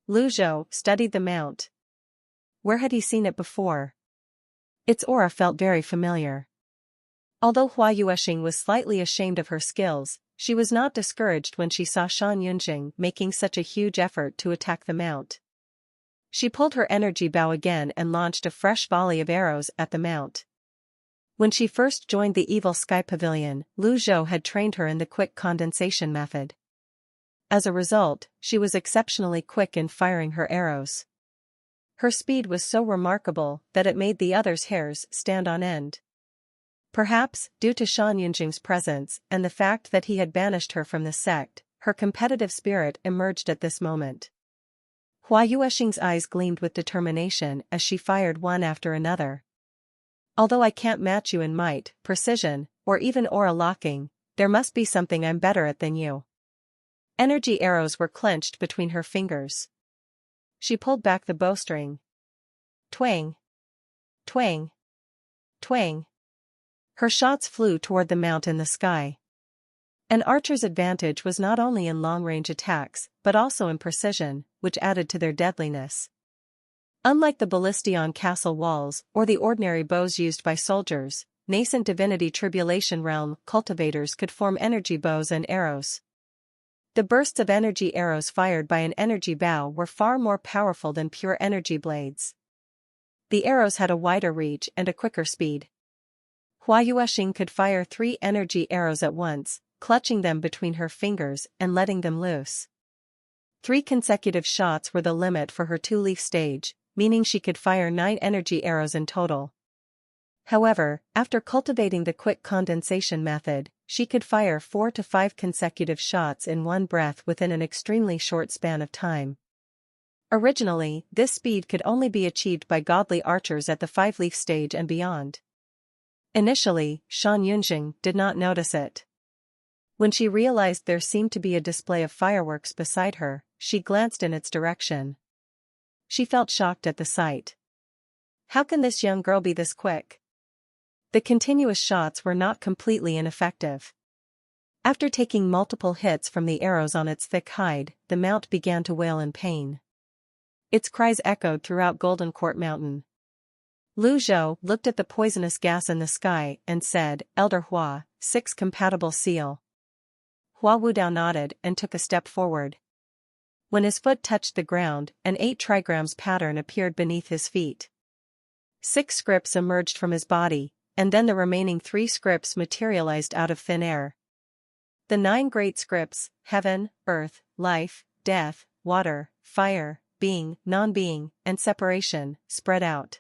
Lu Zhou studied the mount. Where had he seen it before? Its aura felt very familiar. Although Hua Yuexing was slightly ashamed of her skills, she was not discouraged when she saw Shan Yunjing making such a huge effort to attack the mount. She pulled her energy bow again and launched a fresh volley of arrows at the mount. When she first joined the Evil Sky Pavilion, Lu Zhou had trained her in the quick condensation method. As a result, she was exceptionally quick in firing her arrows. Her speed was so remarkable that it made the others' hairs stand on end. Perhaps, due to Shan Yunjing's presence and the fact that he had banished her from the sect, her competitive spirit emerged at this moment. Hua Yuexing's eyes gleamed with determination as she fired one after another. Although I can't match you in might, precision, or even aura locking, there must be something I'm better at than you. Energy arrows were clenched between her fingers. She pulled back the bowstring. Twang! Twang! Twang! Her shots flew toward the mount in the sky. An archer's advantage was not only in long-range attacks, but also in precision, which added to their deadliness. Unlike the ballistae on castle walls or the ordinary bows used by soldiers, nascent divinity tribulation realm cultivators could form energy bows and arrows. The bursts of energy arrows fired by an energy bow were far more powerful than pure energy blades. The arrows had a wider reach and a quicker speed. Hua Yuexing could fire 3 energy arrows at once, clutching them between her fingers and letting them loose. 3 consecutive shots were the limit for her 2-leaf stage, meaning she could fire 9 energy arrows in total. However, after cultivating the quick condensation method, she could fire 4 to 5 consecutive shots in one breath within an extremely short span of time. Originally, this speed could only be achieved by godly archers at the 5-leaf stage and beyond. Initially, Shan Yunjing did not notice it. When she realized there seemed to be a display of fireworks beside her, she glanced in its direction. She felt shocked at the sight. How can this young girl be this quick? The continuous shots were not completely ineffective. After taking multiple hits from the arrows on its thick hide, the mount began to wail in pain. Its cries echoed throughout Golden Court Mountain. Lu Zhou looked at the poisonous gas in the sky and said, "Elder Hua, 6 compatible seal." Hua Wudao nodded and took a step forward. When his foot touched the ground, an 8 trigrams pattern appeared beneath his feet. 6 scripts emerged from his body, and then the remaining 3 scripts materialized out of thin air. The 9 great scripts, heaven, earth, life, death, water, fire, being, non-being, and separation, spread out.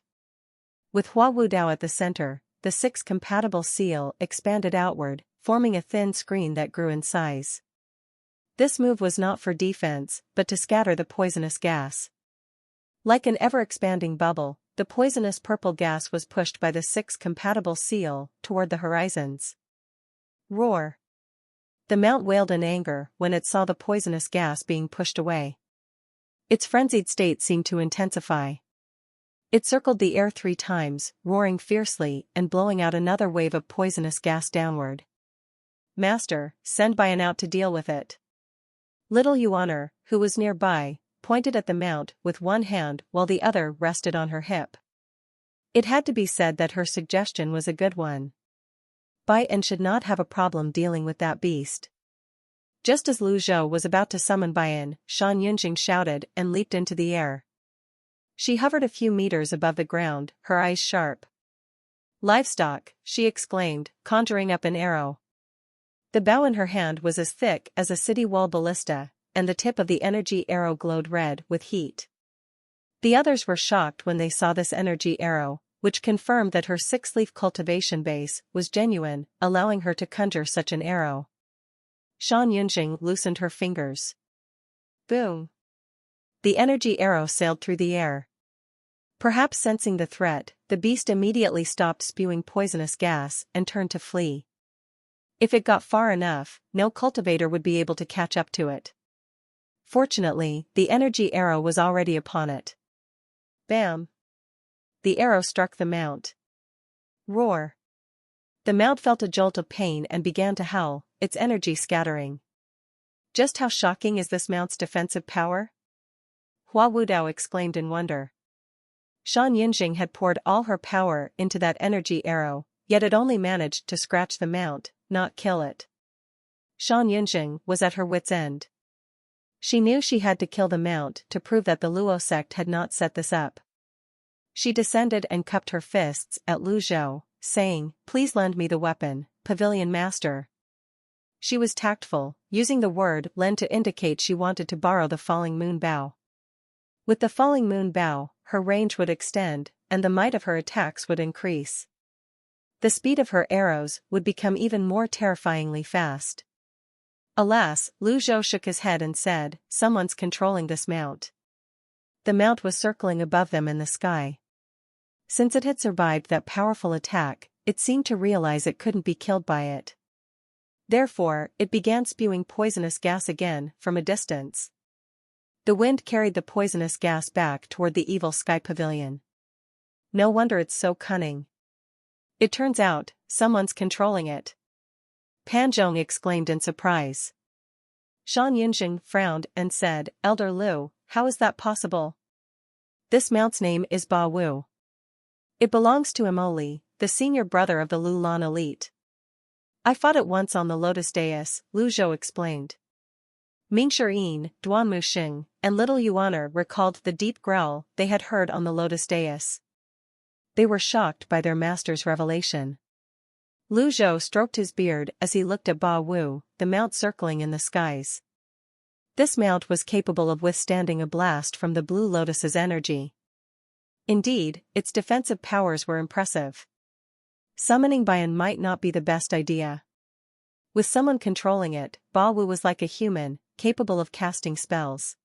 With Hua Wudao at the center, the 6 compatible seal expanded outward, forming a thin screen that grew in size. This move was not for defense, but to scatter the poisonous gas. Like an ever-expanding bubble, the poisonous purple gas was pushed by the 6 compatible seal toward the horizons. Roar! The mount wailed in anger when it saw the poisonous gas being pushed away. Its frenzied state seemed to intensify. It circled the air 3 times, roaring fiercely and blowing out another wave of poisonous gas downward. "Master, send Bian out to deal with it." Little Yuaner, who was nearby, pointed at the mount with one hand while the other rested on her hip. It had to be said that her suggestion was a good one. Bian should not have a problem dealing with that beast. Just as Lu Zhou was about to summon Bian, Shan Yunjing shouted and leaped into the air. She hovered a few meters above the ground, her eyes sharp. "Livestock," she exclaimed, conjuring up an arrow. The bow in her hand was as thick as a city wall ballista, and the tip of the energy arrow glowed red with heat. The others were shocked when they saw this energy arrow, which confirmed that her 6-leaf cultivation base was genuine, allowing her to conjure such an arrow. Shan Yunjing loosened her fingers. Boom! The energy arrow sailed through the air. Perhaps sensing the threat, the beast immediately stopped spewing poisonous gas and turned to flee. If it got far enough, no cultivator would be able to catch up to it. Fortunately, the energy arrow was already upon it. Bam! The arrow struck the mount. Roar! The mount felt a jolt of pain and began to howl, its energy scattering. Just how shocking is this mount's defensive power? Hua Wudao exclaimed in wonder. Shan Yinjing had poured all her power into that energy arrow, yet it only managed to scratch the mount, not kill it. Shan Yinjing was at her wit's end. She knew she had to kill the mount to prove that the Luo sect had not set this up. She descended and cupped her fists at Lu Zhou, saying, "Please lend me the weapon, Pavilion Master." She was tactful, using the word lend to indicate she wanted to borrow the falling moon bow. With the falling moon bow, her range would extend, and the might of her attacks would increase. The speed of her arrows would become even more terrifyingly fast. Alas, Lu Zhou shook his head and said, "Someone's controlling this mount." The mount was circling above them in the sky. Since it had survived that powerful attack, it seemed to realize it couldn't be killed by it. Therefore, it began spewing poisonous gas again, from a distance. The wind carried the poisonous gas back toward the evil sky pavilion. No wonder it's so cunning. It turns out, someone's controlling it. Pan Zhong exclaimed in surprise. Shan Yinjing frowned and said, "Elder Lu, how is that possible? This mount's name is Ba Wu. It belongs to Emoli, the senior brother of the Lu Lan elite. I fought it once on the Lotus dais," Lu Zhou explained. Ming Shiyin, Duan Muxing, and Little Yuaner recalled the deep growl they had heard on the Lotus dais. They were shocked by their master's revelation. Lu Zhou stroked his beard as he looked at Ba Wu, the mount circling in the skies. This mount was capable of withstanding a blast from the Blue Lotus's energy. Indeed, its defensive powers were impressive. Summoning Bian might not be the best idea. With someone controlling it, Ba Wu was like a human, capable of casting spells.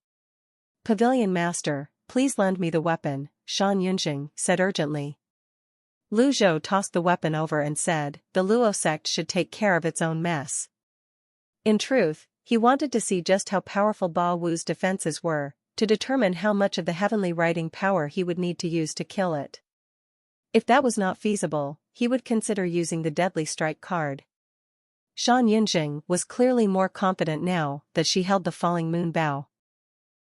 "Pavilion Master, please lend me the weapon," Shan Yunjing said urgently. Lu Zhou tossed the weapon over and said, "The Luo sect should take care of its own mess." In truth, he wanted to see just how powerful Ba Wu's defenses were, to determine how much of the heavenly writing power he would need to use to kill it. If that was not feasible, he would consider using the Deadly Strike card. Shan Yinjing was clearly more confident now that she held the falling moon bow.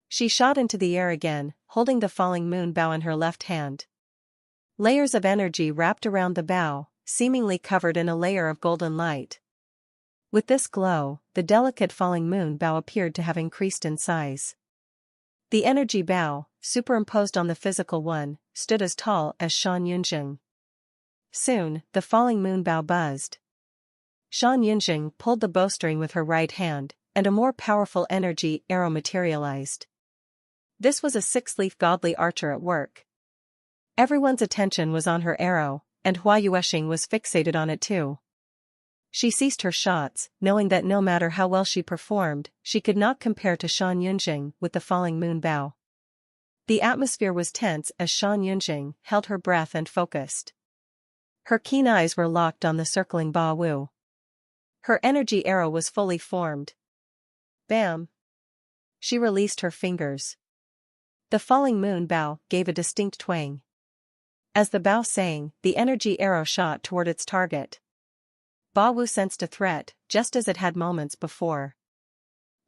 She shot into the air again, holding the falling moon bow in her left hand. Layers of energy wrapped around the bow, seemingly covered in a layer of golden light. With this glow, the delicate falling moon bow appeared to have increased in size. The energy bow, superimposed on the physical one, stood as tall as Shan Yunjing. Soon, the falling moon bow buzzed. Shan Yunjing pulled the bowstring with her right hand, and a more powerful energy arrow materialized. This was a six-leaf godly archer at work. Everyone's attention was on her arrow, and Hua Yuexing was fixated on it too. She ceased her shots, knowing that no matter how well she performed, she could not compare to Shan Yunjing with the falling moon bow. The atmosphere was tense as Shan Yunjing held her breath and focused. Her keen eyes were locked on the circling Ba Wu. Her energy arrow was fully formed. Bam! She released her fingers. The falling moon bow gave a distinct twang. As the bow sang, the energy arrow shot toward its target. Ba Wu sensed a threat, just as it had moments before.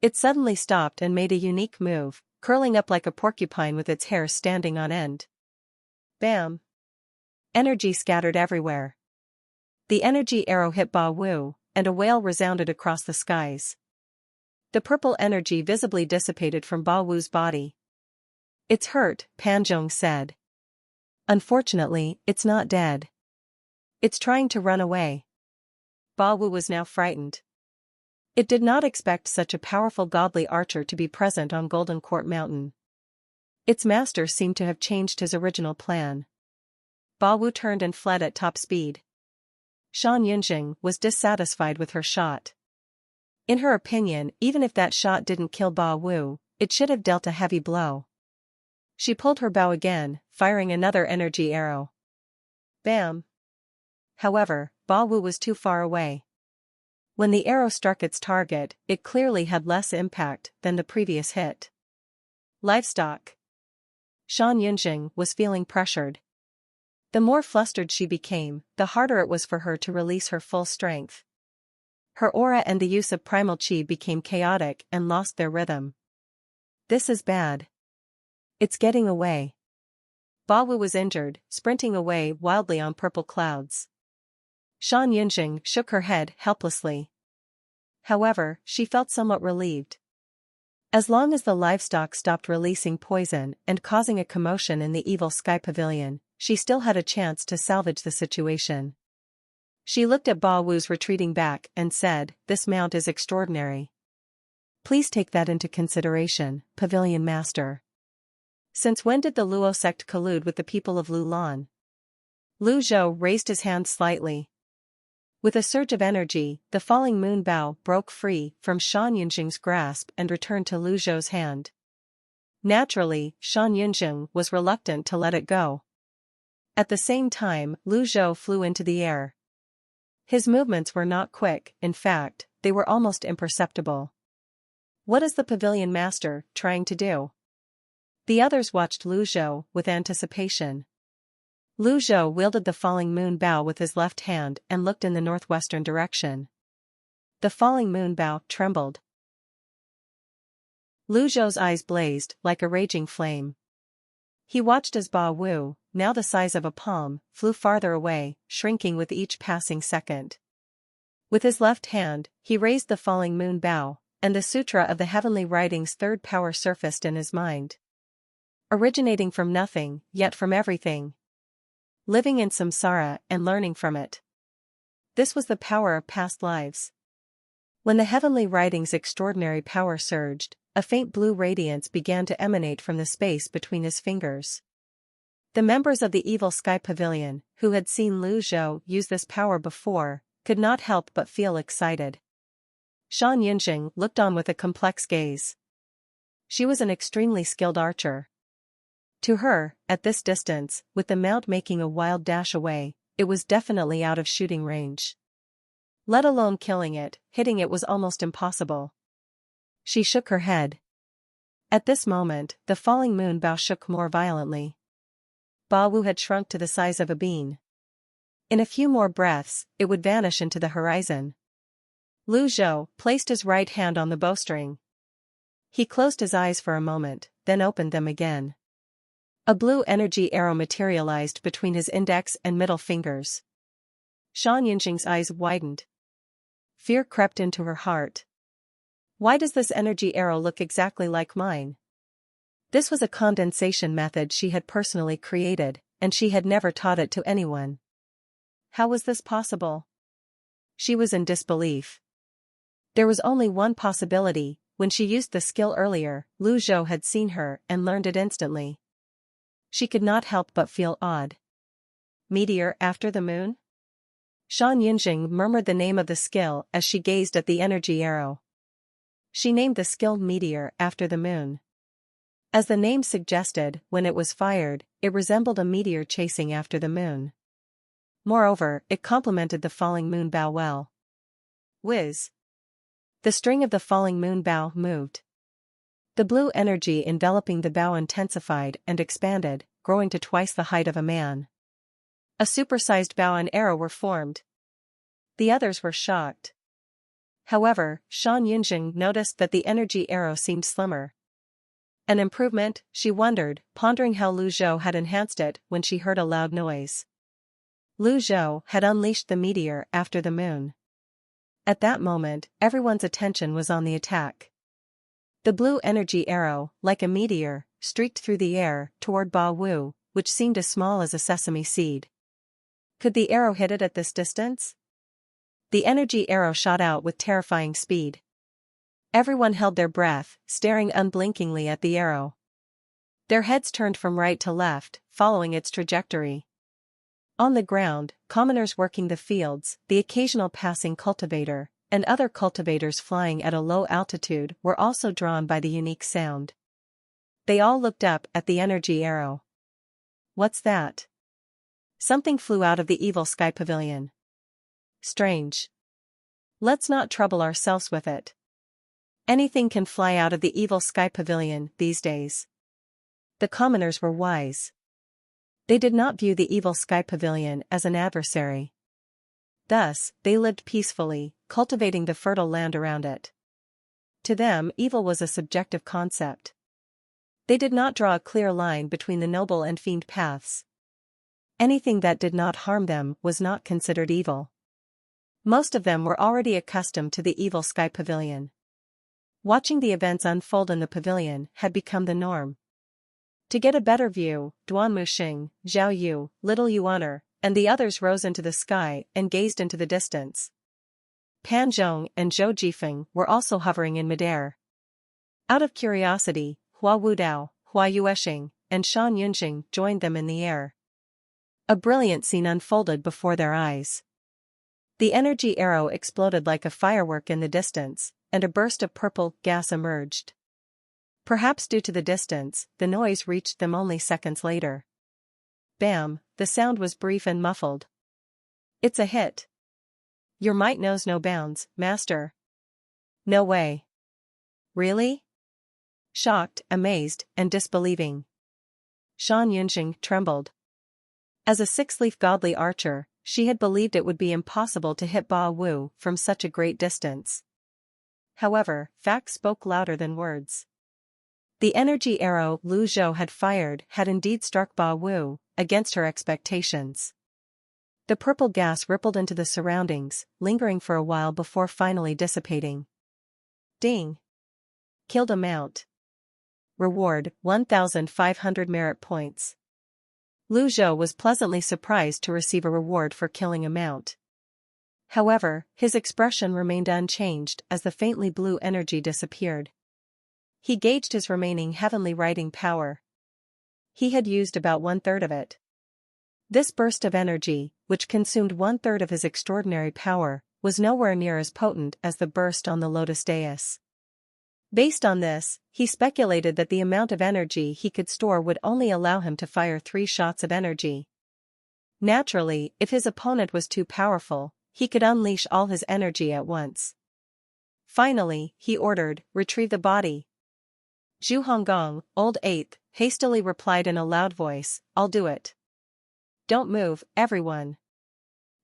It suddenly stopped and made a unique move, curling up like a porcupine with its hair standing on end. Bam! Energy scattered everywhere. The energy arrow hit Ba Wu, and a wail resounded across the skies. The purple energy visibly dissipated from Ba Wu's body. "It's hurt," Pan Zhong said. "Unfortunately, it's not dead. It's trying to run away." Ba Wu was now frightened. It did not expect such a powerful godly archer to be present on Golden Court Mountain. Its master seemed to have changed his original plan. Ba Wu turned and fled at top speed. Shan Yunjing was dissatisfied with her shot. In her opinion, even if that shot didn't kill Ba Wu, it should have dealt a heavy blow. She pulled her bow again, firing another energy arrow. Bam! However, Ba Wu was too far away. When the arrow struck its target, it clearly had less impact than the previous hit. Livestock. Shan Yunjing was feeling pressured. The more flustered she became, the harder it was for her to release her full strength. Her aura and the use of primal chi became chaotic and lost their rhythm. This is bad. It's getting away. Ba Wu was injured, sprinting away wildly on purple clouds. Shan Yinjing shook her head helplessly. However, she felt somewhat relieved. As long as the livestock stopped releasing poison and causing a commotion in the evil sky pavilion, she still had a chance to salvage the situation. She looked at Ba Wu's retreating back and said, "This mount is extraordinary. Please take that into consideration, Pavilion Master." Since when did the Luo sect collude with the people of Lulan? Lu Zhou raised his hand slightly. With a surge of energy, the falling moon bow broke free from Shan Yunjing's grasp and returned to Lu Zhou's hand. Naturally, Shan Yunjing was reluctant to let it go. At the same time, Lu Zhou flew into the air. His movements were not quick, in fact, they were almost imperceptible. What is the Pavilion Master trying to do? The others watched Lu Zhou with anticipation. Lu Zhou wielded the falling moon bow with his left hand and looked in the northwestern direction. The falling moon bow trembled. Lu Zhou's eyes blazed like a raging flame. He watched as Ba Wu, now the size of a palm, flew farther away, shrinking with each passing second. With his left hand, he raised the falling moon bow, and the Sutra of the Heavenly Writing's third power surfaced in his mind. Originating from nothing, yet from everything. Living in samsara and learning from it. This was the power of past lives. When the Heavenly Writing's extraordinary power surged, a faint blue radiance began to emanate from the space between his fingers. The members of the Evil Sky Pavilion, who had seen Lu Zhou use this power before, could not help but feel excited. Shan Yinjing looked on with a complex gaze. She was an extremely skilled archer. To her, at this distance, with the mount making a wild dash away, it was definitely out of shooting range. Let alone killing it, hitting it was almost impossible. She shook her head. At this moment, the falling moon bow shook more violently. Ba Wu had shrunk to the size of a bean. In a few more breaths, it would vanish into the horizon. Lu Zhou placed his right hand on the bowstring. He closed his eyes for a moment, then opened them again. A blue energy arrow materialized between his index and middle fingers. Shan Yinjing's eyes widened. Fear crept into her heart. Why does this energy arrow look exactly like mine? This was a condensation method she had personally created, and she had never taught it to anyone. How was this possible? She was in disbelief. There was only one possibility: when she used the skill earlier, Lu Zhou had seen her and learned it instantly. She could not help but feel awed. Meteor after the moon? Shan Yinjing murmured the name of the skill as she gazed at the energy arrow. She named the skill Meteor after the moon. As the name suggested, when it was fired, it resembled a meteor chasing after the moon. Moreover, it complemented the falling moon bow well. Whiz! The string of the falling moon bow moved. The blue energy enveloping the bow intensified and expanded, growing to twice the height of a man. A supersized bow and arrow were formed. The others were shocked. However, Shan Yinjing noticed that the energy arrow seemed slimmer. An improvement, she wondered, pondering how Lu Zhou had enhanced it when she heard a loud noise. Lu Zhou had unleashed the meteor after the moon. At that moment, everyone's attention was on the attack. The blue energy arrow, like a meteor, streaked through the air toward Ba Wu, which seemed as small as a sesame seed. Could the arrow hit it at this distance? The energy arrow shot out with terrifying speed. Everyone held their breath, staring unblinkingly at the arrow. Their heads turned from right to left, following its trajectory. On the ground, commoners working the fields, the occasional passing cultivator, and other cultivators flying at a low altitude were also drawn by the unique sound. They all looked up at the energy arrow. What's that? Something flew out of the evil sky pavilion. Strange. Let's not trouble ourselves with it. Anything can fly out of the evil sky pavilion these days. The commoners were wise. They did not view the evil sky pavilion as an adversary. Thus, they lived peacefully, cultivating the fertile land around it. To them, evil was a subjective concept. They did not draw a clear line between the noble and fiend paths. Anything that did not harm them was not considered evil. Most of them were already accustomed to the evil sky pavilion. Watching the events unfold in the pavilion had become the norm. To get a better view, Duan Muxing, Zhao Yu, Little Yuaner, and the others rose into the sky and gazed into the distance. Pan Zhong and Zhou Jifeng were also hovering in midair. Out of curiosity, Hua Wudao, Hua Yuexing, and Shan Yunxing joined them in the air. A brilliant scene unfolded before their eyes. The energy arrow exploded like a firework in the distance, and a burst of purple gas emerged. Perhaps due to the distance, the noise reached them only seconds later. Bam, the sound was brief and muffled. It's a hit. Your might knows no bounds, master. No way. Really? Shocked, amazed, and disbelieving, Shan Yunxing trembled. As a six-leaf godly archer, she had believed it would be impossible to hit Ba Wu from such a great distance. However, facts spoke louder than words. The energy arrow Lu Zhou had fired had indeed struck Ba Wu, against her expectations. The purple gas rippled into the surroundings, lingering for a while before finally dissipating. Ding! Killed a mount. Reward, 1,500 merit points. Lu Zhou was pleasantly surprised to receive a reward for killing a mount. However, his expression remained unchanged as the faintly blue energy disappeared. He gauged his remaining heavenly writing power. He had used about 1/3 of it. This burst of energy, which consumed 1/3 of his extraordinary power, was nowhere near as potent as the burst on the Lotus dais. Based on this, he speculated that the amount of energy he could store would only allow him to fire 3 shots of energy. Naturally, if his opponent was too powerful, he could unleash all his energy at once. Finally, he ordered, "Retrieve the body." Zhu Honggong, Old Eighth, hastily replied in a loud voice, "I'll do it." "Don't move, everyone."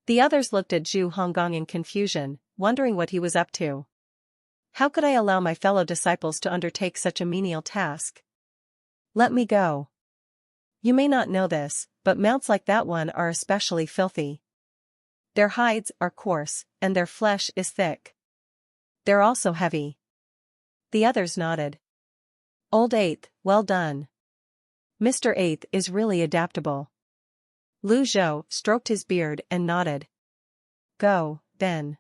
The others looked at Zhu Honggong in confusion, wondering what he was up to. How could I allow my fellow disciples to undertake such a menial task? Let me go. You may not know this, but mounts like that one are especially filthy. Their hides are coarse, and their flesh is thick. They're also heavy. The others nodded. Old Eighth, well done. Mr. Eighth is really adaptable. Lu Zhou stroked his beard and nodded. Go, then.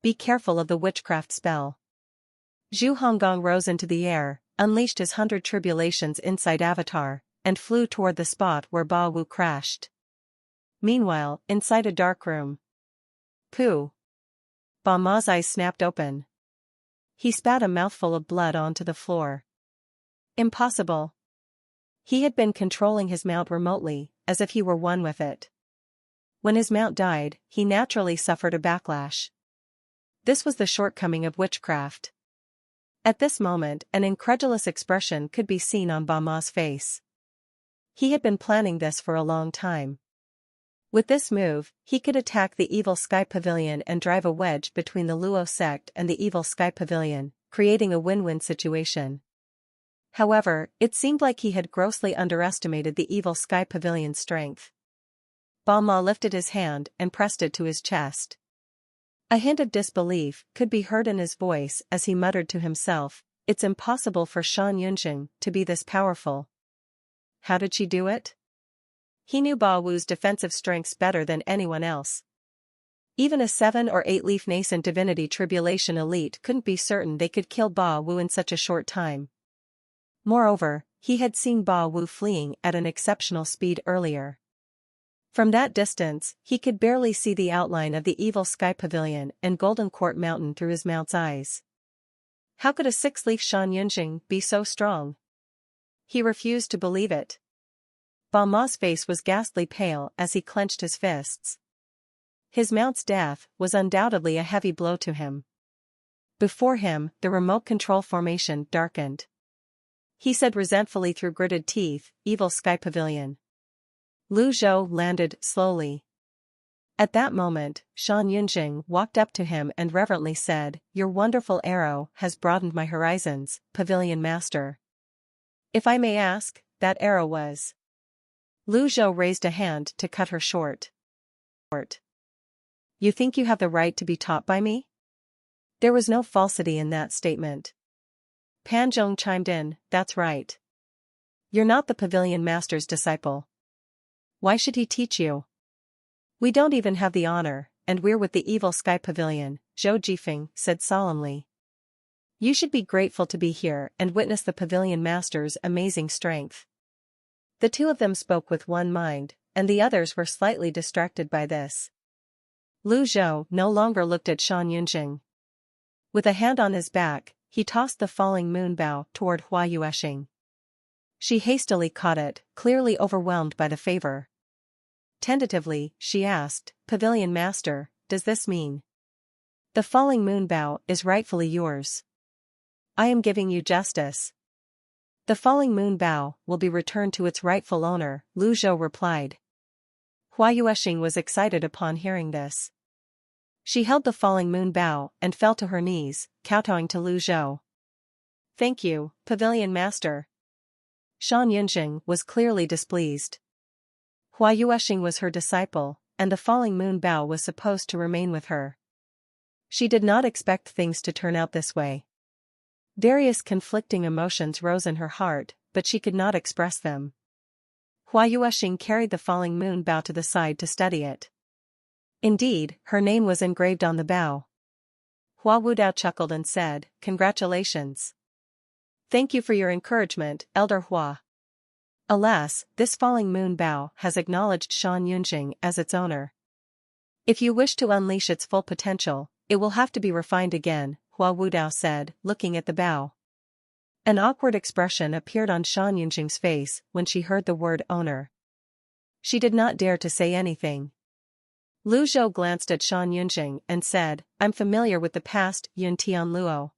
Be careful of the witchcraft spell. Zhu Honggong rose into the air, unleashed his 100 tribulations inside Avatar, and flew toward the spot where Ba Wu crashed. Meanwhile, inside a dark room. Pooh! Ba Ma's eyes snapped open. He spat a mouthful of blood onto the floor. Impossible. He had been controlling his mount remotely, as if he were one with it. When his mount died, he naturally suffered a backlash. This was the shortcoming of witchcraft. At this moment, an incredulous expression could be seen on Ba Ma's face. He had been planning this for a long time. With this move, he could attack the evil sky pavilion and drive a wedge between the Luo sect and the evil sky pavilion, creating a win-win situation. However, it seemed like he had grossly underestimated the evil sky pavilion's strength. Ba Ma lifted his hand and pressed it to his chest. A hint of disbelief could be heard in his voice as he muttered to himself, "It's impossible for Shan Yunxing to be this powerful. How did she do it?" He knew Ba Wu's defensive strengths better than anyone else. Even a 7 or 8 leaf nascent divinity tribulation elite couldn't be certain they could kill Ba Wu in such a short time. Moreover, he had seen Ba Wu fleeing at an exceptional speed earlier. From that distance, he could barely see the outline of the evil sky pavilion and Golden Court Mountain through his mount's eyes. How could a 6-leaf Shan Yunxing be so strong? He refused to believe it. Ba Ma's face was ghastly pale as he clenched his fists. His mount's death was undoubtedly a heavy blow to him. Before him, the remote control formation darkened. He said resentfully through gritted teeth, "Evil sky pavilion." Lu Zhou landed slowly. At that moment, Shan Yunxing walked up to him and reverently said, "Your wonderful arrow has broadened my horizons, Pavilion Master." If I may ask, that arrow was. Lu Zhou raised a hand to cut her short. You think you have the right to be taught by me? There was no falsity in that statement. Pan Zhong chimed in, that's right. You're not the pavilion master's disciple. Why should he teach you? We don't even have the honor, and we're with the evil sky pavilion, Zhou Jifeng said solemnly. You should be grateful to be here and witness the pavilion master's amazing strength. The two of them spoke with one mind, and the others were slightly distracted by this. Lu Zhou no longer looked at Shan Yunjing. With a hand on his back, he tossed the falling moon bow toward Hua Yuexing. She hastily caught it, clearly overwhelmed by the favor. Tentatively, she asked, Pavilion Master, does this mean? The falling moon bow is rightfully yours. I am giving you justice. The falling moon bow will be returned to its rightful owner, Lu Zhou replied. Hua Yuexing was excited upon hearing this. She held the falling moon bow and fell to her knees, kowtowing to Lu Zhou. Thank you, Pavilion Master. Shan Yunjing was clearly displeased. Hua Yuexing was her disciple, and the falling moon bow was supposed to remain with her. She did not expect things to turn out this way. Various conflicting emotions rose in her heart, but she could not express them. Hua Yuexing carried the falling moon bow to the side to study it. Indeed, her name was engraved on the bow. Hua Wudao chuckled and said, Congratulations. Thank you for your encouragement, Elder Hua. Alas, this falling moon bow has acknowledged Shan Yunjing as its owner. If you wish to unleash its full potential, it will have to be refined again, Hua Wudao said, looking at the bow. An awkward expression appeared on Shan Yunjing's face when she heard the word owner. She did not dare to say anything. Lu Zhou glanced at Shan Yunjing and said, I'm familiar with the past Yun Tian Luo.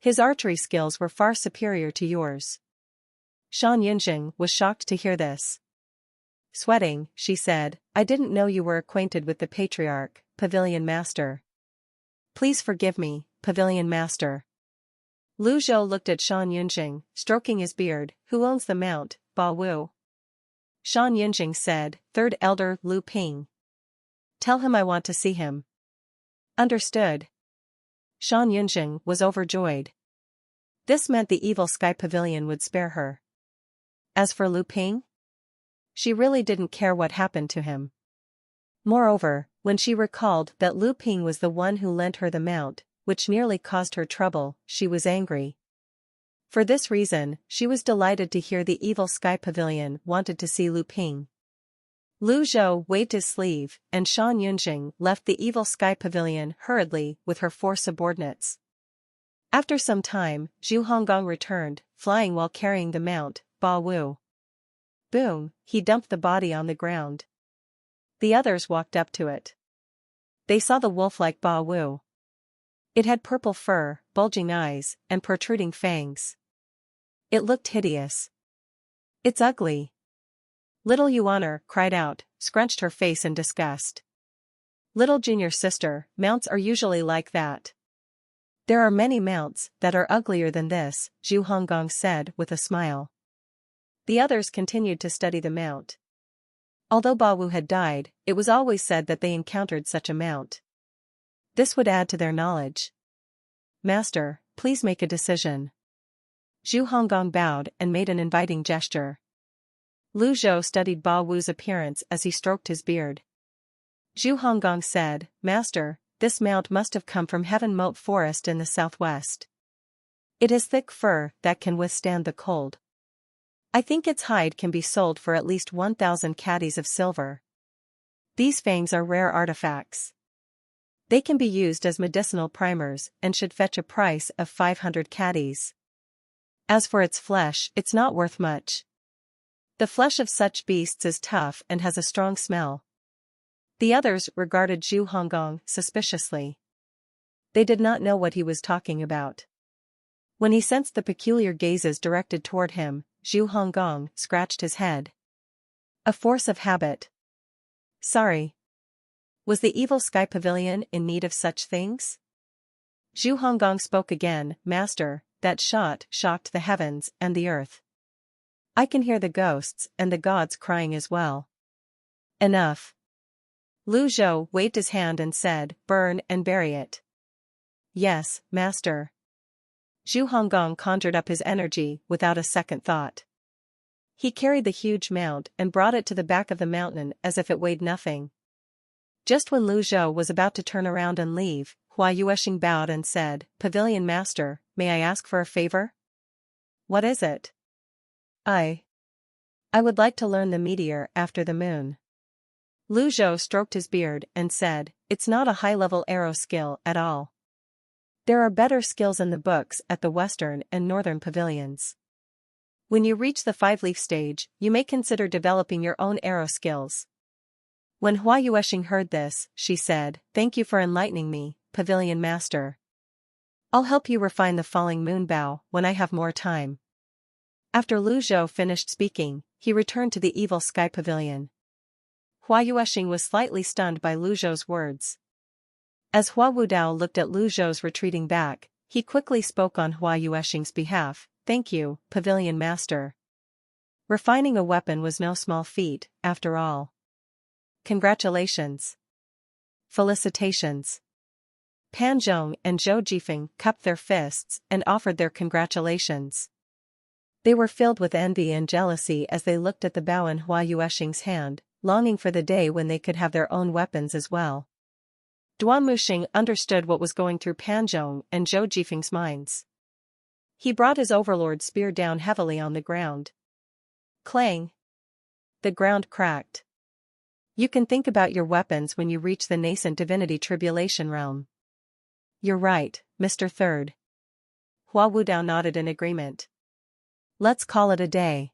His archery skills were far superior to yours. Shan Yunjing was shocked to hear this. Sweating, she said, I didn't know you were acquainted with the Patriarch, Pavilion Master. Please forgive me, Pavilion Master. Lu Zhou looked at Shan Yunjing, stroking his beard, who owns the mount, Ba Wu? Shan Yunjing said, Third Elder Lu Ping. Tell him I want to see him. Understood. Shan Yunjing was overjoyed. This meant the evil sky pavilion would spare her. As for Lu Ping? She really didn't care what happened to him. Moreover, when she recalled that Lu Ping was the one who lent her the mount, which nearly caused her trouble, she was angry. For this reason, she was delighted to hear the evil sky pavilion wanted to see Lu Ping. Lu Zhou waved his sleeve, and Shan Yunjing left the evil sky pavilion hurriedly with her 4 subordinates. After some time, Zhu Honggong returned, flying while carrying the mount, Ba Wu. Boom, he dumped the body on the ground. The others walked up to it. They saw the wolf-like Ba Wu. It had purple fur, bulging eyes, and protruding fangs. It looked hideous. It's ugly. Little Yuaner cried out, scrunched her face in disgust. Little junior sister, mounts are usually like that. There are many mounts that are uglier than this, Zhu Honggong said with a smile. The others continued to study the mount. Although Ba Wu had died, it was always said that they encountered such a mount. This would add to their knowledge. Master, please make a decision. Zhu Honggong bowed and made an inviting gesture. Lu Zhou studied Ba Wu's appearance as he stroked his beard. Zhu Honggong said, Master, this mount must have come from Heaven Moat Forest in the southwest. It has thick fur that can withstand the cold. I think its hide can be sold for at least 1,000 caddies of silver. These fangs are rare artifacts. They can be used as medicinal primers and should fetch a price of 500 caddies. As for its flesh, it's not worth much. The flesh of such beasts is tough and has a strong smell. The others regarded Zhu Honggong suspiciously. They did not know what he was talking about. When he sensed the peculiar gazes directed toward him, Zhu Honggong scratched his head. A force of habit. Sorry. Was the evil sky pavilion in need of such things? Zhu Honggong spoke again, Master, that shot shocked the heavens and the earth. I can hear the ghosts and the gods crying as well. Enough. Lu Zhou waved his hand and said, burn and bury it. Yes, master. Zhu Honggong conjured up his energy without a second thought. He carried the huge mount and brought it to the back of the mountain as if it weighed nothing. Just when Lu Zhou was about to turn around and leave, Hua Yuesheng bowed and said, Pavilion Master, may I ask for a favor? What is it? I would like to learn the meteor after the moon. Lu Zhou stroked his beard and said, it's not a high-level arrow skill at all. There are better skills in the books at the western and northern pavilions. When you reach the 5-leaf stage, you may consider developing your own arrow skills. When Hua Yuesheng heard this, she said, thank you for enlightening me, Pavilion Master. I'll help you refine the falling moon bow when I have more time. After Lu Zhou finished speaking, he returned to the evil sky pavilion. Hua Yuesheng was slightly stunned by Lu Zhou's words. As Hua Wudao looked at Lu Zhou's retreating back, he quickly spoke on Hua Yuesheng's behalf. Thank you, Pavilion Master. Refining a weapon was no small feat, after all. Congratulations. Felicitations. Pan Zhong and Zhou Jifeng cupped their fists and offered their congratulations. They were filled with envy and jealousy as they looked at the bow in Hua Yuesheng's hand, longing for the day when they could have their own weapons as well. Duan Muxing understood what was going through Pan Zhong and Zhou Jifeng's minds. He brought his overlord's spear down heavily on the ground. Clang! The ground cracked. You can think about your weapons when you reach the nascent divinity tribulation realm. You're right, Mr. Third. Hua Wudao nodded in agreement. Let's call it a day.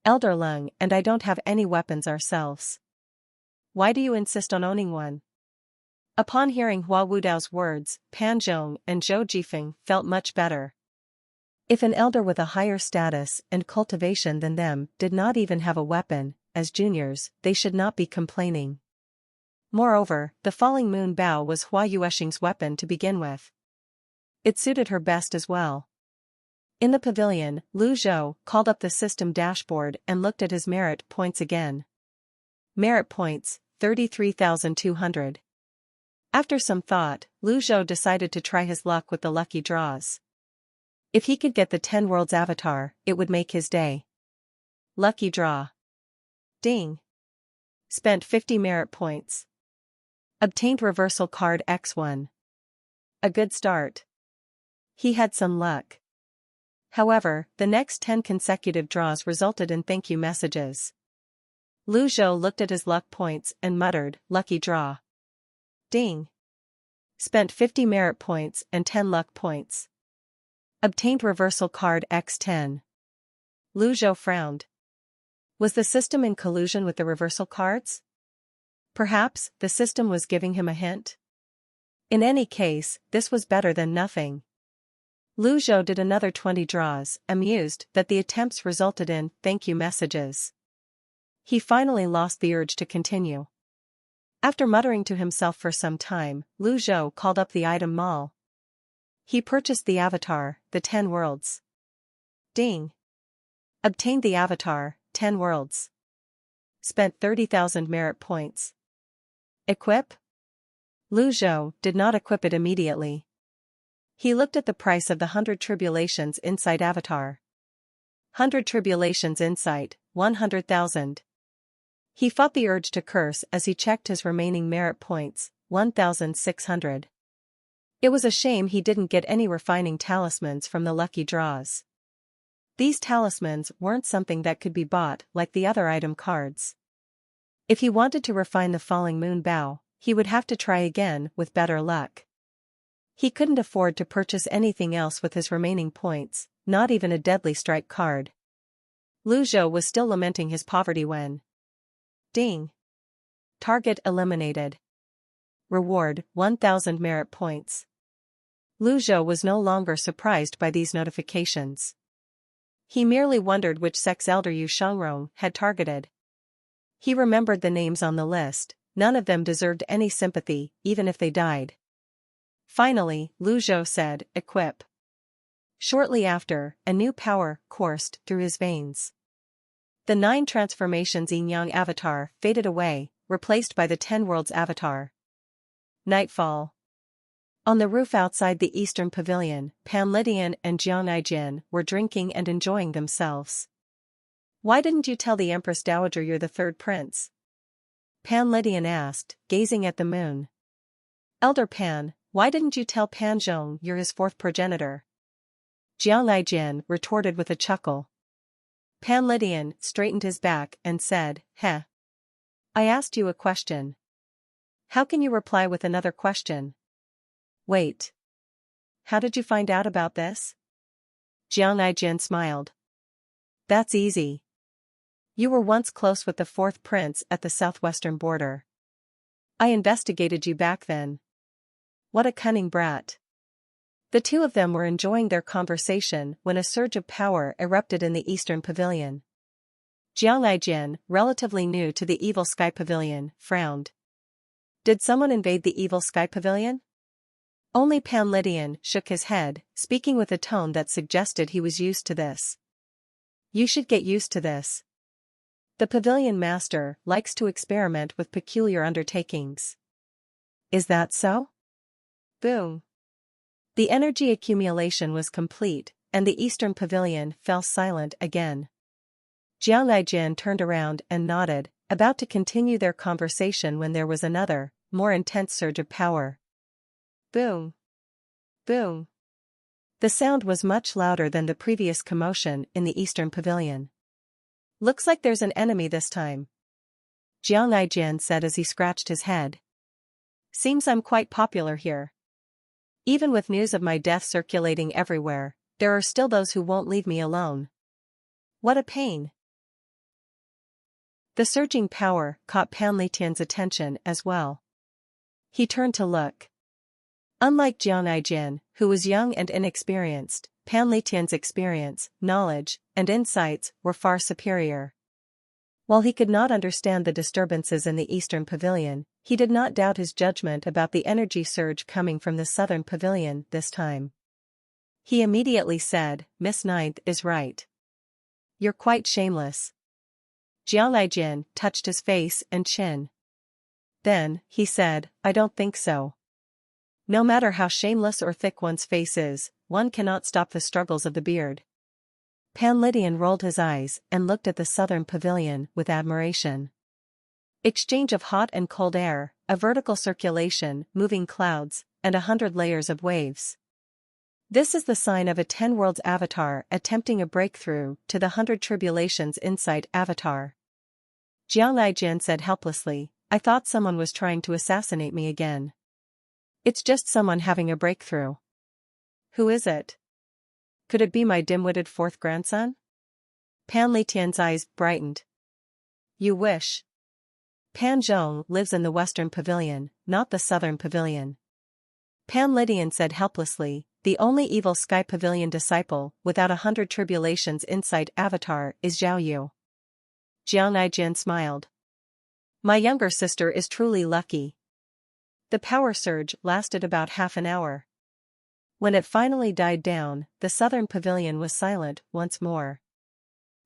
Elder Lung and I don't have any weapons ourselves. Why do you insist on owning one? Upon hearing Hua Wudao's words, Pan Zhong and Zhou Jifeng felt much better. If an elder with a higher status and cultivation than them did not even have a weapon, as juniors, they should not be complaining. Moreover, the falling moon bow was Hua Yuesheng's weapon to begin with. It suited her best as well. In the pavilion, Lu Zhou called up the system dashboard and looked at his merit points again. Merit points, 33,200. After some thought, Lu Zhou decided to try his luck with the lucky draws. If he could get the 10 Worlds avatar, it would make his day. Lucky draw. Ding. Spent 50 merit points. Obtained reversal card X1. A good start. He had some luck. However, the next 10 consecutive draws resulted in thank you messages. Lu Zhou looked at his luck points and muttered, lucky draw. Ding. Spent 50 merit points and 10 luck points. Obtained reversal card X10. Lu Zhou frowned. Was the system in collusion with the reversal cards? Perhaps the system was giving him a hint? In any case, this was better than nothing. Lu Zhou did another 20 draws, amused that the attempts resulted in thank you messages. He finally lost the urge to continue. After muttering to himself for some time, Lu Zhou called up the item mall. He purchased the avatar, the 10 Worlds. Ding. Obtained the avatar, 10 Worlds. Spent 30,000 merit points. Equip? Lu Zhou did not equip it immediately. He looked at the price of the 100 Tribulations Insight avatar. 100 Tribulations Insight, 100,000. He fought the urge to curse as he checked his remaining merit points, 1,600. It was a shame he didn't get any refining talismans from the lucky draws. These talismans weren't something that could be bought like the other item cards. If he wanted to refine the falling moon bow, he would have to try again with better luck. He couldn't afford to purchase anything else with his remaining points, not even a deadly strike card. Lu Zhou was still lamenting his poverty when... Ding. Target eliminated. Reward, 1,000 merit points. Lu Zhou was no longer surprised by these notifications. He merely wondered which Sect's elder Yu Shangrong had targeted. He remembered the names on the list, none of them deserved any sympathy, even if they died. Finally, Lu Zhou said, equip. Shortly after, a new power coursed through his veins. The 9 transformations yin-yang avatar faded away, replaced by the 10 worlds avatar. Nightfall. On the roof outside the Eastern Pavilion, Pan Lydian and Jiang Aijin were drinking and enjoying themselves. "Why didn't you tell the Empress Dowager you're the 3rd prince?" Pan Lydian asked, gazing at the moon. "Elder Pan, why didn't you tell Pan Zhong you're his 4th progenitor?" Jiang Aijin retorted with a chuckle. Pan Lydian straightened his back and said, "Heh. I asked you a question. How can you reply with another question?" "Wait. How did you find out about this?" Jiang Aijin smiled. "That's easy. You were once close with the 4th prince at the southwestern border. I investigated you back then." What a cunning brat. The two of them were enjoying their conversation when a surge of power erupted in the Eastern Pavilion. Jiang Aijin, relatively new to the Evil Sky Pavilion, frowned. Did someone invade the Evil Sky Pavilion? Only Pan Lydian shook his head, speaking with a tone that suggested he was used to this. "You should get used to this. The Pavilion Master likes to experiment with peculiar undertakings." "Is that so?" Boom. The energy accumulation was complete, and the Eastern Pavilion fell silent again. Jiang Aijin turned around and nodded, about to continue their conversation when there was another, more intense surge of power. Boom. Boom. The sound was much louder than the previous commotion in the Eastern Pavilion. "Looks like there's an enemy this time," Jiang Aijin said as he scratched his head. "Seems I'm quite popular here. Even with news of my death circulating everywhere, there are still those who won't leave me alone. What a pain." The surging power caught Pan Lydian's attention as well. He turned to look. Unlike Jiang Aijin, who was young and inexperienced, Pan Lydian's experience, knowledge, and insights were far superior. While he could not understand the disturbances in the Eastern Pavilion, he did not doubt his judgment about the energy surge coming from the Southern Pavilion this time. He immediately said, "Miss Ninth is right. You're quite shameless." Jiang Aijin touched his face and chin. Then, he said, "I don't think so. No matter how shameless or thick one's face is, one cannot stop the struggles of the beard." Pan Lydian rolled his eyes and looked at the Southern Pavilion with admiration. Exchange of hot and cold air, a vertical circulation, moving clouds, and 100 layers of waves. This is the sign of a 10 worlds avatar attempting a breakthrough to the 100 tribulations insight avatar. Jiang Aijin said helplessly, "I thought someone was trying to assassinate me again." "It's just someone having a breakthrough." "Who is it? Could it be my dim-witted 4th grandson?" Pan Lydian's eyes brightened. "You wish." Pan Zhong lives in the Western Pavilion, not the Southern Pavilion. Pan Lydian said helplessly, "The only Evil Sky Pavilion disciple without 100 tribulations insight avatar is Zhao Yu." Jiang Aijin smiled. "My younger sister is truly lucky." The power surge lasted about half an hour. When it finally died down, the Southern Pavilion was silent once more.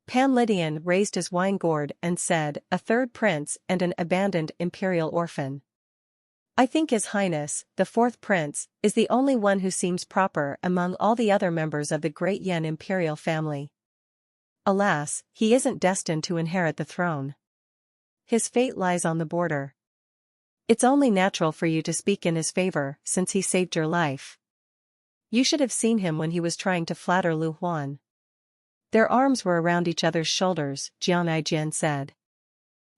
Pan Lydian raised his wine gourd and said, "A 3rd prince and an abandoned imperial orphan. I think His Highness, the 4th prince, is the only one who seems proper among all the other members of the great Yan imperial family. Alas, he isn't destined to inherit the throne. His fate lies on the border. It's only natural for you to speak in his favor since he saved your life. You should have seen him when he was trying to flatter Lu Huan." Their arms were around each other's shoulders, Jiang Aijin said.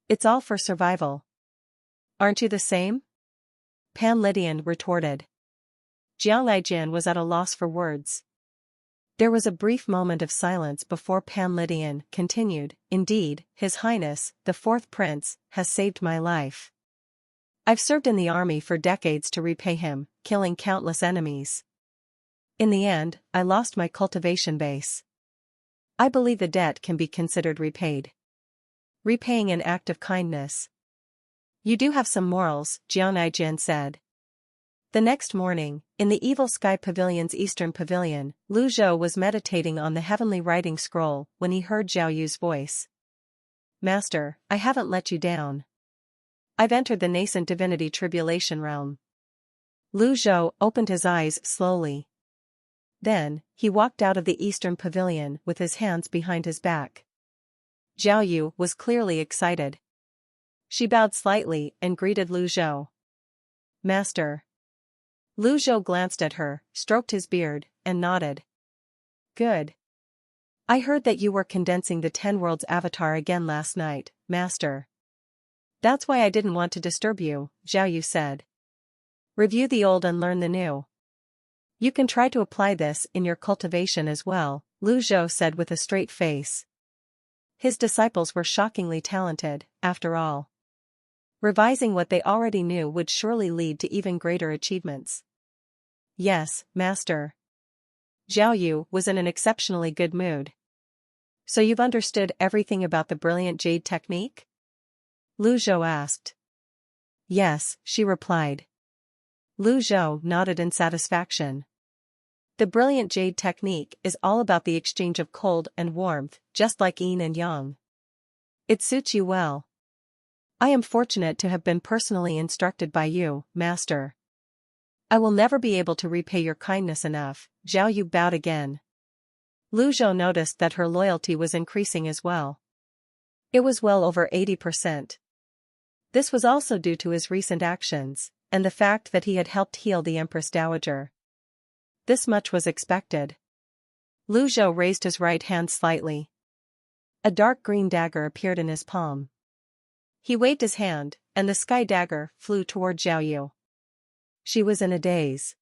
"It's all for survival." "Aren't you the same?" Pan Lydian retorted. Jiang Aijin was at a loss for words. There was a brief moment of silence before Pan Lydian continued, "Indeed, His Highness, the 4th prince, has saved my life. I've served in the army for decades to repay him, killing countless enemies. In the end, I lost my cultivation base. I believe the debt can be considered repaid. Repaying an act of kindness." "You do have some morals," Jiang Aijin said. The next morning, in the Evil Sky Pavilion's Eastern Pavilion, Lu Zhou was meditating on the heavenly writing scroll when he heard Zhao Yu's voice. Master, I haven't let you down. I've entered the nascent divinity tribulation realm. Lu Zhou opened his eyes slowly. Then, he walked out of the Eastern Pavilion with his hands behind his back. Zhao Yu was clearly excited. She bowed slightly and greeted Lu Zhou. Master. Lu Zhou glanced at her, stroked his beard, and nodded. Good. I heard that you were condensing the 10 Worlds avatar again last night, Master. That's why I didn't want to disturb you, Zhao Yu said. Review the old and learn the new. You can try to apply this in your cultivation as well, Lu Zhou said with a straight face. His disciples were shockingly talented, after all. Revising what they already knew would surely lead to even greater achievements. Yes, Master. Zhao Yu was in an exceptionally good mood. So you've understood everything about the brilliant jade technique? Lu Zhou asked. Yes, she replied. Lu Zhou nodded in satisfaction. The brilliant jade technique is all about the exchange of cold and warmth, just like yin and yang. It suits you well. I am fortunate to have been personally instructed by you, Master. I will never be able to repay your kindness enough. Zhao Yu bowed again. Lu Zhou noticed that her loyalty was increasing as well. It was well over 80%. This was also due to his recent actions, and the fact that he had helped heal the Empress Dowager. This much was expected. Lu Zhou raised his right hand slightly. A dark green dagger appeared in his palm. He waved his hand, and the sky dagger flew toward Zhao Yu. She was in a daze.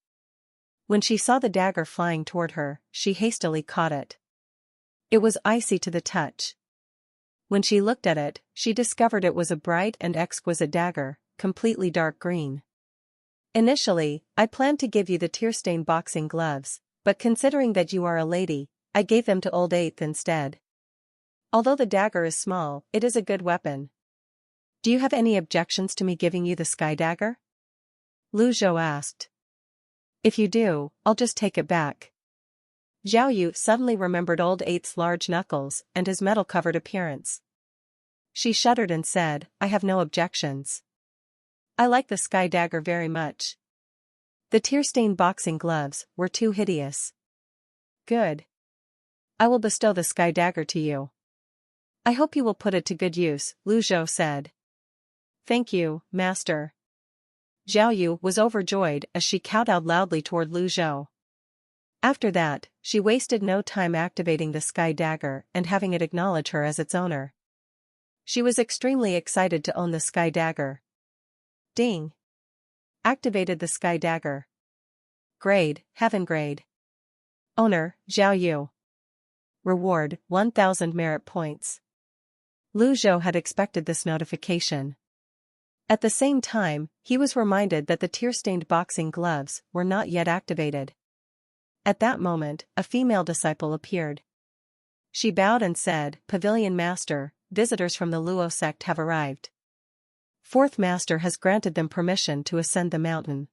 When she saw the dagger flying toward her, she hastily caught it. It was icy to the touch. When she looked at it, she discovered it was a bright and exquisite dagger, completely dark green. Initially, I planned to give you the tear-stained boxing gloves, but considering that you are a lady, I gave them to Old Age instead. Although the dagger is small, it is a good weapon. Do you have any objections to me giving you the sky dagger? Lu Zhou asked. If you do, I'll just take it back. Zhao Yu suddenly remembered Old Age's large knuckles and his metal-covered appearance. She shuddered and said, I have no objections. I like the sky dagger very much. The tear-stained boxing gloves were too hideous. Good. I will bestow the sky dagger to you. I hope you will put it to good use, Lu Zhou said. Thank you, Master. Zhao Yu was overjoyed as she kowtowed loudly toward Lu Zhou. After that, she wasted no time activating the sky dagger and having it acknowledge her as its owner. She was extremely excited to own the sky dagger. Ding! Activated the sky dagger. Grade, Heaven Grade. Owner, Zhao Yu. Reward, 1000 merit points. Lu Zhou had expected this notification. At the same time, he was reminded that the tear-stained boxing gloves were not yet activated. At that moment, a female disciple appeared. She bowed and said, Pavilion Master, visitors from the Luo Sect have arrived. Fourth Master has granted them permission to ascend the mountain.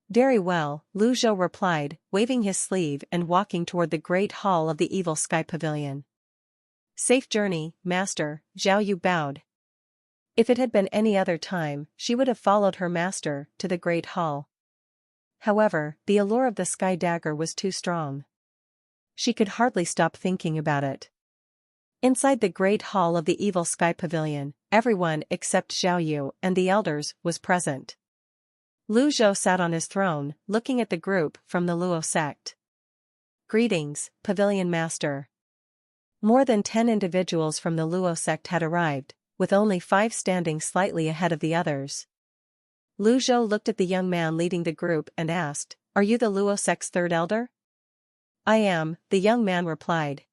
Very well, Lu Zhou replied, waving his sleeve and walking toward the great hall of the Evil Sky Pavilion. Safe journey, Master, Zhao Yu bowed. If it had been any other time, she would have followed her master to the great hall. However, the allure of the sky dagger was too strong. She could hardly stop thinking about it. Inside the great hall of the Evil Sky Pavilion, everyone except Zhao Yu and the elders was present. Lu Zhou sat on his throne, looking at the group from the Luo Sect. Greetings, Pavilion Master. More than 10 individuals from the Luo Sect had arrived, with only 5 standing slightly ahead of the others. Lu Zhou looked at the young man leading the group and asked, Are you the Luo Sect's third elder? I am, the young man replied.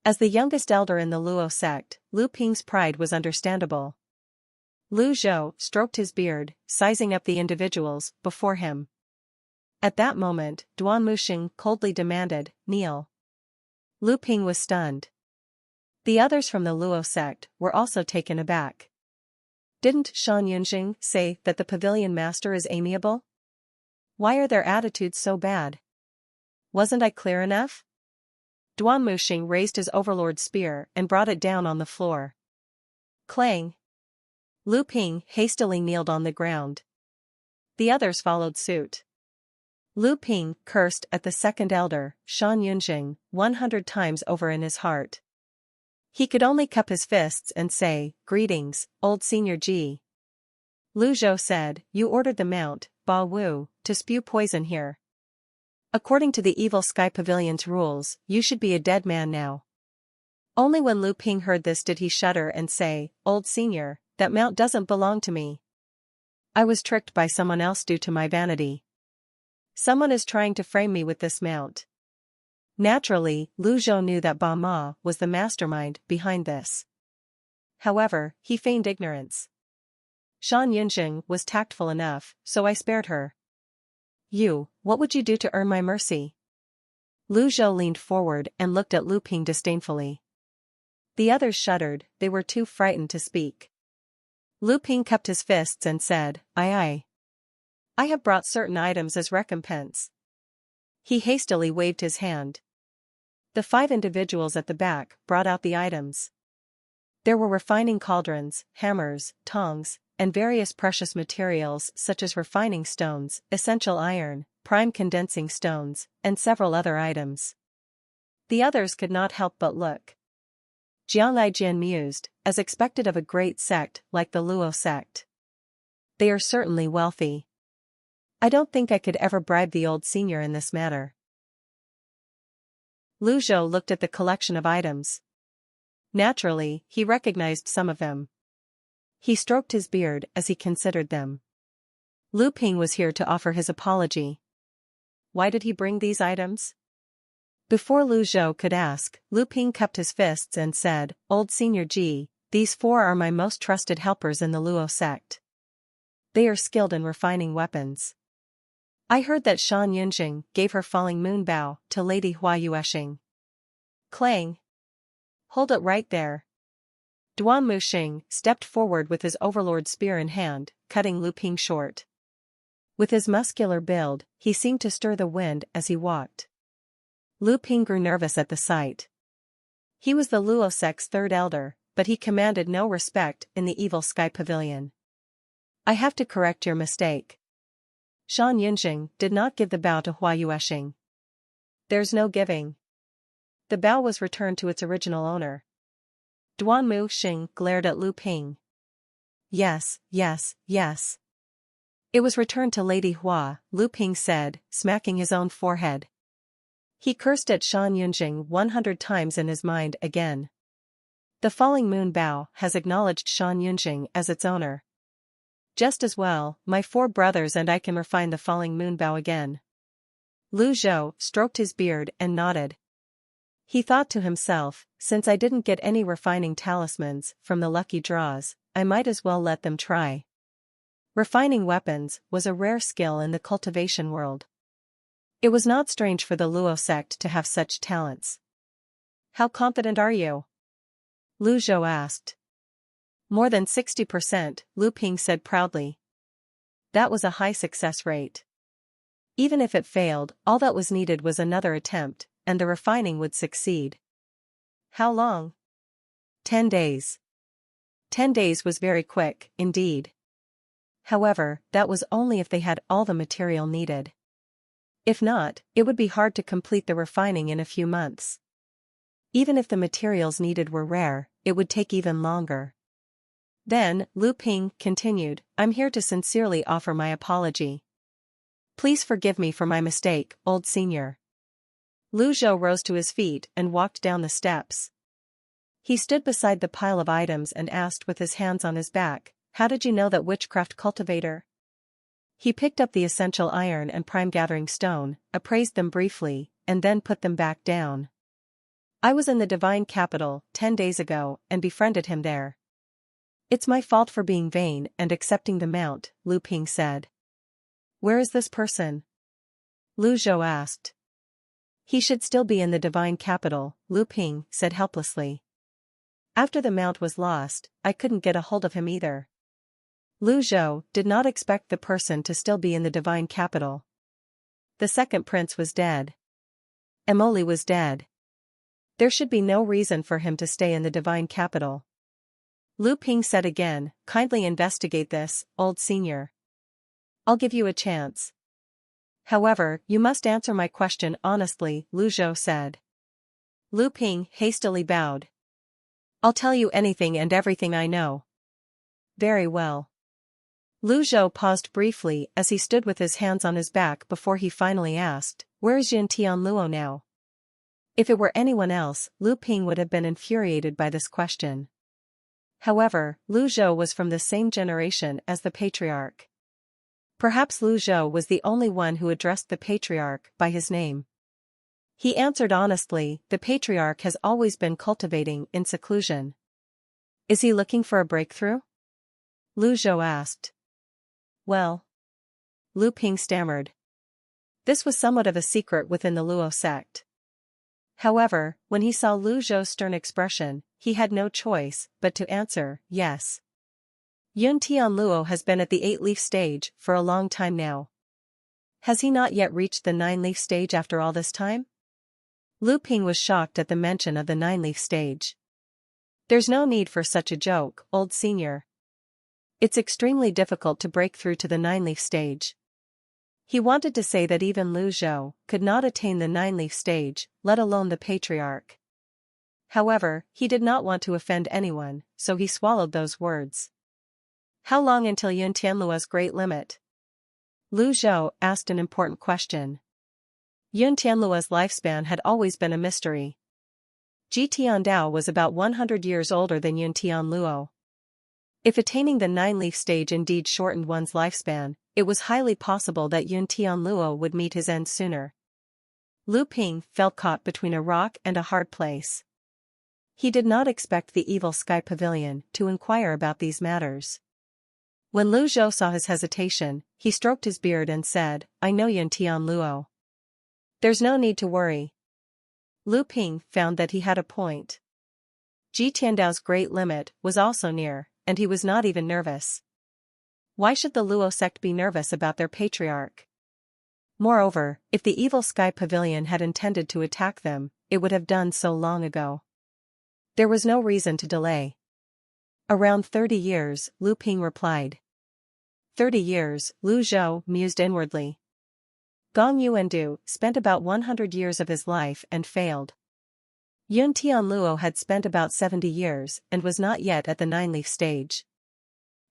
As the youngest elder in the Luo Sect, Lu Ping's pride was understandable. Lu Zhou stroked his beard, sizing up the individuals before him. At that moment, Duan Muxing coldly demanded, Kneel. Lu Ping was stunned. The others from the Luo Sect were also taken aback. Didn't Shan Yunjing say that the Pavilion Master is amiable? Why are their attitudes so bad? Wasn't I clear enough? Duan Muxing raised his overlord spear and brought it down on the floor. Clang! Lu Ping hastily kneeled on the ground. The others followed suit. Lu Ping cursed at the second elder, Shan Yunjing, 100 times over in his heart. He could only cup his fists and say, "Greetings, old Senior Ji." Lu Zhou said, "You ordered the Mount, Ba Wu, to spew poison here. According to the evil Sky Pavilion's rules, you should be a dead man now." Only when Lu Ping heard this did he shudder and say, "Old Senior, that mount doesn't belong to me. I was tricked by someone else due to my vanity. Someone is trying to frame me with this mount." Naturally, Lu Zhou knew that Ba Ma was the mastermind behind this. However, he feigned ignorance. Shan Yunjing was tactful enough, so I spared her. "You, what would you do to earn my mercy?" Lu Zhou leaned forward and looked at Lu Ping disdainfully. The others shuddered, they were too frightened to speak. Lu Ping cupped his fists and said, "Aye. I have brought certain items as recompense." He hastily waved his hand. The 5 individuals at the back brought out the items. There were refining cauldrons, hammers, tongs, and various precious materials such as refining stones, essential iron, prime condensing stones, and several other items. The others could not help but look. Jiang Lijian mused, as expected of a great sect like the Luo sect. They are certainly wealthy. I don't think I could ever bribe the old senior in this matter. Lu Zhou looked at the collection of items. Naturally, he recognized some of them. He stroked his beard as he considered them. Lu Ping was here to offer his apology. Why did he bring these items? Before Lu Zhou could ask, Lu Ping cupped his fists and said, "Old Senior Ji, these 4 are my most trusted helpers in the Luo sect. They are skilled in refining weapons. I heard that Shan Yunjing gave her falling moon bow to Lady Hua Yueshing." Clang! Hold it right there. Duan Muxing stepped forward with his overlord spear in hand, cutting Lu Ping short. With his muscular build, he seemed to stir the wind as he walked. Lu Ping grew nervous at the sight. He was the Luo sect's 3rd elder, but he commanded no respect in the evil Sky Pavilion. "I have to correct your mistake." Shan Yunjing did not give the bow to Hua Yueshing. "There's no giving." The bow was returned to its original owner. Duan Muxing glared at Lu Ping. "Yes, yes, yes." "It was returned to Lady Hua," Lu Ping said, smacking his own forehead. He cursed at Shan Yunjing 100 times in his mind again. The falling moon bow has acknowledged Shan Yunjing as its owner. Just as well, my 4 brothers and I can refine the falling moon bow again. Lu Zhou stroked his beard and nodded. He thought to himself, since I didn't get any refining talismans from the lucky draws, I might as well let them try. Refining weapons was a rare skill in the cultivation world. It was not strange for the Luo sect to have such talents. "How confident are you?" Lu Zhou asked. "More than 60%, Lu Ping said proudly. That was a high success rate. Even if it failed, all that was needed was another attempt, and the refining would succeed." "How long?" 10 days. 10 days was very quick, indeed. However, that was only if they had all the material needed. If not, it would be hard to complete the refining in a few months. Even if the materials needed were rare, it would take even longer. Then, Lu Ping continued, "I'm here to sincerely offer my apology. Please forgive me for my mistake, old senior." Lu Zhou rose to his feet and walked down the steps. He stood beside the pile of items and asked with his hands on his back, "How did you know that witchcraft cultivator?" He picked up the essential iron and prime gathering stone, appraised them briefly, and then put them back down. "I was in the divine capital 10 days ago and befriended him there." "It's my fault for being vain and accepting the mount," Lu Ping said. "Where is this person?" Lu Zhou asked. "He should still be in the divine capital," Lu Ping said helplessly. "After the mount was lost, I couldn't get a hold of him either." Lu Zhou did not expect the person to still be in the divine capital. The second prince was dead. Emily was dead. There should be no reason for him to stay in the divine capital. Lu Ping said again, kindly investigate this, old senior. I'll give you a chance. However, you must answer my question honestly, Lu Zhou said. Lu Ping hastily bowed. I'll tell you anything and everything I know. Very well. Lu Zhou paused briefly as he stood with his hands on his back before he finally asked, where is Yun Tianluo now? If it were anyone else, Lu Ping would have been infuriated by this question. However, Lu Zhou was from the same generation as the Patriarch. Perhaps Lu Zhou was the only one who addressed the Patriarch by his name. He answered honestly, the Patriarch has always been cultivating in seclusion. Is he looking for a breakthrough? Lu Zhou asked. Well. Lu Ping stammered. This was somewhat of a secret within the Luo sect. However, when he saw Lu Zhou's stern expression, he had no choice but to answer, yes. Yun Tianluo has been at the 8-leaf stage for a long time now. Has he not yet reached the 9-leaf stage after all this time? Lu Ping was shocked at the mention of the 9-leaf stage. There's no need for such a joke, old senior. It's extremely difficult to break through to the 9-leaf stage. He wanted to say that even Lu Zhou could not attain the 9-leaf stage, let alone the Patriarch. However, he did not want to offend anyone, so he swallowed those words. How long until Yun Tianluo's great limit? Lu Zhou asked an important question. Yun Tianluo's lifespan had always been a mystery. Ji Tiandao was about 100 years older than Yun Tianluo. If attaining the 9-leaf stage indeed shortened one's lifespan, it was highly possible that Yun Tianluo would meet his end sooner. Lu Ping felt caught between a rock and a hard place. He did not expect the evil Sky Pavilion to inquire about these matters. When Lu Zhou saw his hesitation, he stroked his beard and said, I know Yun Tianluo. There's no need to worry. Lu Ping found that he had a point. Ji Tiandao's great limit was also near, and he was not even nervous. Why should the Luo sect be nervous about their Patriarch? Moreover, if the evil Sky Pavilion had intended to attack them, it would have done so long ago. There was no reason to delay. Around 30 years, Lu Ping replied. 30 years, Lu Zhou mused inwardly. Gong Yuandu spent about 100 years of his life and failed. Yun Tianluo had spent about 70 years and was not yet at the 9-leaf stage.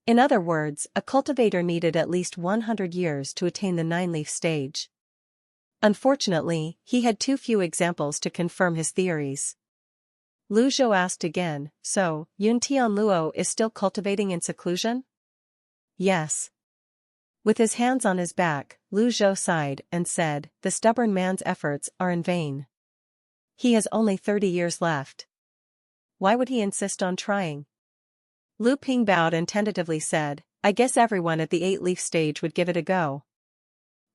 In other words, a cultivator needed at least 100 years to attain the 9-leaf stage. Unfortunately, he had too few examples to confirm his theories. Lu Zhou asked again, so, Yun Tianluo is still cultivating in seclusion? Yes. With his hands on his back, Lu Zhou sighed and said, the stubborn man's efforts are in vain. He has only 30 years left. Why would he insist on trying? Lu Ping bowed and tentatively said, I guess everyone at the 8-leaf stage would give it a go.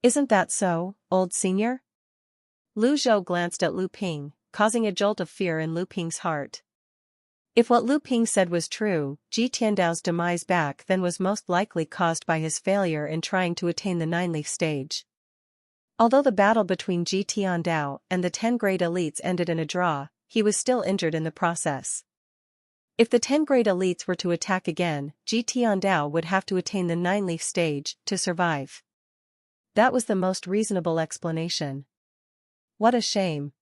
Isn't that so, old senior? Lu Zhou glanced at Lu Ping, causing a jolt of fear in Lu Ping's heart. If what Lu Ping said was true, Ji Tiandao's demise back then was most likely caused by his failure in trying to attain the 9-leaf stage. Although the battle between Ji Tiandao and the 10 great elites ended in a draw, he was still injured in the process. If the 10 great elites were to attack again, Ji Tiandao would have to attain the 9-leaf stage to survive. That was the most reasonable explanation. What a shame.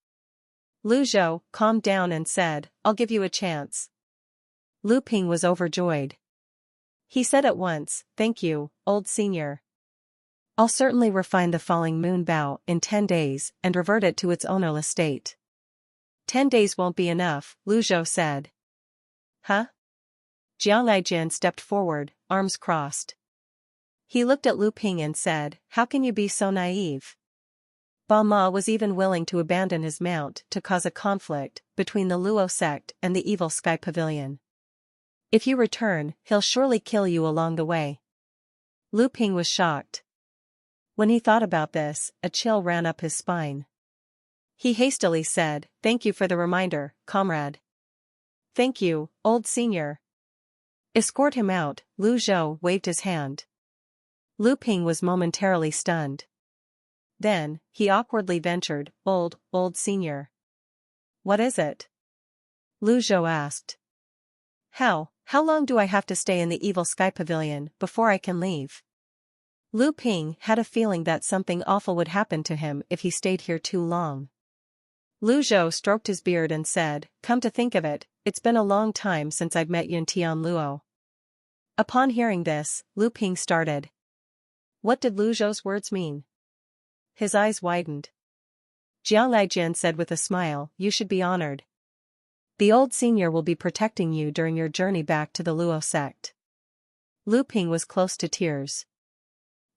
Lu Zhou calmed down and said, I'll give you a chance. Lu Ping was overjoyed. He said at once, thank you, old senior. I'll certainly refine the falling moon bow in 10 days and revert it to its ownerless state. 10 days won't be enough, Lu Zhou said. Huh? Jiang Aijin stepped forward, arms crossed. He looked at Lu Ping and said, how can you be so naive? Ba Ma was even willing to abandon his mount to cause a conflict between the Luo sect and the evil Sky Pavilion. If you return, he'll surely kill you along the way. Lu Ping was shocked. When he thought about this, a chill ran up his spine. He hastily said, thank you for the reminder, comrade. Thank you, old senior. Escort him out, Lu Zhou waved his hand. Lu Ping was momentarily stunned. Then, he awkwardly ventured, old senior. What is it? Lu Zhou asked. How How long do I have to stay in the Evil Sky Pavilion before I can leave? Lu Ping had a feeling that something awful would happen to him if he stayed here too long. Lu Zhou stroked his beard and said, "Come to think of it, it's been a long time since I've met Yun Tianluo." Upon hearing this, Lu Ping started. What did Lu Zhou's words mean? His eyes widened. Jiang Lijian said with a smile, "You should be honored. The old senior will be protecting you during your journey back to the Luo sect." Lu Ping was close to tears.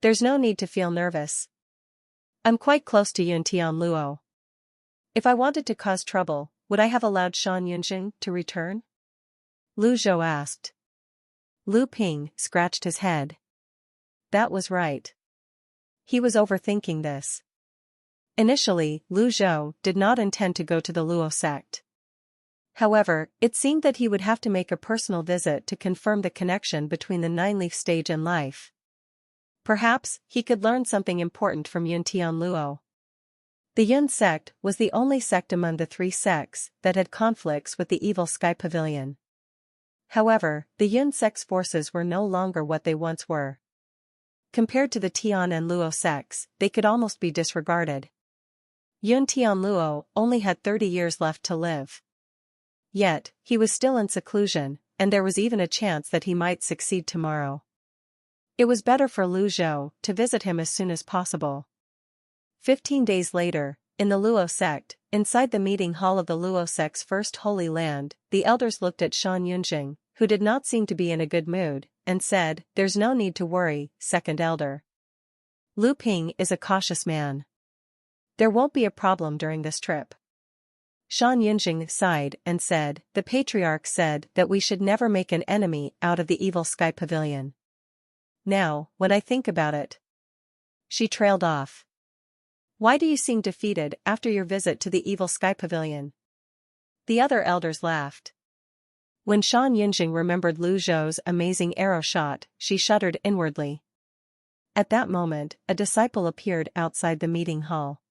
There's no need to feel nervous. I'm quite close to Yun Tianluo. If I wanted to cause trouble, would I have allowed Shan Yunjing to return? Lu Zhou asked. Lu Ping scratched his head. That was right. He was overthinking this. Initially, Lu Zhou did not intend to go to the Luo sect. However, it seemed that he would have to make a personal visit to confirm the connection between the nine-leaf stage and life. Perhaps he could learn something important from Yun Tianluo. The Yun sect was the only sect among the three sects that had conflicts with the Evil Sky Pavilion. However, the Yun sect's forces were no longer what they once were. Compared to the Tian and Luo sects, they could almost be disregarded. Yun Tianluo only had 30 years left to live. Yet, he was still in seclusion, and there was even a chance that he might succeed tomorrow. It was better for Lu Zhou to visit him as soon as possible. 15 days later, in the Luo sect, inside the meeting hall of the Luo sect's first holy land, the elders looked at Shan Yunjing, who did not seem to be in a good mood, and said, "There's no need to worry, second elder. Lu Ping is a cautious man. There won't be a problem during this trip." Shan Yunjing sighed and said, "The Patriarch said that we should never make an enemy out of the Evil Sky Pavilion. Now, when I think about it..." She trailed off. "Why do you seem defeated after your visit to the Evil Sky Pavilion?" The other elders laughed. When Shan Yunjing remembered Lu Zhou's amazing arrow shot, she shuddered inwardly. At that moment, a disciple appeared outside the meeting hall.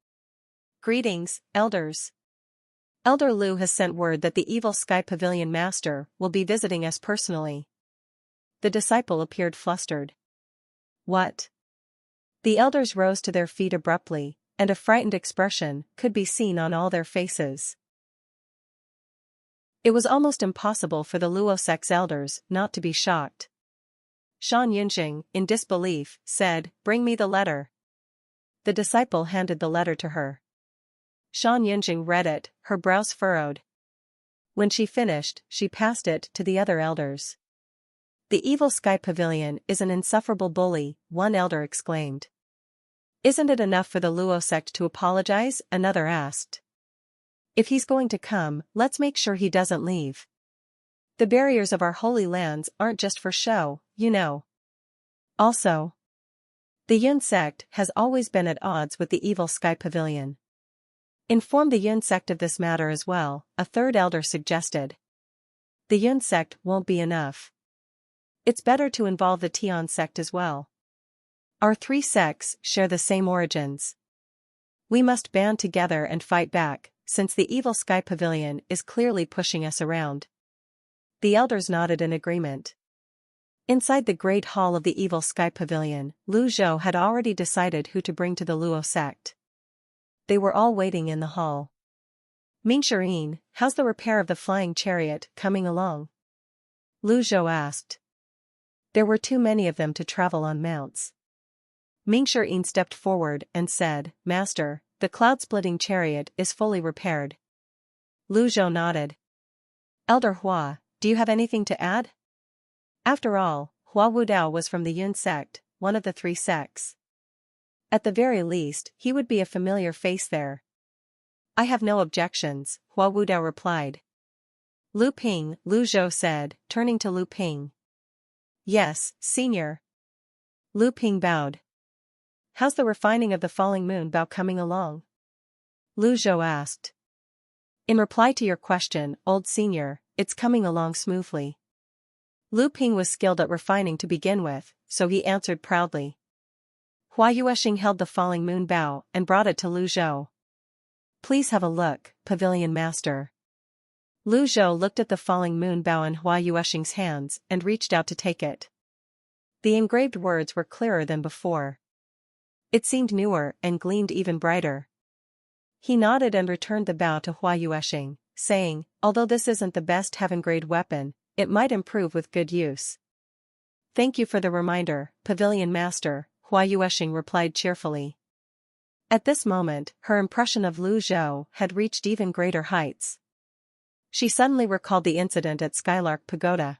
"Greetings, elders. Elder Lu has sent word that the Evil Sky Pavilion Master will be visiting us personally." The disciple appeared flustered. "What?" The elders rose to their feet abruptly, and a frightened expression could be seen on all their faces. It was almost impossible for the Luo sect's elders not to be shocked. Shan Yunjing, in disbelief, said, "Bring me the letter." The disciple handed the letter to her. Shan Yunjing read it, her brows furrowed. When she finished, she passed it to the other elders. "The Evil Sky Pavilion is an insufferable bully," one elder exclaimed. "Isn't it enough for the Luo sect to apologize?" another asked. "If he's going to come, let's make sure he doesn't leave. The barriers of our holy lands aren't just for show, you know. Also, the Yun sect has always been at odds with the Evil Sky Pavilion. Inform the Yun sect of this matter as well," a third elder suggested. "The Yun sect won't be enough. It's better to involve the Tian sect as well. Our three sects share the same origins. We must band together and fight back, since the Evil Sky Pavilion is clearly pushing us around." The elders nodded in agreement. Inside the great hall of the Evil Sky Pavilion, Lu Zhou had already decided who to bring to the Luo sect. They were all waiting in the hall. "Mingxirin, how's the repair of the flying chariot coming along?" Lu Zhou asked. There were too many of them to travel on mounts. Mingxirin stepped forward and said, "Master, the cloud-splitting chariot is fully repaired." Lu Zhou nodded. "Elder Hua, do you have anything to add?" After all, Hua Wudao was from the Yun sect, one of the three sects. At the very least, he would be a familiar face there. "I have no objections," Hua Wudao replied. "Lu Ping," Lu Zhou said, turning to Lu Ping. "Yes, senior." Lu Ping bowed. "How's the refining of the falling moon bow coming along?" Lu Zhou asked. "In reply to your question, old senior, it's coming along smoothly." Lu Ping was skilled at refining to begin with, so he answered proudly. Hua Yueshing held the falling moon bow and brought it to Lu Zhou. "Please have a look, Pavilion Master." Lu Zhou looked at the falling moon bow in Hua Yueshing's hands and reached out to take it. The engraved words were clearer than before. It seemed newer and gleamed even brighter. He nodded and returned the bow to Hua Yueshing, saying, although this isn't the best heaven-grade weapon, it might improve with good use. Thank you for the reminder, Pavilion Master, Hua Yueshing replied cheerfully. At this moment, her impression of Lu Zhou had reached even greater heights. She suddenly recalled the incident at Skylark Pagoda.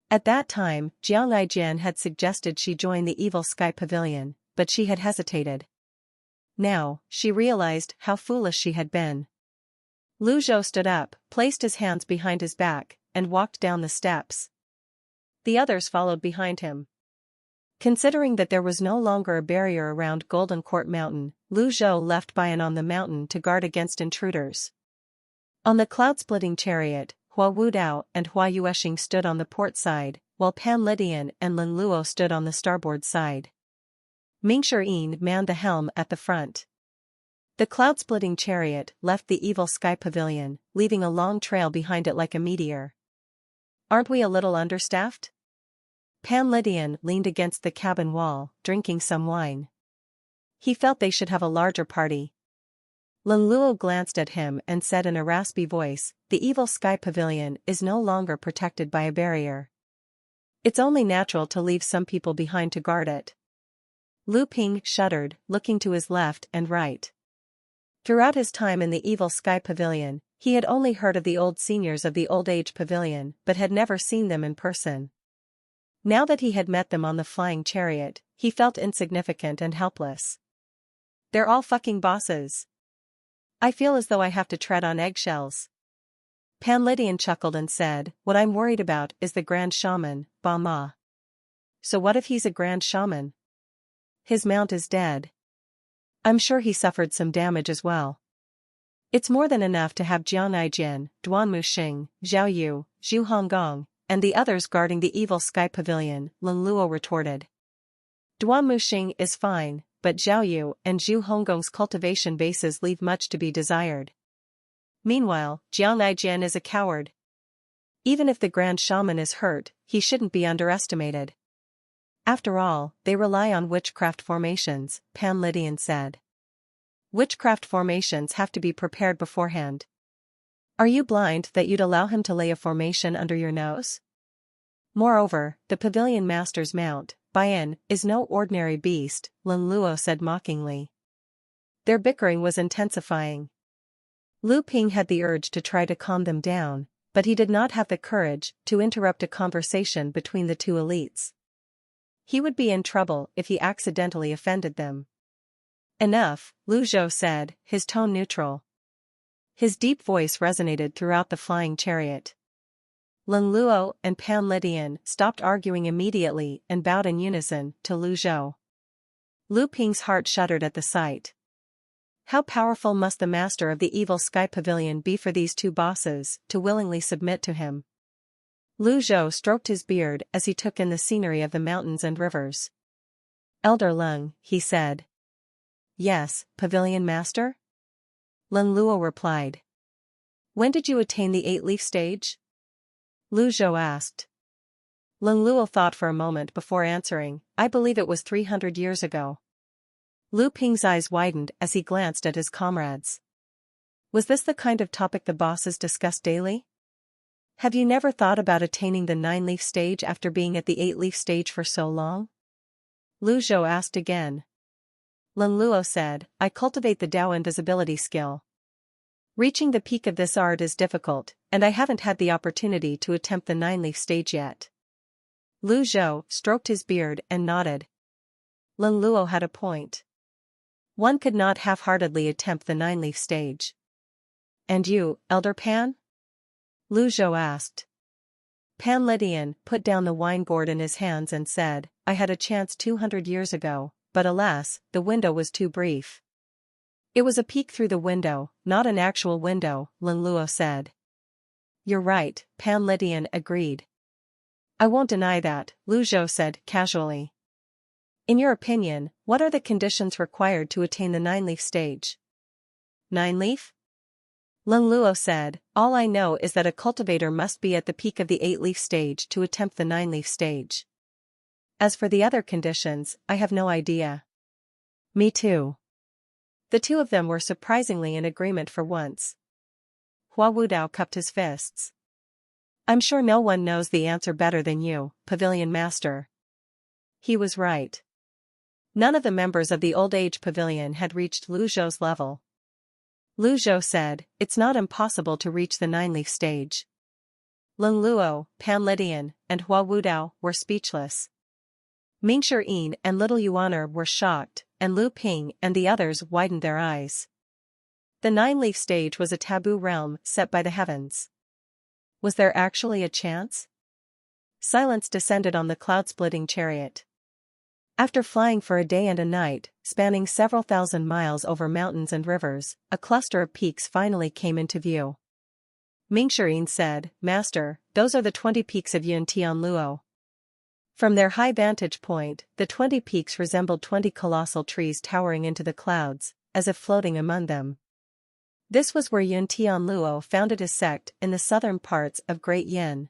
At that time, Jiang Aijian had suggested she join the Evil Sky Pavilion, but she had hesitated. Now, she realized how foolish she had been. Lu Zhou stood up, placed his hands behind his back, and walked down the steps. The others followed behind him. Considering that there was no longer a barrier around Golden Court Mountain, Lu Zhou left Bian on the mountain to guard against intruders. On the cloud-splitting chariot, Hua Wudao and Hua Yueshing stood on the port side, while Pan Lidian and Lin Luo stood on the starboard side. Ming Shiyin manned the helm at the front. The cloud-splitting chariot left the Evil Sky Pavilion, leaving a long trail behind it like a meteor. Aren't we a little understaffed? Pan Lidian leaned against the cabin wall, drinking some wine. He felt they should have a larger party. Lin Luo glanced at him and said in a raspy voice, the Evil Sky Pavilion is no longer protected by a barrier. It's only natural to leave some people behind to guard it. Lu Ping shuddered, looking to his left and right. Throughout his time in the Evil Sky Pavilion, he had only heard of the old seniors of the Old Age Pavilion but had never seen them in person. Now that he had met them on the flying chariot, he felt insignificant and helpless. They're all fucking bosses. I feel as though I have to tread on eggshells. Pan Lidian chuckled and said, what I'm worried about is the Grand Shaman, Ba Ma. So what if he's a Grand Shaman? His mount is dead. I'm sure he suffered some damage as well. It's more than enough to have Jiang Aijian, Duan Muxing, Zhao Yu, Zhu Honggong, and the others guarding the Evil Sky Pavilion, Lin Luo retorted. Duan Muxing is fine, but Zhao Yu and Zhu Honggong's cultivation bases leave much to be desired. Meanwhile, Jiang Aijian is a coward. Even if the Grand Shaman is hurt, he shouldn't be underestimated. After all, they rely on witchcraft formations, Pan Lidian said. Witchcraft formations have to be prepared beforehand. Are you blind that you'd allow him to lay a formation under your nose? Moreover, the Pavilion Master's mount, Bian, is no ordinary beast, Lin Luo said mockingly. Their bickering was intensifying. Lu Ping had the urge to try to calm them down, but he did not have the courage to interrupt a conversation between the two elites. He would be in trouble if he accidentally offended them. Enough, Lu Zhou said, his tone neutral. His deep voice resonated throughout the flying chariot. Lin Luo and Pan Lidian stopped arguing immediately and bowed in unison to Lu Zhou. Lu Ping's heart shuddered at the sight. How powerful must the master of the Evil Sky Pavilion be for these two bosses to willingly submit to him? Lu Zhou stroked his beard as he took in the scenery of the mountains and rivers. Elder Lung, he said. Yes, Pavilion Master? Lin Luo replied. When did you attain the 8-leaf stage? Lu Zhou asked. Lin Luo thought for a moment before answering, I believe it was 300 years ago. Lu Ping's eyes widened as he glanced at his comrades. Was this the kind of topic the bosses discussed daily? Have you never thought about attaining the 9-leaf stage after being at the 8-leaf stage for so long? Lu Zhou asked again. Lin Luo said, I cultivate the Dao invisibility skill. Reaching the peak of this art is difficult, and I haven't had the opportunity to attempt the 9-leaf stage yet. Lu Zhou stroked his beard and nodded. Lin Luo had a point. One could not half-heartedly attempt the 9-leaf stage. And you, Elder Pan? Lu Zhou asked. Pan Lidian put down the wine gourd in his hands and said, I had a chance 200 years ago, but alas, the window was too brief. It was a peek through the window, not an actual window, Lin Luo said. You're right, Pan Lidian agreed. I won't deny that, Lu Zhou said casually. In your opinion, what are the conditions required to attain the 9-leaf stage? 9-leaf? Lung Luo said, "All I know is that a cultivator must be at the peak of the 8-leaf stage to attempt the 9-leaf stage. As for the other conditions, I have no idea." Me too. The two of them were surprisingly in agreement for once. Hua Wudao cupped his fists. "I'm sure no one knows the answer better than you, Pavilion Master." He was right. None of the members of the Old Age Pavilion had reached Lu Zhou's level. Lu Zhou said, "It's not impossible to reach the 9-leaf stage." Lung Luo, Pan Lydian, and Hua Wudao were speechless. Ming Shiyin and Little Yuaner were shocked, and Lu Ping and the others widened their eyes. The 9-leaf stage was a taboo realm set by the heavens. Was there actually a chance? Silence descended on the cloud-splitting chariot. After flying for a day and a night, spanning several thousand miles over mountains and rivers, a cluster of peaks finally came into view. Ming Shiyin said, "Master, those are the 20 peaks of Yuntian Luo." From their high vantage point, the 20 peaks resembled 20 colossal trees towering into the clouds, as if floating among them. This was where Yuntian Luo founded his sect in the southern parts of Great Yin.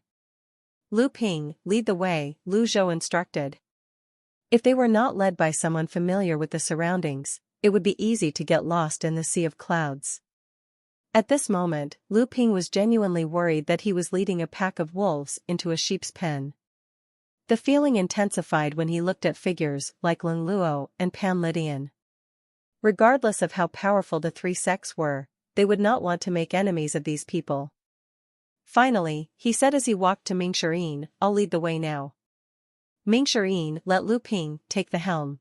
"Lu Ping, lead the way," Lu Zhou instructed. If they were not led by someone familiar with the surroundings, it would be easy to get lost in the sea of clouds. At this moment, Lu Ping was genuinely worried that he was leading a pack of wolves into a sheep's pen. The feeling intensified when he looked at figures like Lung Luo and Pan Lydian. Regardless of how powerful the three sects were, they would not want to make enemies of these people. Finally, he said as he walked to Ming Shiyin, "I'll lead the way now." Ming Shiyin let Lu Ping take the helm.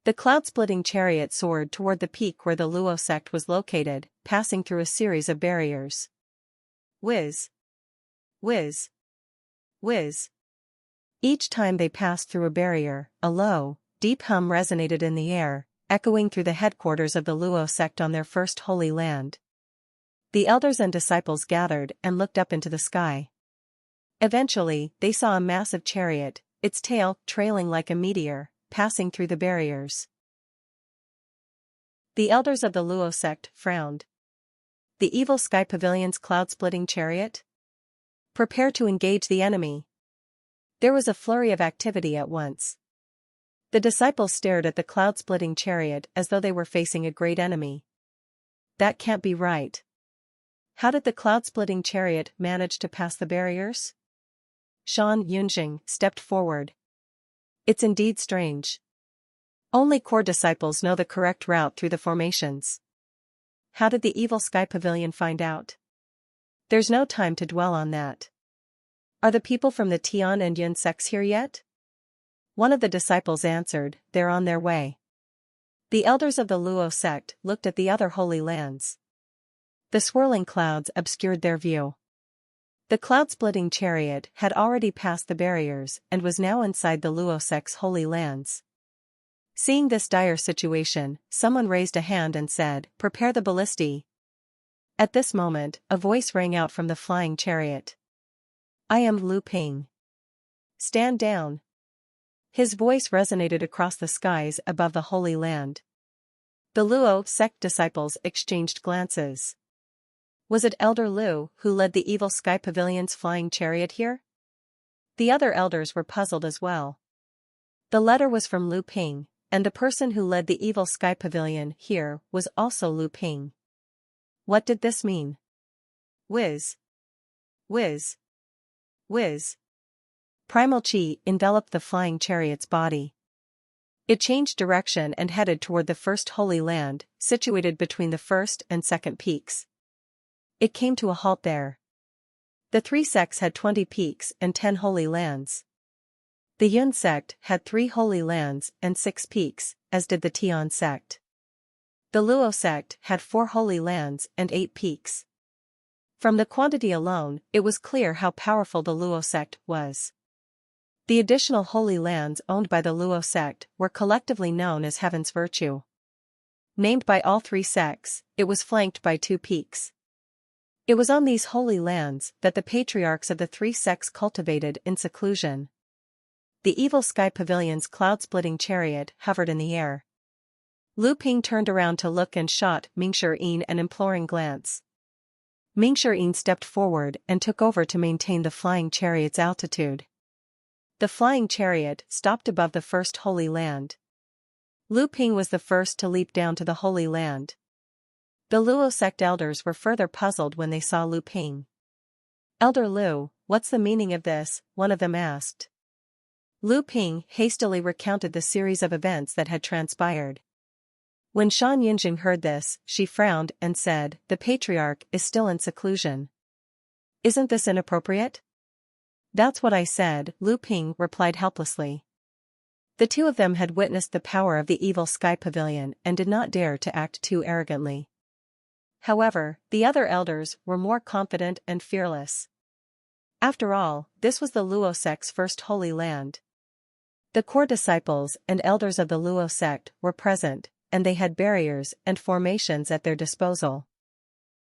The cloud-splitting chariot soared toward the peak where the Luo sect was located, passing through a series of barriers. Whiz. Whiz. Whiz. Each time they passed through a barrier, a low, deep hum resonated in the air, echoing through the headquarters of the Luo sect on their first holy land. The elders and disciples gathered and looked up into the sky. Eventually, they saw a massive chariot, its tail trailing like a meteor, passing through the barriers. The elders of the Luo sect frowned. The evil sky pavilion's cloud-splitting chariot? Prepare to engage the enemy. There was a flurry of activity at once. The disciples stared at the cloud-splitting chariot as though they were facing a great enemy. That can't be right. How did the cloud-splitting chariot manage to pass the barriers? Shan Yunjing stepped forward. It's indeed strange. Only core disciples know the correct route through the formations. How did the evil sky pavilion find out? There's no time to dwell on that. Are the people from the Tian and Yun sects here yet? One of the disciples answered, "They're on their way." The elders of the Luo sect looked at the other holy lands. The swirling clouds obscured their view. The cloud-splitting chariot had already passed the barriers and was now inside the Luo sect's holy lands. Seeing this dire situation, someone raised a hand and said, "Prepare the ballistae." At this moment, a voice rang out from the flying chariot. "I am Lu Ping. Stand down." His voice resonated across the skies above the Holy Land. The Luo sect disciples exchanged glances. Was it Elder Lu who led the evil sky pavilion's flying chariot here? The other elders were puzzled as well. The letter was from Lu Ping, and the person who led the evil sky pavilion here was also Lu Ping. What did this mean? Whiz. Whiz. Whiz. Primal chi enveloped the flying chariot's body. It changed direction and headed toward the first holy land, situated between the first and second peaks. It came to a halt there. The three sects had 20 peaks and 10 holy lands. The Yun sect had 3 holy lands and 6 peaks, as did the Tian sect. The Luo sect had 4 holy lands and 8 peaks. From the quantity alone, it was clear how powerful the Luo sect was. The additional holy lands owned by the Luo sect were collectively known as Heaven's Virtue. Named by all 3 sects, it was flanked by 2 peaks. It was on these holy lands that the patriarchs of the 3 sects cultivated in seclusion. The evil sky pavilion's cloud-splitting chariot hovered in the air. Lu Ping turned around to look and shot Ming Shiyin an imploring glance. Mingxian stepped forward and took over to maintain the flying chariot's altitude. The flying chariot stopped above the first Holy Land. Lu Ping was the first to leap down to the Holy Land. The Luo sect elders were further puzzled when they saw Lu Ping. "Elder Lu, what's the meaning of this?" one of them asked. Lu Ping hastily recounted the series of events that had transpired. When Shan Yinjing heard this, she frowned and said, "The Patriarch is still in seclusion. Isn't this inappropriate?" "That's what I said," Lu Ping replied helplessly. The two of them had witnessed the power of the evil Sky Pavilion and did not dare to act too arrogantly. However, the other elders were more confident and fearless. After all, this was the Luo sect's first Holy Land. The core disciples and elders of the Luo sect were present, and they had barriers and formations at their disposal.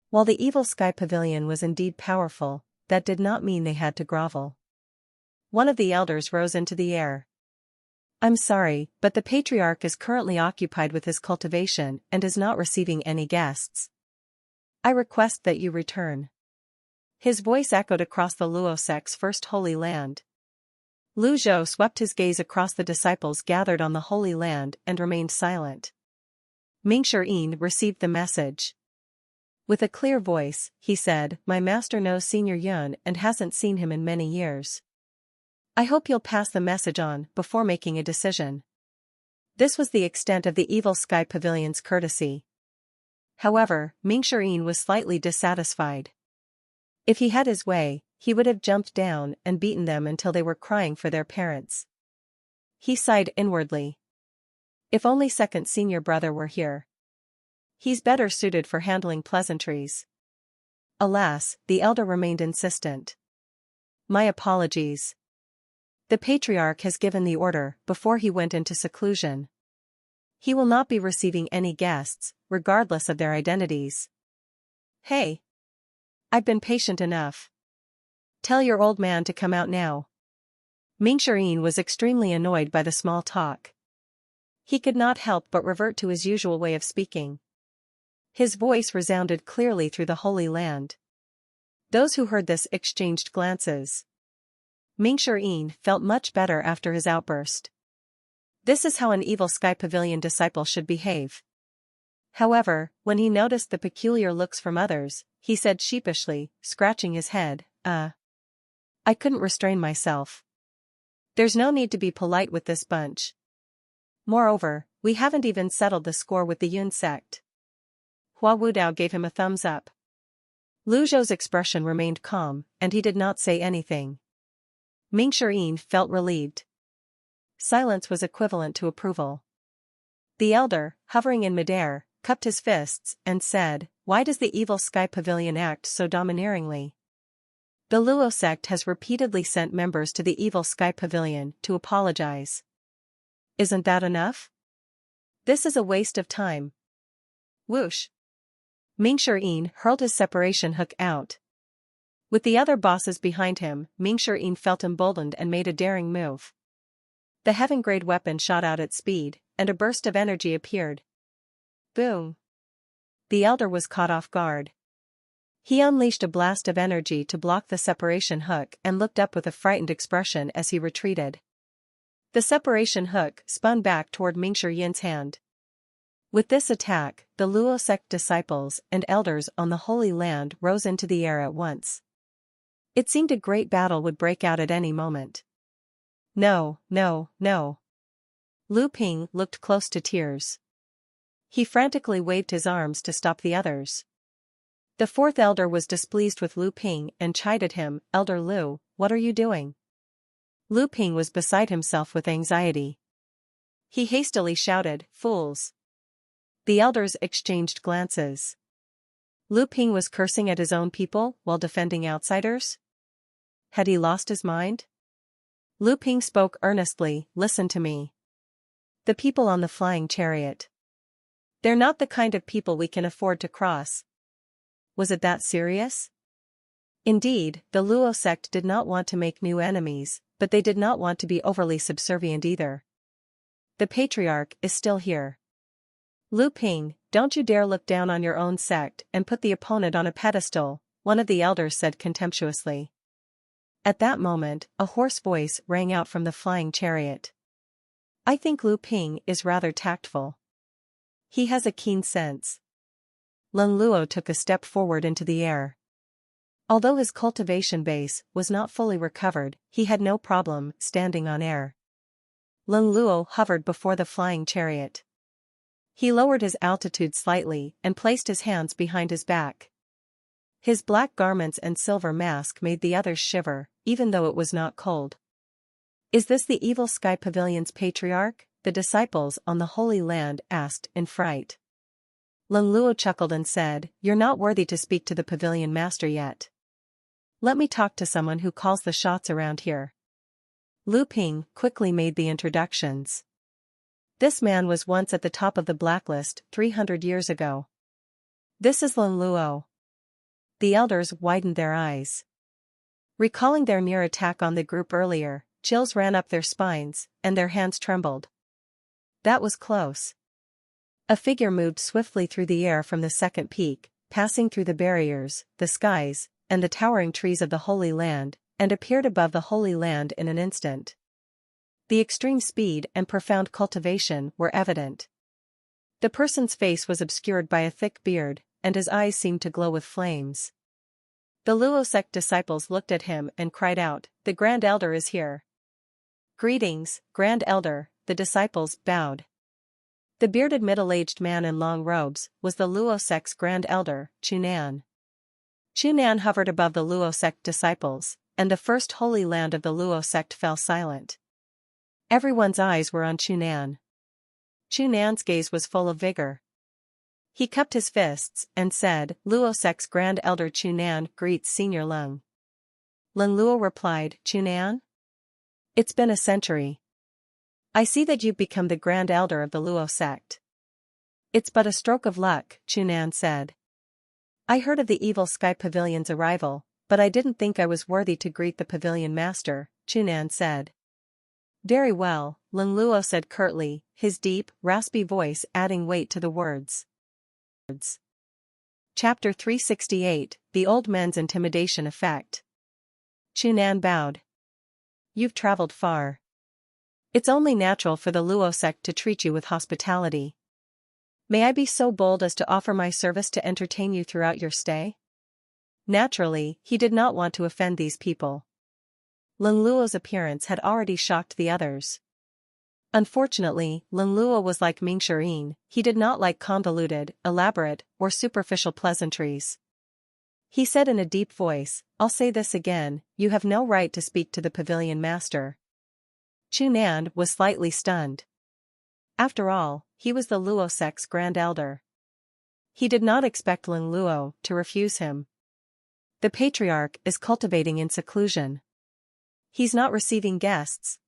While the evil Sky Pavilion was indeed powerful, that did not mean they had to grovel. One of the elders rose into the air. "I'm sorry, but the Patriarch is currently occupied with his cultivation and is not receiving any guests. I request that you return." His voice echoed across the Luo sect's first Holy Land. Lu Zhou swept his gaze across the disciples gathered on the Holy Land and remained silent. Mingxian received the message. With a clear voice, he said, "My master knows Senior Yun and hasn't seen him in many years. I hope you'll pass the message on before making a decision." This was the extent of the evil Sky Pavilion's courtesy. However, Mingxian was slightly dissatisfied. If he had his way, he would have jumped down and beaten them until they were crying for their parents. He sighed inwardly. If only second senior brother were here. He's better suited for handling pleasantries. Alas, the elder remained insistent. "My apologies. The Patriarch has given the order before he went into seclusion. He will not be receiving any guests, regardless of their identities." "Hey! I've been patient enough. Tell your old man to come out now." Mingxian was extremely annoyed by the small talk. He could not help but revert to his usual way of speaking. His voice resounded clearly through the Holy Land. Those who heard this exchanged glances. Mingxian felt much better after his outburst. This is how an evil Sky Pavilion disciple should behave. However, when he noticed the peculiar looks from others, he said sheepishly, scratching his head, I couldn't restrain myself. There's no need to be polite with this bunch. Moreover, we haven't even settled the score with the Yun sect." Hua Wudao gave him a thumbs up. Lu Zhou's expression remained calm, and he did not say anything. Mingxian felt relieved. Silence was equivalent to approval. The elder, hovering in midair, cupped his fists and said, "Why does the evil Sky Pavilion act so domineeringly? The Luo sect has repeatedly sent members to the evil Sky Pavilion to apologize. Isn't that enough? This is a waste of time." Whoosh! Mingxian hurled his separation hook out. With the other bosses behind him, Mingxian felt emboldened and made a daring move. The heaven-grade weapon shot out at speed, and a burst of energy appeared. Boom! The elder was caught off guard. He unleashed a blast of energy to block the separation hook and looked up with a frightened expression as he retreated. The separation hook spun back toward Mingxian's hand. With this attack, the Luo sect disciples and elders on the Holy Land rose into the air at once. It seemed a great battle would break out at any moment. No, no, no. Lu Ping looked close to tears. He frantically waved his arms to stop the others. The fourth elder was displeased with Lu Ping and chided him, "Elder Lu, what are you doing?" Lu Ping was beside himself with anxiety. He hastily shouted, "Fools!" The elders exchanged glances. Lu Ping was cursing at his own people while defending outsiders? Had he lost his mind? Lu Ping spoke earnestly, "Listen to me. The people on the flying chariot. They're not the kind of people we can afford to cross." Was it that serious? Indeed, the Luo sect did not want to make new enemies, but they did not want to be overly subservient either. The Patriarch is still here. Lu Ping, don't you dare look down on your own sect and put the opponent on a pedestal, one of the elders said contemptuously. At that moment, a hoarse voice rang out from the flying chariot. I think Lu Ping is rather tactful. He has a keen sense. Leng Luo took a step forward into the air. Although his cultivation base was not fully recovered, he had no problem standing on air. Leng Luo hovered before the flying chariot. He lowered his altitude slightly and placed his hands behind his back. His black garments and silver mask made the others shiver, even though it was not cold. Is this the evil Sky Pavilion's patriarch? The disciples on the Holy Land asked in fright. Leng Luo chuckled and said, You're not worthy to speak to the pavilion master yet. Let me talk to someone who calls the shots around here. Lu Ping quickly made the introductions. This man was once at the top of the blacklist 300 years ago. This is Leng Luo. The elders widened their eyes. Recalling their near attack on the group earlier, chills ran up their spines, and their hands trembled. That was close. A figure moved swiftly through the air from the second peak, passing through the barriers, the skies, and the towering trees of the Holy Land, and appeared above the Holy Land in an instant. The extreme speed and profound cultivation were evident. The person's face was obscured by a thick beard, and his eyes seemed to glow with flames. The Luo Sect disciples looked at him and cried out, The Grand Elder is here. Greetings, Grand Elder, the disciples bowed. The bearded middle-aged man in long robes was the Luo Sect's Grand Elder, Chunan. Chunan hovered above the Luo Sect disciples, and the first Holy Land of the Luo Sect fell silent. Everyone's eyes were on Chunan. Chunan's gaze was full of vigor. He cupped his fists and said, Luo Sect's Grand Elder Chunan greets Senior Leng. Leng Luo replied, Chunan? It's been a century. I see that you've become the Grand Elder of the Luo Sect. It's but a stroke of luck, Chunan said. I heard of the evil Sky Pavilion's arrival, but I didn't think I was worthy to greet the pavilion master, Chunan said. Very well, Leng Luo said curtly, his deep, raspy voice adding weight to the words. Chapter 368, The Old Men's Intimidation Effect. Chunan bowed. You've traveled far. It's only natural for the Luo Sect to treat you with hospitality. May I be so bold as to offer my service to entertain you throughout your stay? Naturally, he did not want to offend these people. Leng Luo's appearance had already shocked the others. Unfortunately, Leng Luo was like Ming Shirin, he did not like convoluted, elaborate, or superficial pleasantries. He said in a deep voice, I'll say this again, you have no right to speak to the pavilion master. Chunan was slightly stunned. After all, he was the Luo Sect's Grand Elder. He did not expect Leng Luo to refuse him. The Patriarch is cultivating in seclusion. He's not receiving guests.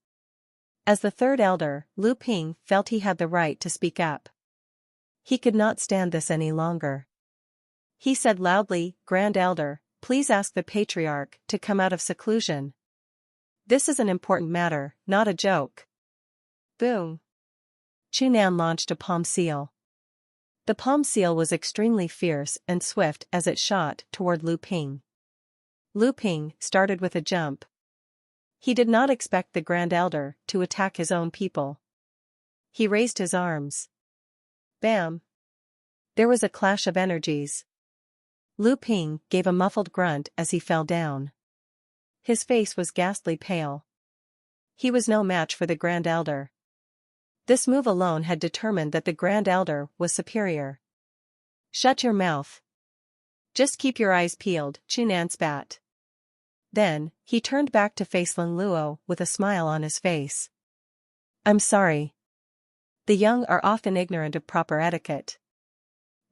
As the third elder, Lu Ping felt he had the right to speak up. He could not stand this any longer. He said loudly, Grand Elder, please ask the Patriarch to come out of seclusion. This is an important matter, not a joke. Boom. Chunan launched a palm seal. The palm seal was extremely fierce and swift as it shot toward Lu Ping. Lu Ping started with a jump. He did not expect the Grand Elder to attack his own people. He raised his arms. Bam! There was a clash of energies. Lu Ping gave a muffled grunt as he fell down. His face was ghastly pale. He was no match for the Grand Elder. This move alone had determined that the Grand Elder was superior. Shut your mouth. Just keep your eyes peeled, Chunan spat. Then, he turned back to face Leng Luo with a smile on his face. I'm sorry. The young are often ignorant of proper etiquette.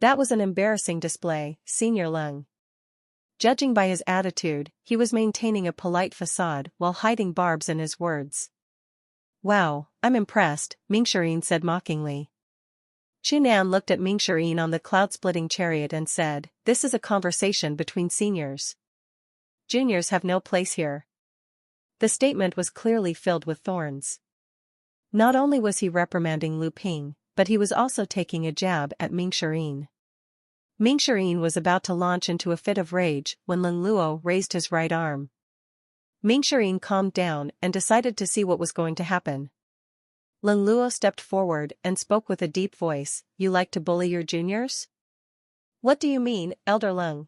That was an embarrassing display, Senior Leng. Judging by his attitude, he was maintaining a polite facade while hiding barbs in his words. Wow, I'm impressed, Ming Shirin said mockingly. Chunan looked at Ming Shirin on the cloud-splitting chariot and said, This is a conversation between seniors. Juniors have no place here. The statement was clearly filled with thorns. Not only was he reprimanding Lu Ping, but he was also taking a jab at Ming Shirin. Ming Shirin was about to launch into a fit of rage when Lin Luo raised his right arm. Ming Shirin calmed down and decided to see what was going to happen. Lin Luo stepped forward and spoke with a deep voice, "You like to bully your juniors?" "What do you mean, Elder Lung?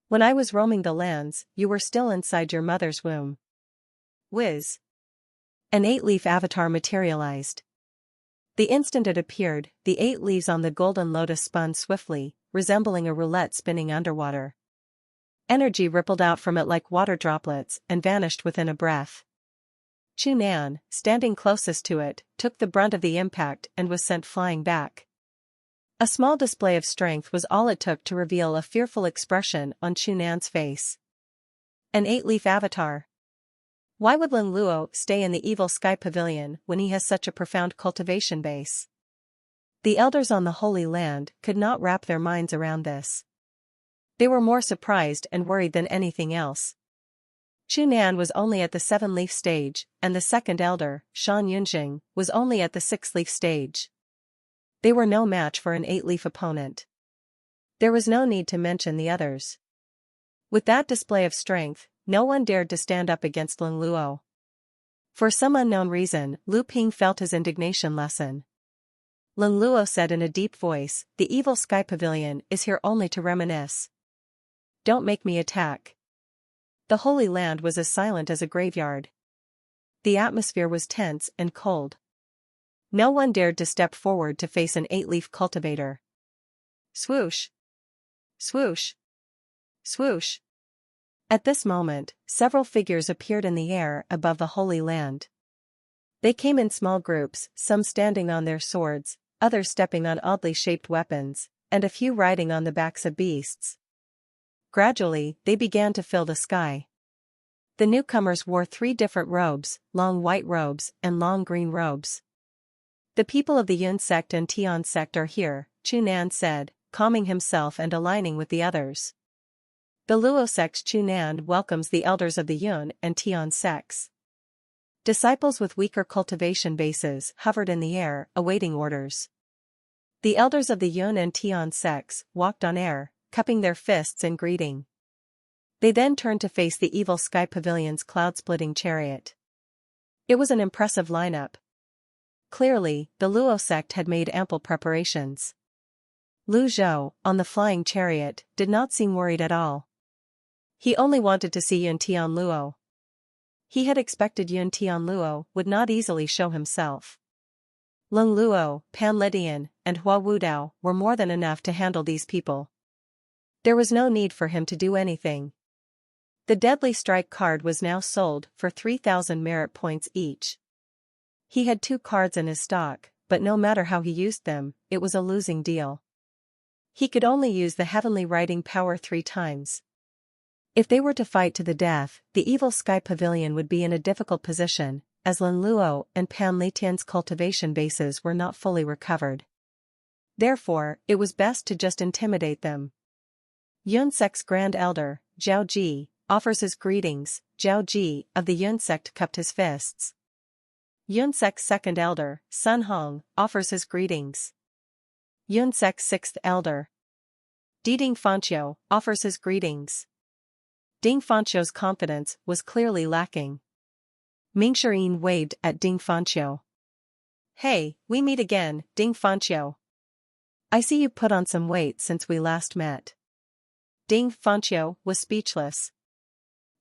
When I was roaming the lands, you were still inside your mother's womb." Whiz. An 8-leaf avatar materialized. The instant it appeared, the 8 leaves on the golden lotus spun swiftly, resembling a roulette spinning underwater. Energy rippled out from it like water droplets and vanished within a breath. Chunan, standing closest to it, took the brunt of the impact and was sent flying back. A small display of strength was all it took to reveal a fearful expression on Chunan's face. An 8-leaf avatar. Why would Lin Luo stay in the evil sky pavilion when he has such a profound cultivation base? The elders on the Holy Land could not wrap their minds around this. They were more surprised and worried than anything else. Chunan was only at the 7-leaf stage, and the second elder, Shan Yunjing, was only at the 6-leaf stage. They were no match for an 8-leaf opponent. There was no need to mention the others. With that display of strength, no one dared to stand up against Lin Luo. For some unknown reason, Lu Ping felt his indignation lessen. Lin Luo said in a deep voice, "The evil sky pavilion is here only to reminisce. Don't make me attack." The Holy Land was as silent as a graveyard. The atmosphere was tense and cold. No one dared to step forward to face an 8-leaf cultivator. Swoosh! Swoosh! Swoosh! At this moment, several figures appeared in the air above the Holy Land. They came in small groups, some standing on their swords, others stepping on oddly shaped weapons, and a few riding on the backs of beasts. Gradually, they began to fill the sky. The newcomers wore 3 different robes, long white robes and long green robes. "The people of the Yun Sect and Tian Sect are here," Chunan said, calming himself and aligning with the others. "The Luo Sect Chunan welcomes the elders of the Yun and Tian sects." Disciples with weaker cultivation bases hovered in the air, awaiting orders. The elders of the Yun and Tian sects walked on air, cupping their fists in greeting. They then turned to face the evil sky pavilion's cloud-splitting chariot. It was an impressive lineup. Clearly, the Luo sect had made ample preparations. Lu Zhou, on the flying chariot, did not seem worried at all. He only wanted to see Yun Tian Luo. He had expected Yun Tian Luo would not easily show himself. Lung Luo, Pan Lidian, and Hua Wudao were more than enough to handle these people. There was no need for him to do anything. The Deadly Strike card was now sold for 3,000 merit points each. He had 2 cards in his stock, but no matter how he used them, it was a losing deal. He could only use the Heavenly Writing Power 3 times. If they were to fight to the death, the evil sky pavilion would be in a difficult position, as Lin Luo and Pan Litian's cultivation bases were not fully recovered. Therefore, it was best to just intimidate them. Yun Sect's Grand Elder, Zhao Ji, offers his greetings. Zhao Ji, of the Yun Sect, cupped his fists. Yun Sect's Second Elder, Sun Hong, offers his greetings. Yun Sect's 6th Elder, Ding Fanqiu, offers his greetings. Ding Fanqiu's confidence was clearly lacking. Ming Shirin waved at Ding Fanqiu. "Hey, we meet again, Ding Fanqiu. I see you put on some weight since we last met." Ding Fanqiu was speechless.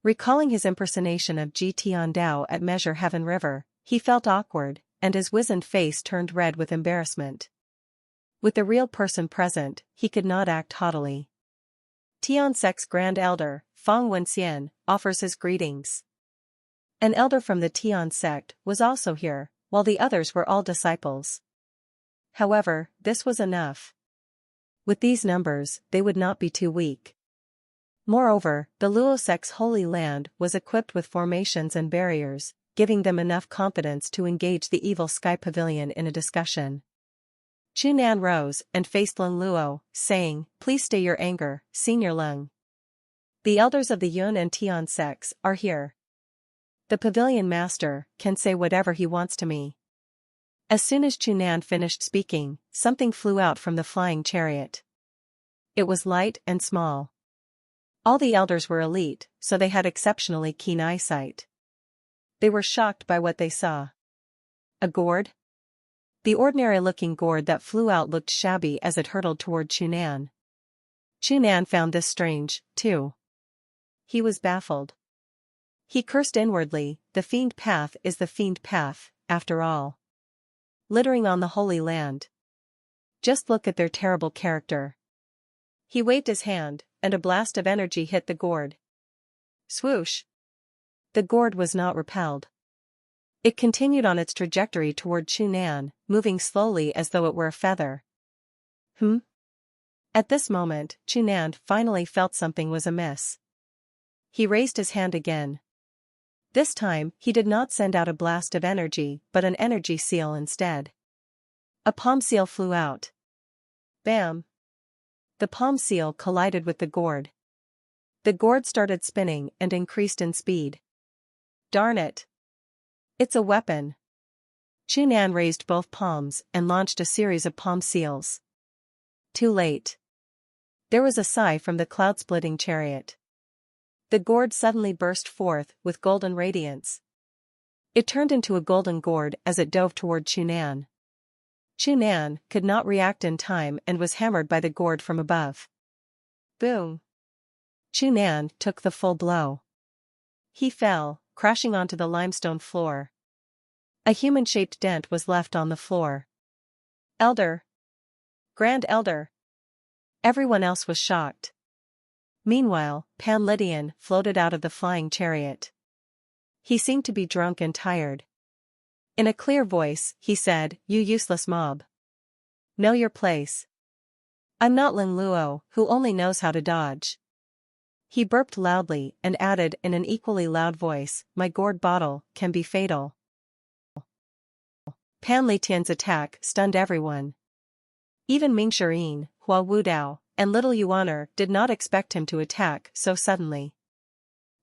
Recalling his impersonation of Ji Tiandao at Measure Heaven River, he felt awkward, and his wizened face turned red with embarrassment. With the real person present, he could not act haughtily. Tian Sect's Grand Elder, Fang Wenxian, offers his greetings. An elder from the Tian Sect was also here, while the others were all disciples. However, this was enough. With these numbers, they would not be too weak. Moreover, the Luo Sect's Holy Land was equipped with formations and barriers, giving them enough confidence to engage the evil sky pavilion in a discussion. Chunan rose and faced Lin Luo, saying, "Please stay your anger, Senior Lung. The elders of the Yun and Tian sects are here. The pavilion master can say whatever he wants to me." As soon as Chunan finished speaking, something flew out from the flying chariot. It was light and small. All the elders were elite, so they had exceptionally keen eyesight. They were shocked by what they saw. A gourd? The ordinary-looking gourd that flew out looked shabby as it hurtled toward Chunan. Chunan found this strange, too. He was baffled. He cursed inwardly, the fiend path is the fiend path, after all. Littering on the Holy Land. Just look at their terrible character. He waved his hand, and a blast of energy hit the gourd. Swoosh! The gourd was not repelled. It continued on its trajectory toward Chunan, moving slowly as though it were a feather. At this moment, Chunan finally felt something was amiss. He raised his hand again. This time, he did not send out a blast of energy, but an energy seal instead. A palm seal flew out. Bam! The palm seal collided with the gourd. The gourd started spinning and increased in speed. Darn it! It's a weapon. Chunan raised both palms and launched a series of palm seals. Too late. There was a sigh from the cloud-splitting chariot. The gourd suddenly burst forth with golden radiance. It turned into a golden gourd as it dove toward Chunan. Chunan could not react in time and was hammered by the gourd from above. Boom! Chunan took the full blow. He fell, crashing onto the limestone floor. A human-shaped dent was left on the floor. Elder! Grand Elder! Everyone else was shocked. Meanwhile, Pan Lydian floated out of the flying chariot. He seemed to be drunk and tired. In a clear voice, he said, "You useless mob. Know your place. I'm not Ling Luo, who only knows how to dodge." He burped loudly and added in an equally loud voice, "My gourd bottle can be fatal." Pan Lydian's attack stunned everyone. Even Ming Shirin, Hua Wudao, and Little Yuaner did not expect him to attack so suddenly.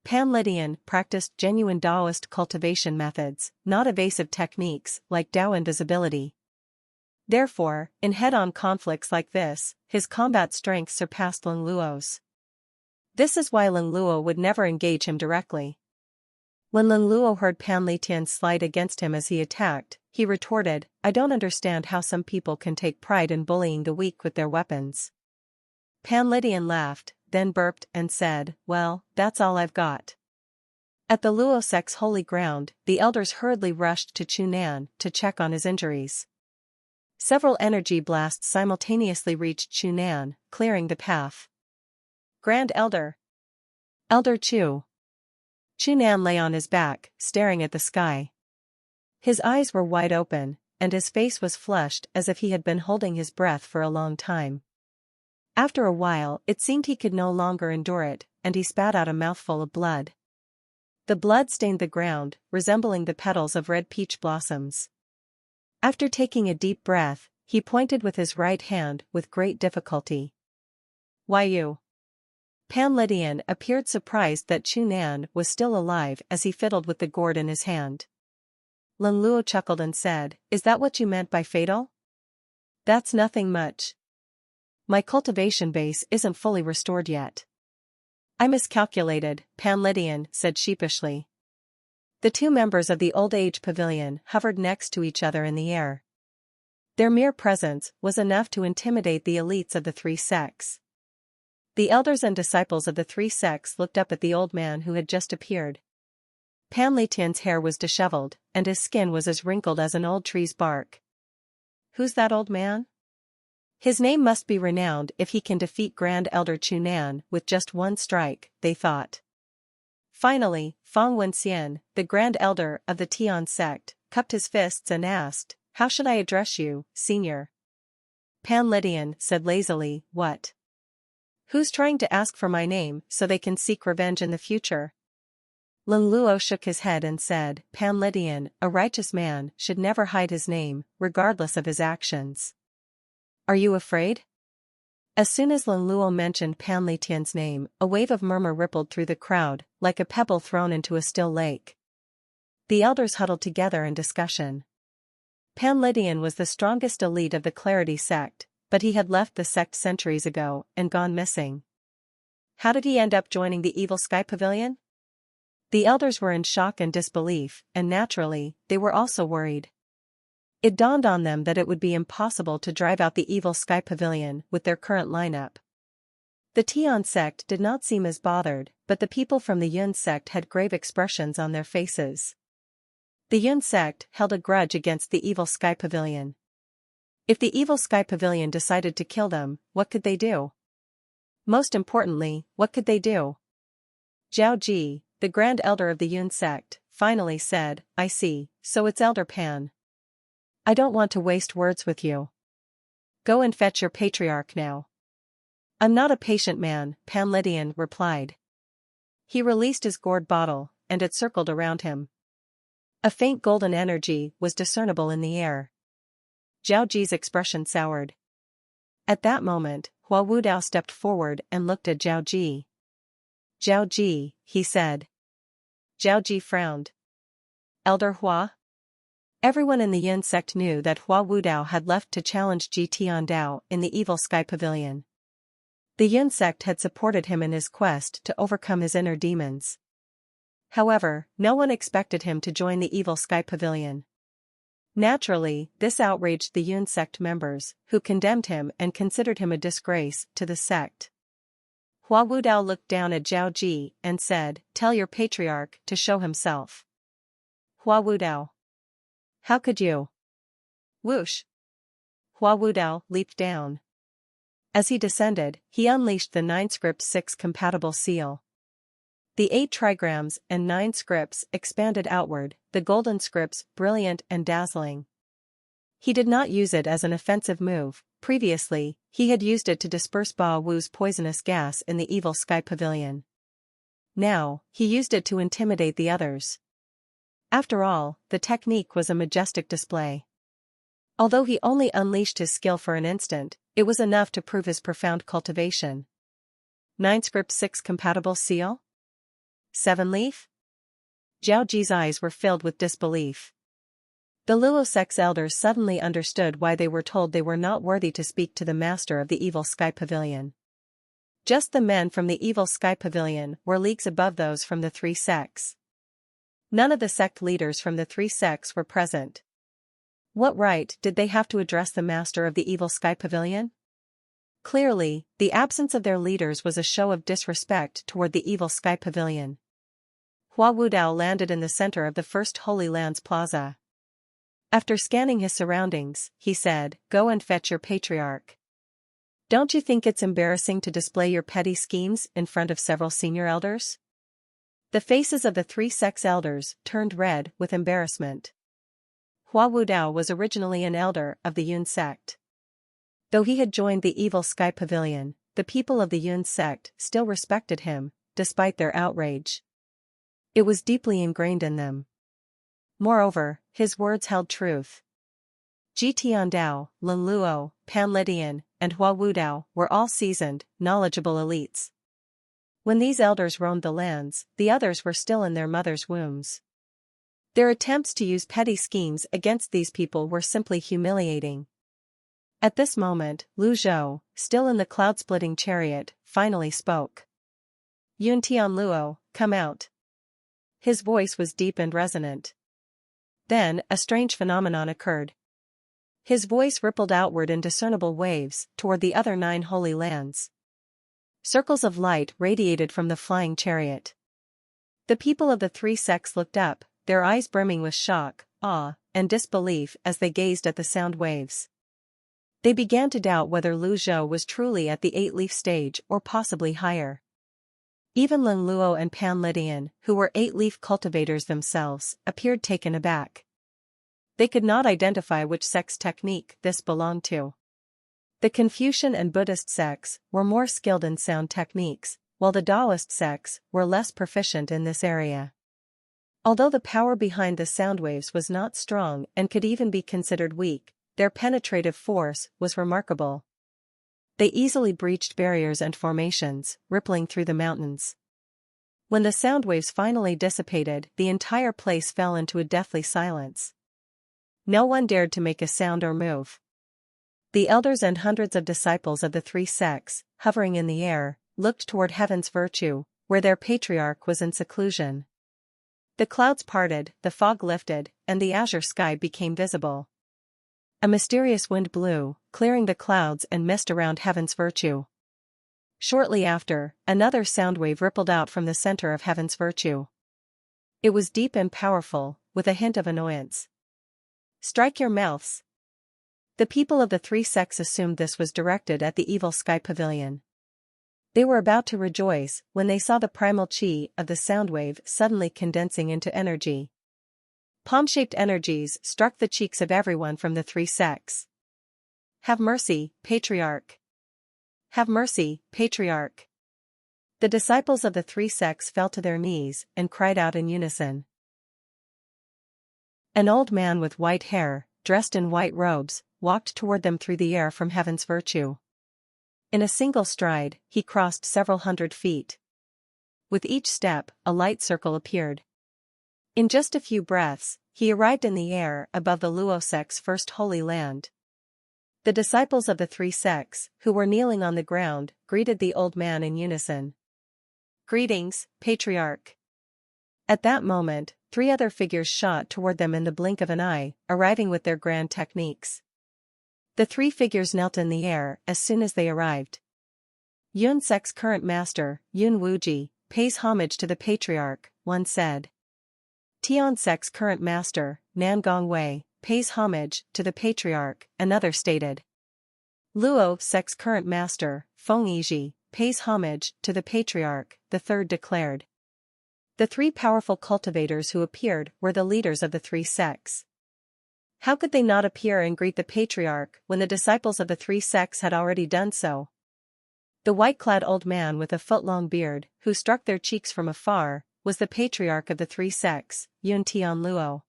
Pan Lydian practiced genuine Taoist cultivation methods, not evasive techniques like Dao invisibility. Therefore, in head-on conflicts like this, his combat strength surpassed Ling Luo's. This is why Ling Luo would never engage him directly. When Ling Luo heard Pan Lydian slide against him as he attacked, he retorted, "I don't understand how some people can take pride in bullying the weak with their weapons." Pan Lydian laughed, then burped and said, "Well, that's all I've got." At the Luo sect's holy ground, the elders hurriedly rushed to Chunan to check on his injuries. Several energy blasts simultaneously reached Chunan, clearing the path. Grand Elder! Elder Chu! Chunan lay on his back, staring at the sky. His eyes were wide open, and his face was flushed as if he had been holding his breath for a long time. After a while, it seemed he could no longer endure it, and he spat out a mouthful of blood. The blood stained the ground, resembling the petals of red peach blossoms. After taking a deep breath, he pointed with his right hand with great difficulty. "Why you?" Pan Lydian appeared surprised that Chunan was still alive as he fiddled with the gourd in his hand. Ling Luo chuckled and said, "Is that what you meant by fatal? That's nothing much. My cultivation base isn't fully restored yet." "I miscalculated," Pan Lydian said sheepishly. The two members of the Old Age Pavilion hovered next to each other in the air. Their mere presence was enough to intimidate the elites of the three sects. The elders and disciples of the three sects looked up at the old man who had just appeared. Pan Lydian's hair was disheveled, and his skin was as wrinkled as an old tree's bark. Who's that old man? His name must be renowned if he can defeat Grand Elder Chunan with just one strike, they thought. Finally, Fang Wenxian, the Grand Elder of the Tian sect, cupped his fists and asked, "How should I address you, senior?" Pan Lydian said lazily, "What? Who's trying to ask for my name so they can seek revenge in the future?" Ling Luo shook his head and said, "Pan Lydian, a righteous man should never hide his name, regardless of his actions." "Are you afraid?" As soon as Ling Luo mentioned Pan Lydian's name, a wave of murmur rippled through the crowd, like a pebble thrown into a still lake. The elders huddled together in discussion. Pan Lydian was the strongest elite of the Clarity sect, but he had left the sect centuries ago and gone missing. How did he end up joining the evil Sky Pavilion? The elders were in shock and disbelief, and naturally, they were also worried. It dawned on them that it would be impossible to drive out the evil Sky Pavilion with their current lineup. The Tian sect did not seem as bothered, but the people from the Yun sect had grave expressions on their faces. The Yun sect held a grudge against the evil Sky Pavilion. If the evil Sky Pavilion decided to kill them, what could they do? Most importantly, what could they do? Zhao Ji, the Grand Elder of the Yun sect, finally said, "I see, so it's Elder Pan. I don't want to waste words with you. Go and fetch your Patriarch now." "I'm not a patient man," Pan Lydian replied. He released his gourd bottle, and it circled around him. A faint golden energy was discernible in the air. Zhao Ji's expression soured. At that moment, Hua Wudao stepped forward and looked at Zhao Ji. "Zhao Ji," he said. Zhao Ji frowned. "Elder Hua?" Everyone in the Yin sect knew that Hua Wudao had left to challenge Ji Tiandao in the evil Sky Pavilion. The Yin sect had supported him in his quest to overcome his inner demons. However, no one expected him to join the evil Sky Pavilion. Naturally, this outraged the Yun sect members, who condemned him and considered him a disgrace to the sect. Hua Wudao looked down at Zhao Ji and said, "Tell your Patriarch to show himself." Hua Wudao. "How could you?" Whoosh! Hua Wudao leaped down. As he descended, he unleashed the 9 script 6 compatible seal. The 8 trigrams and 9 scripts expanded outward, the golden scripts brilliant and dazzling. He did not use it as an offensive move. Previously, he had used it to disperse Ba Wu's poisonous gas in the evil Sky Pavilion. Now, he used it to intimidate the others. After all, the technique was a majestic display. Although he only unleashed his skill for an instant, it was enough to prove his profound cultivation. 9 script 6 compatible seal? 7 leaf? Zhao Ji's eyes were filled with disbelief. The Luo sect's elders suddenly understood why they were told they were not worthy to speak to the master of the evil Sky Pavilion. Just the men from the evil Sky Pavilion were leagues above those from the 3 sects. None of the sect leaders from the 3 sects were present. What right did they have to address the master of the evil Sky Pavilion? Clearly, the absence of their leaders was a show of disrespect toward the evil Sky Pavilion. Hua Wudao landed in the center of the First Holy Lands Plaza. After scanning his surroundings, he said, "Go and fetch your Patriarch. Don't you think it's embarrassing to display your petty schemes in front of several senior elders?" The faces of the 3 sects elders turned red with embarrassment. Hua Wudao was originally an elder of the Yun sect. Though he had joined the evil Sky Pavilion, the people of the Yun sect still respected him, despite their outrage. It was deeply ingrained in them. Moreover, his words held truth. Ji Tiandao, Lin Luo, Pan Lydian, and Hua Wudao were all seasoned, knowledgeable elites. When these elders roamed the lands, the others were still in their mother's wombs. Their attempts to use petty schemes against these people were simply humiliating. At this moment, Lu Zhou, still in the cloud-splitting chariot, finally spoke. "Yun Tian Luo, come out." His voice was deep and resonant. Then, a strange phenomenon occurred. His voice rippled outward in discernible waves toward the other 9 holy lands. Circles of light radiated from the flying chariot. The people of the 3 sects looked up, their eyes brimming with shock, awe, and disbelief as they gazed at the sound waves. They began to doubt whether Lu Zhou was truly at the 8-leaf stage or possibly higher. Even Lin Luo and Pan Lydian, who were 8-leaf cultivators themselves, appeared taken aback. They could not identify which sect's technique this belonged to. The Confucian and Buddhist sects were more skilled in sound techniques, while the Taoist sects were less proficient in this area. Although the power behind the sound waves was not strong and could even be considered weak, their penetrative force was remarkable. They easily breached barriers and formations, rippling through the mountains. When the sound waves finally dissipated, the entire place fell into a deathly silence. No one dared to make a sound or move. The elders and hundreds of disciples of the three sects, hovering in the air, looked toward heaven's virtue, where their patriarch was in seclusion. The clouds parted, the fog lifted, and the azure sky became visible. A mysterious wind blew, clearing the clouds and mist around heaven's virtue. Shortly after, another sound wave rippled out from the center of heaven's virtue. It was deep and powerful, with a hint of annoyance. "Strike your mouths." The people of the three sects assumed this was directed at the evil sky pavilion. They were about to rejoice when they saw the primal chi of the sound wave suddenly condensing into energy. Palm-shaped energies struck the cheeks of everyone from the three sects. "Have mercy, Patriarch! Have mercy, Patriarch!" The disciples of the three sects fell to their knees and cried out in unison. An old man with white hair, dressed in white robes, walked toward them through the air from heaven's virtue. In a single stride, he crossed several hundred feet. With each step, a light circle appeared. In just a few breaths, he arrived in the air above the Luo sect's first holy land. The disciples of the three sects, who were kneeling on the ground, greeted the old man in unison. "Greetings, Patriarch." At that moment, 3 other figures shot toward them in the blink of an eye, arriving with their grand techniques. The 3 figures knelt in the air as soon as they arrived. "Yun Sect's current master, Yun Wuji, pays homage to the Patriarch," one said. "Tian Sect's current master, Nan Gongwei, pays homage to the Patriarch," another stated. "Luo Sect's current master, Feng Yiji, pays homage to the Patriarch," the third declared. The 3 powerful cultivators who appeared were the leaders of the 3 sects. How could they not appear and greet the Patriarch when the disciples of the 3 sects had already done so? The white-clad old man with a foot-long beard, who struck their cheeks from afar, was the Patriarch of the 3 sects, Yun Tian Luo.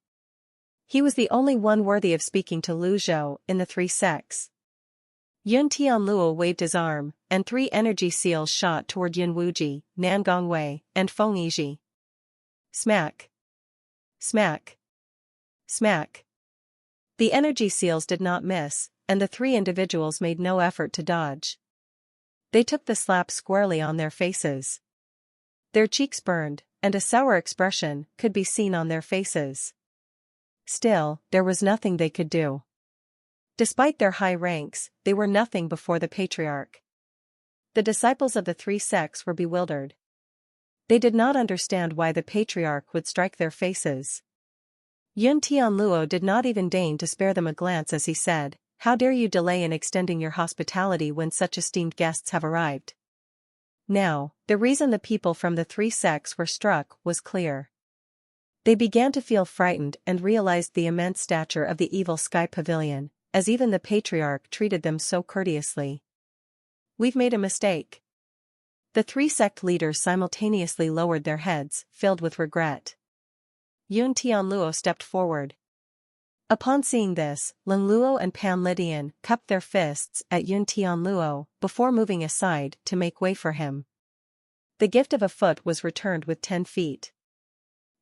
He was the only one worthy of speaking to Lu Zhou in the 3 sects. Yun Tian Luo waved his arm, and 3 energy seals shot toward Yun Wuji, Nan Gongwei, and Feng Yiji. Smack! Smack! Smack! The energy seals did not miss, and the 3 individuals made no effort to dodge. They took the slap squarely on their faces. Their cheeks burned, and a sour expression could be seen on their faces. Still, there was nothing they could do. Despite their high ranks, they were nothing before the Patriarch. The disciples of the 3 sects were bewildered. They did not understand why the Patriarch would strike their faces. Yun Tian Luo did not even deign to spare them a glance as he said, "How dare you delay in extending your hospitality when such esteemed guests have arrived?" Now, the reason the people from the 3 sects were struck was clear. They began to feel frightened and realized the immense stature of the evil sky pavilion, as even the Patriarch treated them so courteously. "We've made a mistake." The 3 sect leaders simultaneously lowered their heads, filled with regret. Yun Tian Luo stepped forward. Upon seeing this, Leng Luo and Pan Lydian cupped their fists at Yun Tian Luo before moving aside to make way for him. The gift of a foot was returned with 10 feet.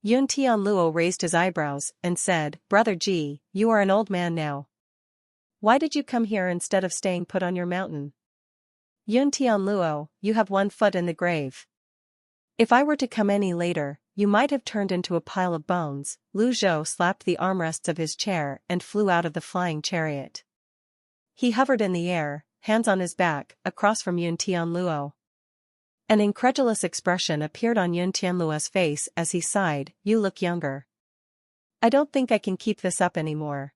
Yun Tian Luo raised his eyebrows and said, "Brother Ji, you are an old man now. Why did you come here instead of staying put on your mountain? Yun Tian Luo, you have 1 foot in the grave. If I were to come any later, you might have turned into a pile of bones." Lu Zhou slapped the armrests of his chair and flew out of the flying chariot. He hovered in the air, hands on his back, across from Yun Tian Luo. An incredulous expression appeared on Yun Tian Luo's face as he sighed, "You look younger. I don't think I can keep this up anymore."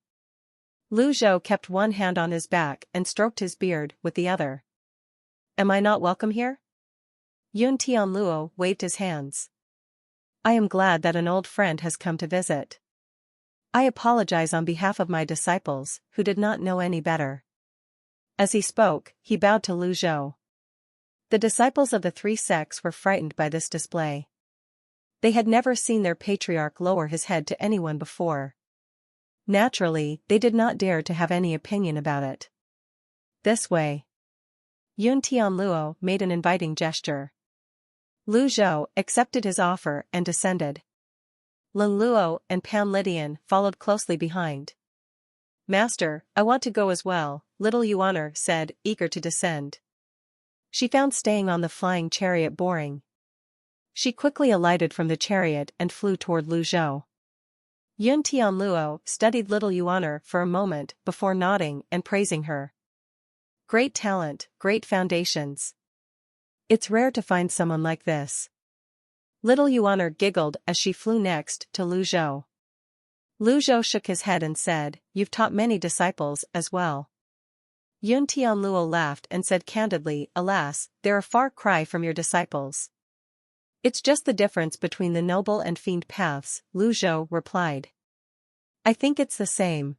Lu Zhou kept one hand on his back and stroked his beard with the other. "Am I not welcome here?" Yun Tian Luo waved his hands. "I am glad that an old friend has come to visit. I apologize on behalf of my disciples, who did not know any better." As he spoke, he bowed to Lu Zhou. The disciples of the 3 sects were frightened by this display. They had never seen their Patriarch lower his head to anyone before. Naturally, they did not dare to have any opinion about it. "This way." Yun Tian Luo made an inviting gesture. Lu Zhou accepted his offer and descended. Leng Luo and Pan Lydian followed closely behind. "Master, I want to go as well," little Yuan said, eager to descend. She found staying on the flying chariot boring. She quickly alighted from the chariot and flew toward Lu Zhou. Yun Tianluo studied little Yuan for a moment before nodding and praising her. Great talent, great foundations. It's rare to find someone like this. Little Yuan giggled as she flew next to Lu Zhou. Lu Zhou shook his head and said, "You've taught many disciples as well." Yun Tianluo laughed and said candidly, "Alas, they're a far cry from your disciples." "It's just the difference between the noble and fiend paths," Lu Zhou replied. "I think it's the same."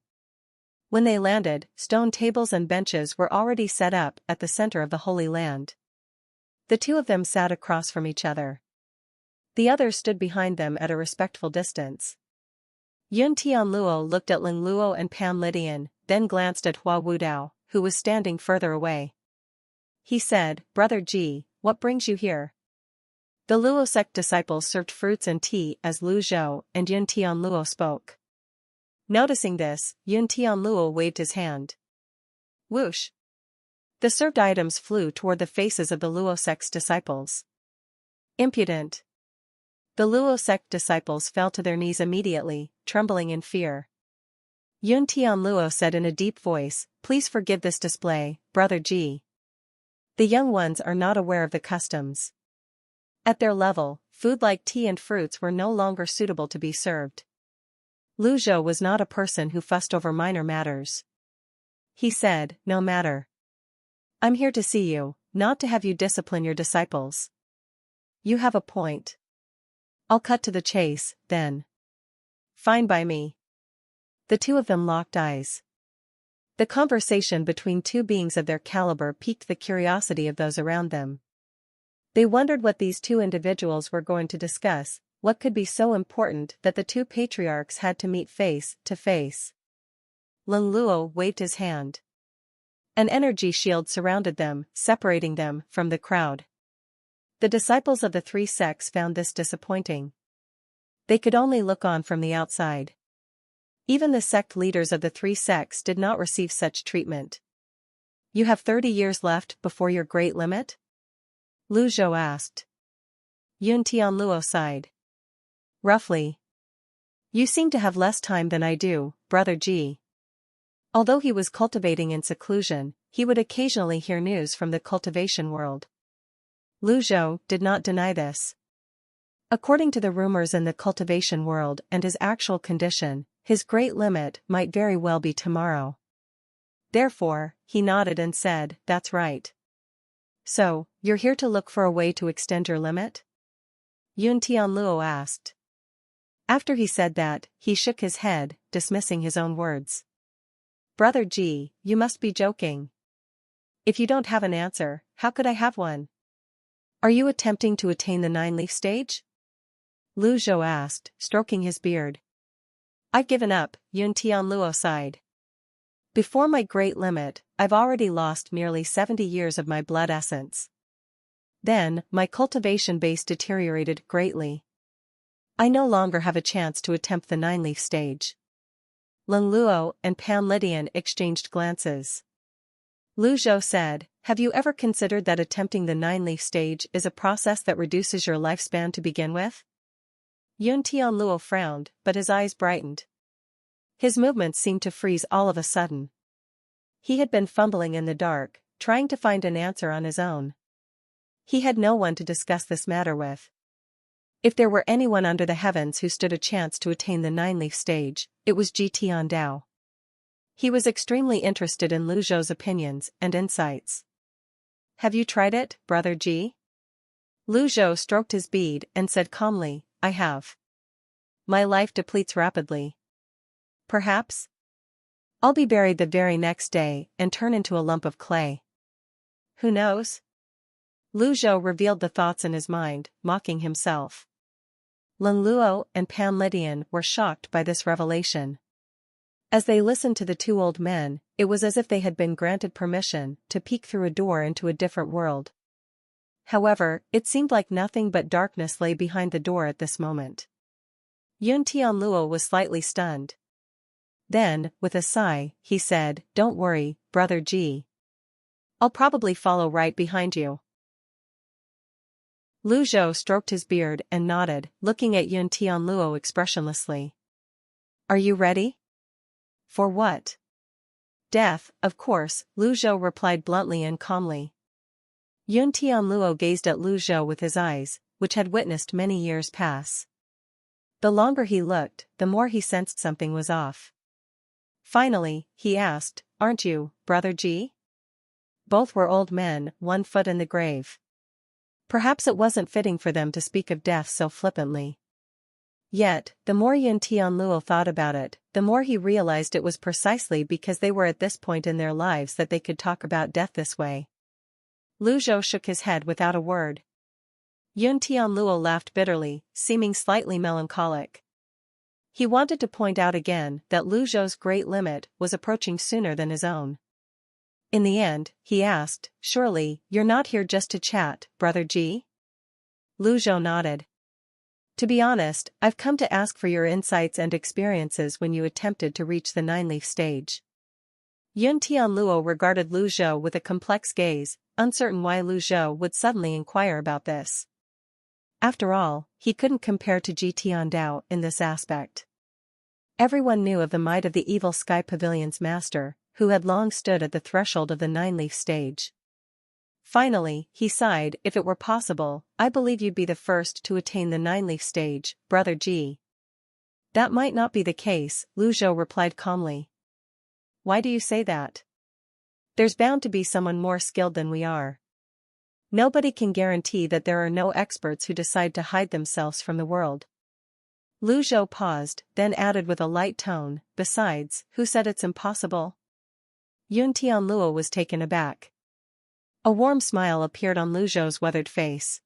When they landed, stone tables and benches were already set up at the center of the Holy Land. The two of them sat across from each other. The others stood behind them at a respectful distance. Yun Tianluo looked at Ling Luo and Pan Lydian, then glanced at Hua Wudao, who was standing further away. He said, "Brother Ji, what brings you here?" The Luo sect disciples served fruits and tea as Lu Zhou and Yun Tianluo spoke. Noticing this, Yun Tianluo waved his hand. Whoosh! The served items flew toward the faces of the Luo sect's disciples. Impudent! The Luo sect disciples fell to their knees immediately, trembling in fear. Yun Tianluo said in a deep voice, "Please forgive this display, Brother Ji. The young ones are not aware of the customs. At their level, food like tea and fruits were no longer suitable to be served." Lu Zhou was not a person who fussed over minor matters. He said, "No matter. I'm here to see you, not to have you discipline your disciples." "You have a point. I'll cut to the chase, then." "Fine by me." The two of them locked eyes. The conversation between two beings of their caliber piqued the curiosity of those around them. They wondered what these two individuals were going to discuss, what could be so important that the two patriarchs had to meet face to face. Ling Luo waved his hand. An energy shield surrounded them, separating them from the crowd. The disciples of the three sects found this disappointing. They could only look on from the outside. Even the sect leaders of the three sects did not receive such treatment. "You have 30 years left before your great limit?" Lu Zhou asked. Yun Tianluo sighed. "Roughly. You seem to have less time than I do, Brother Ji." Although he was cultivating in seclusion, he would occasionally hear news from the cultivation world. Lu Zhou did not deny this. According to the rumors in the cultivation world and his actual condition, his great limit might very well be tomorrow. Therefore, he nodded and said, "That's right." "So, you're here to look for a way to extend your limit?" Yun Tianluo asked. After he said that, he shook his head, dismissing his own words. "Brother Ji, you must be joking. If you don't have an answer, how could I have one? Are you attempting to attain the 9-leaf stage?" Lu Zhou asked, stroking his beard. "I've given up," Yun Tianluo sighed. "Before my great limit, I've already lost nearly 70 years of my blood essence. Then, my cultivation base deteriorated greatly. I no longer have a chance to attempt the 9-leaf stage." Ling Luo and Pan Lydian exchanged glances. Lu Zhou said, "Have you ever considered that attempting the 9-leaf stage is a process that reduces your lifespan to begin with?" Yun Tianluo frowned, but his eyes brightened. His movements seemed to freeze all of a sudden. He had been fumbling in the dark, trying to find an answer on his own. He had no one to discuss this matter with. If there were anyone under the heavens who stood a chance to attain the 9-leaf stage, it was Ji Tiandao. He was extremely interested in Lu Zhou's opinions and insights. "Have you tried it, Brother Ji?" Lu Zhou stroked his bead and said calmly, "I have. My life depletes rapidly. Perhaps I'll be buried the very next day and turn into a lump of clay. Who knows?" Lu Zhou revealed the thoughts in his mind, mocking himself. Ling Luo and Pan Lydian were shocked by this revelation. As they listened to the two old men, it was as if they had been granted permission to peek through a door into a different world. However, it seemed like nothing but darkness lay behind the door at this moment. Yun Tianluo was slightly stunned. Then, with a sigh, he said, "Don't worry, Brother G. I'll probably follow right behind you." Lu Zhou stroked his beard and nodded, looking at Yun Tianluo expressionlessly. "Are you ready?" "For what?" "Death, of course," Lu Zhou replied bluntly and calmly. Yun Tianluo gazed at Lu Zhou with his eyes, which had witnessed many years pass. The longer he looked, the more he sensed something was off. Finally, he asked, "Aren't you, Brother G?" Both were old men, 1 foot in the grave. Perhaps it wasn't fitting for them to speak of death so flippantly. Yet, the more Yun Tianluo thought about it, the more he realized it was precisely because they were at this point in their lives that they could talk about death this way. Lu Zhou shook his head without a word. Yun Tianluo laughed bitterly, seeming slightly melancholic. He wanted to point out again that Lu Zhou's great limit was approaching sooner than his own. In the end, he asked, "Surely, you're not here just to chat, Brother G?" Lu Zhou nodded. "To be honest, I've come to ask for your insights and experiences when you attempted to reach the 9-leaf stage." Yun Tianluo regarded Lu Zhou with a complex gaze, uncertain why Lu Zhou would suddenly inquire about this. After all, he couldn't compare to Ji Tiandao in this aspect. Everyone knew of the might of the evil Sky Pavilion's master, who had long stood at the threshold of the 9-leaf stage. Finally, he sighed, "If it were possible, I believe you'd be the first to attain the 9-leaf stage, Brother G." "That might not be the case," Lu Zhou replied calmly. "Why do you say that?" "There's bound to be someone more skilled than we are. Nobody can guarantee that there are no experts who decide to hide themselves from the world." Lu Zhou paused, then added with a light tone, "Besides, who said it's impossible?" Yun Tianluo was taken aback. A warm smile appeared on Lu Zhou's weathered face.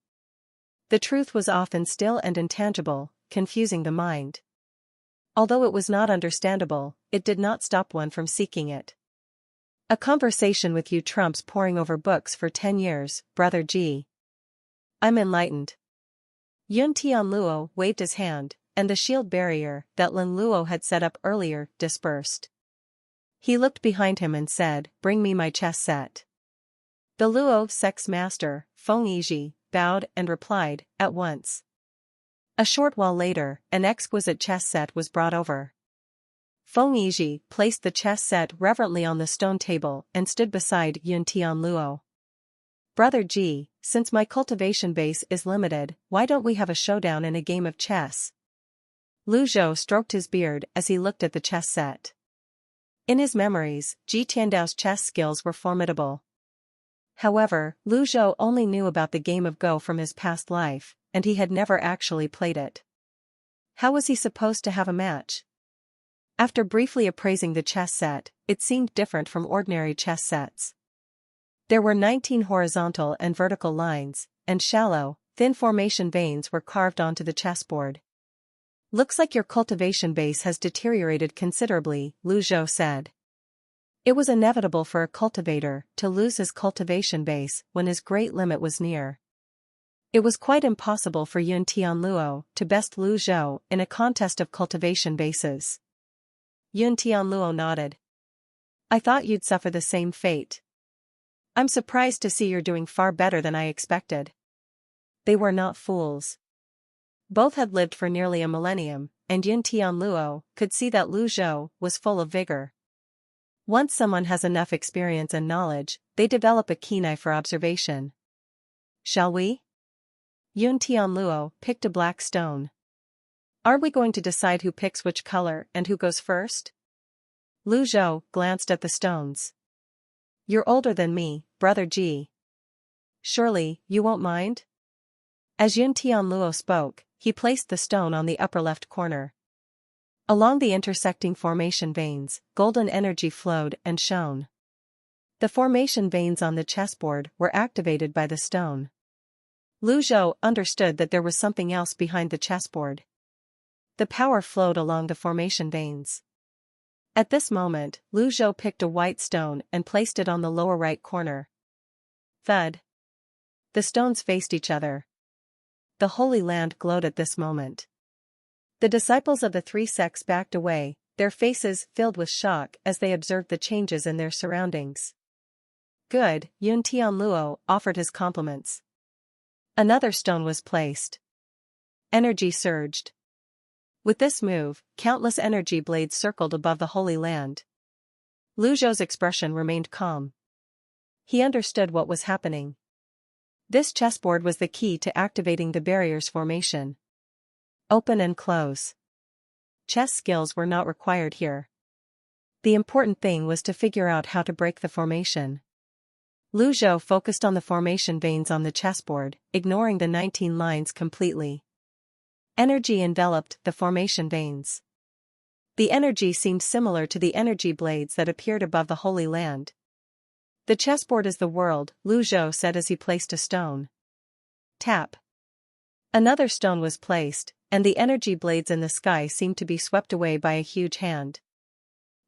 The truth was often still and intangible, confusing the mind. Although it was not understandable, it did not stop one from seeking it. "A conversation with you trumps poring over books for 10 years, Brother G. I'm enlightened." Yun Tianluo waved his hand, and the shield barrier that Lin Luo had set up earlier dispersed. He looked behind him and said, "Bring me my chess set." The Luo Sect's master, Feng Yizhi, bowed and replied, "At once." A short while later, an exquisite chess set was brought over. Feng Yizhi placed the chess set reverently on the stone table and stood beside Yun Tianluo. "Brother G, since my cultivation base is limited, why don't we have a showdown in a game of chess?" Lu Zhou stroked his beard as he looked at the chess set. In his memories, Ji Tiandao's chess skills were formidable. However, Lu Zhou only knew about the game of Go from his past life, and he had never actually played it. How was he supposed to have a match? After briefly appraising the chess set, it seemed different from ordinary chess sets. There were 19 horizontal and vertical lines, and shallow, thin formation veins were carved onto the chessboard. "Looks like your cultivation base has deteriorated considerably," Lu Zhou said. It was inevitable for a cultivator to lose his cultivation base when his great limit was near. It was quite impossible for Yun Tianluo to best Lu Zhou in a contest of cultivation bases. Yun Tianluo nodded. "I thought you'd suffer the same fate. I'm surprised to see you're doing far better than I expected." They were not fools. Both had lived for nearly a millennium, and Yun Tianluo could see that Lu Zhou was full of vigor. Once someone has enough experience and knowledge, they develop a keen eye for observation. "Shall we?" Yun Tianluo picked a black stone. "Are we going to decide who picks which color and who goes first?" Lu Zhou glanced at the stones. "You're older than me, Brother G. Surely, you won't mind?" As Yun Tianluo spoke, he placed the stone on the upper left corner. Along the intersecting formation veins, golden energy flowed and shone. The formation veins on the chessboard were activated by the stone. Lu Zhou understood that there was something else behind the chessboard. The power flowed along the formation veins. At this moment, Lu Zhou picked a white stone and placed it on the lower right corner. Thud. The stones faced each other. The Holy Land glowed at this moment. The disciples of the 3 sects backed away, their faces filled with shock as they observed the changes in their surroundings. Good, Yun Tianluo offered his compliments. Another stone was placed. Energy surged. With this move, countless energy blades circled above the Holy Land. Lu Zhou's expression remained calm. He understood what was happening. This chessboard was the key to activating the barrier's formation. Open and close. Chess skills were not required here. The important thing was to figure out how to break the formation. Lu Zhou focused on the formation veins on the chessboard, ignoring the 19 lines completely. Energy enveloped the formation veins. The energy seemed similar to the energy blades that appeared above the Holy Land. The chessboard is the world, Lu Zhou said as he placed a stone. Tap. Another stone was placed, and the energy blades in the sky seemed to be swept away by a huge hand.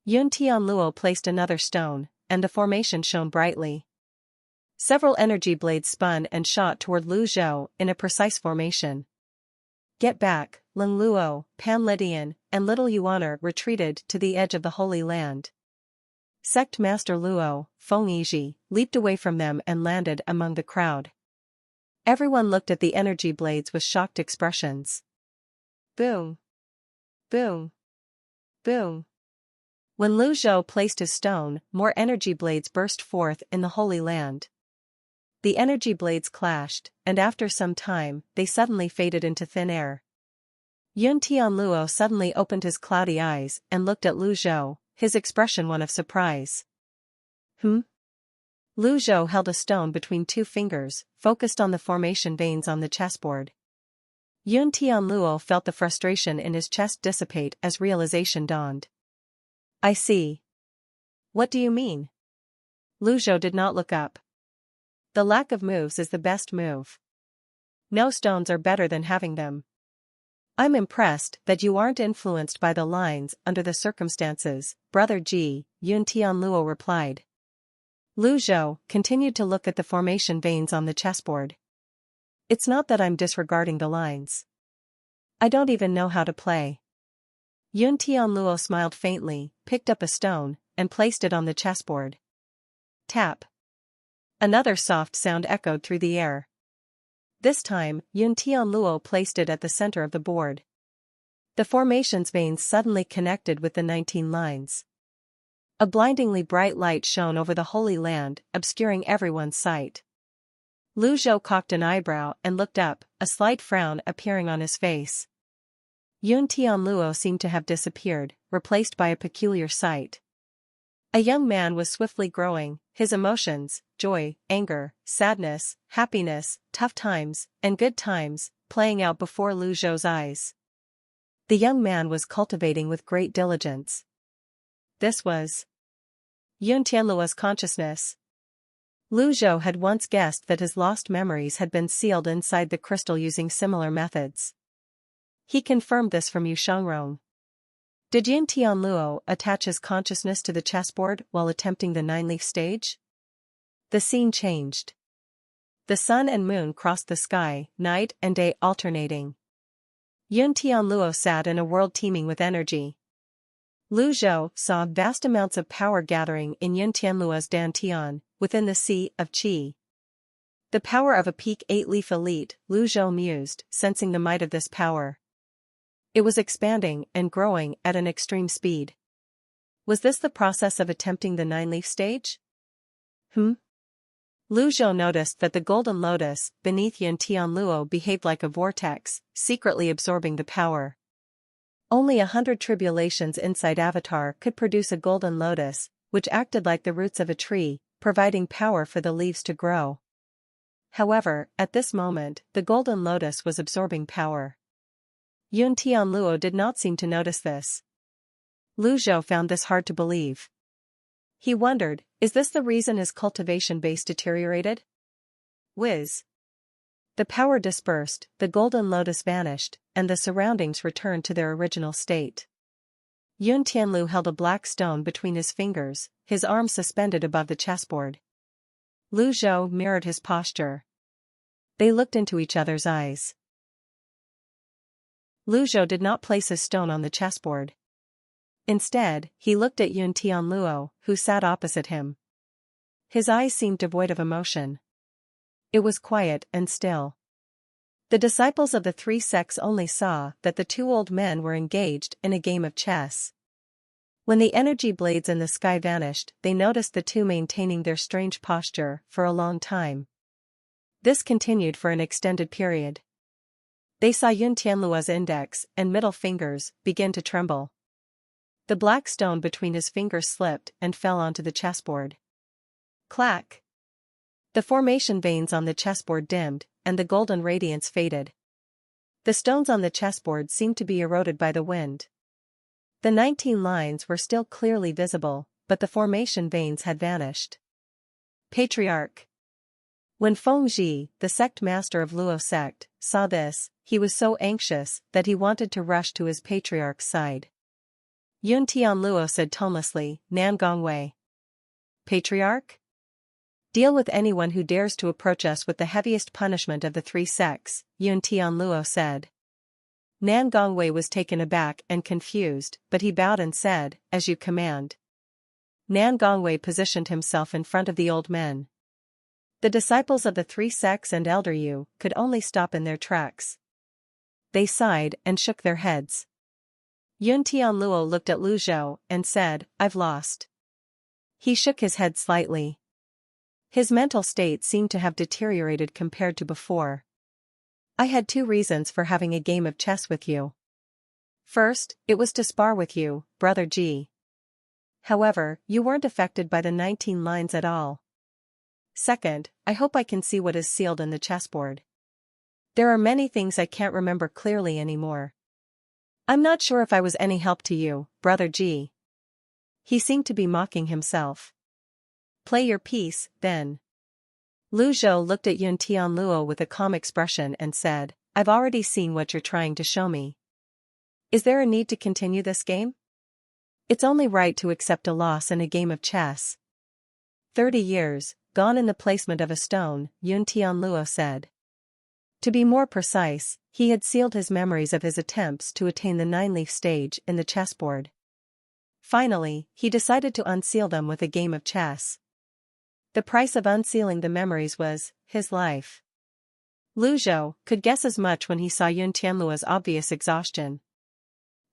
Yun Tianluo placed another stone, and the formation shone brightly. Several energy blades spun and shot toward Lu Zhou in a precise formation. Get back, Lin Luo, Pan Lydian, and Little Yuaner retreated to the edge of the Holy Land. Sect Master Luo, Feng Yizhi, leaped away from them and landed among the crowd. Everyone looked at the energy blades with shocked expressions. Boom! Boom! Boom! When Lu Zhou placed his stone, more energy blades burst forth in the Holy Land. The energy blades clashed, and after some time, they suddenly faded into thin air. Yun Tianluo suddenly opened his cloudy eyes and looked at Lu Zhou, his expression one of surprise. Lu Zhou held a stone between two fingers, focused on the formation veins on the chessboard. Yun Tianluo felt the frustration in his chest dissipate as realization dawned. I see. What do you mean? Lu Zhou did not look up. The lack of moves is the best move. No stones are better than having them. I'm impressed that you aren't influenced by the lines under the circumstances, Brother Ji, Yun Tianluo replied. Lu Zhou continued to look at the formation veins on the chessboard. It's not that I'm disregarding the lines. I don't even know how to play. Yun Tianluo smiled faintly, picked up a stone, and placed it on the chessboard. Tap. Another soft sound echoed through the air. This time, Yun Tianluo placed it at the center of the board. The formation's veins suddenly connected with the 19 lines. A blindingly bright light shone over the Holy Land, obscuring everyone's sight. Lu Zhou cocked an eyebrow and looked up, a slight frown appearing on his face. Yun Tianluo seemed to have disappeared, replaced by a peculiar sight. A young man was swiftly growing, his emotions, joy, anger, sadness, happiness, tough times, and good times, playing out before Lu Zhou's eyes. The young man was cultivating with great diligence. This was Yun Tianluo's consciousness. Lu Zhou had once guessed that his lost memories had been sealed inside the crystal using similar methods. He confirmed this from Shangrong. Did Yun Tianluo attach his consciousness to the chessboard while attempting the 9-leaf stage? The scene changed. The sun and moon crossed the sky, night and day alternating. Yun Tianluo sat in a world teeming with energy. Lu Zhou saw vast amounts of power gathering in Yun Tianluo's dantian, within the sea of qi. The power of a peak 8-leaf elite, Lu Zhou mused, sensing the might of this power. It was expanding and growing at an extreme speed. Was this the process of attempting the 9-leaf stage? Lu Zhou noticed that the golden lotus beneath Yun Tianluo behaved like a vortex, secretly absorbing the power. Only 100 tribulations inside Avatar could produce a golden lotus, which acted like the roots of a tree, providing power for the leaves to grow. However, at this moment, the golden lotus was absorbing power. Yun Tianluo did not seem to notice this. Lu Zhou found this hard to believe. He wondered, is this the reason his cultivation base deteriorated? Whiz. The power dispersed, the golden lotus vanished, and the surroundings returned to their original state. Yun Tianlu held a black stone between his fingers, his arms suspended above the chessboard. Lu Zhou mirrored his posture. They looked into each other's eyes. Lu Zhou did not place his stone on the chessboard. Instead, he looked at Yun Tianluo, who sat opposite him. His eyes seemed devoid of emotion. It was quiet and still. The disciples of the three sects only saw that the two old men were engaged in a game of chess. When the energy blades in the sky vanished, they noticed the two maintaining their strange posture for a long time. This continued for an extended period. They saw Yun Tianluo's index and middle fingers begin to tremble. The black stone between his fingers slipped and fell onto the chessboard. Clack! The formation veins on the chessboard dimmed, and the golden radiance faded. The stones on the chessboard seemed to be eroded by the wind. The 19 lines were still clearly visible, but the formation veins had vanished. Patriarch. When Feng Zhi, the sect master of Luo sect, saw this, he was so anxious that he wanted to rush to his patriarch's side. Yun Tianluo said tonelessly, "Nan Gongwei." Patriarch? Deal with anyone who dares to approach us with the heaviest punishment of the three sects, Yun Tianluo said. Nan Gongwei was taken aback and confused, but he bowed and said, "As you command." Nan Gongwei positioned himself in front of the old men. The disciples of the three sects and Elder Yu could only stop in their tracks. They sighed and shook their heads. Yun Tianluo looked at Lu Zhou and said, "I've lost." He shook his head slightly. His mental state seemed to have deteriorated compared to before. "I had two reasons for having a game of chess with you. First, it was to spar with you, Brother Ji. However, you weren't affected by the 19 lines at all. Second, I hope I can see what is sealed in the chessboard. There are many things I can't remember clearly anymore. I'm not sure if I was any help to you, Brother Ji." He seemed to be mocking himself. "Play your piece, then." Lu Zhou looked at Yun Tianluo with a calm expression and said, "I've already seen what you're trying to show me. Is there a need to continue this game? It's only right to accept a loss in a game of chess." 30 years, gone in the placement of a stone, Yun Tianluo said. To be more precise, he had sealed his memories of his attempts to attain the 9-leaf stage in the chessboard. Finally, he decided to unseal them with a game of chess. The price of unsealing the memories was his life. Lu Zhou could guess as much when he saw Yun Tianluo's obvious exhaustion.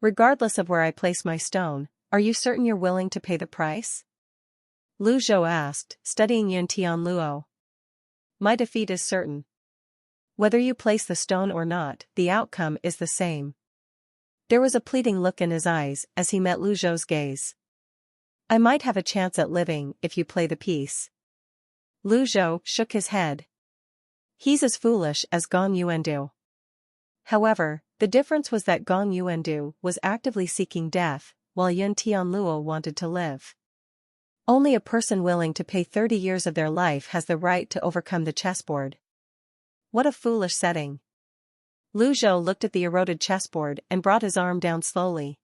"Regardless of where I place my stone, are you certain you're willing to pay the price?" Lu Zhou asked, studying Yun Tianluo. "My defeat is certain. Whether you place the stone or not, the outcome is the same." There was a pleading look in his eyes as he met Lu Zhou's gaze. "I might have a chance at living if you play the piece." Lu Zhou shook his head. "He's as foolish as Gong Yuandu." However, the difference was that Gong Yuandu was actively seeking death, while Yun Tianluo wanted to live. Only a person willing to pay 30 years of their life has the right to overcome the chessboard. What a foolish setting. Lu Zhou looked at the eroded chessboard and brought his arm down slowly.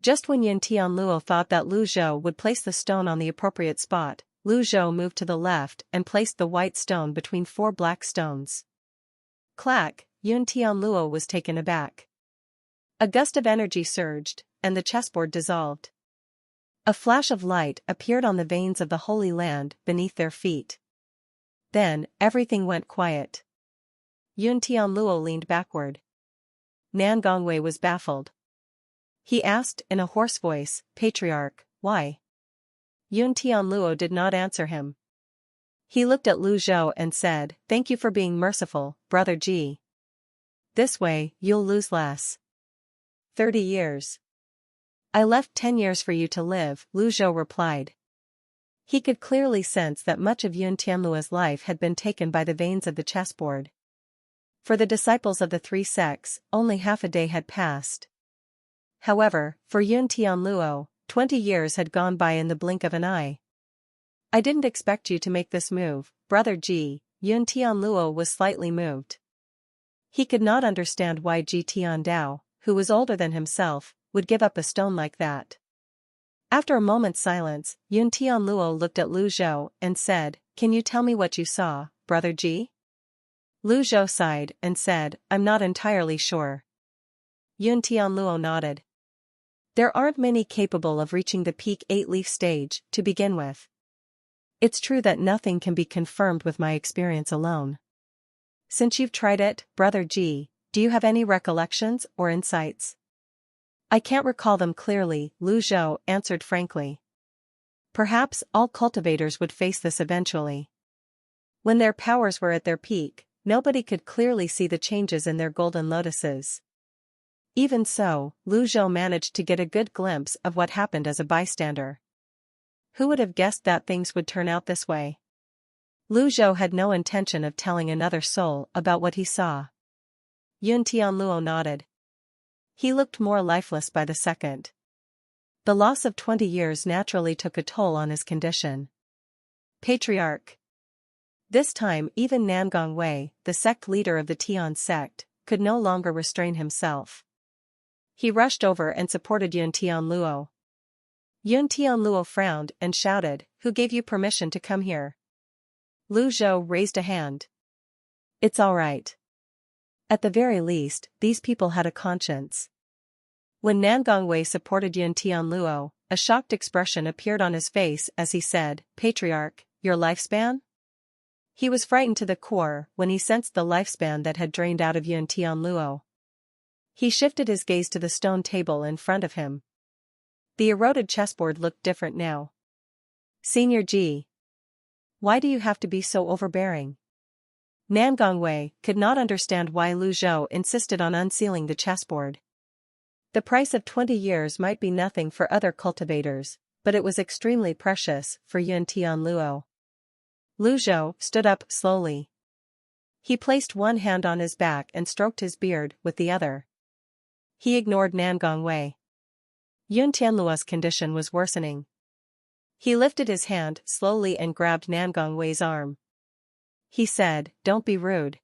Just when Yun Tianluo thought that Lu Zhou would place the stone on the appropriate spot, Lu Zhou moved to the left and placed the white stone between 4 black stones. Clack! Yun Tianluo was taken aback. A gust of energy surged, and the chessboard dissolved. A flash of light appeared on the veins of the Holy Land beneath their feet. Then, everything went quiet. Yun Tianluo leaned backward. Nan Gongwei was baffled. He asked in a hoarse voice, "Patriarch, why?" Yun Tianluo did not answer him. He looked at Lu Zhou and said, "Thank you for being merciful, Brother Ji. This way, you'll lose less." 30 years. "I left 10 years for you to live," Lu Zhou replied. He could clearly sense that much of Yun Tianluo's life had been taken by the veins of the chessboard. For the disciples of the three sects, only half a day had passed. However, for Yun Tianluo, 20 years had gone by in the blink of an eye. "I didn't expect you to make this move, Brother Ji." Yun Tianluo was slightly moved. He could not understand why Ji Tiandao, who was older than himself, would give up a stone like that. After a moment's silence, Yun Tianluo looked at Lu Zhou and said, "Can you tell me what you saw, Brother Ji?" Lu Zhou sighed and said, "I'm not entirely sure." Yun Tianluo nodded. There aren't many capable of reaching the peak 8-leaf stage, to begin with. It's true that nothing can be confirmed with my experience alone. Since you've tried it, Brother G, do you have any recollections or insights? I can't recall them clearly, Lu Zhou answered frankly. Perhaps all cultivators would face this eventually. When their powers were at their peak, nobody could clearly see the changes in their golden lotuses. Even so, Lu Zhou managed to get a good glimpse of what happened as a bystander. Who would have guessed that things would turn out this way? Lu Zhou had no intention of telling another soul about what he saw. Yun Tianluo nodded. He looked more lifeless by the second. The loss of 20 years naturally took a toll on his condition. Patriarch. This time even Nangong Wei, the sect leader of the Tian sect, could no longer restrain himself. He rushed over and supported Yun Tianluo. Yun Tianluo frowned and shouted, "Who gave you permission to come here?" Lu Zhou raised a hand. "It's all right. At the very least, these people had a conscience." When Nangong Wei supported Yun Tianluo, a shocked expression appeared on his face as he said, "Patriarch, your lifespan?" He was frightened to the core when he sensed the lifespan that had drained out of Yun Tianluo. He shifted his gaze to the stone table in front of him. The eroded chessboard looked different now. "Senior G. Why do you have to be so overbearing?" Nangong Wei could not understand why Lu Zhou insisted on unsealing the chessboard. The price of 20 years might be nothing for other cultivators, but it was extremely precious for Yun Tianluo. Lu Zhou stood up slowly. He placed one hand on his back and stroked his beard with the other. He ignored Nangong Wei. Yun Tianluo's condition was worsening. He lifted his hand slowly and grabbed Nangong Wei's arm. He said, "Don't be rude.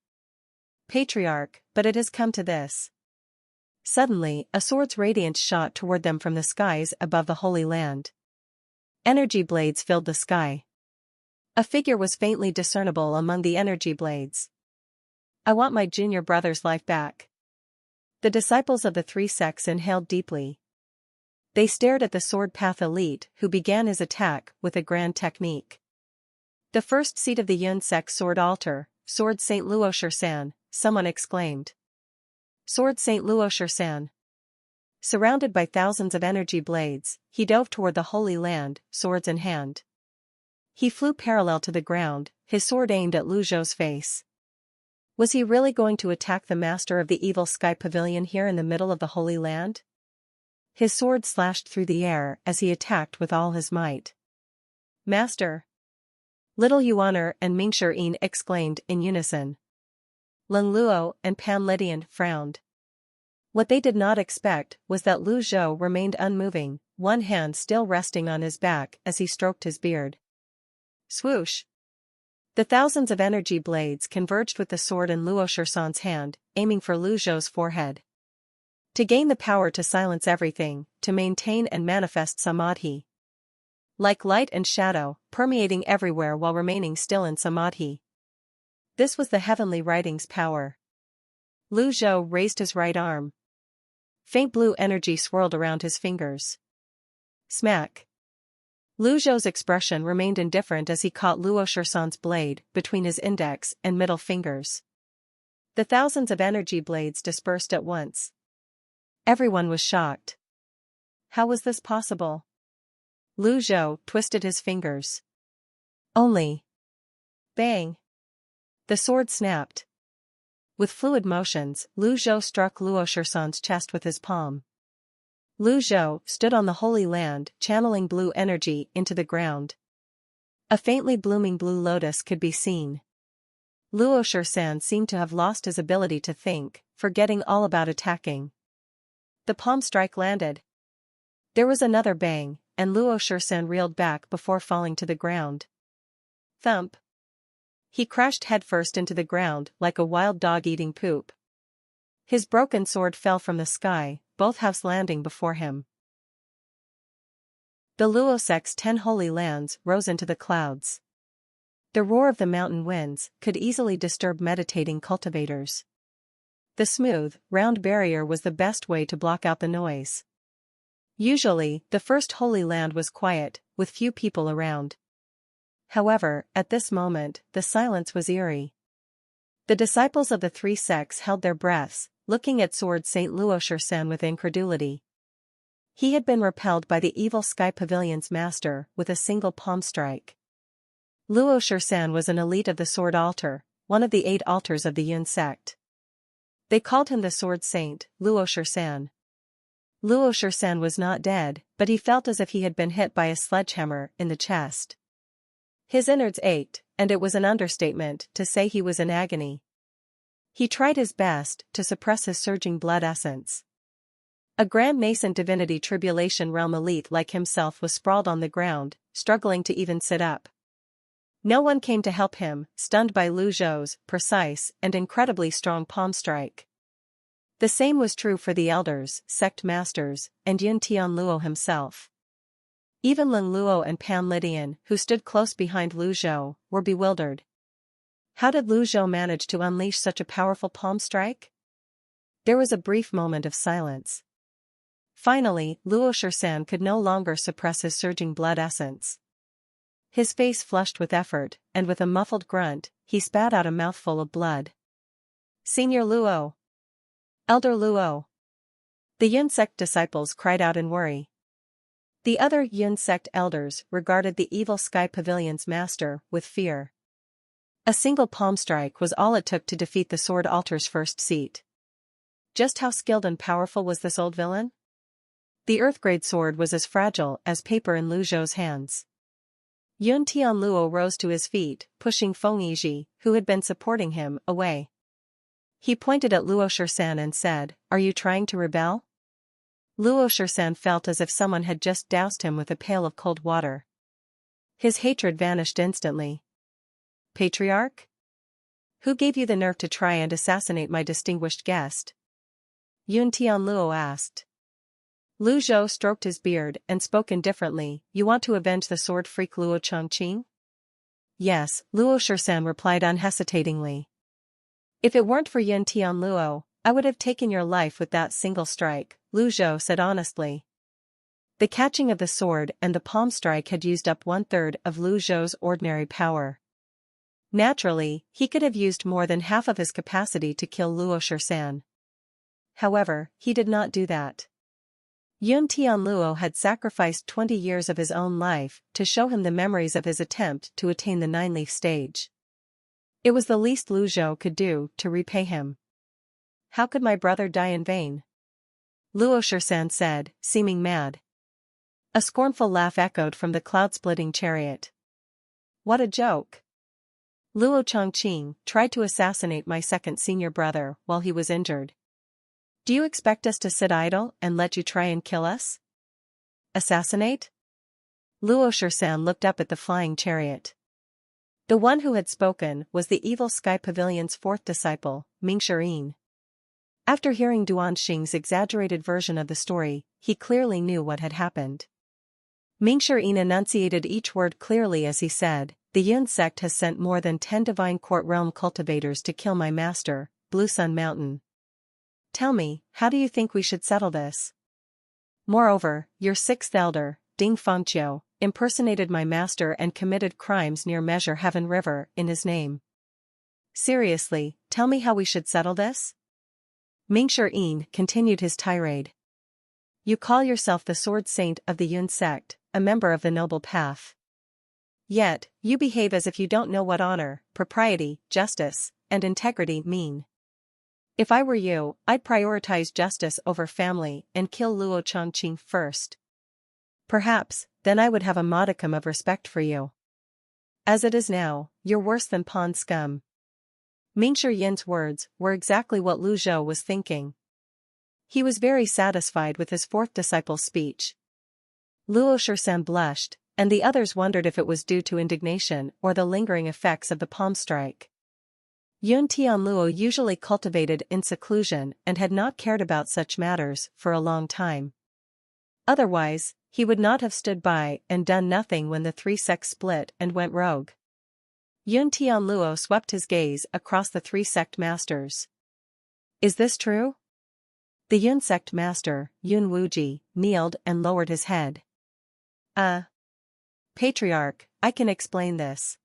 Patriarch, but it has come to this." Suddenly, a sword's radiance shot toward them from the skies above the Holy Land. Energy blades filled the sky. A figure was faintly discernible among the energy blades. "I want my junior brother's life back." The disciples of the three sects inhaled deeply. They stared at the Sword Path elite who began his attack with a grand technique. "The first seat of the Yun sect sword altar, Sword Saint Luo Shursan," someone exclaimed. Sword Saint Luo Shursan. Surrounded by thousands of energy blades, he dove toward the Holy Land, swords in hand. He flew parallel to the ground, his sword aimed at Lu Zhou's face. Was he really going to attack the master of the evil sky pavilion here in the middle of the Holy Land? His sword slashed through the air as he attacked with all his might. "Master!" Little Yuaner and Mingshi exclaimed in unison. Leng Luo and Pan Lydian frowned. What they did not expect was that Lu Zhou remained unmoving, one hand still resting on his back as he stroked his beard. Swoosh! The thousands of energy blades converged with the sword in Luo Shursan's hand, aiming for Lu Zhou's forehead. To gain the power to silence everything, to maintain and manifest samadhi. Like light and shadow, permeating everywhere while remaining still in samadhi. This was the heavenly writing's power. Lu Zhou raised his right arm. Faint blue energy swirled around his fingers. Smack! Lu Zhou's expression remained indifferent as he caught Luo Shursan's blade between his index and middle fingers. The thousands of energy blades dispersed at once. Everyone was shocked. How was this possible? Lu Zhou twisted his fingers. Only. Bang! The sword snapped. With fluid motions, Lu Zhou struck Luo Shursan's chest with his palm. Lu Zhou stood on the Holy Land, channeling blue energy into the ground. A faintly blooming blue lotus could be seen. Luo Shursan seemed to have lost his ability to think, forgetting all about attacking. The palm strike landed. There was another bang, and Luo Shursan reeled back before falling to the ground. Thump! He crashed headfirst into the ground like a wild dog eating poop. His broken sword fell from the sky, both halves landing before him. The Luo sect's 10 holy lands rose into the clouds. The roar of the mountain winds could easily disturb meditating cultivators. The smooth, round barrier was the best way to block out the noise. Usually, the First Holy Land was quiet, with few people around. However, at this moment, the silence was eerie. The disciples of the three sects held their breaths, looking at Sword Saint Luo Shursan with incredulity. He had been repelled by the evil Sky Pavilion's master with a single palm strike. Luo Shursan was an elite of the Sword Altar, one of the 8 altars of the Yun sect. They called him the Sword Saint, Luo Shursan. Luo Shursan was not dead, but he felt as if he had been hit by a sledgehammer in the chest. His innards ached, and it was an understatement to say he was in agony. He tried his best to suppress his surging blood essence. A grand nascent divinity tribulation realm elite like himself was sprawled on the ground, struggling to even sit up. No one came to help him, stunned by Lu Zhou's precise and incredibly strong palm strike. The same was true for the elders, sect masters, and Yun Tianluo himself. Even Lin Luo and Pan Lydian, who stood close behind Lu Zhou, were bewildered. How did Lu Zhou manage to unleash such a powerful palm strike? There was a brief moment of silence. Finally, Luo Shursan could no longer suppress his surging blood essence. His face flushed with effort, and with a muffled grunt, he spat out a mouthful of blood. Senior Luo! Elder Luo! The Yun sect disciples cried out in worry. The other Yun sect elders regarded the evil Sky Pavilion's master with fear. A single palm strike was all it took to defeat the Sword Altar's first seat. Just how skilled and powerful was this old villain? The Earth-grade sword was as fragile as paper in Lu Zhou's hands. Yun Tianluo rose to his feet, pushing Feng Yizhi, who had been supporting him, away. He pointed at Luo Shursan and said, "Are you trying to rebel?" Luo Shursan felt as if someone had just doused him with a pail of cold water. His hatred vanished instantly. Patriarch? Who gave you the nerve to try and assassinate my distinguished guest? Yun Tianluo asked. Lu Zhou stroked his beard and spoke indifferently. You want to avenge the sword freak Luo Chongqing? Yes, Luo Shursan replied unhesitatingly. If it weren't for Yun Tianluo, I would have taken your life with that single strike, Lu Zhou said honestly. The catching of the sword and the palm strike had used up 1/3 of Lu Zhou's ordinary power. Naturally, he could have used more than half of his capacity to kill Luo Shursan. However, he did not do that. Yun Tianluo had sacrificed 20 years of his own life to show him the memories of his attempt to attain the 9-leaf stage. It was the least Lu Zhou could do to repay him. How could my brother die in vain? Luo Shursan said, seeming mad. A scornful laugh echoed from the cloud-splitting chariot. What a joke! Luo Chongqing tried to assassinate my second senior brother while he was injured. Do you expect us to sit idle and let you try and kill us? Assassinate? Luo Shursan looked up at the flying chariot. The one who had spoken was the evil Sky Pavilion's 4th disciple, Mingshi. After hearing Duan Xing's exaggerated version of the story, he clearly knew what had happened. Mingshi enunciated each word clearly as he said, the Yun sect has sent more than 10 divine court realm cultivators to kill my master, Blue Sun Mountain. Tell me, how do you think we should settle this? Moreover, your 6th elder, Ding Fangqiu, impersonated my master and committed crimes near Measure Heaven River in his name. Seriously, tell me how we should settle this? Mingshi continued his tirade. You call yourself the Sword Saint of the Yun sect, a member of the Noble Path. Yet, you behave as if you don't know what honor, propriety, justice, and integrity mean. If I were you, I'd prioritize justice over family and kill Luo Chongqing first. Perhaps, then I would have a modicum of respect for you. As it is now, you're worse than pawn scum. Mingshi Yin's words were exactly what Lu Zhou was thinking. He was very satisfied with his 4th disciple's speech. Luo Shursan blushed, and the others wondered if it was due to indignation or the lingering effects of the palm strike. Yun Tianluo usually cultivated in seclusion and had not cared about such matters for a long time. Otherwise, he would not have stood by and done nothing when the 3 sects split and went rogue. Yun Tianluo swept his gaze across the 3 sect masters. Is this true? The Yun sect master, Yun Wuji, kneeled and lowered his head. Patriarch, I can explain this.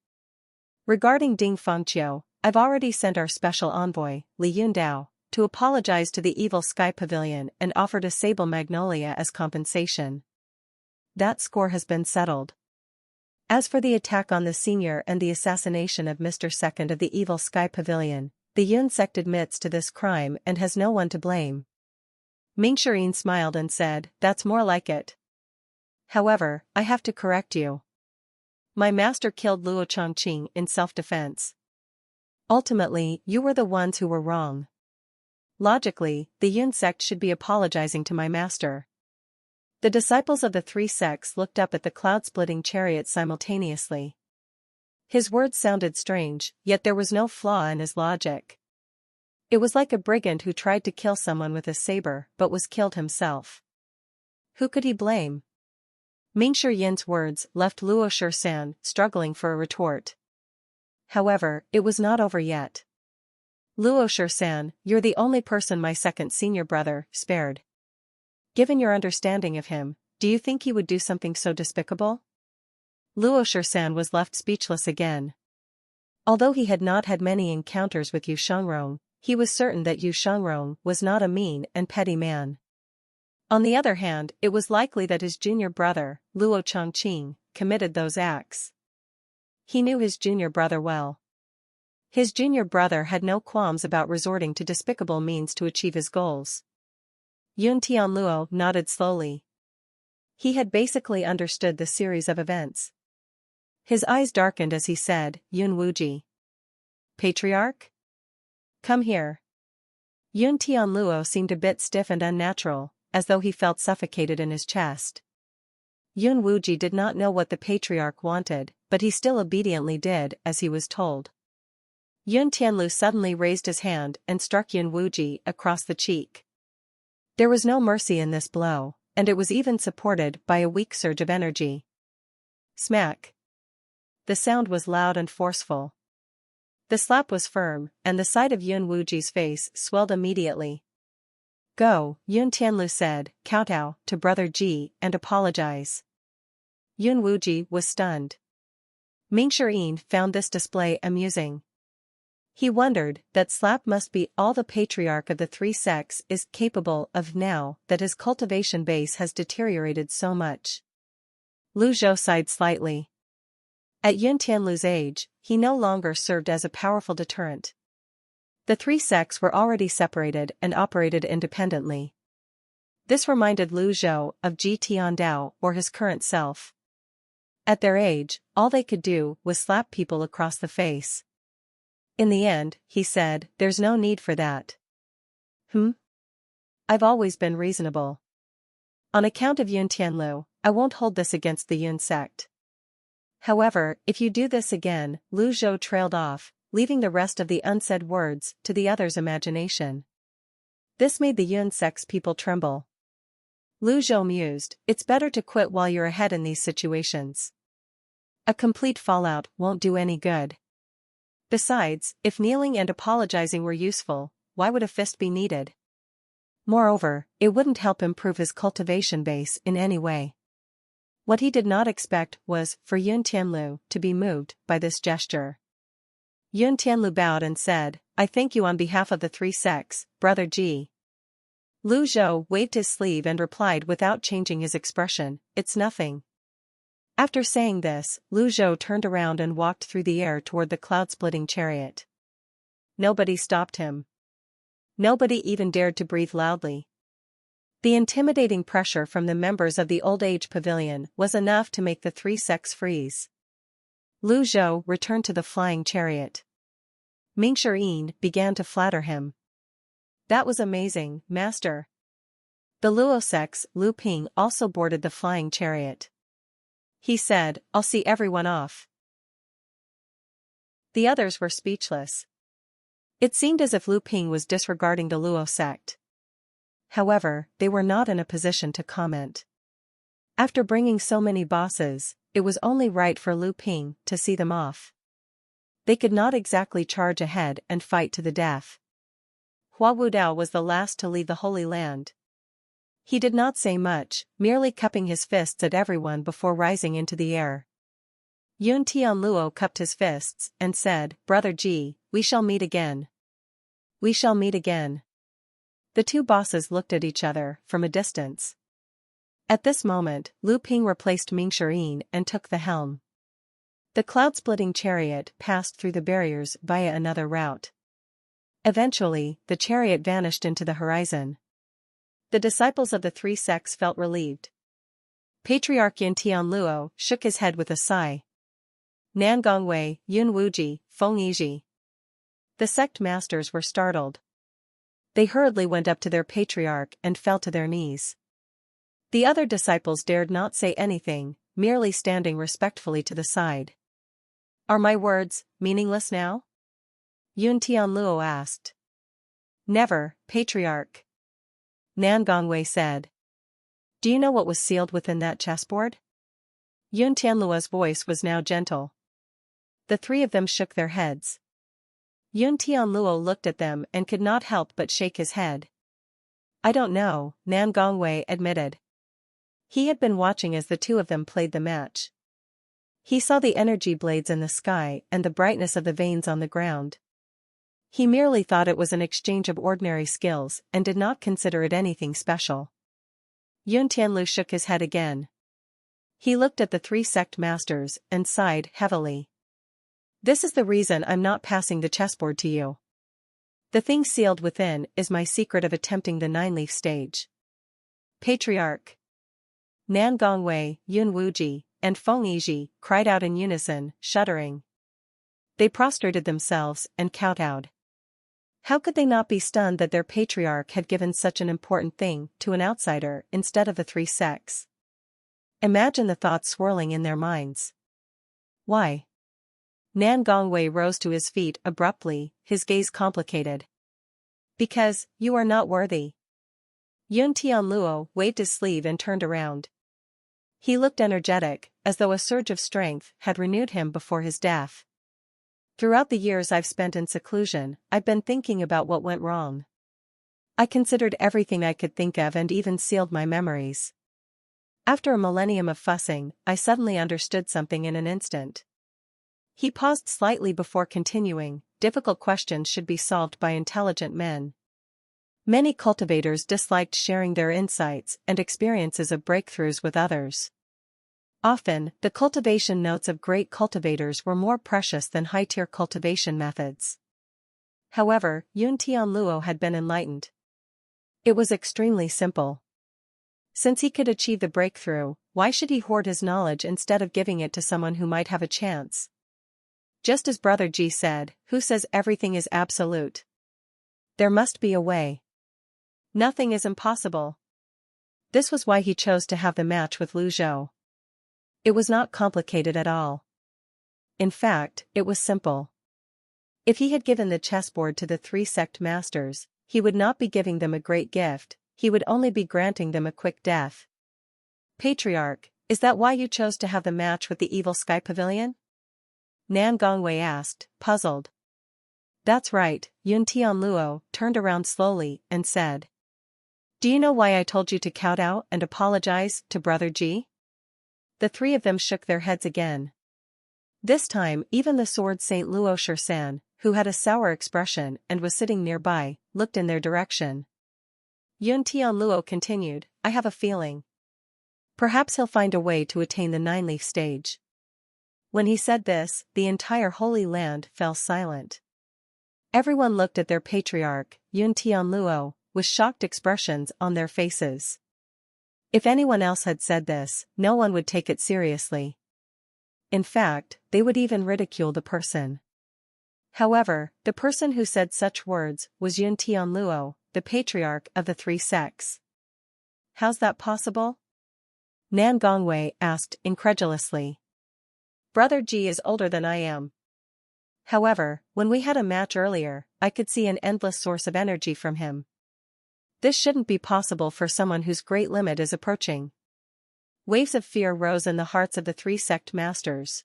Regarding Ding Fengqiu, I've already sent our special envoy, Li Yundao, to apologize to the evil Sky Pavilion and offered a sable magnolia as compensation. That score has been settled. As for the attack on the senior and the assassination of Mr. Second of the evil Sky Pavilion, the Yun sect admits to this crime and has no one to blame. Ming Shirin smiled and said, that's more like it. However, I have to correct you. My master killed Luo Chongqing in self-defense. Ultimately, you were the ones who were wrong. Logically, the Yun sect should be apologizing to my master. The disciples of the three sects looked up at the cloud-splitting chariot simultaneously. His words sounded strange, yet there was no flaw in his logic. It was like a brigand who tried to kill someone with a saber but was killed himself. Who could he blame? Ming Shiyin's words left Luo Shisan struggling for a retort. However, it was not over yet. Luo Shisan, you're the only person my second senior brother spared. Given your understanding of him, do you think he would do something so despicable? Luo Shisan was left speechless again. Although he had not had many encounters with Yu Shangrong, he was certain that Yu Shangrong was not a mean and petty man. On the other hand, it was likely that his junior brother, Luo Chongqing, committed those acts. He knew his junior brother well. His junior brother had no qualms about resorting to despicable means to achieve his goals. Yun Tianluo nodded slowly. He had basically understood the series of events. His eyes darkened as he said, Yun Wuji. Patriarch? Come here. Yun Tianluo seemed a bit stiff and unnatural, as though he felt suffocated in his chest. Yun Wuji did not know what the Patriarch wanted, but he still obediently did as he was told. Yun Tianlu suddenly raised his hand and struck Yun Wuji across the cheek. There was no mercy in this blow, and it was even supported by a weak surge of energy. Smack. The sound was loud and forceful. The slap was firm, and the sight of Yun Wuji's face swelled immediately. Go, Yun Tianlu said, kowtow to Brother Ji and apologize. Yun Wuji was stunned. Ming Shirin found this display amusing. He wondered that slap must be all the patriarch of the three sects is capable of now that his cultivation base has deteriorated so much. Lu Zhou sighed slightly. At Yun Tianlu's age, he no longer served as a powerful deterrent. The three sects were already separated and operated independently. This reminded Lu Zhou of Ji Tiandao or his current self. At their age, all they could do was slap people across the face. In the end, he said, there's no need for that. I've always been reasonable. On account of Yun Tianlu, I won't hold this against the Yun sect. However, if you do this again, Lu Zhou trailed off, leaving the rest of the unsaid words to the other's imagination. This made the Yun sect's people tremble. Lu Zhou mused, it's better to quit while you're ahead in these situations. A complete fallout won't do any good. Besides, if kneeling and apologizing were useful, why would a fist be needed? Moreover, it wouldn't help improve his cultivation base in any way. What he did not expect was for Yun Tianlu to be moved by this gesture. Yun Tianlu bowed and said, I thank you on behalf of the three sects, Brother Ji. Lu Zhou waved his sleeve and replied without changing his expression, it's nothing. After saying this, Lu Zhou turned around and walked through the air toward the cloud-splitting chariot. Nobody stopped him. Nobody even dared to breathe loudly. The intimidating pressure from the members of the Old Age Pavilion was enough to make the three sects freeze. Lu Zhou returned to the flying chariot. Ming Shirin began to flatter him. That was amazing, Master. The Luo sect's Lu Ping also boarded the flying chariot. He said, I'll see everyone off. The others were speechless. It seemed as if Lu Ping was disregarding the Luo sect. However, they were not in a position to comment. After bringing so many bosses, it was only right for Lu Ping to see them off. They could not exactly charge ahead and fight to the death. Hua Wudao was the last to leave the Holy Land. He did not say much, merely cupping his fists at everyone before rising into the air. Yun Tianluo cupped his fists and said, "Brother Ji, we shall meet again. We shall meet again." The two bosses looked at each other from a distance. At this moment, Lu Ping replaced Ming Shirin and took the helm. The cloud-splitting chariot passed through the barriers via another route. Eventually, the chariot vanished into the horizon. The disciples of the three sects felt relieved. Patriarch Yin Tianluo shook his head with a sigh. Nan Gongwei, Yun Wuji, Feng Yizhi. The sect masters were startled. They hurriedly went up to their patriarch and fell to their knees. The other disciples dared not say anything, merely standing respectfully to the side. "Are my words meaningless now?" Yun Tianluo asked. "Never, Patriarch," Nan Gongwei said. "Do you know what was sealed within that chessboard?" Yun Tianluo's voice was now gentle. The three of them shook their heads. Yun Tianluo looked at them and could not help but shake his head. "I don't know," Nan Gongwei admitted. He had been watching as the two of them played the match. He saw the energy blades in the sky and the brightness of the veins on the ground. He merely thought it was an exchange of ordinary skills and did not consider it anything special. Yun Tianlu shook his head again. He looked at the three sect masters and sighed heavily. "This is the reason I'm not passing the chessboard to you. The thing sealed within is my secret of attempting the nine-leaf stage." Patriarch Nan Gongwei, Yun Wuji, and Feng Yizhi cried out in unison, shuddering. They prostrated themselves and kowtowed. How could they not be stunned that their patriarch had given such an important thing to an outsider instead of the three sects? Imagine the thoughts swirling in their minds. Why? Nan Gongwei rose to his feet abruptly, his gaze complicated. "Because, you are not worthy." Yun Tianluo waved his sleeve and turned around. He looked energetic, as though a surge of strength had renewed him before his death. "Throughout the years I've spent in seclusion, I've been thinking about what went wrong. I considered everything I could think of and even sealed my memories. After a millennium of fussing, I suddenly understood something in an instant." He paused slightly before continuing, "Difficult questions should be solved by intelligent men." Many cultivators disliked sharing their insights and experiences of breakthroughs with others. Often, the cultivation notes of great cultivators were more precious than high-tier cultivation methods. However, Yun Tianluo had been enlightened. It was extremely simple. Since he could achieve the breakthrough, why should he hoard his knowledge instead of giving it to someone who might have a chance? Just as Brother Ji said, who says everything is absolute? There must be a way. Nothing is impossible. This was why he chose to have the match with Lu Zhou. It was not complicated at all. In fact, it was simple. If he had given the chessboard to the three sect masters, he would not be giving them a great gift, he would only be granting them a quick death. Patriarch, is that why you chose to have the match with the evil Sky Pavilion? Nan Gongwei asked, puzzled. That's right, Yun Tianluo turned around slowly and said. Do you know why I told you to kowtow and apologize to Brother Ji? The three of them shook their heads again. This time even the sword Saint Luo Shursan, who had a sour expression and was sitting nearby, looked in their direction. Yun Tianluo continued, I have a feeling. Perhaps he'll find a way to attain the nine-leaf stage. When he said this, the entire Holy Land fell silent. Everyone looked at their patriarch, Yun Tianluo, with shocked expressions on their faces. If anyone else had said this, no one would take it seriously. In fact, they would even ridicule the person. However, the person who said such words was Yun Tianluo, the patriarch of the three sects. How's that possible? Nan Gongwei asked incredulously. Brother Ji is older than I am. However, when we had a match earlier, I could see an endless source of energy from him. This shouldn't be possible for someone whose great limit is approaching. Waves of fear rose in the hearts of the three sect masters.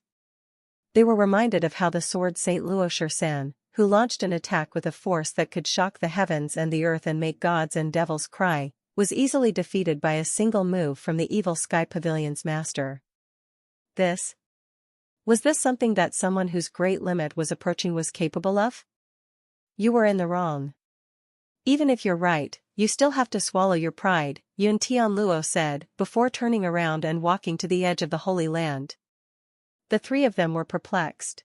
They were reminded of how the sword Saint Luo Shursan, who launched an attack with a force that could shock the heavens and the earth and make gods and devils cry, was easily defeated by a single move from the evil Sky Pavilion's master. Was this something that someone whose great limit was approaching was capable of? You were in the wrong. Even if you're right, you still have to swallow your pride, Yun Tianluo said, before turning around and walking to the edge of the Holy Land. The three of them were perplexed.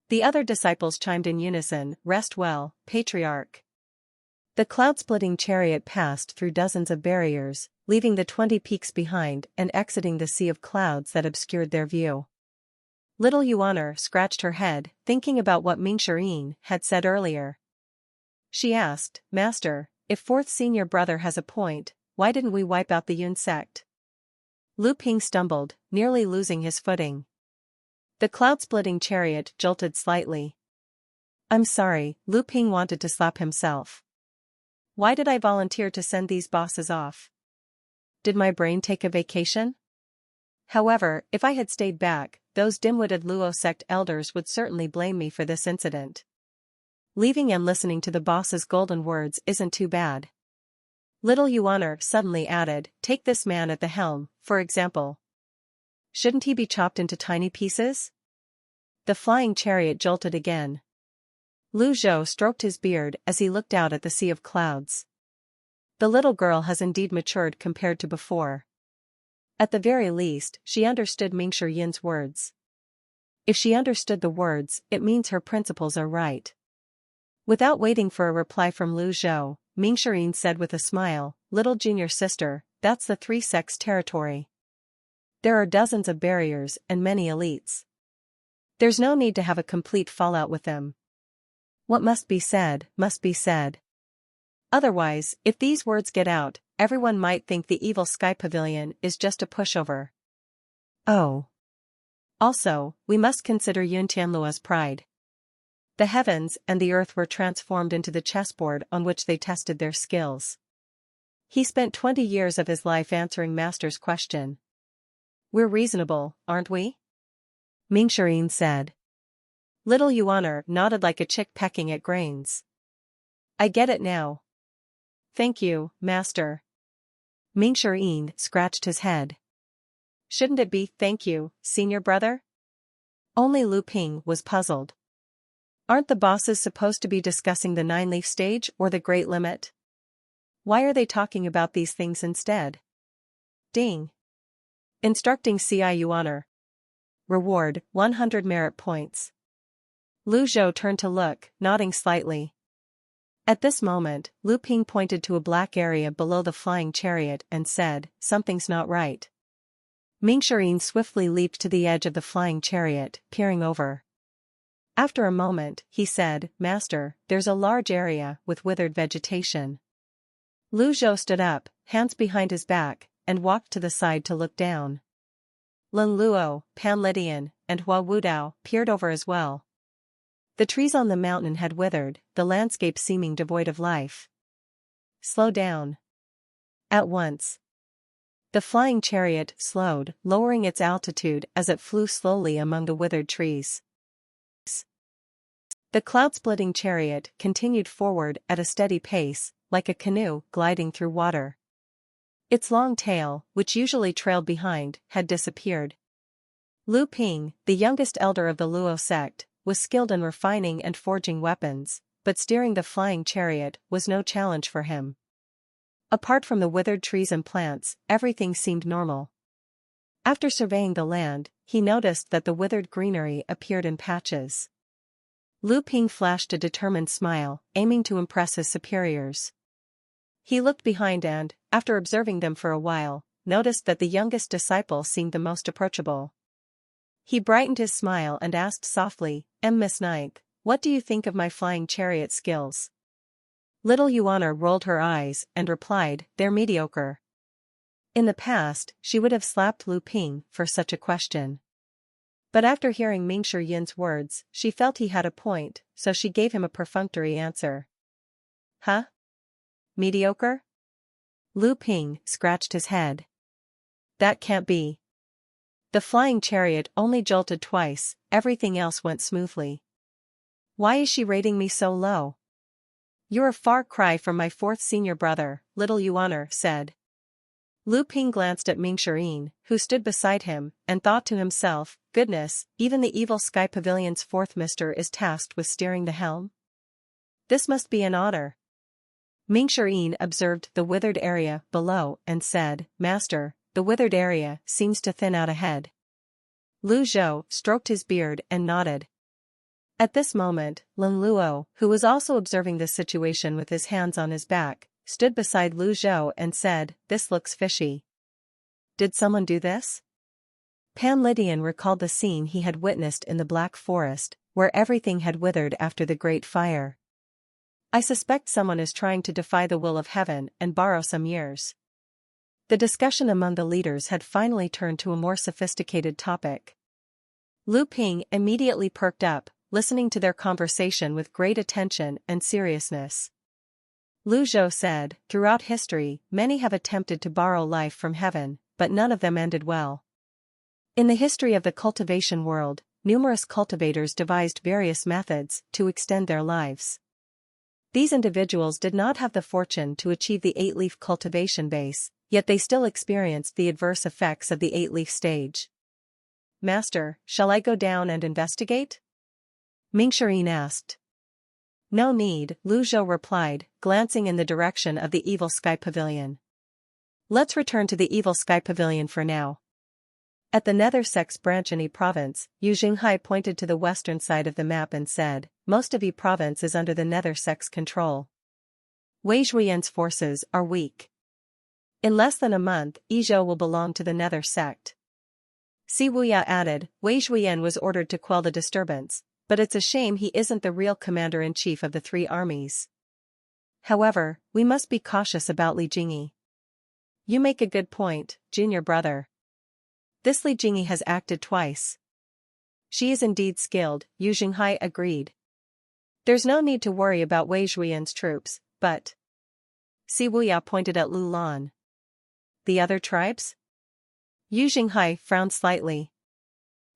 The other disciples chimed in unison, "Rest well, Patriarch." The cloud-splitting chariot passed through dozens of barriers, leaving the 20 peaks behind and exiting the sea of clouds that obscured their view. Little Yuan scratched her head, thinking about what Ming Shirin had said earlier. She asked, "Master, if fourth senior brother has a point, why didn't we wipe out the Yun sect?" Lu Ping stumbled, nearly losing his footing. The cloud-splitting chariot jolted slightly. "I'm sorry," Lu Ping wanted to slap himself. "Why did I volunteer to send these bosses off? Did my brain take a vacation? However, if I had stayed back, those dim-witted Luo sect elders would certainly blame me for this incident. Leaving and listening to the boss's golden words isn't too bad." Little Yuan suddenly added, "Take this man at the helm, for example. Shouldn't he be chopped into tiny pieces?" The flying chariot jolted again. Lu Zhou stroked his beard as he looked out at the sea of clouds. The little girl has indeed matured compared to before. At the very least, she understood Ming Shiyin's words. If she understood the words, it means her principles are right. Without waiting for a reply from Lu Zhou, Ming Shirin said with a smile, "Little junior sister, that's the three sects' territory. There are dozens of barriers and many elites. There's no need to have a complete fallout with them. What must be said, must be said. Otherwise, if these words get out, everyone might think the evil Sky Pavilion is just a pushover. Oh. Also, we must consider Yun Tianluo's pride. The heavens and the earth were transformed into the chessboard on which they tested their skills. He spent 20 years of his life answering Master's question. We're reasonable, aren't we?" Ming Shirin said. Little Yuan nodded like a chick pecking at grains. "I get it now. Thank you, Master." Ming Shirin scratched his head. "Shouldn't it be, thank you, senior brother?" Only Lu Ping was puzzled. Aren't the bosses supposed to be discussing the nine-leaf stage or the Great Limit? Why are they talking about these things instead? Ding. Instructing Ci Yuan. Reward, 100 merit points. Lu Zhou turned to look, nodding slightly. At this moment, Lu Ping pointed to a black area below the flying chariot and said, "Something's not right." Ming Shirin swiftly leaped to the edge of the flying chariot, peering over. After a moment, he said, "Master, there's a large area with withered vegetation." Lu Zhou stood up, hands behind his back, and walked to the side to look down. Lin Luo, Pan Lidian, and Hua Wudao peered over as well. The trees on the mountain had withered, the landscape seeming devoid of life. "Slow down." At once. The flying chariot slowed, lowering its altitude as it flew slowly among the withered trees. The cloud-splitting chariot continued forward at a steady pace, like a canoe gliding through water. Its long tail, which usually trailed behind, had disappeared. Lu Ping, the youngest elder of the Luo sect, was skilled in refining and forging weapons, but steering the flying chariot was no challenge for him. Apart from the withered trees and plants, everything seemed normal. After surveying the land, he noticed that the withered greenery appeared in patches. Lu Ping flashed a determined smile, aiming to impress his superiors. He looked behind and, after observing them for a while, noticed that the youngest disciple seemed the most approachable. He brightened his smile and asked softly, "Miss Ninth, what do you think of my flying chariot skills?" Little Yuan rolled her eyes and replied, "They're mediocre." In the past, she would have slapped Lu Ping for such a question. But after hearing Ming Shiyin's words, she felt he had a point, so she gave him a perfunctory answer. "Huh? Mediocre?" Lu Ping scratched his head. "That can't be. The flying chariot only jolted twice, everything else went smoothly." Why is she rating me so low? You're a far cry from my fourth senior brother, little Yuan said. Lu Ping glanced at Ming Shirin, who stood beside him, and thought to himself, goodness, even the evil Sky Pavilion's fourth mister is tasked with steering the helm? This must be an honor. Ming Shirin observed the withered area below and said, Master, the withered area seems to thin out ahead. Lu Zhou stroked his beard and nodded. At this moment, Lin Luo, who was also observing this situation with his hands on his back, stood beside Lu Zhou and said, This looks fishy. Did someone do this? Pan Lydian recalled the scene he had witnessed in the Black Forest, where everything had withered after the Great Fire. I suspect someone is trying to defy the will of heaven and borrow some years. The discussion among the leaders had finally turned to a more sophisticated topic. Lu Ping immediately perked up, listening to their conversation with great attention and seriousness. Lu Zhou said, Throughout history, many have attempted to borrow life from heaven, but none of them ended well. In the history of the cultivation world, numerous cultivators devised various methods to extend their lives. These individuals did not have the fortune to achieve the 8-leaf cultivation base, yet they still experienced the adverse effects of the 8-leaf stage. Master, shall I go down and investigate? Ming Shirin asked. No need, Lu Zhou replied, glancing in the direction of the Evil Sky Pavilion. Let's return to the Evil Sky Pavilion for now. At the Nether Sect's branch in Yi Province, Yu Jinghai pointed to the western side of the map and said, Most of Yi Province is under the Nether Sect's control. Wei Zhuyan's forces are weak. In less than a month, Yizhou will belong to the Nether Sect. Si Wuya added, Wei Zhuyan was ordered to quell the disturbance, but it's a shame he isn't the real commander-in-chief of the three armies. However, we must be cautious about Li Jingyi. You make a good point, junior brother. This Li Jingyi has acted twice. She is indeed skilled, Yu Jinghai agreed. There's no need to worry about Wei Zhuyan's troops, but... Si Wuya pointed at Lu Lan. The other tribes? Yu Jinghai frowned slightly.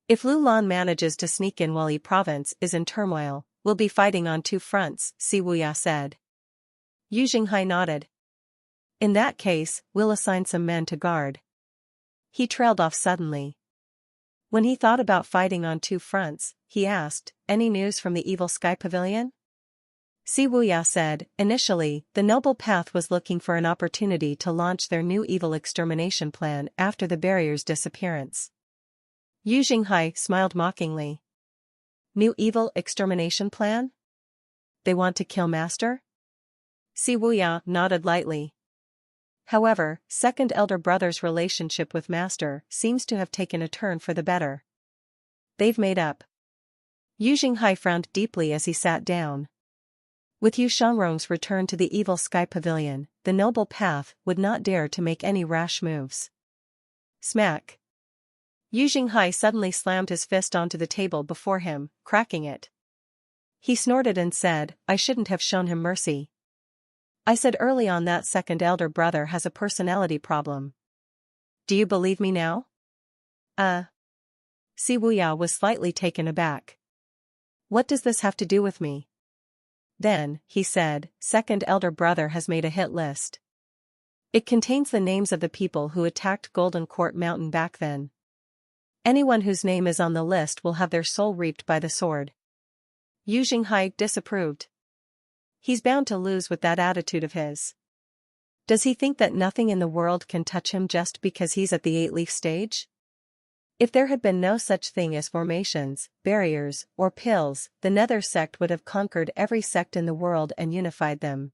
If Lu Lan manages to sneak in while Yi Province is in turmoil, we'll be fighting on two fronts, Si Wuya said. Yu Jinghai nodded. In that case, we'll assign some men to guard. He trailed off suddenly. When he thought about fighting on two fronts, he asked, Any news from the Evil Sky Pavilion? Si Wuya said, Initially, the Noble Path was looking for an opportunity to launch their new evil extermination plan after the barrier's disappearance. Yu Jinghai smiled mockingly. New evil extermination plan? They want to kill Master? Si Wuya nodded lightly. However, second elder brother's relationship with Master seems to have taken a turn for the better. They've made up. Yu Jinghai frowned deeply as he sat down. With Yu Shangrong's return to the Evil Sky Pavilion, the Noble Path would not dare to make any rash moves. Smack. Yu Jinghai suddenly slammed his fist onto the table before him, cracking it. He snorted and said, I shouldn't have shown him mercy. I said early on that second elder brother has a personality problem. Do you believe me now? Si Wuya was slightly taken aback. What does this have to do with me? Then, he said, second elder brother has made a hit list. It contains the names of the people who attacked Golden Court Mountain back then. Anyone whose name is on the list will have their soul reaped by the sword. Yu Jinghai disapproved. He's bound to lose with that attitude of his. Does he think that nothing in the world can touch him just because he's at the 8-leaf stage? If there had been no such thing as formations, barriers, or pills, the Nether Sect would have conquered every sect in the world and unified them.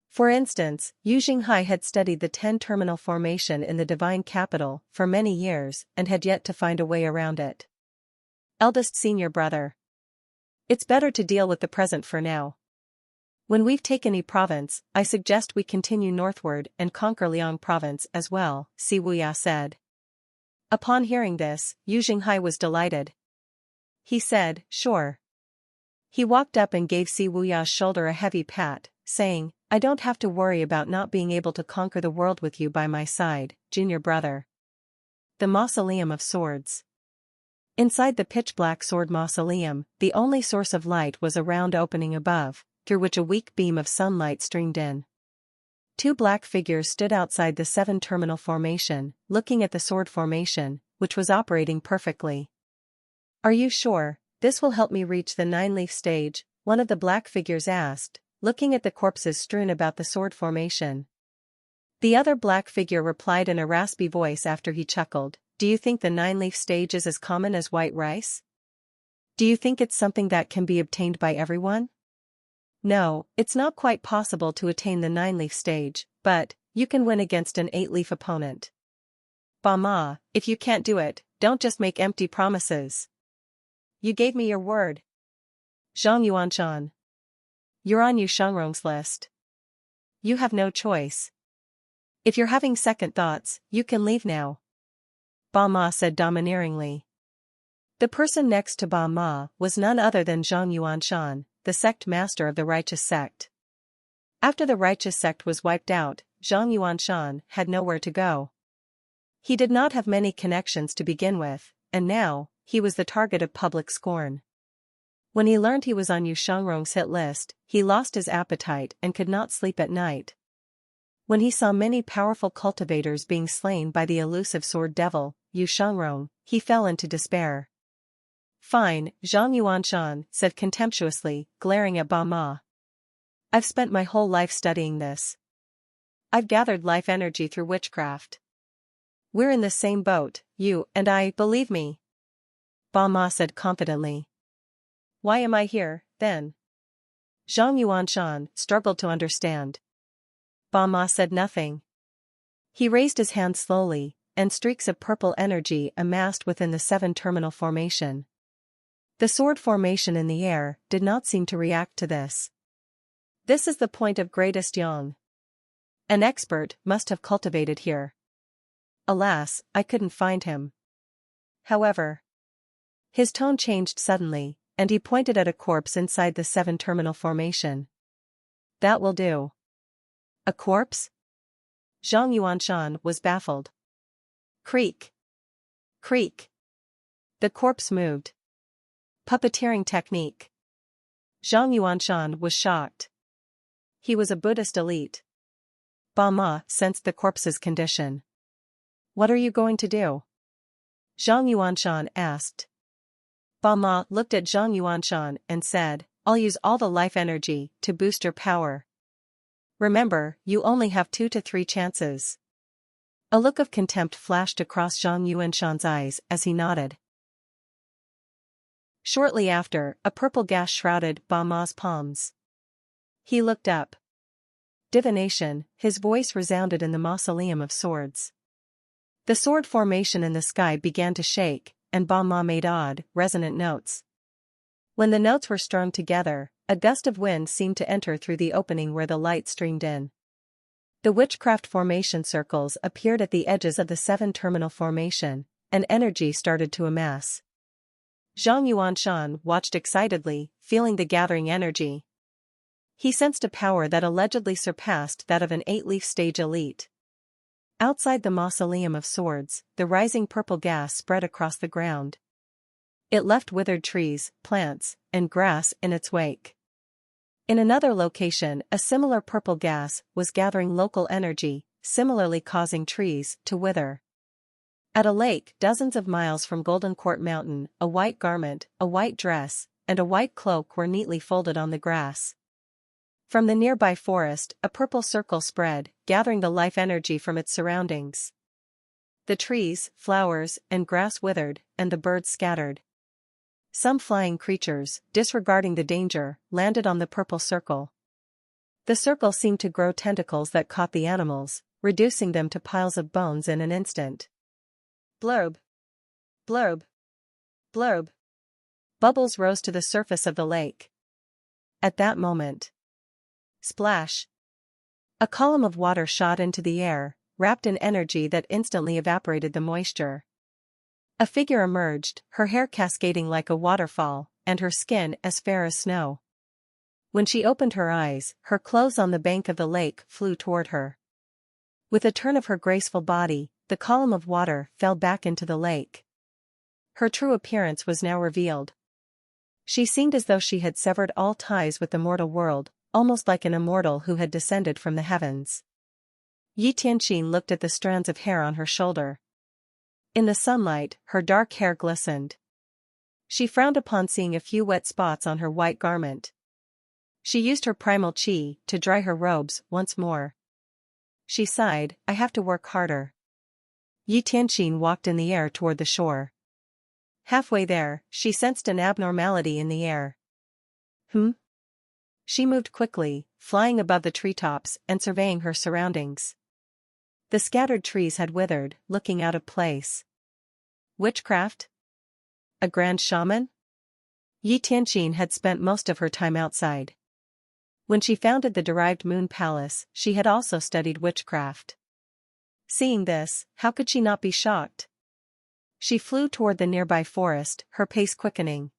For instance, Yu Jinghai had studied the 10-terminal formation in the Divine Capital for many years and had yet to find a way around it. Eldest senior brother. It's better to deal with the present for now. When we've taken Yi Province, I suggest we continue northward and conquer Liang Province as well, Si Wuya said. Upon hearing this, Yu Jinghai was delighted. He said, Sure. He walked up and gave Si Wuya's shoulder a heavy pat, saying, I don't have to worry about not being able to conquer the world with you by my side, junior brother. The Mausoleum of Swords. Inside the pitch-black sword mausoleum, the only source of light was a round opening above, through which a weak beam of sunlight streamed in. Two black figures stood outside the seven-terminal formation, looking at the sword formation, which was operating perfectly. "Are you sure this will help me reach the nine-leaf stage?" one of the black figures asked, looking at the corpses strewn about the sword formation. The other black figure replied in a raspy voice after he chuckled, "Do you think the nine-leaf stage is as common as white rice? Do you think it's something that can be obtained by everyone? No, it's not quite possible to attain the nine-leaf stage, but you can win against an eight-leaf opponent. Ba Ma, if you can't do it, don't just make empty promises. You gave me your word. Zhang Yuanshan. You're on Yu Shangrong's list. You have no choice. If you're having second thoughts, you can leave now," Ba Ma said domineeringly. The person next to Ba Ma was none other than Zhang Yuanshan, the sect master of the righteous sect. After the righteous sect was wiped out, Zhang Yuanshan had nowhere to go. He did not have many connections to begin with, and now, he was the target of public scorn. When he learned he was on Yu Shangrong's hit list, he lost his appetite and could not sleep at night. When he saw many powerful cultivators being slain by the elusive sword devil, Yu Shangrong, he fell into despair. "Fine," Zhang Yuanshan said contemptuously, glaring at Ba Ma. "I've spent my whole life studying this. I've gathered life energy through witchcraft. We're in the same boat, you and I, believe me," Ba Ma said confidently. "Why am I here, then?" Zhang Yuanshan struggled to understand. Ba Ma said nothing. He raised his hand slowly, and streaks of purple energy amassed within the seven-terminal formation. The sword formation in the air did not seem to react to this. "This is the point of greatest yang. An expert must have cultivated here. Alas, I couldn't find him. However..." His tone changed suddenly, and he pointed at a corpse inside the seven-terminal formation. "That will do." "A corpse?" Zhang Yuanshan was baffled. Creak. Creak. The corpse moved. Puppeteering technique. Zhang Yuanshan was shocked. He was a Buddhist elite. Ba Ma sensed the corpse's condition. "What are you going to do?" Zhang Yuanshan asked. Ba Ma looked at Zhang Yuanshan and said, "I'll use all the life energy to boost your power. Remember, you only have 2 to 3 chances." A look of contempt flashed across Zhang Yuanshan's eyes as he nodded. Shortly after, a purple gas shrouded Ba Ma's palms. He looked up. Divination, his voice resounded in the mausoleum of swords. The sword formation in the sky began to shake, and Ba Ma made odd, resonant notes. When the notes were strung together, a gust of wind seemed to enter through the opening where the light streamed in. The witchcraft formation circles appeared at the edges of the seven-terminal formation, and energy started to amass. Zhang Yuanshan watched excitedly, feeling the gathering energy. He sensed a power that allegedly surpassed that of an 8-leaf stage elite. Outside the mausoleum of swords, the rising purple gas spread across the ground. It left withered trees, plants, and grass in its wake. In another location, a similar purple gas was gathering local energy, similarly causing trees to wither. At a lake dozens of miles from Golden Court Mountain, a white garment, a white dress, and a white cloak were neatly folded on the grass. From the nearby forest, a purple circle spread, gathering the life energy from its surroundings. The trees, flowers, and grass withered, and the birds scattered. Some flying creatures, disregarding the danger, landed on the purple circle. The circle seemed to grow tentacles that caught the animals, reducing them to piles of bones in an instant. Blurb. Blurb. Blurb. Bubbles rose to the surface of the lake. At that moment. Splash. A column of water shot into the air, wrapped in energy that instantly evaporated the moisture. A figure emerged, her hair cascading like a waterfall, and her skin as fair as snow. When she opened her eyes, her clothes on the bank of the lake flew toward her. With a turn of her graceful body, the column of water fell back into the lake. Her true appearance was now revealed. She seemed as though she had severed all ties with the mortal world, almost like an immortal who had descended from the heavens. Tianxin looked at the strands of hair on her shoulder. In the sunlight, her dark hair glistened. She frowned upon seeing a few wet spots on her white garment. She used her primal qi to dry her robes once more. She sighed, I have to work harder. Tianxin walked in the air toward the shore. Halfway there, she sensed an abnormality in the air. She moved quickly, flying above the treetops and surveying her surroundings. The scattered trees had withered, looking out of place. Witchcraft? A grand shaman? Tianxin had spent most of her time outside. When she founded the derived moon palace, she had also studied witchcraft. Seeing this, how could she not be shocked? She flew toward the nearby forest, her pace quickening.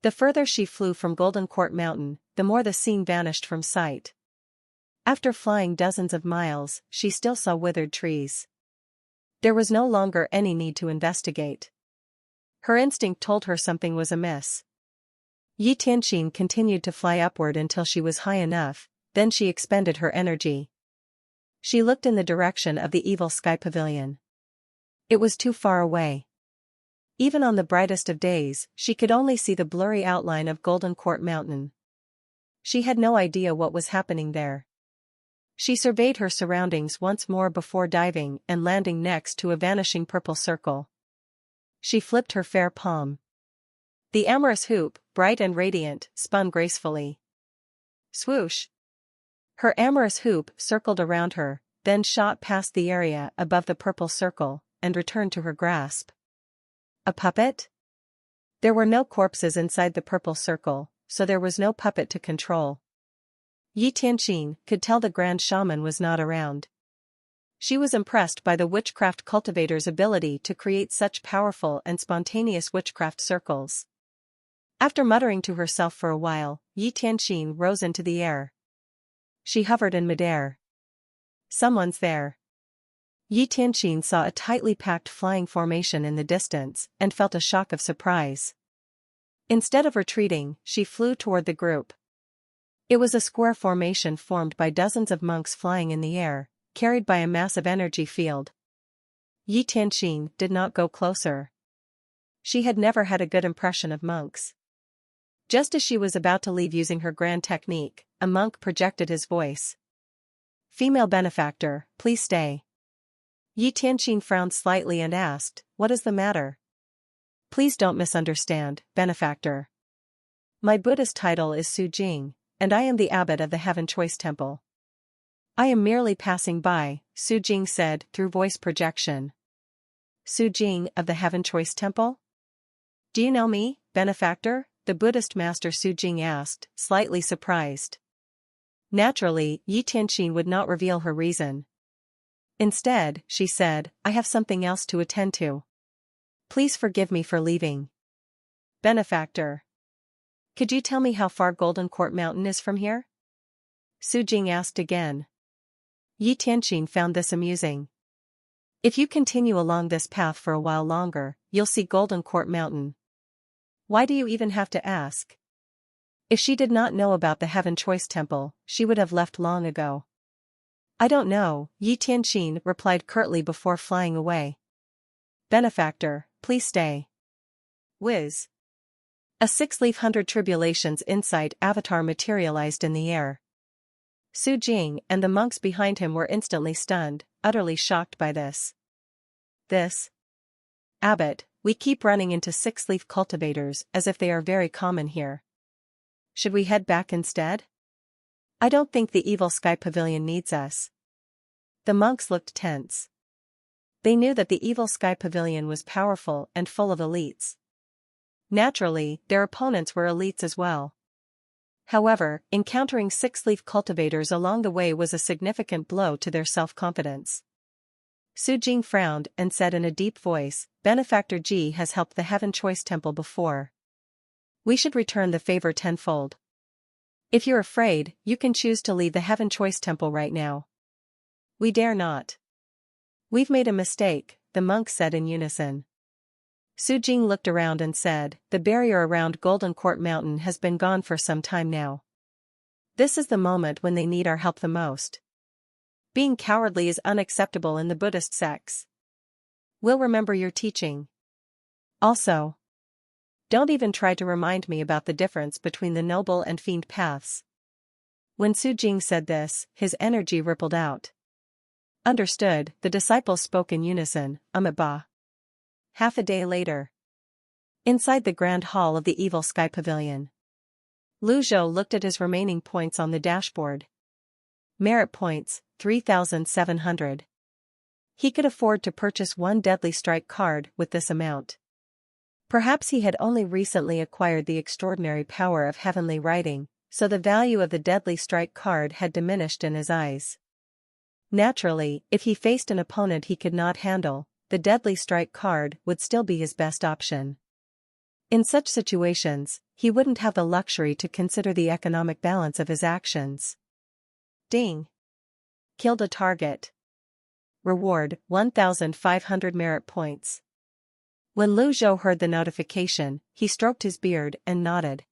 The further she flew from Golden Court Mountain, the more the scene vanished from sight. After flying dozens of miles, she still saw withered trees. There was no longer any need to investigate. Her instinct told her something was amiss. Tianxin continued to fly upward until she was high enough, then she expended her energy. She looked in the direction of the evil sky pavilion. It was too far away. Even on the brightest of days, she could only see the blurry outline of Golden Court Mountain. She had no idea what was happening there. She surveyed her surroundings once more before diving and landing next to a vanishing purple circle. She flipped her fair palm. The amorous hoop, bright and radiant, spun gracefully. Swoosh! Her amorous hoop circled around her, then shot past the area above the purple circle, and returned to her grasp. A puppet? There were no corpses inside the purple circle, so there was no puppet to control. Tianxin could tell the Grand Shaman was not around. She was impressed by the witchcraft cultivator's ability to create such powerful and spontaneous witchcraft circles. After muttering to herself for a while, Tianxin rose into the air. She hovered in midair. Someone's there. Tianxin saw a tightly packed flying formation in the distance and felt a shock of surprise. Instead of retreating, she flew toward the group. It was a square formation formed by dozens of monks flying in the air, carried by a massive energy field. Tianxin did not go closer. She had never had a good impression of monks. Just as she was about to leave using her grand technique, a monk projected his voice. Female benefactor, please stay. Tianxin frowned slightly and asked, what is the matter? Please don't misunderstand, benefactor. My Buddhist title is Su Jing, and I am the abbot of the Heaven Choice Temple. I am merely passing by, Su Jing said through voice projection. Su Jing of the Heaven Choice Temple? Do you know me, benefactor? The Buddhist master Su Jing asked, slightly surprised. Naturally, Tianxin would not reveal her reason. Instead, she said, I have something else to attend to. Please forgive me for leaving. Benefactor. Could you tell me how far Golden Court Mountain is from here? Su Jing asked again. Tianxin found this amusing. If you continue along this path for a while longer, you'll see Golden Court Mountain. Why do you even have to ask? If she did not know about the Heaven Choice Temple, she would have left long ago. I don't know, Tianxin replied curtly before flying away. Benefactor, please stay. Whiz. A 6-leaf 100 Tribulations Insight avatar materialized in the air. Su Jing and the monks behind him were instantly stunned, utterly shocked by this. Abbot, we keep running into 6-leaf cultivators as if they are very common here. Should we head back instead? I don't think the evil sky pavilion needs us. The monks looked tense. They knew that the evil sky pavilion was powerful and full of elites. Naturally, their opponents were elites as well. However, encountering 6-leaf cultivators along the way was a significant blow to their self-confidence. Su Jing frowned and said in a deep voice, Benefactor Ji has helped the Heaven Choice Temple before. We should return the favor tenfold. If you're afraid, you can choose to leave the Heaven Choice Temple right now. We dare not. We've made a mistake, the monks said in unison. Su Jing looked around and said, the barrier around Golden Court Mountain has been gone for some time now. This is the moment when they need our help the most. Being cowardly is unacceptable in the Buddhist sects. We'll remember your teaching. Also, don't even try to remind me about the difference between the noble and fiend paths. When Su Jing said this, his energy rippled out. Understood, the disciples spoke in unison, Ba. Half a day later. Inside the grand hall of the Evil Sky Pavilion. Lu Zhou looked at his remaining points on the dashboard. Merit points, 3,700. He could afford to purchase one Deadly Strike card with this amount. Perhaps he had only recently acquired the extraordinary power of heavenly writing, so the value of the Deadly Strike card had diminished in his eyes. Naturally, if he faced an opponent he could not handle, the Deadly Strike card would still be his best option. In such situations, he wouldn't have the luxury to consider the economic balance of his actions. Ding. Killed a target. Reward, 1,500 merit points. When Lu Zhou heard the notification, he stroked his beard and nodded.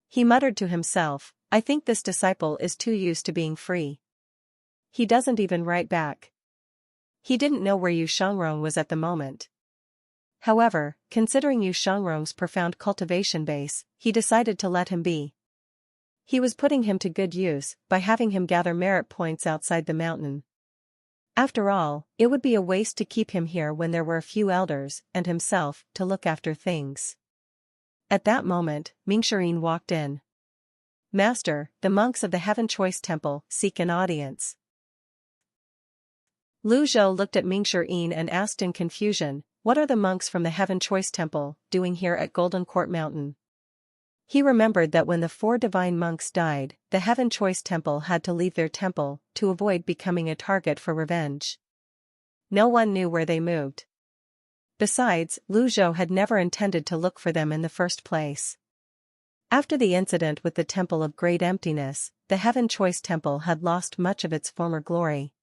He muttered to himself, I think this disciple is too used to being free. He doesn't even write back. He didn't know where Yu Shangrong was at the moment. However, considering Yu Shangrong's profound cultivation base, he decided to let him be. He was putting him to good use by having him gather merit points outside the mountain. After all, it would be a waste to keep him here when there were a few elders and himself to look after things. At that moment, Mingxirin walked in. Master, the monks of the Heaven Choice Temple seek an audience. Lu Zhou looked at Mingxirin and asked in confusion, what are the monks from the Heaven Choice Temple doing here at Golden Court Mountain? He remembered that when the 4 divine monks died, the Heaven Choice Temple had to leave their temple to avoid becoming a target for revenge. No one knew where they moved. Besides, Lu Zhou had never intended to look for them in the first place. After the incident with the Temple of Great Emptiness, the Heaven Choice Temple had lost much of its former glory.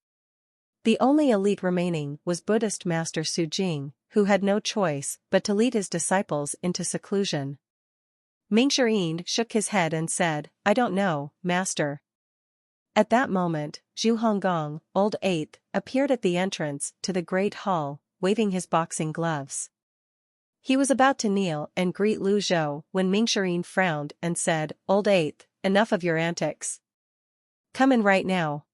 The only elite remaining was Buddhist Master Su Jing, who had no choice but to lead his disciples into seclusion. Mingxirin shook his head and said, I don't know, Master. At that moment, Zhu Honggong, Old 8th, appeared at the entrance to the Great Hall, waving his boxing gloves. He was about to kneel and greet Lu Zhou when Mingxirin frowned and said, Old 8th, enough of your antics. Come in right now.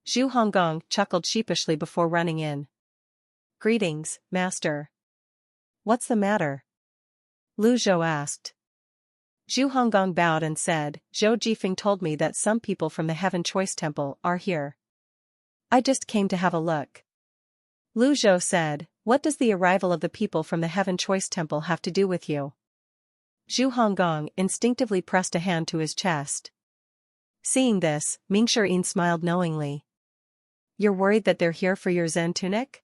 Zhu Honggong chuckled sheepishly before running in. Greetings, Master. What's the matter? Lu Zhou asked. Zhu Honggong bowed and said, Zhou Jifeng told me that some people from the Heaven Choice Temple are here. I just came to have a look. Lu Zhou said, what does the arrival of the people from the Heaven Choice Temple have to do with you? Zhu Honggong instinctively pressed a hand to his chest. Seeing this, Mingxirin smiled knowingly. You're worried that they're here for your Zen tunic?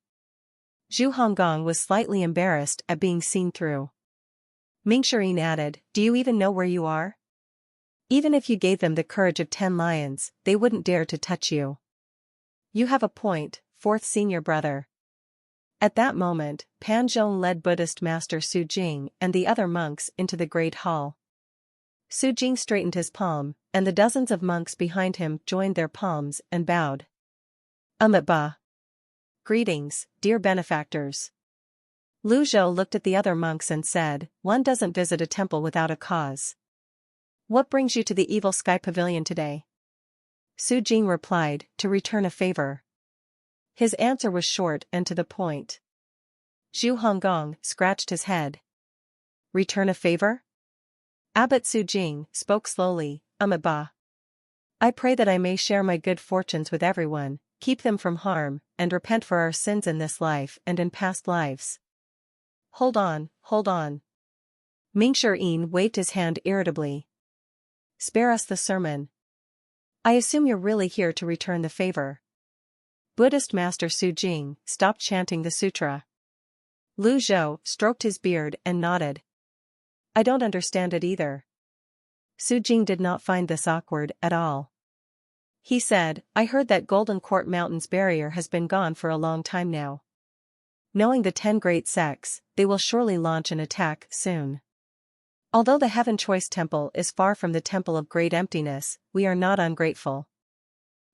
Zhu Honggong was slightly embarrassed at being seen through. Mingxirin added, do you even know where you are? Even if you gave them the courage of 10 lions, they wouldn't dare to touch you. You have a point, 4th senior brother. At that moment, Pan Zhong led Buddhist Master Su Jing and the other monks into the Great Hall. Su Jing straightened his palm, and the dozens of monks behind him joined their palms and bowed. Ba. Greetings, dear benefactors. Lu Zhou looked at the other monks and said, one doesn't visit a temple without a cause. What brings you to the Evil Sky Pavilion today? Su Jing replied, to return a favor. His answer was short and to the point. Zhu Honggong scratched his head. Return a favor? Abbot Su Jing spoke slowly, Ba. I pray that I may share my good fortunes with everyone, keep them from harm, and repent for our sins in this life and in past lives. Hold on. Mingxirin waved his hand irritably. Spare us the sermon. I assume you're really here to return the favor. Buddhist Master Su Jing stopped chanting the sutra. Lu Zhou stroked his beard and nodded. I don't understand it either. Su Jing did not find this awkward at all. He said, I heard that Golden Court Mountain's barrier has been gone for a long time now. Knowing the 10 great sects, they will surely launch an attack soon. Although the Heaven Choice Temple is far from the Temple of Great Emptiness, we are not ungrateful.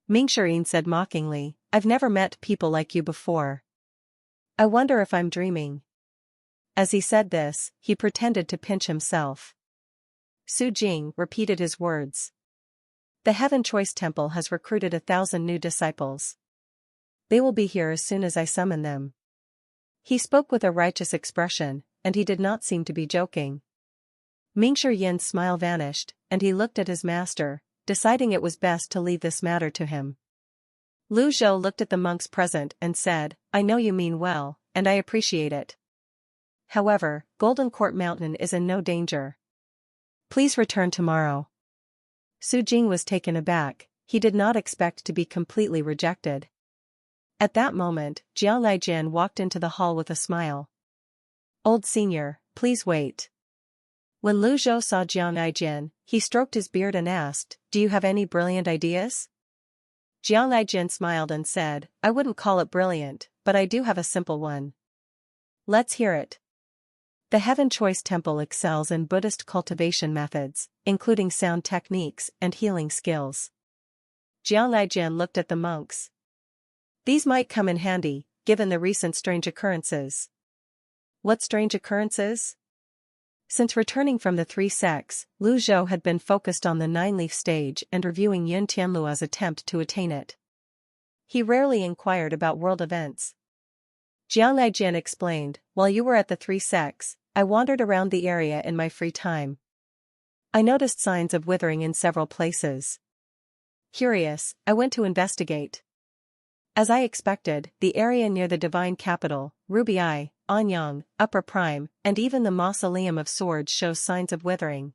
Mingxirin said mockingly, I've never met people like you before. I wonder if I'm dreaming. As he said this, he pretended to pinch himself. Su Jing repeated his words. The Heaven Choice Temple has recruited 1,000 new disciples. They will be here as soon as I summon them. He spoke with a righteous expression, and he did not seem to be joking. Mingshi Yin's smile vanished, and he looked at his master, deciding it was best to leave this matter to him. Lu Zhou looked at the monks present and said, I know you mean well, and I appreciate it. However, Golden Court Mountain is in no danger. Please return tomorrow. Su Jing was taken aback, he did not expect to be completely rejected. At that moment, Jiang Lijian walked into the hall with a smile. Old senior, please wait. When Lu Zhou saw Jiang Lijian, he stroked his beard and asked, do you have any brilliant ideas? Jiang Lijian smiled and said, I wouldn't call it brilliant, but I do have a simple one. Let's hear it. The Heaven Choice Temple excels in Buddhist cultivation methods, including sound techniques and healing skills. Jiang Lijian looked at the monks. These might come in handy, given the recent strange occurrences. What strange occurrences? Since returning from the 3 sects, Lu Zhou had been focused on the 9-leaf stage and reviewing Yun Tianluo's attempt to attain it. He rarely inquired about world events. Jiang Lijian explained, while you were at the 3 sects, I wandered around the area in my free time. I noticed signs of withering in several places. Curious, I went to investigate. As I expected, the area near the divine capital, Ruby Eye, Anyang, Upper Prime, and even the Mausoleum of Swords shows signs of withering.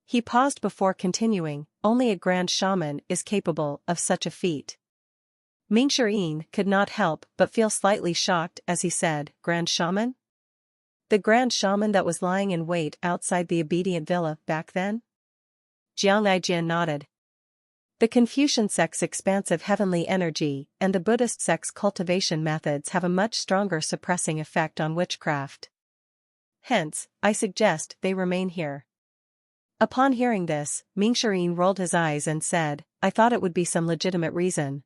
He paused before continuing, only a grand shaman is capable of such a feat. Mingshi could not help but feel slightly shocked as he said, Grand Shaman? The Grand Shaman that was lying in wait outside the obedient villa back then? Jiang Lijian nodded. The Confucian sect's expansive heavenly energy and the Buddhist sect's cultivation methods have a much stronger suppressing effect on witchcraft. Hence, I suggest they remain here. Upon hearing this, Mingshi rolled his eyes and said, I thought it would be some legitimate reason.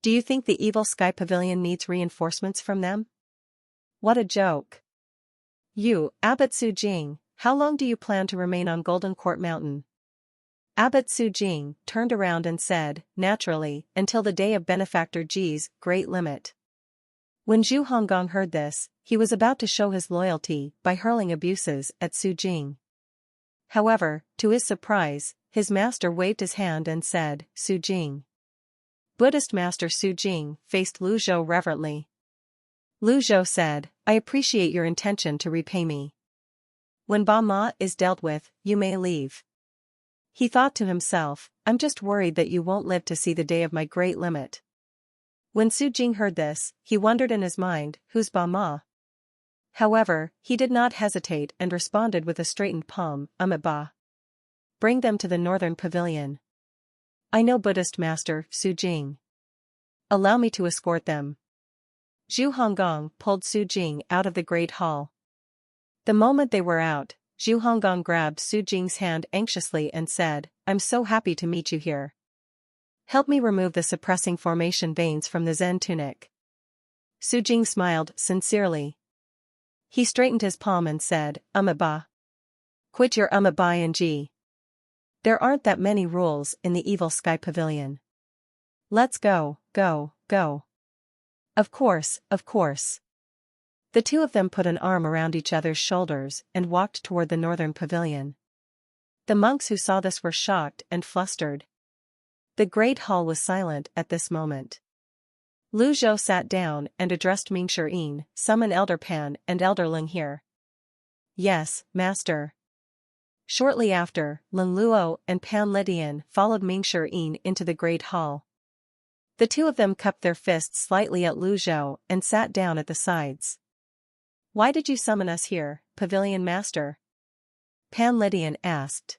Do you think the evil sky pavilion needs reinforcements from them? What a joke. You, Abbot Su Jing, how long do you plan to remain on Golden Court Mountain? Abbot Su Jing turned around and said, naturally, until the day of Benefactor Ji's great limit. When Zhu Honggong heard this, he was about to show his loyalty by hurling abuses at Su Jing. However, to his surprise, his master waved his hand and said, Su Jing. Buddhist Master Su Jing faced Lu Zhou reverently. Lu Zhou said, I appreciate your intention to repay me. When Ba Ma is dealt with, you may leave. He thought to himself, I'm just worried that you won't live to see the day of my great limit. When Su Jing heard this, he wondered in his mind, who's Ba Ma? However, he did not hesitate and responded with a straightened palm, Ba. Bring them to the northern pavilion. I know Buddhist Master Su Jing. Allow me to escort them. Zhu Honggong pulled Su Jing out of the great hall. The moment they were out, Zhu Honggong grabbed Su Jing's hand anxiously and said, I'm so happy to meet you here. Help me remove the suppressing formation veins from the Zen tunic. Su Jing smiled sincerely. He straightened his palm and said, Ba. Quit your Ba and Ji. There aren't that many rules in the evil sky pavilion. Let's go, go, go. Of course, of course. The two of them put an arm around each other's shoulders and walked toward the northern pavilion. The monks who saw this were shocked and flustered. The great hall was silent at this moment. Lu Zhou sat down and addressed Mingshi, summon Elder Pan and Elder Ling here. Yes, master. Shortly after, Lin Luo and Pan Lidian followed Mingshi into the great hall. The two of them cupped their fists slightly at Lu Zhou and sat down at the sides. Why did you summon us here, Pavilion Master? Pan Lidian asked.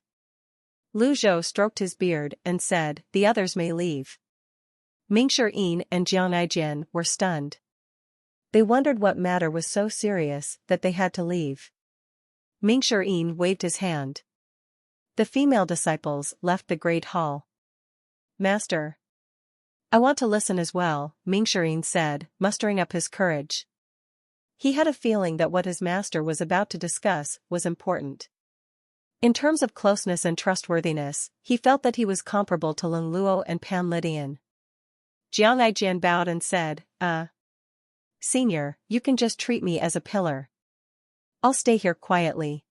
Lu Zhou stroked his beard and said, the others may leave. Mingshi and Jiang Lijian were stunned. They wondered what matter was so serious that they had to leave. Ming-Sher-In waved his hand. The female disciples left the great hall. Master. I want to listen as well, Ming-Sher-In said, mustering up his courage. He had a feeling that what his master was about to discuss was important. In terms of closeness and trustworthiness, he felt that he was comparable to Lung Luo and Pan Lydian. Jiang Aijian bowed and said, Senior, you can just treat me as a pillar. I'll stay here quietly.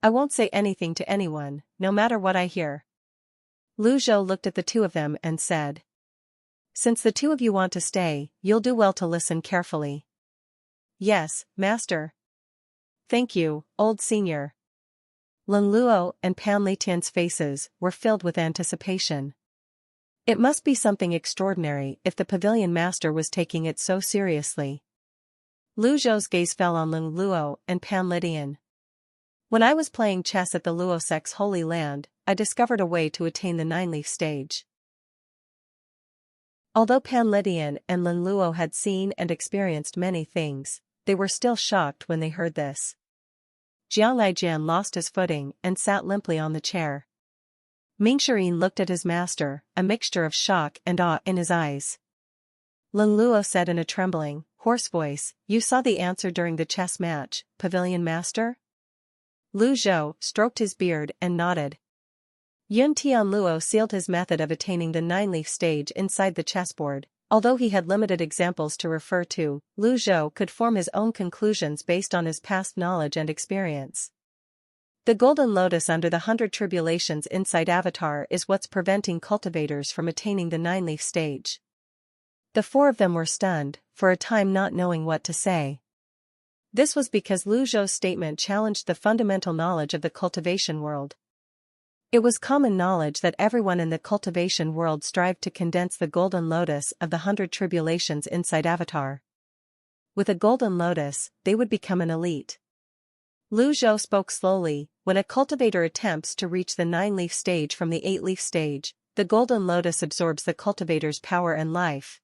I won't say anything to anyone, no matter what I hear. Lu Zhou looked at the two of them and said. Since the two of you want to stay, you'll do well to listen carefully. Yes, Master. Thank you, old senior. Lung Luo and Pan Lydian's faces were filled with anticipation. It must be something extraordinary if the pavilion master was taking it so seriously. Lu Zhou's gaze fell on Lung Luo and Pan Lydian. When I was playing chess at the Luo Sect's Holy Land, I discovered a way to attain the nine-leaf stage. Although Pan Lydian and Lung Luo had seen and experienced many things, they were still shocked when they heard this. Jiang Aijian lost his footing and sat limply on the chair. Ming-Sher-In looked at his master, a mixture of shock and awe in his eyes. Lung Luo said in a trembling, hoarse voice, You saw the answer during the chess match, Pavilion Master? Lu Zhou stroked his beard and nodded. Yun Tianluo sealed his method of attaining the nine-leaf stage inside the chessboard. Although he had limited examples to refer to, Lu Zhou could form his own conclusions based on his past knowledge and experience. The golden lotus under the 100 tribulations inside Avatar is what's preventing cultivators from attaining the nine-leaf stage. The four of them were stunned, for a time not knowing what to say. This was because Lu Zhou's statement challenged the fundamental knowledge of the cultivation world. It was common knowledge that everyone in the cultivation world strived to condense the golden lotus of the 100 tribulations inside Avatar. With a golden lotus, they would become an elite. Lu Zhou spoke slowly. When a cultivator attempts to reach the nine-leaf stage from the eight-leaf stage, the golden lotus absorbs the cultivator's power and life.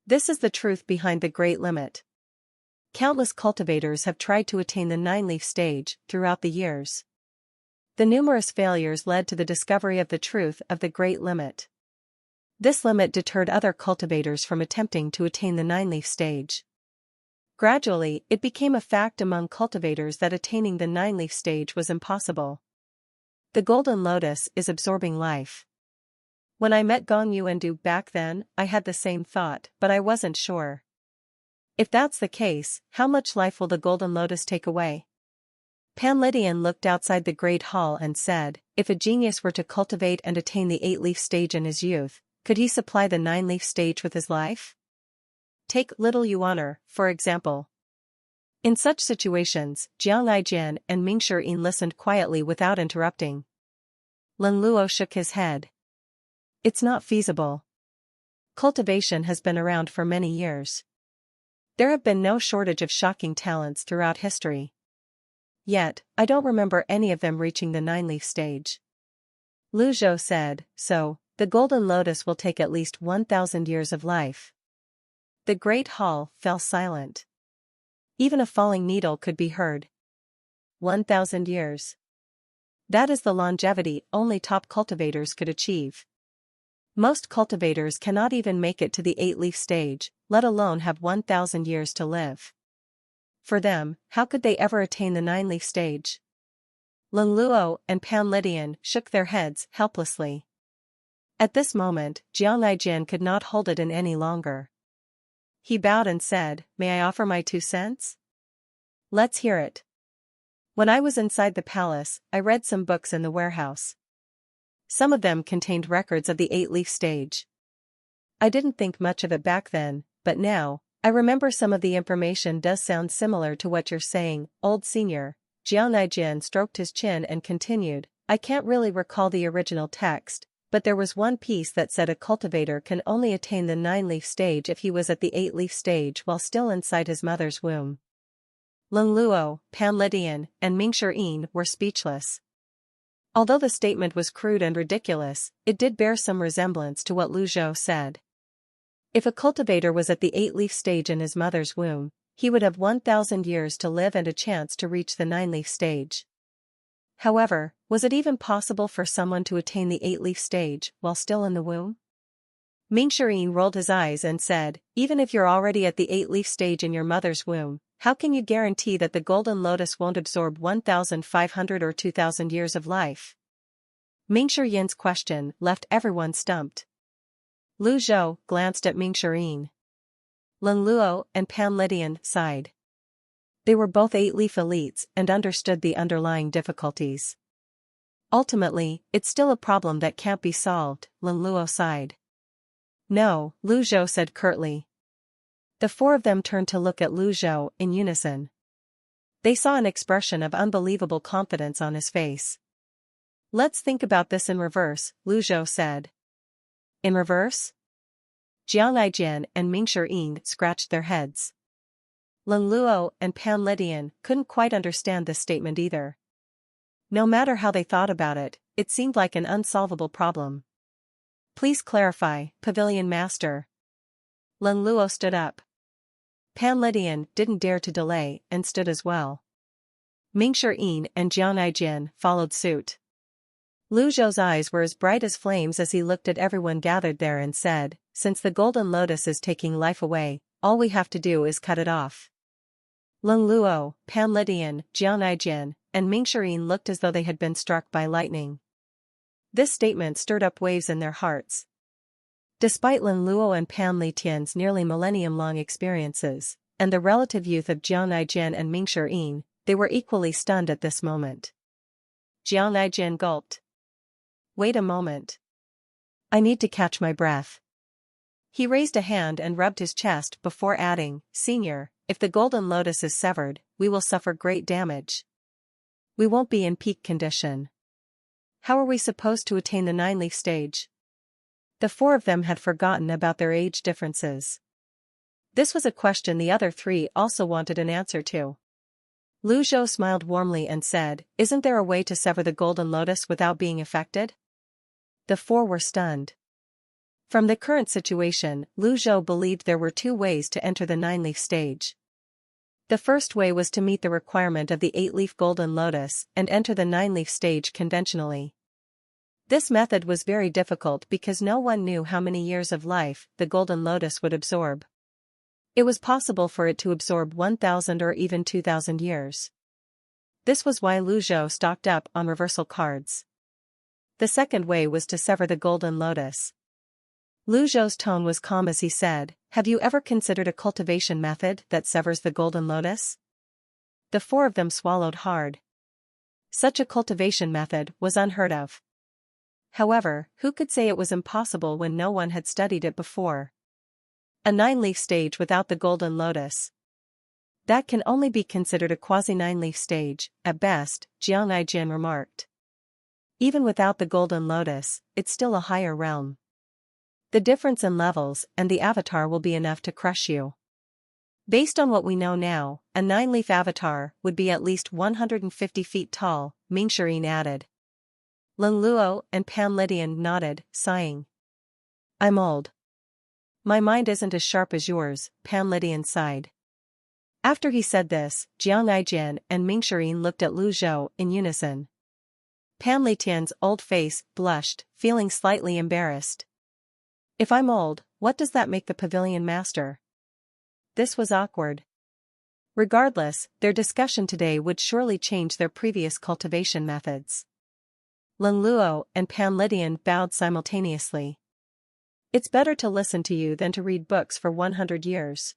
This is the truth behind the great limit. Countless cultivators have tried to attain the nine-leaf stage throughout the years. The numerous failures led to the discovery of the truth of the great limit. This limit deterred other cultivators from attempting to attain the nine-leaf stage. Gradually, it became a fact among cultivators that attaining the nine-leaf stage was impossible. The golden lotus is absorbing life. When I met Gong Yu and Du back then, I had the same thought, but I wasn't sure. If that's the case, how much life will the golden lotus take away? Pan Lydian looked outside the great hall and said, if a genius were to cultivate and attain the eight-leaf stage in his youth, could he supply the nine-leaf stage with his life? Take Little Yuaner, for example. In such situations, Jiang Aijian and Ming-Sher-In listened quietly without interrupting. Lung Luo shook his head. It's not feasible. Cultivation has been around for many years. There have been no shortage of shocking talents throughout history. Yet, I don't remember any of them reaching the nine-leaf stage. Lu Zhou said, so, the golden lotus will take at least 1,000 years of life. The great hall fell silent. Even a falling needle could be heard. 1,000 years. That is the longevity only top cultivators could achieve. Most cultivators cannot even make it to the eight-leaf stage, let alone have 1,000 years to live. For them, how could they ever attain the nine-leaf stage? Lung Luo and Pan Lydian shook their heads helplessly. At this moment, Jiang Aijian could not hold it in any longer. He bowed and said, May I offer my 2 cents? Let's hear it. When I was inside the palace, I read some books in the warehouse. Some of them contained records of the eight-leaf stage. I didn't think much of it back then, but now, I remember some of the information does sound similar to what you're saying, old senior. Jiang Aijian stroked his chin and continued, I can't really recall the original text, but there was one piece that said a cultivator can only attain the nine-leaf stage if he was at the eight-leaf stage while still inside his mother's womb. Lung Luo, Pan Lydian, and Ming-Sher-In were speechless. Although the statement was crude and ridiculous, it did bear some resemblance to what Lu Zhou said. If a cultivator was at the 8-leaf stage in his mother's womb, he would have 1,000 years to live and a chance to reach the 9-leaf stage. However, was it even possible for someone to attain the 8-leaf stage while still in the womb? Mingxirin rolled his eyes and said, even if you're already at the 8-leaf stage in your mother's womb, how can you guarantee that the golden lotus won't absorb 1,500 or 2,000 years of life? Mingxiyin's question left everyone stumped. Lu Zhou glanced at Mingxirin. Lin Luo and Pan Lydian sighed. They were both 8-leaf elites and understood the underlying difficulties. Ultimately, it's still a problem that can't be solved, Lin Luo sighed. No, Lu Zhou said curtly. The four of them turned to look at Lu Zhou in unison. They saw an expression of unbelievable confidence on his face. Let's think about this in reverse, Lu Zhou said. In reverse? Jiang Aijin and Mingxirin scratched their heads. Lin Luo and Pan Lydian couldn't quite understand this statement either. No matter how they thought about it, it seemed like an unsolvable problem. Please clarify, Pavilion Master. Lin Luo stood up. Pan Lydian didn't dare to delay and stood as well. Mingxirin and Jiang Aijin followed suit. Lu Zhou's eyes were as bright as flames as he looked at everyone gathered there and said, since the golden lotus is taking life away, all we have to do is cut it off. Lin Luo, Pan Lydian, Jiang Aijin, and Mingxirin looked as though they had been struck by lightning. This statement stirred up waves in their hearts. Despite Lin Luo and Pan Lydian's nearly millennium-long experiences, and the relative youth of Jiang Aijin and Mingxirin, they were equally stunned at this moment. Jiang Aijin gulped. Wait a moment. I need to catch my breath. He raised a hand and rubbed his chest before adding, Senior, if the golden lotus is severed, we will suffer great damage. We won't be in peak condition. How are we supposed to attain the 9-leaf stage? The four of them had forgotten about their age differences. This was a question the other three also wanted an answer to. Lu Zhou smiled warmly and said, isn't there a way to sever the golden lotus without being affected? The four were stunned. From the current situation, Lu Zhou believed there were two ways to enter the 9-leaf stage. The first way was to meet the requirement of the 8-leaf golden lotus and enter the 9-leaf stage conventionally. This method was very difficult because no one knew how many years of life the golden lotus would absorb. It was possible for it to absorb 1,000 or even 2,000 years. This was why Lu Zhou stocked up on reversal cards. The second way was to sever the golden lotus. Lu Zhou's tone was calm as he said, have you ever considered a cultivation method that severs the golden lotus? The four of them swallowed hard. Such a cultivation method was unheard of. However, who could say it was impossible when no one had studied it before? A 9-leaf stage without the golden lotus. That can only be considered a quasi-9-leaf stage, at best, Jiang Aijin remarked. Even without the golden lotus, it's still a higher realm. The difference in levels and the avatar will be enough to crush you. Based on what we know now, a 9-leaf avatar would be at least 150 feet tall, Mingxirin added. Lin Luo and Pan Lydian nodded, sighing. I'm old. My mind isn't as sharp as yours, Pan Lydian sighed. After he said this, Jiang Aijin and Mingxirin looked at Lu Zhou in unison. Pan Lydian's old face blushed, feeling slightly embarrassed. If I'm old, what does that make the pavilion master? This was awkward. Regardless, their discussion today would surely change their previous cultivation methods. Lin Luo and Pan Lydian bowed simultaneously. It's better to listen to you than to read books for 100 years.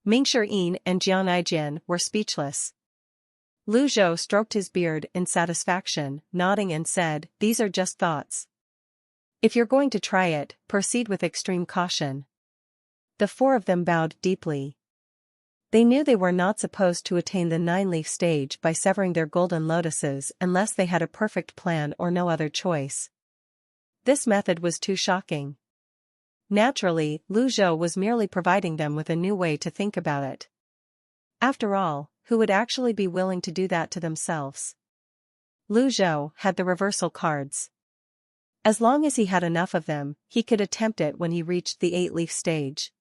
Mingxirin and Jiang Aijin were speechless. Lu Zhou stroked his beard in satisfaction, nodding and said, these are just thoughts. If you're going to try it, proceed with extreme caution. The four of them bowed deeply. They knew they were not supposed to attain the 9-leaf stage by severing their golden lotuses unless they had a perfect plan or no other choice. This method was too shocking. Naturally, Lu Zhou was merely providing them with a new way to think about it. After all, who would actually be willing to do that to themselves? Lu Zhou had the reversal cards. As long as he had enough of them, he could attempt it when he reached the 8-leaf stage.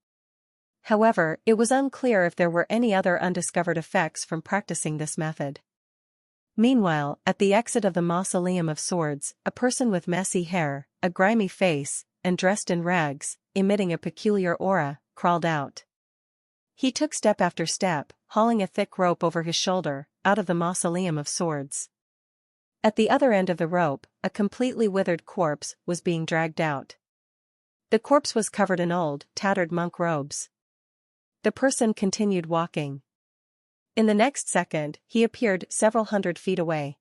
However, it was unclear if there were any other undiscovered effects from practicing this method. Meanwhile, at the exit of the Mausoleum of Swords, a person with messy hair, a grimy face, and dressed in rags, emitting a peculiar aura, crawled out. He took step after step, hauling a thick rope over his shoulder, out of the Mausoleum of Swords. At the other end of the rope, a completely withered corpse was being dragged out. The corpse was covered in old, tattered monk robes. The person continued walking. In the next second, he appeared several hundred feet away.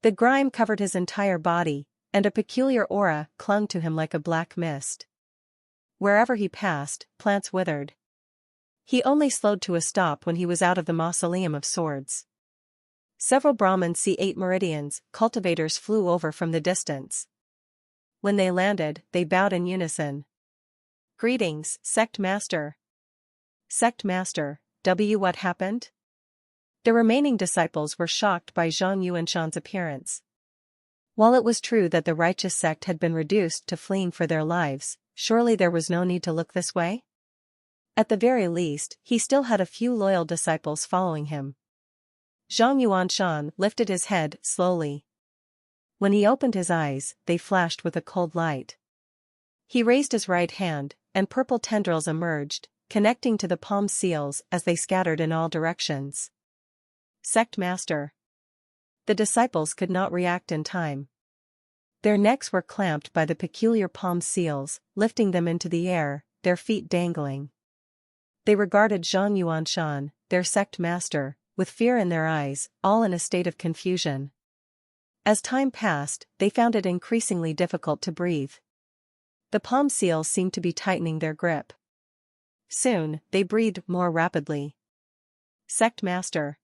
The grime covered his entire body, and a peculiar aura clung to him like a black mist. Wherever he passed, plants withered. He only slowed to a stop when he was out of the Mausoleum of Swords. Several Brahmins C8 meridians, cultivators flew over from the distance. When they landed, they bowed in unison. "Greetings, Sect Master." "Sect Master, what happened?" The remaining disciples were shocked by Zhang Yuanshan's appearance. While it was true that the righteous sect had been reduced to fleeing for their lives, surely there was no need to look this way? At the very least, he still had a few loyal disciples following him. Zhang Yuanshan lifted his head slowly. When he opened his eyes, they flashed with a cold light. He raised his right hand, and purple tendrils emerged, connecting to the palm seals as they scattered in all directions. "Sect Master." The disciples could not react in time. Their necks were clamped by the peculiar palm seals, lifting them into the air, their feet dangling. They regarded Zhang Yuanshan, their sect master, with fear in their eyes, all in a state of confusion. As time passed, they found it increasingly difficult to breathe. The palm seals seemed to be tightening their grip. Soon, they breathed more rapidly. "Sect Master."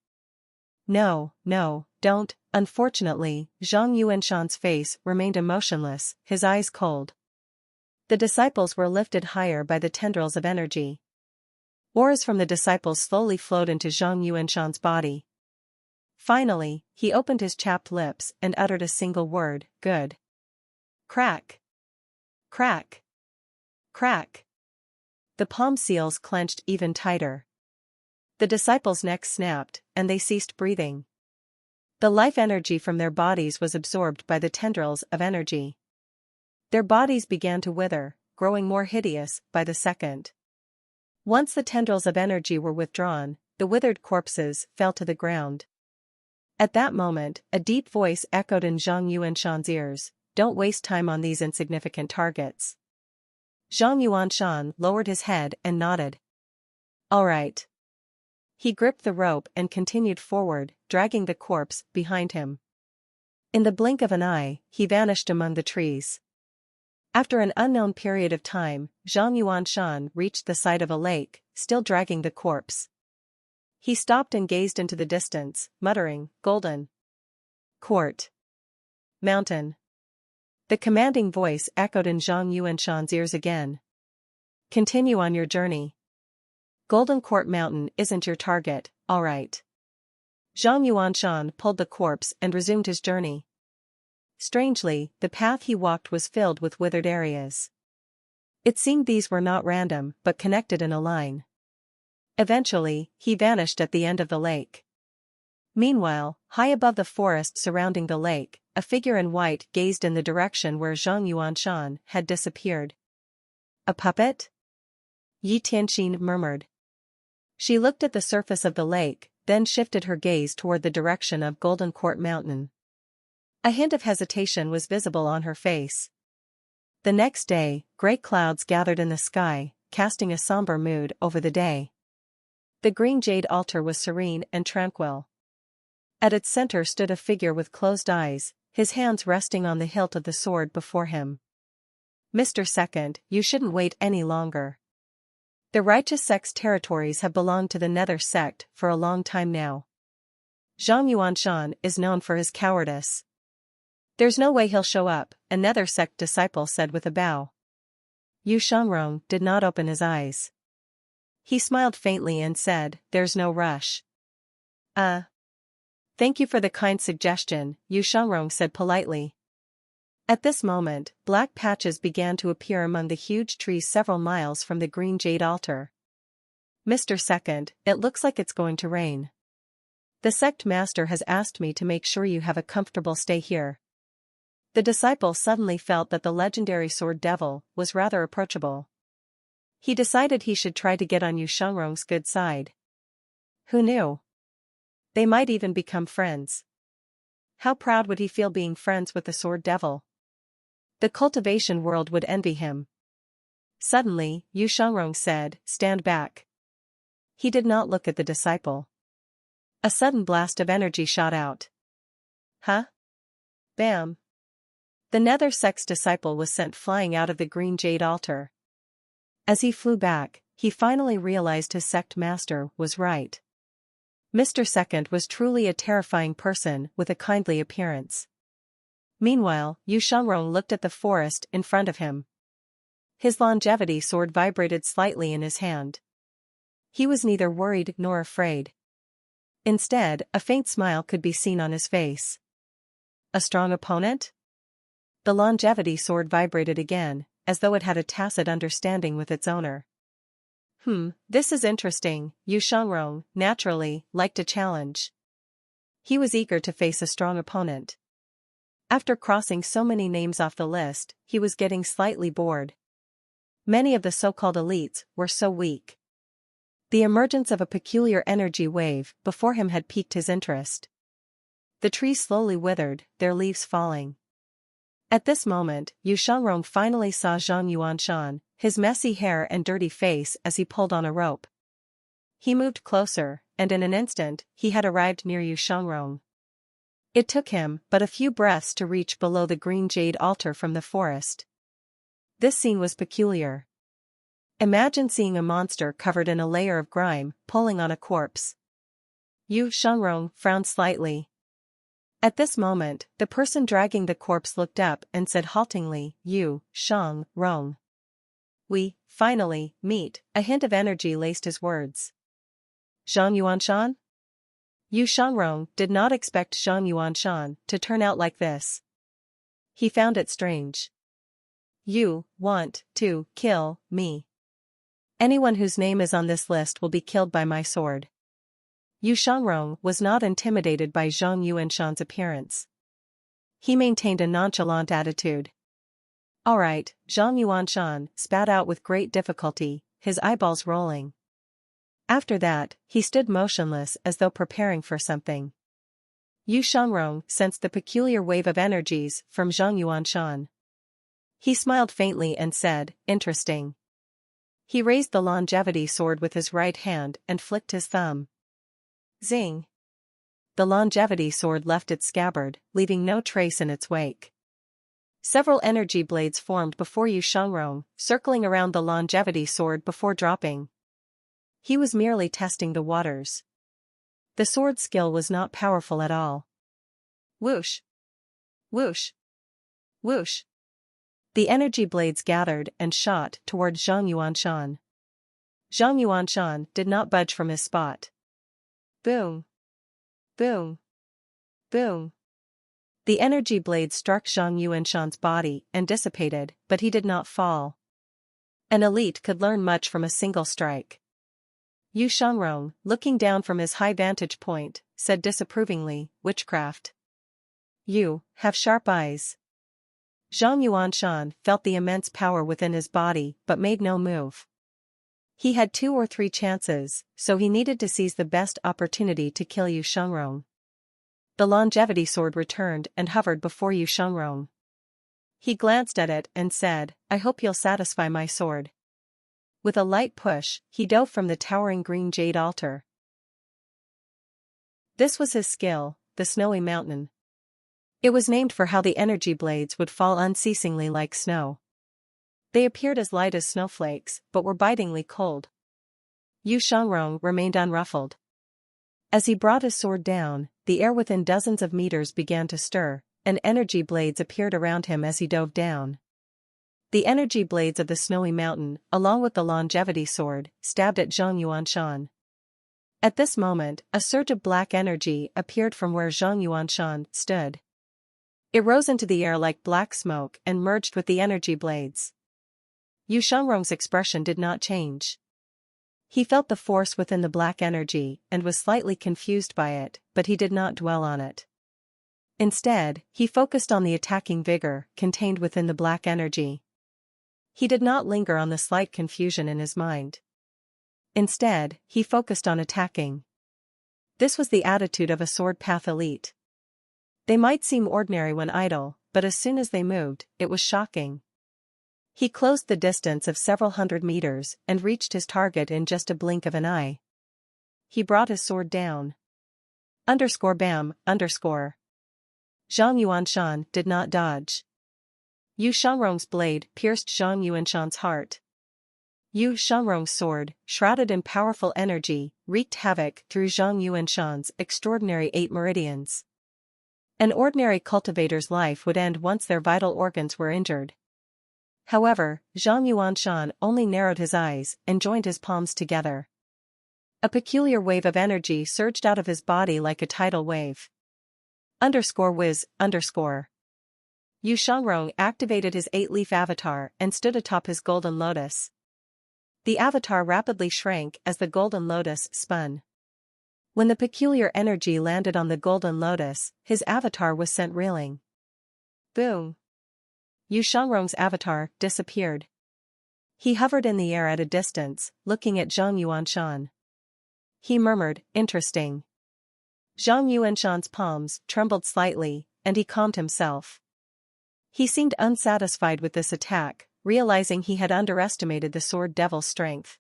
No, don't." Unfortunately, Zhang Yuanshan's face remained emotionless, his eyes cold. The disciples were lifted higher by the tendrils of energy. Auras from the disciples slowly flowed into Zhang Yuanshan's body. Finally, he opened his chapped lips and uttered a single word, "Good." Crack! Crack! Crack! The palm seals clenched even tighter. The disciples' necks snapped, and they ceased breathing. The life energy from their bodies was absorbed by the tendrils of energy. Their bodies began to wither, growing more hideous by the second. Once the tendrils of energy were withdrawn, the withered corpses fell to the ground. At that moment, a deep voice echoed in Zhang Yuanshan's ears, "Don't waste time on these insignificant targets." Zhang Yuanshan lowered his head and nodded. "All right." He gripped the rope and continued forward, dragging the corpse behind him. In the blink of an eye, he vanished among the trees. After an unknown period of time, Zhang Yuanshan reached the side of a lake, still dragging the corpse. He stopped and gazed into the distance, muttering, "Golden Court Mountain." The commanding voice echoed in Zhang Yuanshan's ears again. "Continue on your journey. Golden Court Mountain isn't your target, all right." Zhang Yuanshan pulled the corpse and resumed his journey. Strangely, the path he walked was filled with withered areas. It seemed these were not random but connected in a line. Eventually, he vanished at the end of the lake. Meanwhile, high above the forest surrounding the lake, a figure in white gazed in the direction where Zhang Yuanshan had disappeared. "A puppet?" Yi Tianxin murmured. She looked at the surface of the lake, then shifted her gaze toward the direction of Golden Court Mountain. A hint of hesitation was visible on her face. The next day, gray clouds gathered in the sky, casting a somber mood over the day. The green jade altar was serene and tranquil. At its center stood a figure with closed eyes, his hands resting on the hilt of the sword before him. "Mr. Second, you shouldn't wait any longer. The righteous sect's territories have belonged to the Nether sect for a long time now. Zhang Yuanshan is known for his cowardice. There's no way he'll show up," a Nether sect disciple said with a bow. Yu Shangrong did not open his eyes. He smiled faintly and said, "There's no rush." Thank you for the kind suggestion," Yu Shangrong said politely. At this moment, black patches began to appear among the huge trees several miles from the green jade altar. Mr. Second, it looks like it's going to rain. The sect master has asked me to make sure you have a comfortable stay here. The disciple suddenly felt that the legendary sword devil was rather approachable. He decided he should try to get on Yu Shangrong's good side. Who knew? They might even become friends. How proud would he feel being friends with the sword devil? The cultivation world would envy him. Suddenly, Yu Shangrong said, "Stand back." He did not look at the disciple. A sudden blast of energy shot out. Huh? Bam! The Nether Sect's disciple was sent flying out of the green jade altar. As he flew back, he finally realized his sect master was right. Mr. Second was truly a terrifying person with a kindly appearance. Meanwhile, Yu Shangrong looked at the forest in front of him. His longevity sword vibrated slightly in his hand. He was neither worried nor afraid. Instead, a faint smile could be seen on his face. A strong opponent? The longevity sword vibrated again, as though it had a tacit understanding with its owner. This is interesting. Yu Shangrong, naturally, liked a challenge. He was eager to face a strong opponent. After crossing so many names off the list, he was getting slightly bored. Many of the so-called elites were so weak. The emergence of a peculiar energy wave before him had piqued his interest. The trees slowly withered, their leaves falling. At this moment, Yu Shangrong finally saw Zhang Yuanshan, his messy hair and dirty face as he pulled on a rope. He moved closer, and in an instant, he had arrived near Yu Shangrong. It took him but a few breaths to reach below the green jade altar from the forest. This scene was peculiar. Imagine seeing a monster covered in a layer of grime, pulling on a corpse. Yu Shangrong frowned slightly. At this moment, the person dragging the corpse looked up and said haltingly, "Yu Shangrong. We, finally, meet." A hint of energy laced his words. Zhang Yuanshan? Yu Shangrong did not expect Zhang Yuanshan to turn out like this. He found it strange. "You want to kill me. Anyone whose name is on this list will be killed by my sword." Yu Shangrong was not intimidated by Zhang Yuanshan's appearance. He maintained a nonchalant attitude. "All right," Zhang Yuanshan spat out with great difficulty, his eyeballs rolling. After that, he stood motionless as though preparing for something. Yu Shangrong sensed the peculiar wave of energies from Zhang Yuanshan. He smiled faintly and said, "Interesting." He raised the longevity sword with his right hand and flicked his thumb. Zing! The longevity sword left its scabbard, leaving no trace in its wake. Several energy blades formed before Yu Shangrong, circling around the longevity sword before dropping. He was merely testing the waters. The sword's skill was not powerful at all. Whoosh! Whoosh! Whoosh! The energy blades gathered and shot toward Zhang Yuanshan. Zhang Yuanshan did not budge from his spot. Boom! Boom! Boom! The energy blade struck Zhang Yuanshan's body and dissipated, but he did not fall. An elite could learn much from a single strike. Yu Shangrong, looking down from his high vantage point, said disapprovingly, "Witchcraft. You have sharp eyes." Zhang Yuanshan felt the immense power within his body but made no move. He had 2 or 3 chances, so he needed to seize the best opportunity to kill Yu Shangrong. The longevity sword returned and hovered before Yu Shangrong. He glanced at it and said, "I hope you'll satisfy my sword." With a light push, he dove from the towering green jade altar. This was his skill, the Snowy Mountain. It was named for how the energy blades would fall unceasingly like snow. They appeared as light as snowflakes, but were bitingly cold. Yu Shangrong remained unruffled. As he brought his sword down, the air within dozens of meters began to stir, and energy blades appeared around him as he dove down. The energy blades of the Snowy Mountain, along with the longevity sword, stabbed at Zhang Yuanshan. At this moment, a surge of black energy appeared from where Zhang Yuanshan stood. It rose into the air like black smoke and merged with the energy blades. Yu Shangrong's expression did not change. He felt the force within the black energy and was slightly confused by it, but he did not dwell on it. Instead, he focused on the attacking vigor contained within the black energy. He did not linger on the slight confusion in his mind. Instead, he focused on attacking. This was the attitude of a sword path elite. They might seem ordinary when idle, but as soon as they moved, it was shocking. He closed the distance of several hundred meters and reached his target in just a blink of an eye. He brought his sword down. _bam_. Zhang Yuanshan did not dodge. Yu Shangrong's blade pierced Zhang Yuanshan's heart. Yu Shangrong's sword, shrouded in powerful energy, wreaked havoc through Zhang Yuanshan's extraordinary 8 meridians. An ordinary cultivator's life would end once their vital organs were injured. However, Zhang Yuanshan only narrowed his eyes and joined his palms together. A peculiar wave of energy surged out of his body like a tidal wave. _whiz_. Yu Shangrong activated his 8-leaf avatar and stood atop his golden lotus. The avatar rapidly shrank as the golden lotus spun. When the peculiar energy landed on the golden lotus, his avatar was sent reeling. Boom! Yu Shangrong's avatar disappeared. He hovered in the air at a distance, looking at Zhang Yuanshan. He murmured, "Interesting." Zhang Yuanshan's palms trembled slightly, and he calmed himself. He seemed unsatisfied with this attack, realizing he had underestimated the sword devil's strength.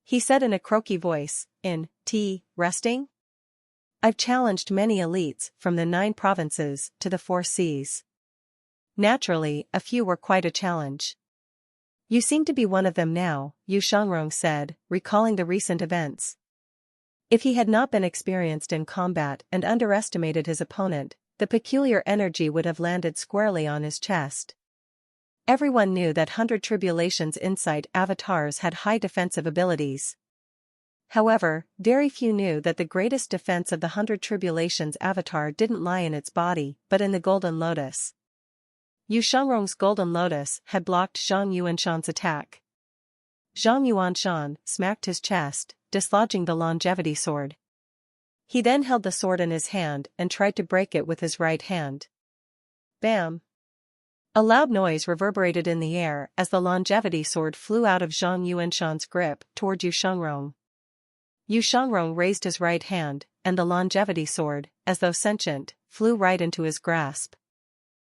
He said in a croaky voice, resting? I've challenged many elites from the 9 provinces to the 4 seas. Naturally, a few were quite a challenge. You seem to be one of them now, Yu Shangrong said, recalling the recent events. If he had not been experienced in combat and underestimated his opponent, the peculiar energy would have landed squarely on his chest. Everyone knew that 100 Tribulation's insight avatars had high defensive abilities. However, very few knew that the greatest defense of the 100 Tribulation's avatar didn't lie in its body, but in the golden lotus. Yu Shangrong's golden lotus had blocked Zhang Yuanshan's attack. Zhang Yuanshan smacked his chest, dislodging the longevity sword. He then held the sword in his hand and tried to break it with his right hand. Bam! A loud noise reverberated in the air as the longevity sword flew out of Zhang Yuanshan's grip toward Yu Shangrong. Yu Shangrong raised his right hand, and the longevity sword, as though sentient, flew right into his grasp.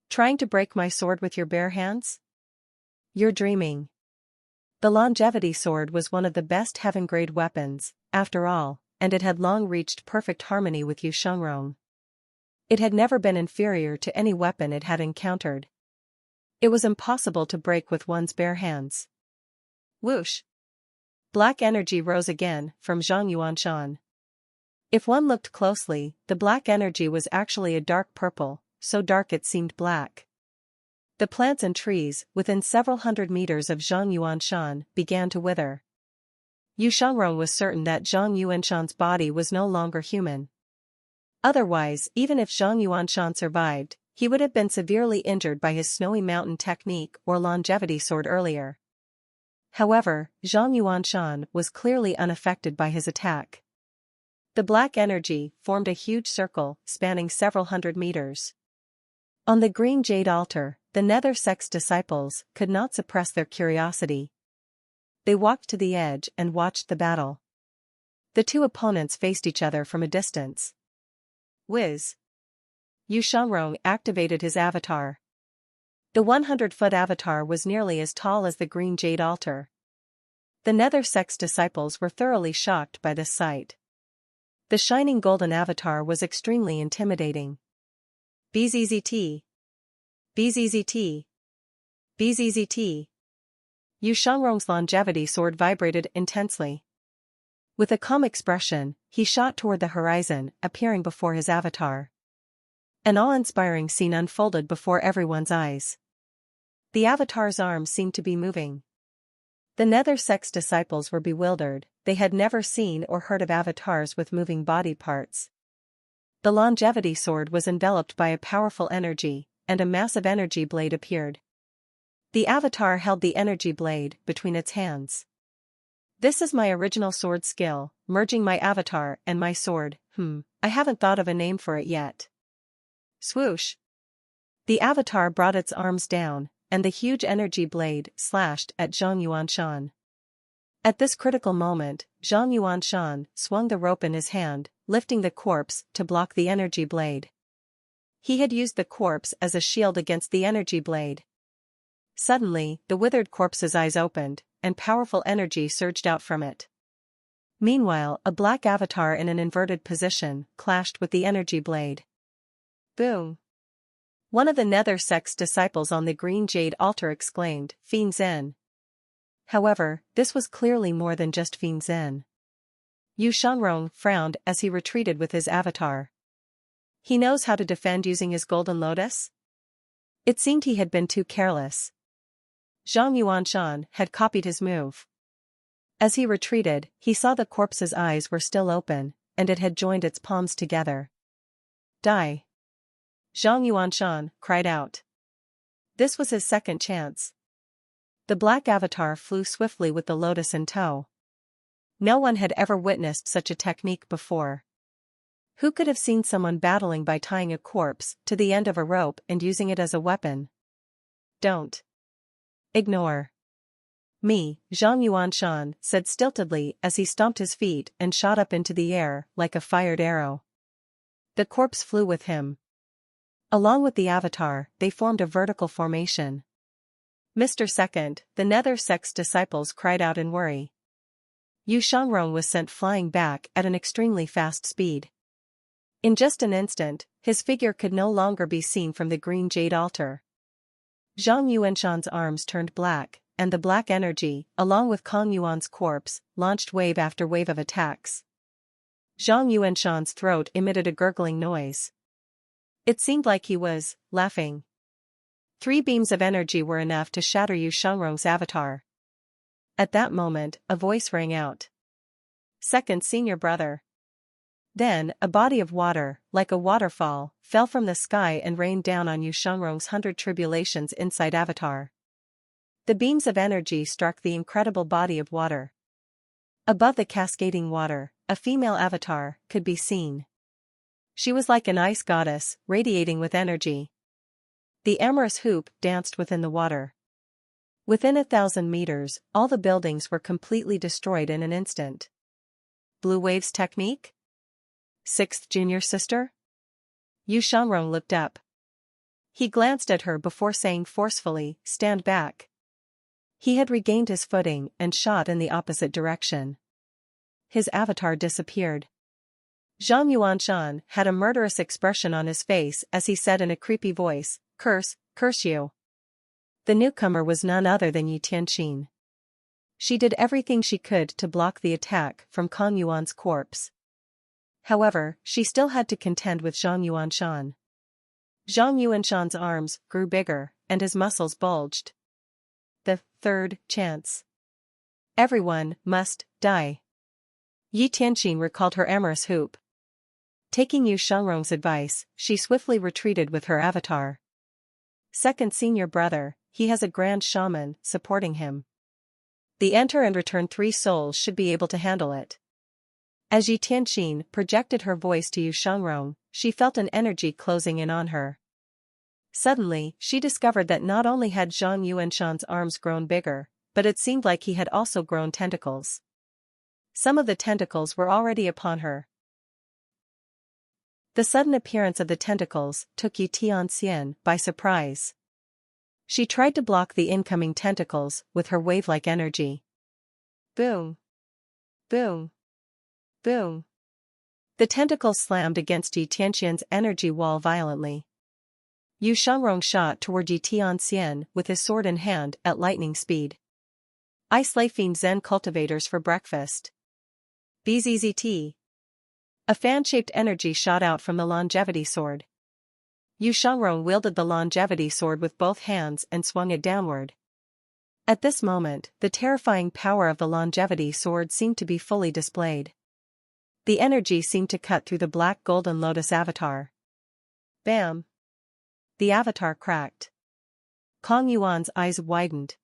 Trying to break my sword with your bare hands? You're dreaming. The longevity sword was one of the best heaven-grade weapons, after all, and it had long reached perfect harmony with Yu Shangrong. It had never been inferior to any weapon it had encountered. It was impossible to break with one's bare hands. Whoosh! Black energy rose again from Zhang Yuanshan. If one looked closely, the black energy was actually a dark purple, so dark it seemed black. The plants and trees within several hundred meters of Zhang Yuanshan began to wither. Yu Shangrong was certain that Zhang Yuanshan's body was no longer human. Otherwise, even if Zhang Yuanshan survived, he would have been severely injured by his snowy mountain technique or longevity sword earlier. However, Zhang Yuanshan was clearly unaffected by his attack. The black energy formed a huge circle spanning several hundred meters. On the green jade altar, the Nether Sect's disciples could not suppress their curiosity. They walked to the edge and watched the battle. The two opponents faced each other from a distance. Whiz! Yu Shangrong activated his avatar. The 100-foot avatar was nearly as tall as the green jade altar. The Nether Sect's disciples were thoroughly shocked by this sight. The shining golden avatar was extremely intimidating. BZZT. BZZT. BZZT. Yu Shangrong's longevity sword vibrated intensely. With a calm expression, he shot toward the horizon, appearing before his avatar. An awe-inspiring scene unfolded before everyone's eyes. The avatar's arms seemed to be moving. The Nether Sect's disciples were bewildered, they had never seen or heard of avatars with moving body parts. The longevity sword was enveloped by a powerful energy, and a massive energy blade appeared. The avatar held the energy blade between its hands. This is my original sword skill, merging my avatar and my sword. I haven't thought of a name for it yet. Swoosh. The avatar brought its arms down, and the huge energy blade slashed at Zhang Yuanshan. At this critical moment, Zhang Yuanshan swung the rope in his hand, lifting the corpse to block the energy blade. He had used the corpse as a shield against the energy blade. Suddenly, the withered corpse's eyes opened, and powerful energy surged out from it. Meanwhile, a black avatar in an inverted position clashed with the energy blade. Boom! One of the Nether Sect's disciples on the green jade altar exclaimed, Tianxin. However, this was clearly more than just Tianxin. Shangrong frowned as he retreated with his avatar. He knows how to defend using his golden lotus? It seemed he had been too careless. Zhang Yuanshan had copied his move. As he retreated, he saw the corpse's eyes were still open, and it had joined its palms together. Die! Zhang Yuanshan cried out. This was his second chance. The black avatar flew swiftly with the lotus in tow. No one had ever witnessed such a technique before. Who could have seen someone battling by tying a corpse to the end of a rope and using it as a weapon? Don't. Ignore. Me, Zhang Yuanshan said stiltedly as he stomped his feet and shot up into the air like a fired arrow. The corpse flew with him. Along with the avatar, they formed a vertical formation. Mr. Second, the Nether Sect's disciples cried out in worry. Shangrong was sent flying back at an extremely fast speed. In just an instant, his figure could no longer be seen from the green jade altar. Zhang Yuanshan's arms turned black, and the black energy, along with Kong Yuan's corpse, launched wave after wave of attacks. Zhang Yuanshan's throat emitted a gurgling noise. It seemed like he was laughing. 3 beams of energy were enough to shatter Shangrong's avatar. At that moment, a voice rang out. Second senior brother. Then, a body of water, like a waterfall, fell from the sky and rained down on Shangrong's 100 tribulations inside avatar. The beams of energy struck the incredible body of water. Above the cascading water, a female avatar could be seen. She was like an ice goddess, radiating with energy. The amorous hoop danced within the water. Within 1,000 meters, all the buildings were completely destroyed in an instant. Blue Wave's technique? 6th junior sister? Shangrong looked up. He glanced at her before saying forcefully, stand back. He had regained his footing and shot in the opposite direction. His avatar disappeared. Zhang Yuanshan had a murderous expression on his face as he said in a creepy voice, curse you. The newcomer was none other than Tianxin. She did everything she could to block the attack from Kong Yuan's corpse. However, she still had to contend with Zhang Yuanshan. Zhang Yuanshan's arms grew bigger, and his muscles bulged. The third chance. Everyone must die. Tianxin recalled her amorous hoop. Taking Shangrong's advice, she swiftly retreated with her avatar. Second senior brother, he has a grand shaman supporting him. The enter and return 3 souls should be able to handle it. As Tianxin projected her voice to Shangrong, she felt an energy closing in on her. Suddenly, she discovered that not only had Zhang Yuanshan's arms grown bigger, but it seemed like he had also grown tentacles. Some of the tentacles were already upon her. The sudden appearance of the tentacles took Tianxin by surprise. She tried to block the incoming tentacles with her wave-like energy. Boom! Boom! Boom! The tentacles slammed against Tianxin's energy wall violently. Shangrong shot toward Tianxin with his sword in hand at lightning speed. I slay fiend Zen cultivators for breakfast. BZZT. A fan-shaped energy shot out from the longevity sword. Shangrong wielded the longevity sword with both hands and swung it downward. At this moment, the terrifying power of the longevity sword seemed to be fully displayed. The energy seemed to cut through the black golden lotus avatar. Bam! The avatar cracked. Kong Yuan's eyes widened.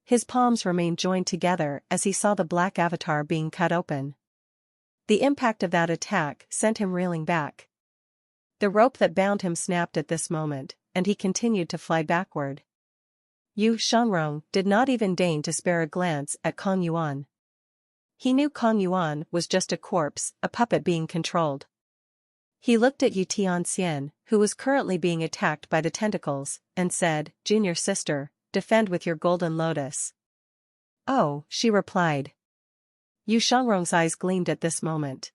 His palms remained joined together as he saw the black avatar being cut open. The impact of that attack sent him reeling back. The rope that bound him snapped at this moment, and he continued to fly backward. Shangrong did not even deign to spare a glance at Kong Yuan. He knew Kong Yuan was just a corpse, a puppet being controlled. He looked at Tianxin, who was currently being attacked by the tentacles, and said, "Junior sister, defend with your golden lotus." "Oh," she replied. Shangrong's eyes gleamed at this moment.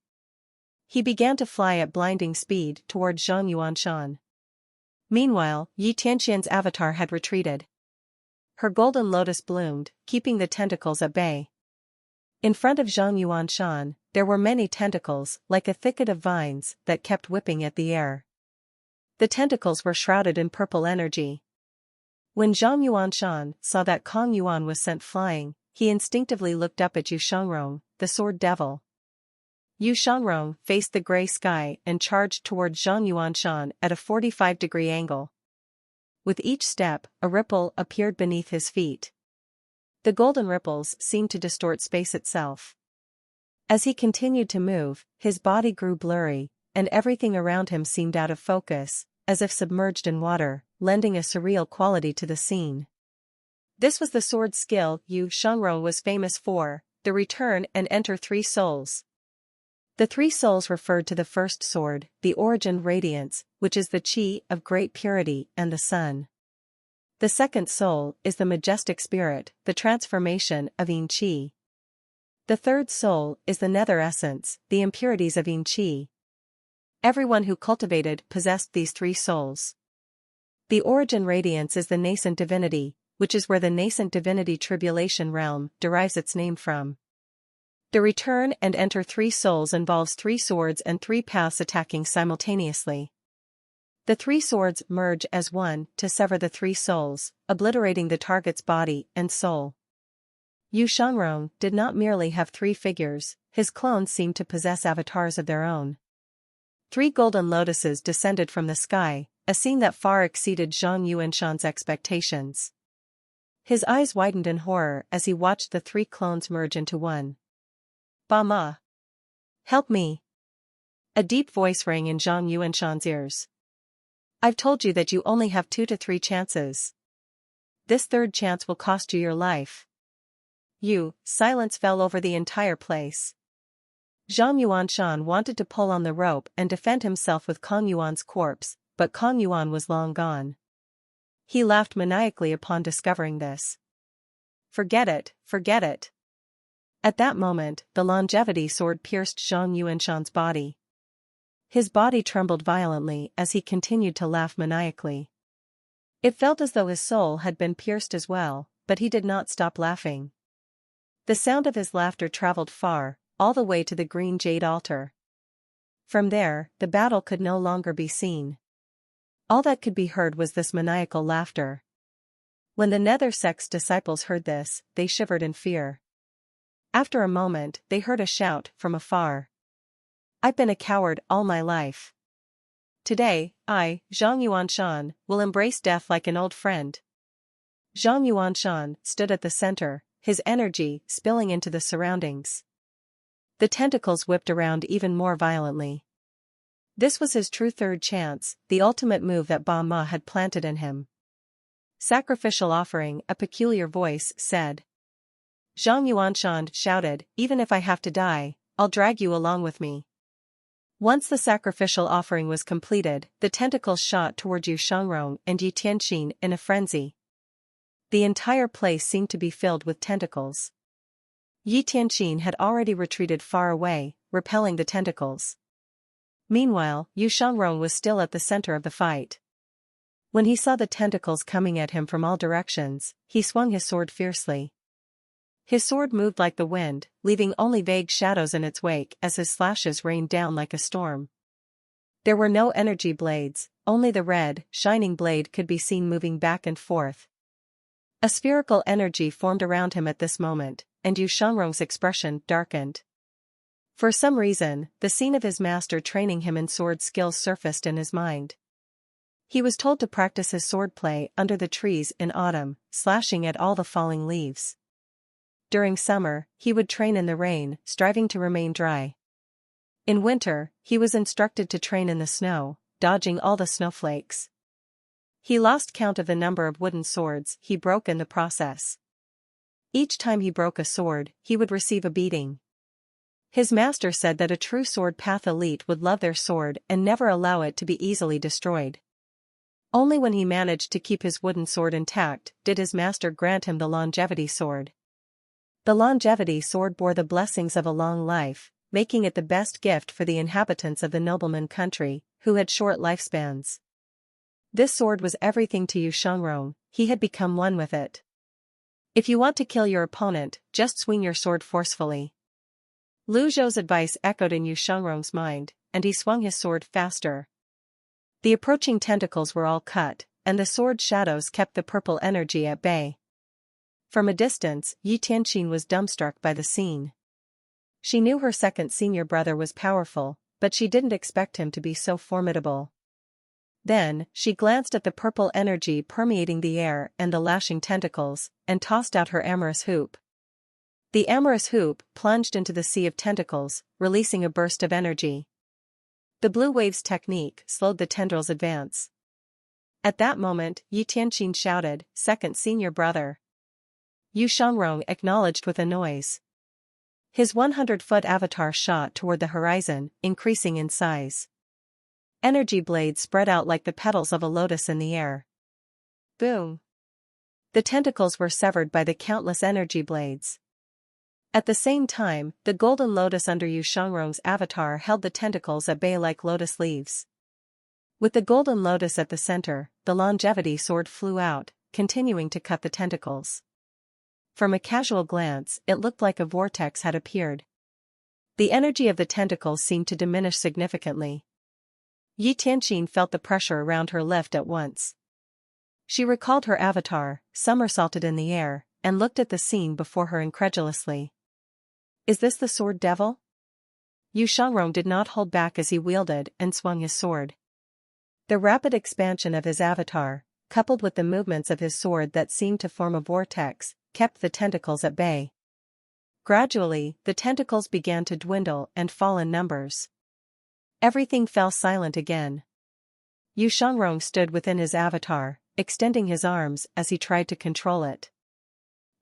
He began to fly at blinding speed toward Zhang Yuanshan. Meanwhile, Tianxin's avatar had retreated. Her golden lotus bloomed, keeping the tentacles at bay. In front of Zhang Yuanshan, there were many tentacles, like a thicket of vines, that kept whipping at the air. The tentacles were shrouded in purple energy. When Zhang Yuanshan saw that Kong Yuan was sent flying, he instinctively looked up at Yu Shangrong, the sword devil. Yu Shangrong faced the gray sky and charged toward Zhang Yuanshan at a 45-degree angle. With each step, a ripple appeared beneath his feet. The golden ripples seemed to distort space itself. As he continued to move, his body grew blurry, and everything around him seemed out of focus, as if submerged in water, lending a surreal quality to the scene. This was the sword skill Yu Shangrong was famous for, the return and enter three souls. The three souls referred to the first sword, the origin radiance, which is the chi of great purity and the sun. The second soul is the majestic spirit, the transformation of yin chi. The third soul is the nether essence, the impurities of yin chi. Everyone who cultivated possessed these three souls. The origin radiance is the nascent divinity, which is where the nascent divinity tribulation realm derives its name from. The return and enter three souls involves three swords and three paths attacking simultaneously. The three swords merge as one to sever the three souls, obliterating the target's body and soul. Yu Shangrong did not merely have three figures, his clones seemed to possess avatars of their own. 3 golden lotuses descended from the sky, a scene that far exceeded Zhang Yuanshan's expectations. His eyes widened in horror as he watched the 3 clones merge into one. "Ba Ma! Help me!" A deep voice rang in Zhang Yuanshan's ears. "I've told you that you only have 2 to 3 chances. This third chance will cost you your life." Silence fell over the entire place. Zhang Yuanshan wanted to pull on the rope and defend himself with Kong Yuan's corpse, but Kong Yuan was long gone. He laughed maniacally upon discovering this. Forget it, forget it." At that moment, the longevity sword pierced Zhang Yuanshan's body. His body trembled violently as he continued to laugh maniacally. It felt as though his soul had been pierced as well, but he did not stop laughing. The sound of his laughter traveled far, all the way to the green jade altar. From there, the battle could no longer be seen. All that could be heard was this maniacal laughter. When the Nether Sect's disciples heard this, they shivered in fear. After a moment, they heard a shout from afar. "I've been a coward all my life. Today, I, Zhang Yuanshan, will embrace death like an old friend." Zhang Yuanshan stood at the center, his energy spilling into the surroundings. The tentacles whipped around even more violently. This was his true third chance, the ultimate move that Ba Ma had planted in him. "Sacrificial offering," a peculiar voice said. Zhang Yuanshan shouted, "Even if I have to die, I'll drag you along with me." Once the sacrificial offering was completed, the tentacles shot toward Yu Shangrong and Yi Tianxin in a frenzy. The entire place seemed to be filled with tentacles. Yi Tianxin had already retreated far away, repelling the tentacles. Meanwhile, Yu Shangrong was still at the center of the fight. When he saw the tentacles coming at him from all directions, he swung his sword fiercely. His sword moved like the wind, leaving only vague shadows in its wake as his slashes rained down like a storm. There were no energy blades, only the red, shining blade could be seen moving back and forth. A spherical energy formed around him at this moment, and Yu Shangrong's expression darkened. For some reason, the scene of his master training him in sword skills surfaced in his mind. He was told to practice his swordplay under the trees in autumn, slashing at all the falling leaves. During summer, he would train in the rain, striving to remain dry. In winter, he was instructed to train in the snow, dodging all the snowflakes. He lost count of the number of wooden swords he broke in the process. Each time he broke a sword, he would receive a beating. His master said that a true sword path elite would love their sword and never allow it to be easily destroyed. Only when he managed to keep his wooden sword intact did his master grant him the longevity sword. The longevity sword bore the blessings of a long life, making it the best gift for the inhabitants of the nobleman country, who had short lifespans. This sword was everything to Shangrong. He had become one with it. If you want to kill your opponent, just swing your sword forcefully. Lu Zhou's advice echoed in Shangrong's mind, and he swung his sword faster. The approaching tentacles were all cut, and the sword's shadows kept the purple energy at bay. From a distance, Tianxin was dumbstruck by the scene. She knew her second senior brother was powerful, but she didn't expect him to be so formidable. Then, she glanced at the purple energy permeating the air and the lashing tentacles, and tossed out her amorous hoop. The amorous hoop plunged into the sea of tentacles, releasing a burst of energy. The blue waves technique slowed the tendrils' advance. At that moment, Tianxin shouted, "Second senior brother." Shangrong acknowledged with a noise. His 100-foot avatar shot toward the horizon, increasing in size. Energy blades spread out like the petals of a lotus in the air. Boom! The tentacles were severed by the countless energy blades. At the same time, the golden lotus under Shangrong's avatar held the tentacles at bay like lotus leaves. With the golden lotus at the center, the longevity sword flew out, continuing to cut the tentacles. From a casual glance, it looked like a vortex had appeared. The energy of the tentacles seemed to diminish significantly. Tianxin felt the pressure around her lift at once. She recalled her avatar, somersaulted in the air, and looked at the scene before her incredulously. Is this the sword devil? Shangrong did not hold back as he wielded and swung his sword. The rapid expansion of his avatar, coupled with the movements of his sword that seemed to form a vortex, kept the tentacles at bay. Gradually, the tentacles began to dwindle and fall in numbers. Everything fell silent again. Shangrong stood within his avatar, extending his arms as he tried to control it.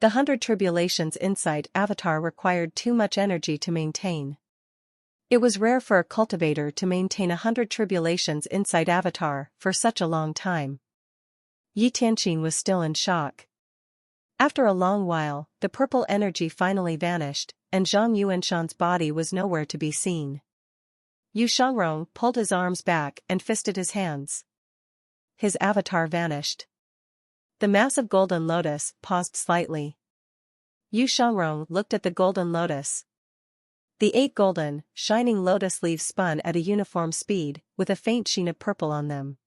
The 100 Tribulations Insight avatar required too much energy to maintain. It was rare for a cultivator to maintain 100 Tribulations Insight avatar for such a long time. Tianxin was still in shock. After a long while, the purple energy finally vanished, and Zhang Yuanshan's body was nowhere to be seen. Shangrong pulled his arms back and fisted his hands. His avatar vanished. The massive golden lotus paused slightly. Shangrong looked at the golden lotus. The 8 golden, shining lotus leaves spun at a uniform speed, with a faint sheen of purple on them.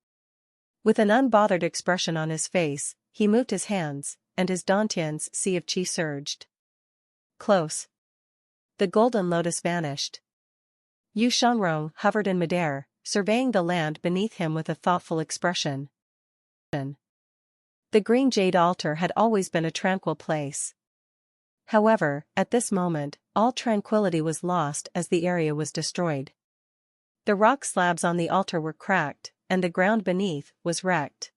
With an unbothered expression on his face, he moved his hands, and his Dantian's sea of qi surged. Close. The golden lotus vanished. Shangrong hovered in midair, surveying the land beneath him with a thoughtful expression. The green jade altar had always been a tranquil place. However, at this moment, all tranquility was lost as the area was destroyed. The rock slabs on the altar were cracked, and the ground beneath was wrecked.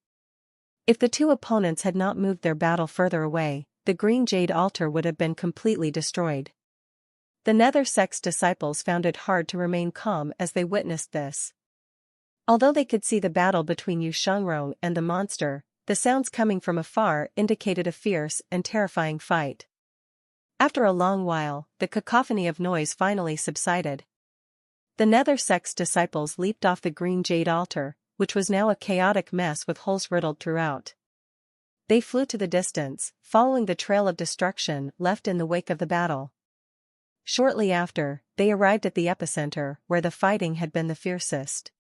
If the two opponents had not moved their battle further away, the green jade altar would have been completely destroyed. The Nether Sect's disciples found it hard to remain calm as they witnessed this. Although they could see the battle between Shangrong and the monster, the sounds coming from afar indicated a fierce and terrifying fight. After a long while, the cacophony of noise finally subsided. The Nether Sect's disciples leaped off the green jade altar, which was now a chaotic mess with holes riddled throughout. They flew to the distance, following the trail of destruction left in the wake of the battle. Shortly after, they arrived at the epicenter, where the fighting had been the fiercest.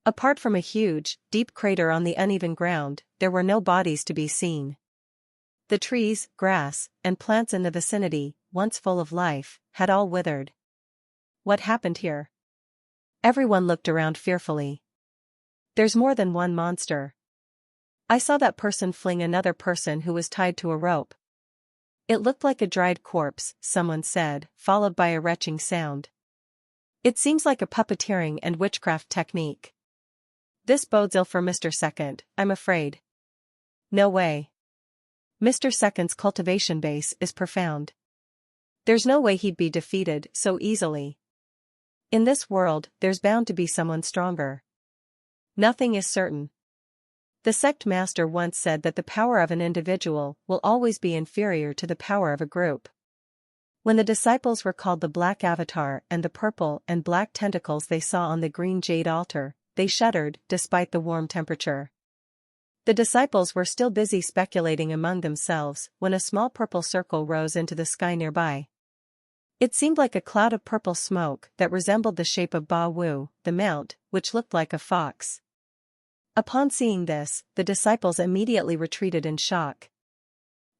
Apart from a huge, deep crater on the uneven ground, there were no bodies to be seen. The trees, grass, and plants in the vicinity, once full of life, had all withered. What happened here? Everyone looked around fearfully. There's more than one monster. I saw that person fling another person who was tied to a rope. It looked like a dried corpse, someone said, followed by a retching sound. It seems like a puppeteering and witchcraft technique. This bodes ill for Mr. Second, I'm afraid. No way. Mr. Second's cultivation base is profound. There's no way he'd be defeated so easily. In this world, there's bound to be someone stronger. Nothing is certain. The sect master once said that the power of an individual will always be inferior to the power of a group. When the disciples recalled the black avatar and the purple and black tentacles they saw on the green jade altar, they shuddered despite the warm temperature. The disciples were still busy speculating among themselves when a small purple circle rose into the sky nearby. It seemed like a cloud of purple smoke that resembled the shape of Ba Wu, the mount, which looked like a fox. Upon seeing this, the disciples immediately retreated in shock.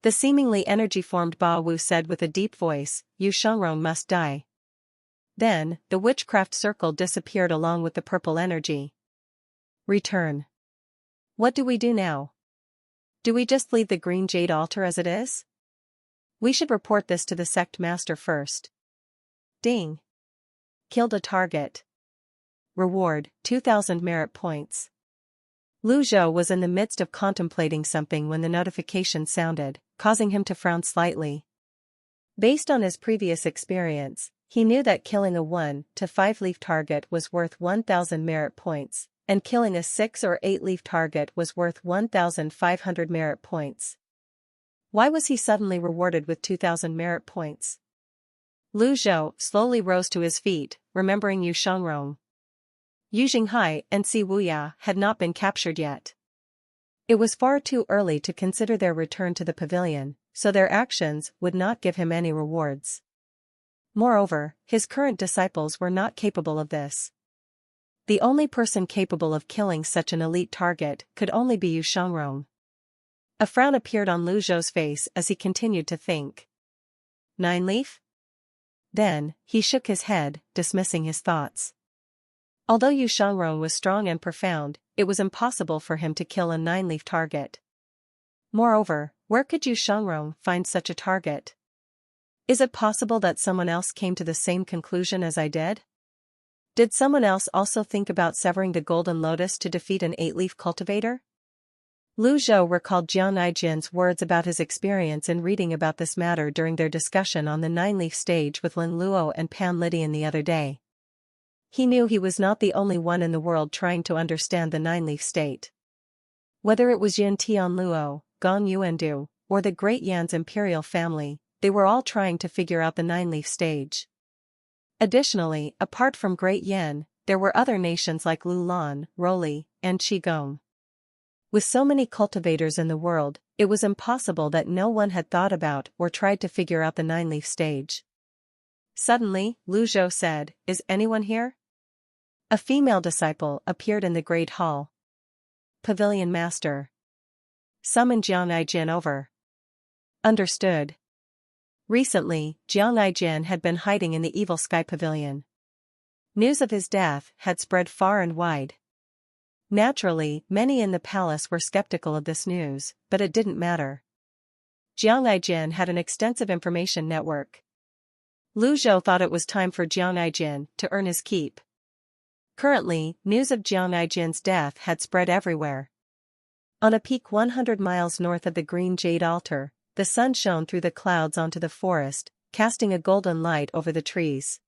The seemingly energy-formed Ba Wu said with a deep voice, "You Shangrong must die." Then, the witchcraft circle disappeared along with the purple energy. Return. What do we do now? Do we just leave the green jade altar as it is? We should report this to the sect master first. Ding. Killed a target. Reward, 2,000 merit points. Lu Zhou was in the midst of contemplating something when the notification sounded, causing him to frown slightly. Based on his previous experience, he knew that killing a 1 to 5 leaf target was worth 1,000 merit points, and killing a 6 or 8 leaf target was worth 1,500 merit points. Why was he suddenly rewarded with 2,000 merit points? Lu Zhou slowly rose to his feet, remembering Yu Shangrong. Yu Jinghai and Si Wuya had not been captured yet. It was far too early to consider their return to the pavilion, so their actions would not give him any rewards. Moreover, his current disciples were not capable of this. The only person capable of killing such an elite target could only be Yu Shangrong. A frown appeared on Lu Zhou's face as he continued to think. 9 leaf? Then, he shook his head, dismissing his thoughts. Although Yu Shangrong was strong and profound, it was impossible for him to kill a 9-leaf target. Moreover, where could Yu Shangrong find such a target? Is it possible that someone else came to the same conclusion as I did? Did someone else also think about severing the golden lotus to defeat an 8-leaf cultivator? Lu Zhou recalled Jiang Aijin's words about his experience in reading about this matter during their discussion on the 9-leaf stage with Lin Luo and Pan Lydian the other day. He knew he was not the only one in the world trying to understand the 9-leaf state. Whether it was Yin Tian Luo, Gong Yuandu, or the Great Yan's imperial family, they were all trying to figure out the 9-leaf stage. Additionally, apart from Great Yan, there were other nations like Lulan, Roli, and Qigong. With so many cultivators in the world, it was impossible that no one had thought about or tried to figure out the 9-leaf stage. Suddenly, Lu Zhou said, "Is anyone here?" A female disciple appeared in the great hall. Pavilion Master. Summon Jiang Aijin over. Understood. Recently, Jiang Aijin had been hiding in the Evil Sky Pavilion. News of his death had spread far and wide. Naturally, many in the palace were skeptical of this news, but it didn't matter. Jiang Aijin had an extensive information network. Lu Zhou thought it was time for Jiang Aijin to earn his keep. Currently, news of Jiang Aijin's death had spread everywhere. On a peak 100 miles north of the green jade altar, the sun shone through the clouds onto the forest, casting a golden light over the trees.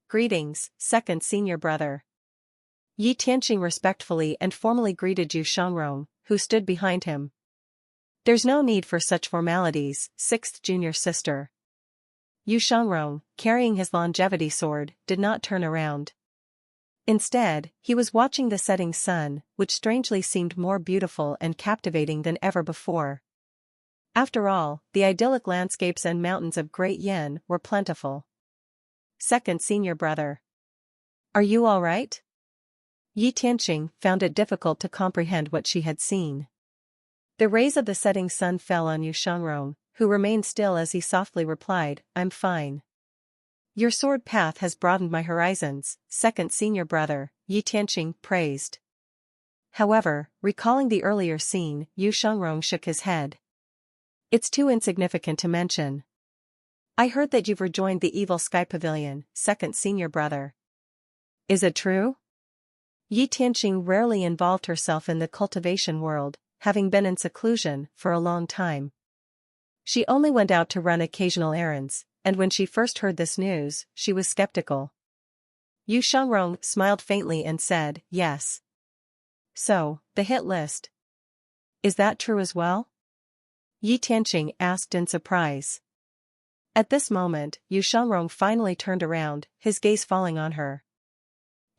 Greetings, second senior brother. Yi Tianxin respectfully and formally greeted Yu Shangrong, who stood behind him. There's no need for such formalities, sixth junior sister. Yu Shangrong, carrying his longevity sword, did not turn around. Instead, he was watching the setting sun, which strangely seemed more beautiful and captivating than ever before. After all, the idyllic landscapes and mountains of Great Yan were plentiful. Second senior brother. Are you all right? Yi Tianxin found it difficult to comprehend what she had seen. The rays of the setting sun fell on Yu Shangrong, who remained still as he softly replied, "I'm fine." Your sword path has broadened my horizons, second senior brother, Tianxin praised. However, recalling the earlier scene, Shangrong shook his head. It's too insignificant to mention. I heard that you've rejoined the evil Sky Pavilion, second senior brother. Is it true? Tianxin rarely involved herself in the cultivation world, having been in seclusion for a long time. She only went out to run occasional errands, and when she first heard this news, she was skeptical. Shangrong smiled faintly and said, yes. So, the hit list. Is that true as well? Tianxin asked in surprise. At this moment, Shangrong finally turned around, his gaze falling on her.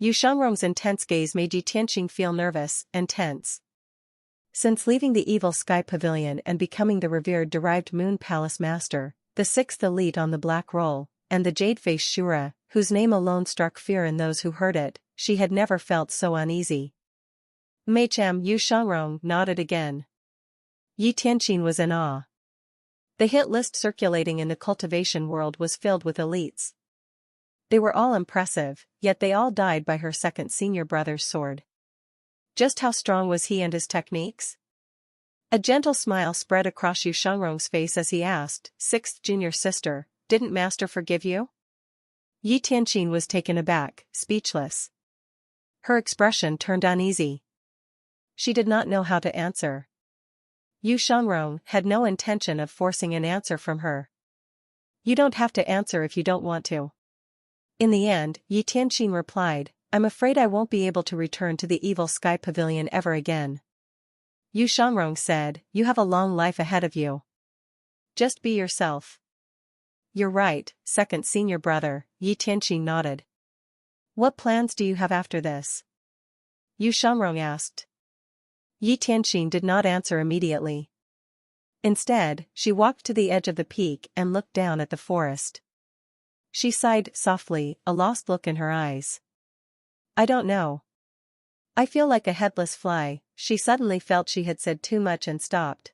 Shangrong's intense gaze made Tianxin feel nervous and tense. Since leaving the evil Sky Pavilion and becoming the revered derived Moon Palace Master, the sixth elite on the Black Roll, and the Jade-Faced Shura, whose name alone struck fear in those who heard it, she had never felt so uneasy. Meicham Shangrong nodded again. Tianxin was in awe. The hit list circulating in the cultivation world was filled with elites. They were all impressive, yet they all died by her second senior brother's sword. Just how strong was he and his techniques? A gentle smile spread across Shangrong's face as he asked, sixth junior sister, didn't Master forgive you? Tianxin was taken aback, speechless. Her expression turned uneasy. She did not know how to answer. Shangrong had no intention of forcing an answer from her. You don't have to answer if you don't want to. In the end, Tianxin replied, I'm afraid I won't be able to return to the evil Sky Pavilion ever again. Shangrong said, you have a long life ahead of you. Just be yourself. You're right, second senior brother, Tianxin nodded. What plans do you have after this? Shangrong asked. Tianxin did not answer immediately. Instead, she walked to the edge of the peak and looked down at the forest. She sighed softly, a lost look in her eyes. I don't know. I feel like a headless fly. She suddenly felt she had said too much and stopped.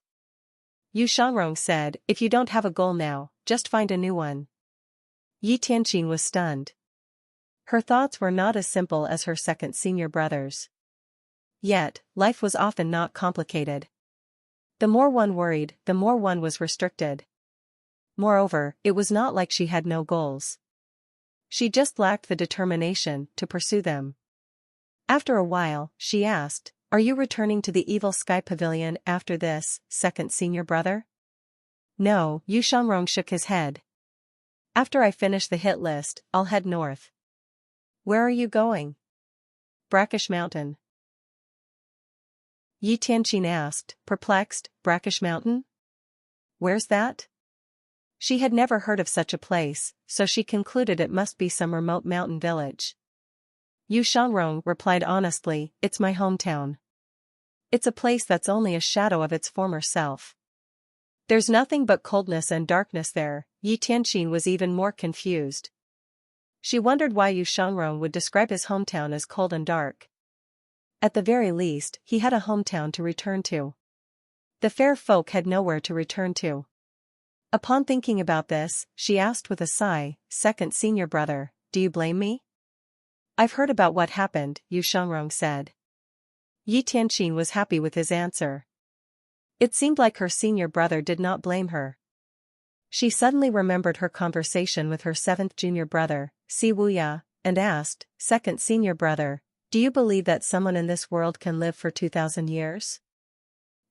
Shangrong said, if you don't have a goal now, just find a new one. Tianxin was stunned. Her thoughts were not as simple as her second senior brother's. Yet, life was often not complicated. The more one worried, the more one was restricted. Moreover, it was not like she had no goals. She just lacked the determination to pursue them. After a while, she asked, are you returning to the evil Sky Pavilion after this, second senior brother? No, Shangrong shook his head. After I finish the hit list, I'll head north. Where are you going? Brackish Mountain. Tianxin asked, perplexed, Brackish Mountain? Where's that? She had never heard of such a place, so she concluded it must be some remote mountain village. Shangrong replied honestly, it's my hometown. It's a place that's only a shadow of its former self. There's nothing but coldness and darkness there. Tianxin was even more confused. She wondered why Shangrong would describe his hometown as cold and dark. At the very least, he had a hometown to return to. The fair folk had nowhere to return to. Upon thinking about this, she asked with a sigh, second senior brother, do you blame me? I've heard about what happened, Shangrong said. Tianxin was happy with his answer. It seemed like her senior brother did not blame her. She suddenly remembered her conversation with her seventh junior brother, Si Wuya, and asked, second senior brother, do you believe that someone in this world can live for 2,000 years?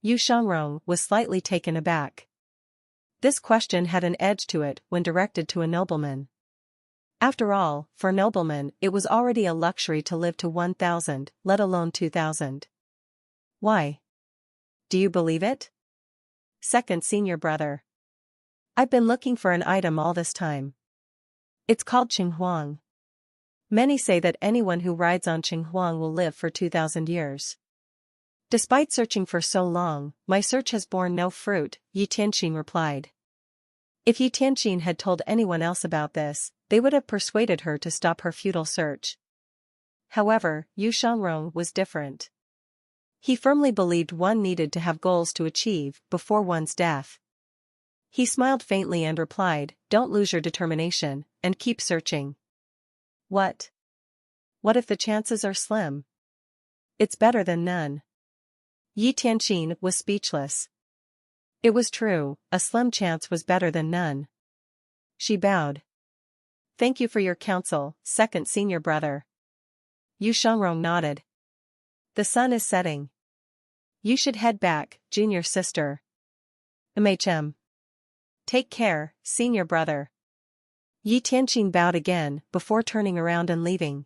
Shangrong was slightly taken aback. This question had an edge to it when directed to a nobleman. After all, for noblemen, it was already a luxury to live to 1,000, let alone 2,000. Why? Do you believe it? Second senior brother. I've been looking for an item all this time. It's called Qinghuang. Many say that anyone who rides on Qinghuang will live for 2,000 years. Despite searching for so long, my search has borne no fruit, Tianxin replied. If Tianxin had told anyone else about this, they would have persuaded her to stop her futile search. However, Shangrong was different. He firmly believed one needed to have goals to achieve before one's death. He smiled faintly and replied, "Don't lose your determination, and keep searching." What? What if the chances are slim? It's better than none. Tianxin was speechless. It was true, a slim chance was better than none. She bowed. "Thank you for your counsel, second senior brother." Shangrong nodded. "The sun is setting. You should head back, junior sister." "Mm. Take care, senior brother." Tianxin bowed again, before turning around and leaving.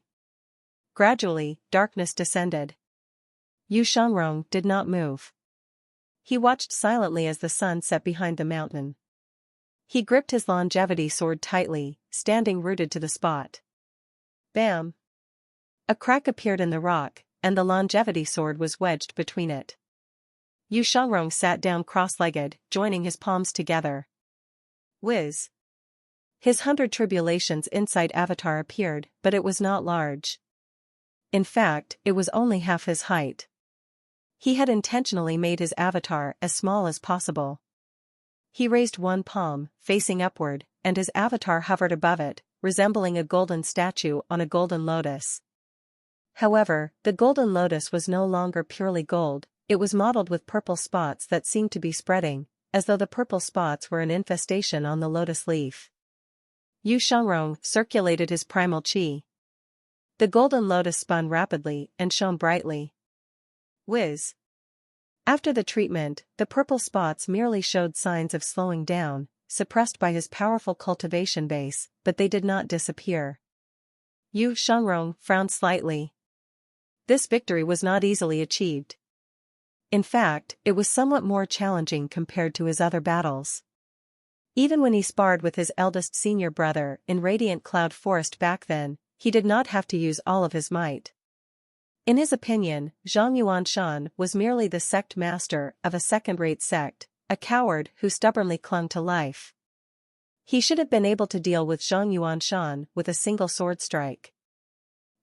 Gradually, darkness descended. Shangrong did not move. He watched silently as the sun set behind the mountain. He gripped his longevity sword tightly, standing rooted to the spot. Bam! A crack appeared in the rock, and the longevity sword was wedged between it. Shangrong sat down cross-legged, joining his palms together. Whiz! His 100 Tribulations Insight avatar appeared, but it was not large. In fact, it was only half his height. He had intentionally made his avatar as small as possible. He raised one palm, facing upward, and his avatar hovered above it, resembling a golden statue on a golden lotus. However, the golden lotus was no longer purely gold, it was mottled with purple spots that seemed to be spreading, as though the purple spots were an infestation on the lotus leaf. Shangrong circulated his primal qi. The golden lotus spun rapidly and shone brightly. Whiz! After the treatment, the purple spots merely showed signs of slowing down, suppressed by his powerful cultivation base, but they did not disappear. Shangrong frowned slightly. This victory was not easily achieved. In fact, it was somewhat more challenging compared to his other battles. Even when he sparred with his eldest senior brother in Radiant Cloud Forest back then, he did not have to use all of his might. In his opinion, Zhang Yuanshan was merely the sect master of a second-rate sect, a coward who stubbornly clung to life. He should have been able to deal with Zhang Yuanshan with a single sword strike.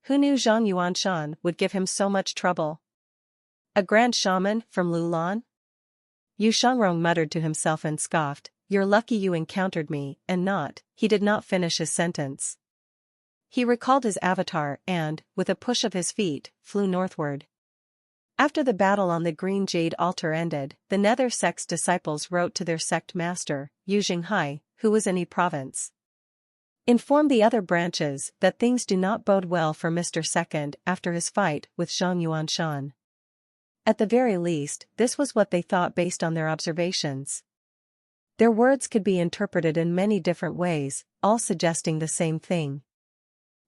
Who knew Zhang Yuanshan would give him so much trouble? A grand shaman from Lulan? Shangrong muttered to himself and scoffed, "You're lucky you encountered me, and not." He did not finish his sentence. He recalled his avatar and, with a push of his feet, flew northward. After the battle on the green jade altar ended, the Nether Sect's disciples wrote to their sect master, Xinghai, who was in Yi province. Inform the other branches that things do not bode well for Mr. Second after his fight with Zhang Yuanshan. At the very least, this was what they thought based on their observations. Their words could be interpreted in many different ways, all suggesting the same thing.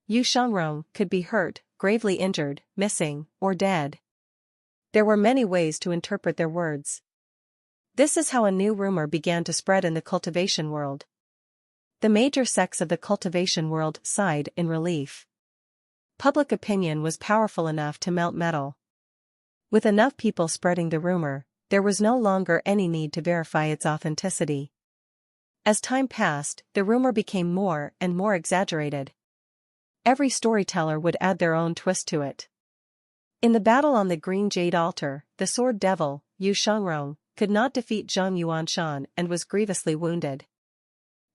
Shangrong could be hurt, gravely injured, missing, or dead. There were many ways to interpret their words. This is how a new rumor began to spread in the cultivation world. The major sects of the cultivation world sighed in relief. Public opinion was powerful enough to melt metal. With enough people spreading the rumor, there was no longer any need to verify its authenticity. As time passed, the rumor became more and more exaggerated. Every storyteller would add their own twist to it. In the battle on the green jade altar, the sword devil, Shangrong, could not defeat Zhang Yuanshan and was grievously wounded.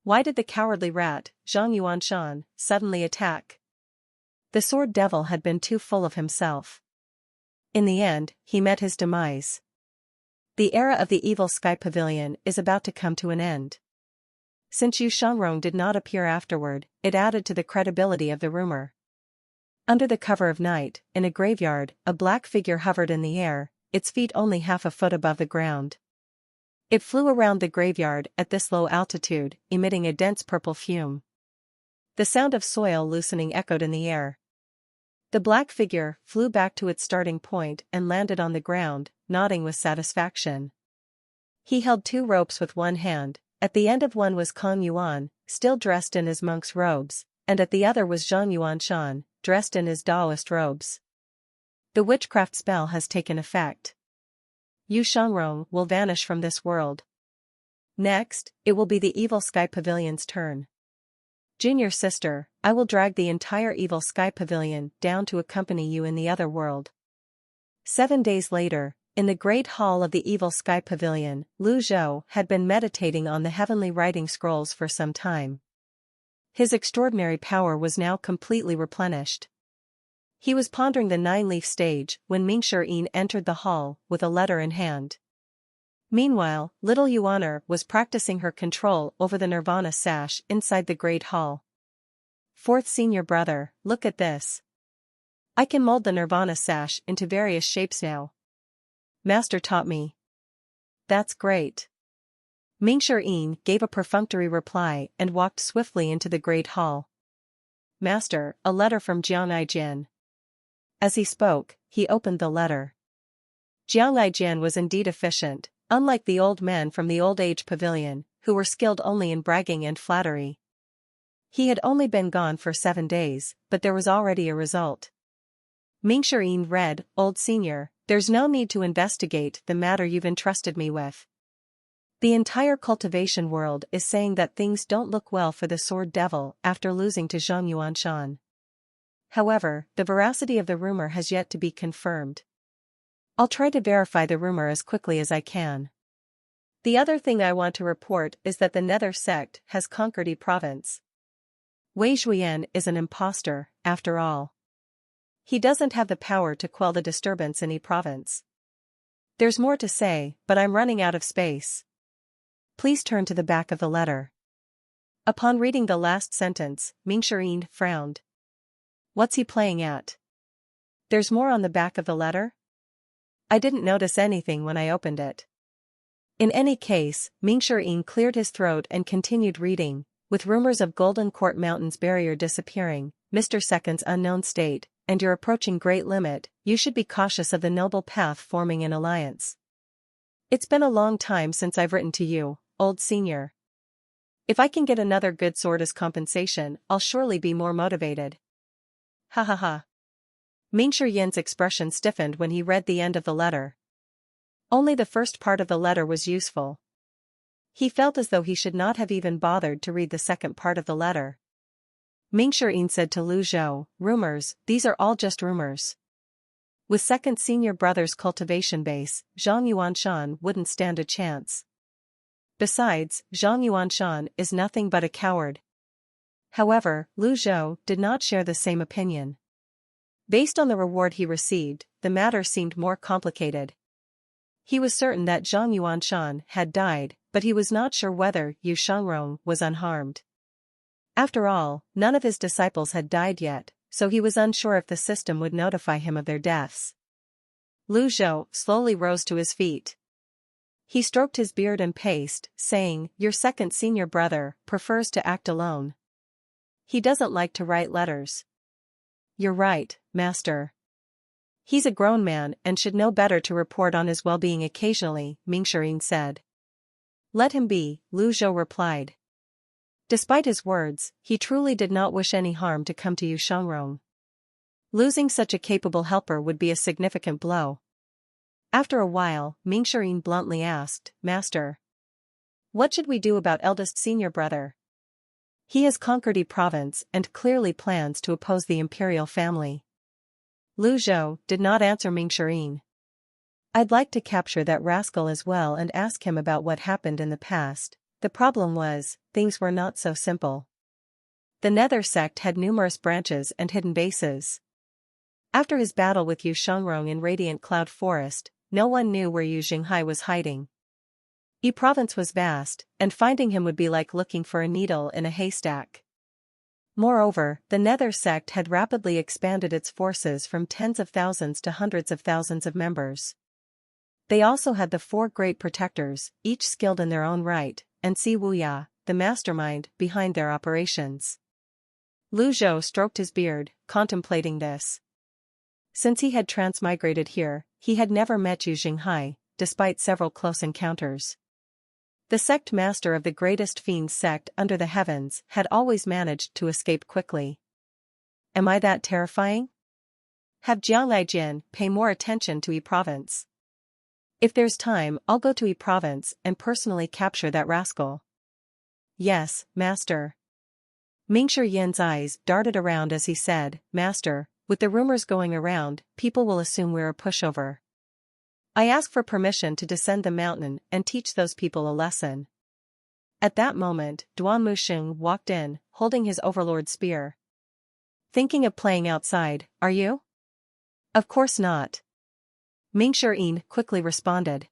Why did the cowardly rat, Zhang Yuanshan, suddenly attack? The sword devil had been too full of himself. In the end, he met his demise. The era of the evil sky pavilion is about to come to an end. Since Shangrong did not appear afterward, it added to the credibility of the rumor. Under the cover of night, in a graveyard, a black figure hovered in the air, its feet only half a foot above the ground. It flew around the graveyard at this low altitude, emitting a dense purple fume. The sound of soil loosening echoed in the air. The black figure flew back to its starting point and landed on the ground, nodding with satisfaction. He held two ropes with one hand. At the end of one was Kong Yuan, still dressed in his monk's robes, and at the other was Zhang Yuanshan, dressed in his Taoist robes. The witchcraft spell has taken effect. Shangrong will vanish from this world. Next, it will be the Evil Sky Pavilion's turn. Junior sister, I will drag the entire Evil Sky Pavilion down to accompany you in the other world. 7 days later, In the great hall of the Evil Sky Pavilion, Lu Zhou had been meditating on the heavenly writing scrolls for some time. His extraordinary power was now completely replenished. He was pondering the nine-leaf stage when Mingshi entered the hall with a letter in hand. Meanwhile, little Yuaner was practicing her control over the Nirvana sash inside the great hall. Fourth senior brother, look at this. I can mold the Nirvana sash into various shapes now. Master taught me. That's great. Mingshi gave a perfunctory reply and walked swiftly into the great hall. Master, a letter from Jiang Aijian. As he spoke, he opened the letter. Jiang Aijian was indeed efficient, unlike the old men from the Old Age Pavilion, who were skilled only in bragging and flattery. He had only been gone for 7 days, but there was already a result. Mingshi read, Old Senior, there's no need to investigate the matter you've entrusted me with. The entire cultivation world is saying that things don't look well for the Sword Devil after losing to Zhang Yuanshan. However, the veracity of the rumor has yet to be confirmed. I'll try to verify the rumor as quickly as I can. The other thing I want to report is that the Nether Sect has conquered Yi Province. Wei Zhuyan is an impostor, after all. He doesn't have the power to quell the disturbance in Yi Province. There's more to say, but I'm running out of space. Please turn to the back of the letter. Upon reading the last sentence, Mingshi frowned. What's he playing at? There's more on the back of the letter? I didn't notice anything when I opened it. In any case, Mingshi cleared his throat and continued reading, with rumors of Golden Court Mountain's barrier disappearing, Mr. Second's unknown state, and your approaching great limit, you should be cautious of the noble path forming an alliance. It's been a long time since I've written to you, old senior. If I can get another good sword as compensation, I'll surely be more motivated. Ha ha ha. Mingshi expression stiffened when he read the end of the letter. Only the first part of the letter was useful. He felt as though he should not have even bothered to read the second part of the letter. Mingshi said to Lu Zhou, rumors, these are all just rumors. With second senior brother's cultivation base, Zhang Yuanshan wouldn't stand a chance. Besides, Zhang Yuanshan is nothing but a coward. However, Lu Zhou did not share the same opinion. Based on the reward he received, the matter seemed more complicated. He was certain that Zhang Yuanshan had died, but he was not sure whether Yu Shangrong was unharmed. After all, none of his disciples had died yet, so he was unsure if the system would notify him of their deaths. Lu Zhou slowly rose to his feet. He stroked his beard and paced, saying, your second senior brother prefers to act alone. He doesn't like to write letters. You're right, master. He's a grown man and should know better to report on his well-being occasionally, Mingshi said. Let him be, Lu Zhou replied. Despite his words, he truly did not wish any harm to come to Yu Shangrong. Losing such a capable helper would be a significant blow. After a while, Mingshi bluntly asked, Master, what should we do about eldest senior brother? He has conquered Yi Province and clearly plans to oppose the imperial family. Lu Zhou did not answer Mingshi. I'd like to capture that rascal as well and ask him about what happened in the past. The problem was, things were not so simple. The Nether Sect had numerous branches and hidden bases. After his battle with Yu Shangrong in Radiant Cloud Forest, no one knew where Yu Xinghai was hiding. Yi Province was vast, and finding him would be like looking for a needle in a haystack. Moreover, the Nether Sect had rapidly expanded its forces from tens of thousands to hundreds of thousands of members. They also had the 4 great protectors, each skilled in their own right, and Si Wuya, the mastermind behind their operations. Lu Zhou stroked his beard, contemplating this. Since he had transmigrated here, he had never met Yu Xinghai, despite several close encounters. The sect master of the greatest fiend sect under the heavens had always managed to escape quickly. Am I that terrifying? Have Jiang Aijin pay more attention to Yi Province. If there's time, I'll go to Yi Province and personally capture that rascal. Yes, master. Mingshi eyes darted around as he said, Master, with the rumors going around, people will assume we're a pushover. I ask for permission to descend the mountain and teach those people a lesson. At that moment, Duan Muxing walked in, holding his overlord's spear. Thinking of playing outside, are you? Of course not. Ming Shirin quickly responded.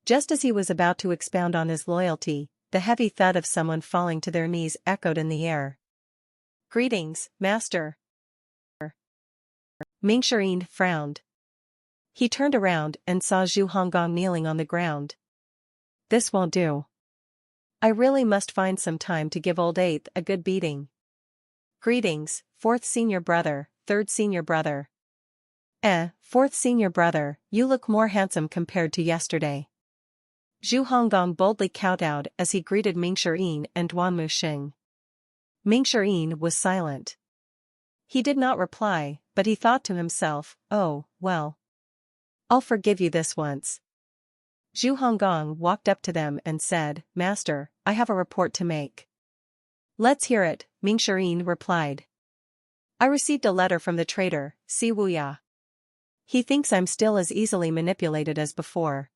Just as he was about to expound on his loyalty, the heavy thud of someone falling to their knees echoed in the air. Greetings, master. Ming Shirin frowned. He turned around and saw Zhu Honggong kneeling on the ground. This won't do. I really must find some time to give Old Eighth a good beating. Greetings, fourth senior brother, third senior brother. Fourth senior brother, you look more handsome compared to yesterday. Zhu Honggong boldly kowtowed as he greeted Ming Shirin and Duan Muxing. Ming Shirin was silent. He did not reply, but he thought to himself, oh, well. I'll forgive you this once. Zhu Honggong walked up to them and said, Master, I have a report to make. Let's hear it, Ming Shirin replied. I received a letter from the traitor, Si Wuya. He thinks I'm still as easily manipulated as before.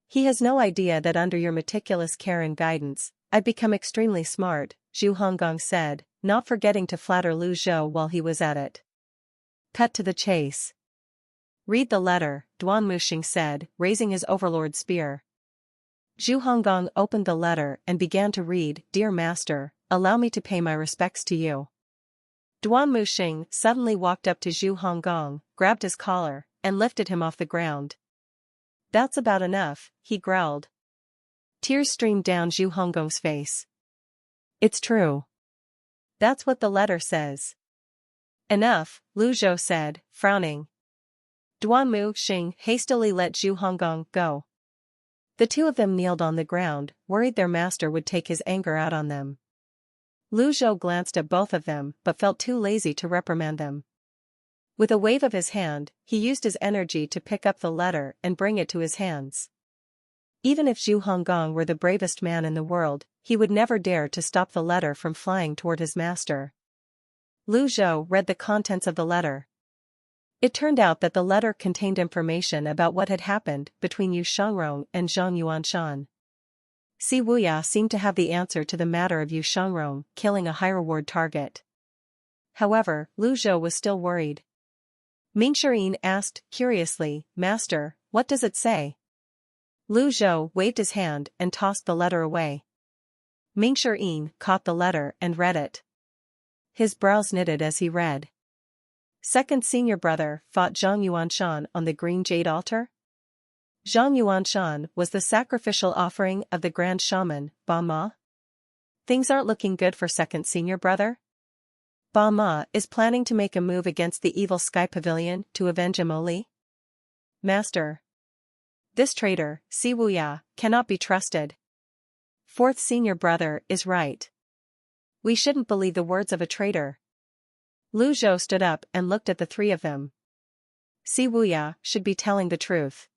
He has no idea that under your meticulous care and guidance, I've become extremely smart, Zhu Honggong said, not forgetting to flatter Lu Zhou while he was at it. Cut to the chase. Read the letter, Duan Muxing said, raising his overlord's spear. Zhu Honggong opened the letter and began to read, Dear Master, allow me to pay my respects to you. Duan Muxing suddenly walked up to Zhu Honggong, grabbed his collar, and lifted him off the ground. That's about enough, he growled. Tears streamed down Zhu Honggong's face. It's true. That's what the letter says. Enough, Lu Zhou said, frowning. Duan Muxing hastily let Zhu Honggong go. The two of them kneeled on the ground, worried their master would take his anger out on them. Lu Zhou glanced at both of them but felt too lazy to reprimand them. With a wave of his hand, he used his energy to pick up the letter and bring it to his hands. Even if Zhu Honggong were the bravest man in the world, he would never dare to stop the letter from flying toward his master. Lu Zhou read the contents of the letter. It turned out that the letter contained information about what had happened between Yu Shangrong and Zhang Yuanshan. Si Wuya seemed to have the answer to the matter of Yu Shangrong killing a high-reward target. However, Lu Zhou was still worried. Ming Shirin asked, curiously, Master, what does it say? Lu Zhou waved his hand and tossed the letter away. Ming Shirin caught the letter and read it. His brows knitted as he read. Second senior brother fought Zhang Yuanshan on the green jade altar? Zhang Yuanshan was the sacrificial offering of the grand shaman, Ba Ma? Things aren't looking good for second senior brother? Ba Ma is planning to make a move against the evil Sky Pavilion to avenge Emily? Master. This traitor, Si Wuya, cannot be trusted. Fourth senior brother is right. We shouldn't believe the words of a traitor. Lu Zhou stood up and looked at the three of them. Si Wuya should be telling the truth.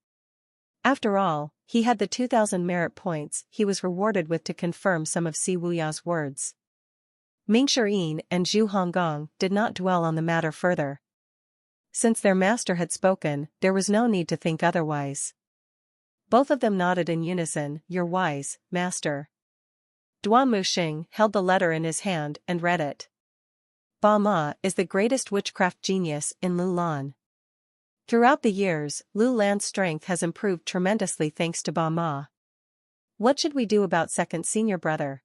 After all, he had the 2,000 merit points he was rewarded with to confirm some of Si Wuya's words. Ming Shirin and Zhu Honggong did not dwell on the matter further. Since their master had spoken, there was no need to think otherwise. Both of them nodded in unison, You're wise, master. Duan Muxing held the letter in his hand and read it. Ba Ma is the greatest witchcraft genius in Lu Lan. Throughout the years, Lu Lan's strength has improved tremendously thanks to Ba Ma. What should we do about second senior brother?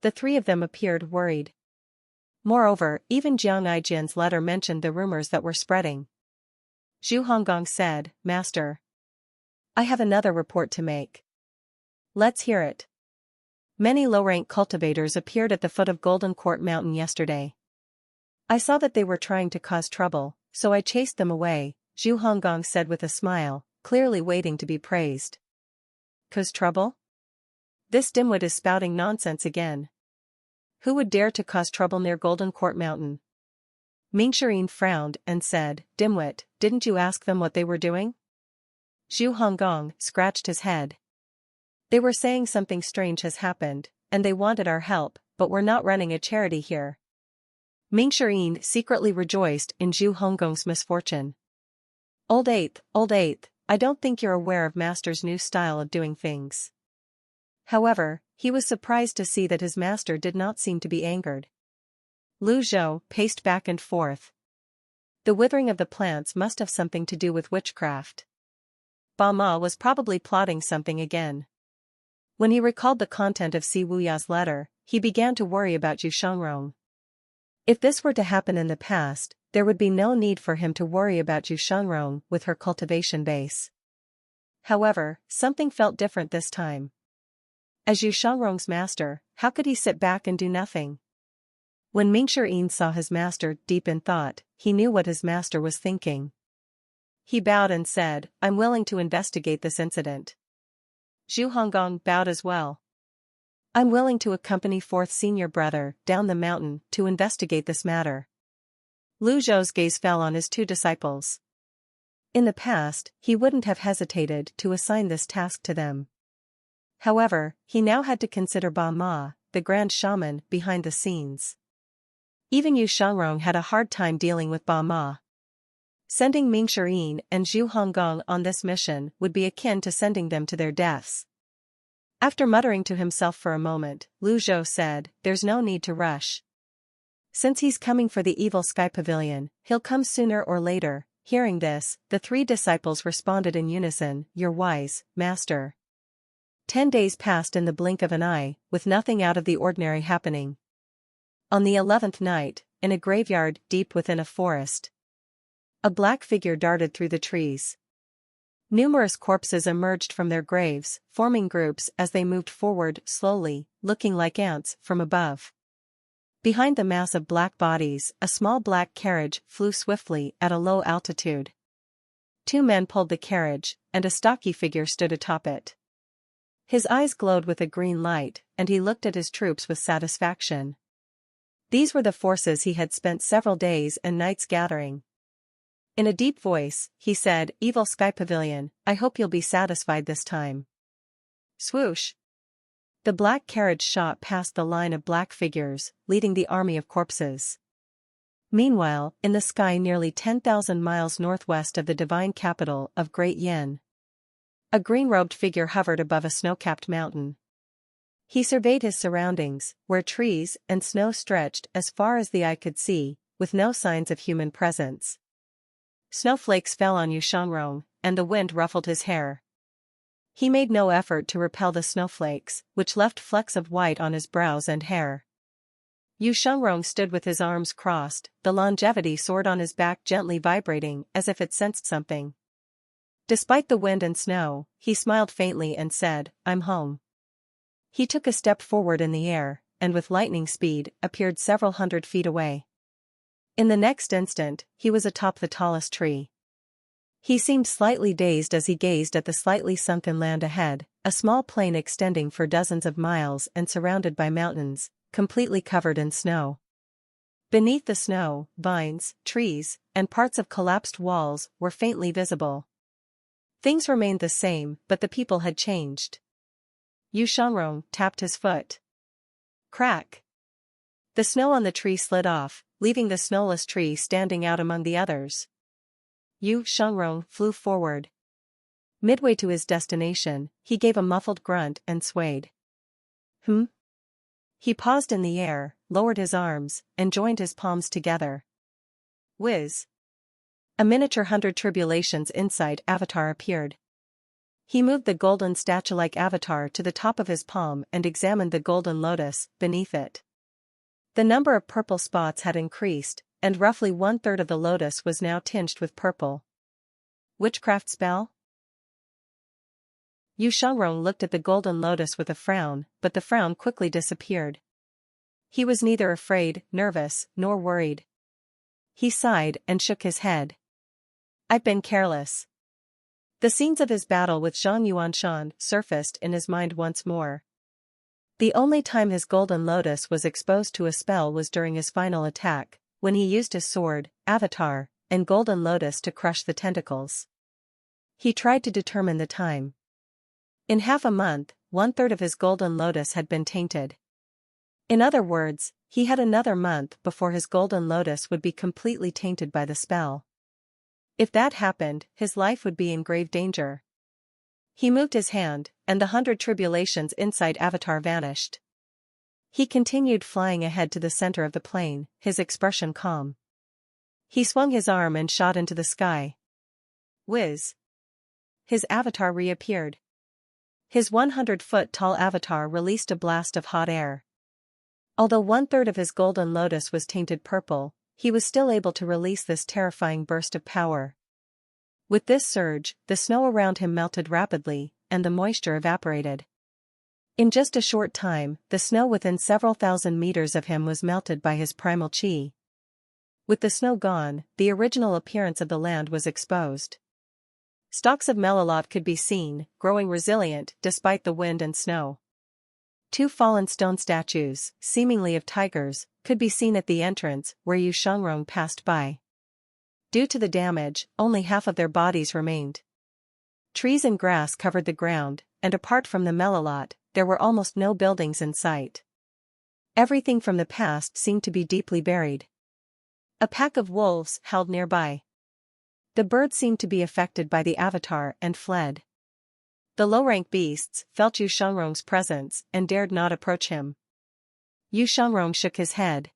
The three of them appeared worried. Moreover, even Jiang Aijian's letter mentioned the rumors that were spreading. Zhu Honggong said, Master. I have another report to make. Let's hear it. Many low-rank cultivators appeared at the foot of Golden Court Mountain yesterday. I saw that they were trying to cause trouble, so I chased them away, Zhu Honggong said with a smile, clearly waiting to be praised. Cause trouble? This dimwit is spouting nonsense again. Who would dare to cause trouble near Golden Court Mountain? Ming Shirin frowned and said, Dimwit, didn't you ask them what they were doing? Zhu Honggong scratched his head. They were saying something strange has happened, and they wanted our help, but we're not running a charity here. Ming Shirin secretly rejoiced in Zhu Honggong's misfortune. Old Eighth, I don't think you're aware of Master's new style of doing things. However, he was surprised to see that his master did not seem to be angered. Lu Zhou paced back and forth. The withering of the plants must have something to do with witchcraft. Ba Ma was probably plotting something again. When he recalled the content of Si Wuya's letter, he began to worry about Yu Shangrong. If this were to happen in the past, there would be no need for him to worry about Yu Shangrong with her cultivation base. However, something felt different this time. As Yu Shangrong's master, how could he sit back and do nothing? When Mingshi saw his master deep in thought, he knew what his master was thinking. He bowed and said, I'm willing to investigate this incident. Zhu Honggong bowed as well. I'm willing to accompany fourth senior brother down the mountain to investigate this matter. Lu Zhou's gaze fell on his two disciples. In the past, he wouldn't have hesitated to assign this task to them. However, he now had to consider Ba Ma, the grand shaman behind the scenes. Even Yu Shangrong had a hard time dealing with Ba Ma. Sending Mingshi and Zhu Honggong on this mission would be akin to sending them to their deaths. After muttering to himself for a moment, Lu Zhou said, there's no need to rush. Since he's coming for the evil sky pavilion, he'll come sooner or later. Hearing this, the three disciples responded in unison, you're wise, master. 10 days passed in the blink of an eye, with nothing out of the ordinary happening. On the 11th night, in a graveyard deep within a forest, a black figure darted through the trees. Numerous corpses emerged from their graves, forming groups as they moved forward slowly, looking like ants from above. Behind the mass of black bodies, a small black carriage flew swiftly at a low altitude. 2 men pulled the carriage, and a stocky figure stood atop it. His eyes glowed with a green light, and he looked at his troops with satisfaction. These were the forces he had spent several days and nights gathering. In a deep voice, he said, Evil Sky Pavilion, I hope you'll be satisfied this time. Swoosh! The black carriage shot past the line of black figures, leading the army of corpses. Meanwhile, in the sky nearly 10,000 miles northwest of the divine capital of Great Yen, a green-robed figure hovered above a snow-capped mountain. He surveyed his surroundings, where trees and snow stretched as far as the eye could see, with no signs of human presence. Snowflakes fell on Yu Shangrong, and the wind ruffled his hair. He made no effort to repel the snowflakes, which left flecks of white on his brows and hair. Yu Shangrong stood with his arms crossed, the longevity sword on his back gently vibrating as if it sensed something. Despite the wind and snow, he smiled faintly and said, I'm home. He took a step forward in the air, and with lightning speed, appeared several hundred feet away. In the next instant, he was atop the tallest tree. He seemed slightly dazed as he gazed at the slightly sunken land ahead, a small plain extending for dozens of miles and surrounded by mountains, completely covered in snow. Beneath the snow, vines, trees, and parts of collapsed walls were faintly visible. Things remained the same, but the people had changed. Yu Shangrong tapped his foot. Crack! The snow on the tree slid off, leaving the snowless tree standing out among the others. Yu Shangrong flew forward. Midway to his destination, he gave a muffled grunt and swayed. He paused in the air, lowered his arms, and joined his palms together. Whiz! A miniature 100 Tribulations Insight avatar appeared. He moved the golden statue-like avatar to the top of his palm and examined the golden lotus beneath it. The number of purple spots had increased, and roughly 1/3 of the lotus was now tinged with purple. Witchcraft spell? Yu Shangrong looked at the golden lotus with a frown, but the frown quickly disappeared. He was neither afraid, nervous, nor worried. He sighed and shook his head. I've been careless. The scenes of his battle with Zhang Yuanshan surfaced in his mind once more. The only time his golden lotus was exposed to a spell was during his final attack, when he used his sword, avatar, and golden lotus to crush the tentacles. He tried to determine the time. In half a month, 1/3 of his golden lotus had been tainted. In other words, he had another month before his golden lotus would be completely tainted by the spell. If that happened, his life would be in grave danger. He moved his hand, and the 100 tribulations inside Avatar vanished. He continued flying ahead to the center of the plane, his expression calm. He swung his arm and shot into the sky. Whiz. His avatar reappeared. His 100-foot-tall avatar released a blast of hot air. Although 1/3 of his golden lotus was tainted purple, he was still able to release this terrifying burst of power. With this surge, the snow around him melted rapidly, and the moisture evaporated. In just a short time, the snow within several thousand meters of him was melted by his primal chi. With the snow gone, the original appearance of the land was exposed. Stalks of Melilot could be seen, growing resilient despite the wind and snow. 2 fallen stone statues, seemingly of tigers, could be seen at the entrance where Shangrong passed by. Due to the damage, only half of their bodies remained. Trees and grass covered the ground, and apart from the Melilot, there were almost no buildings in sight. Everything from the past seemed to be deeply buried. A pack of wolves howled nearby. The birds seemed to be affected by the avatar and fled. The low-rank beasts felt Shangrong's presence and dared not approach him. Shangrong shook his head.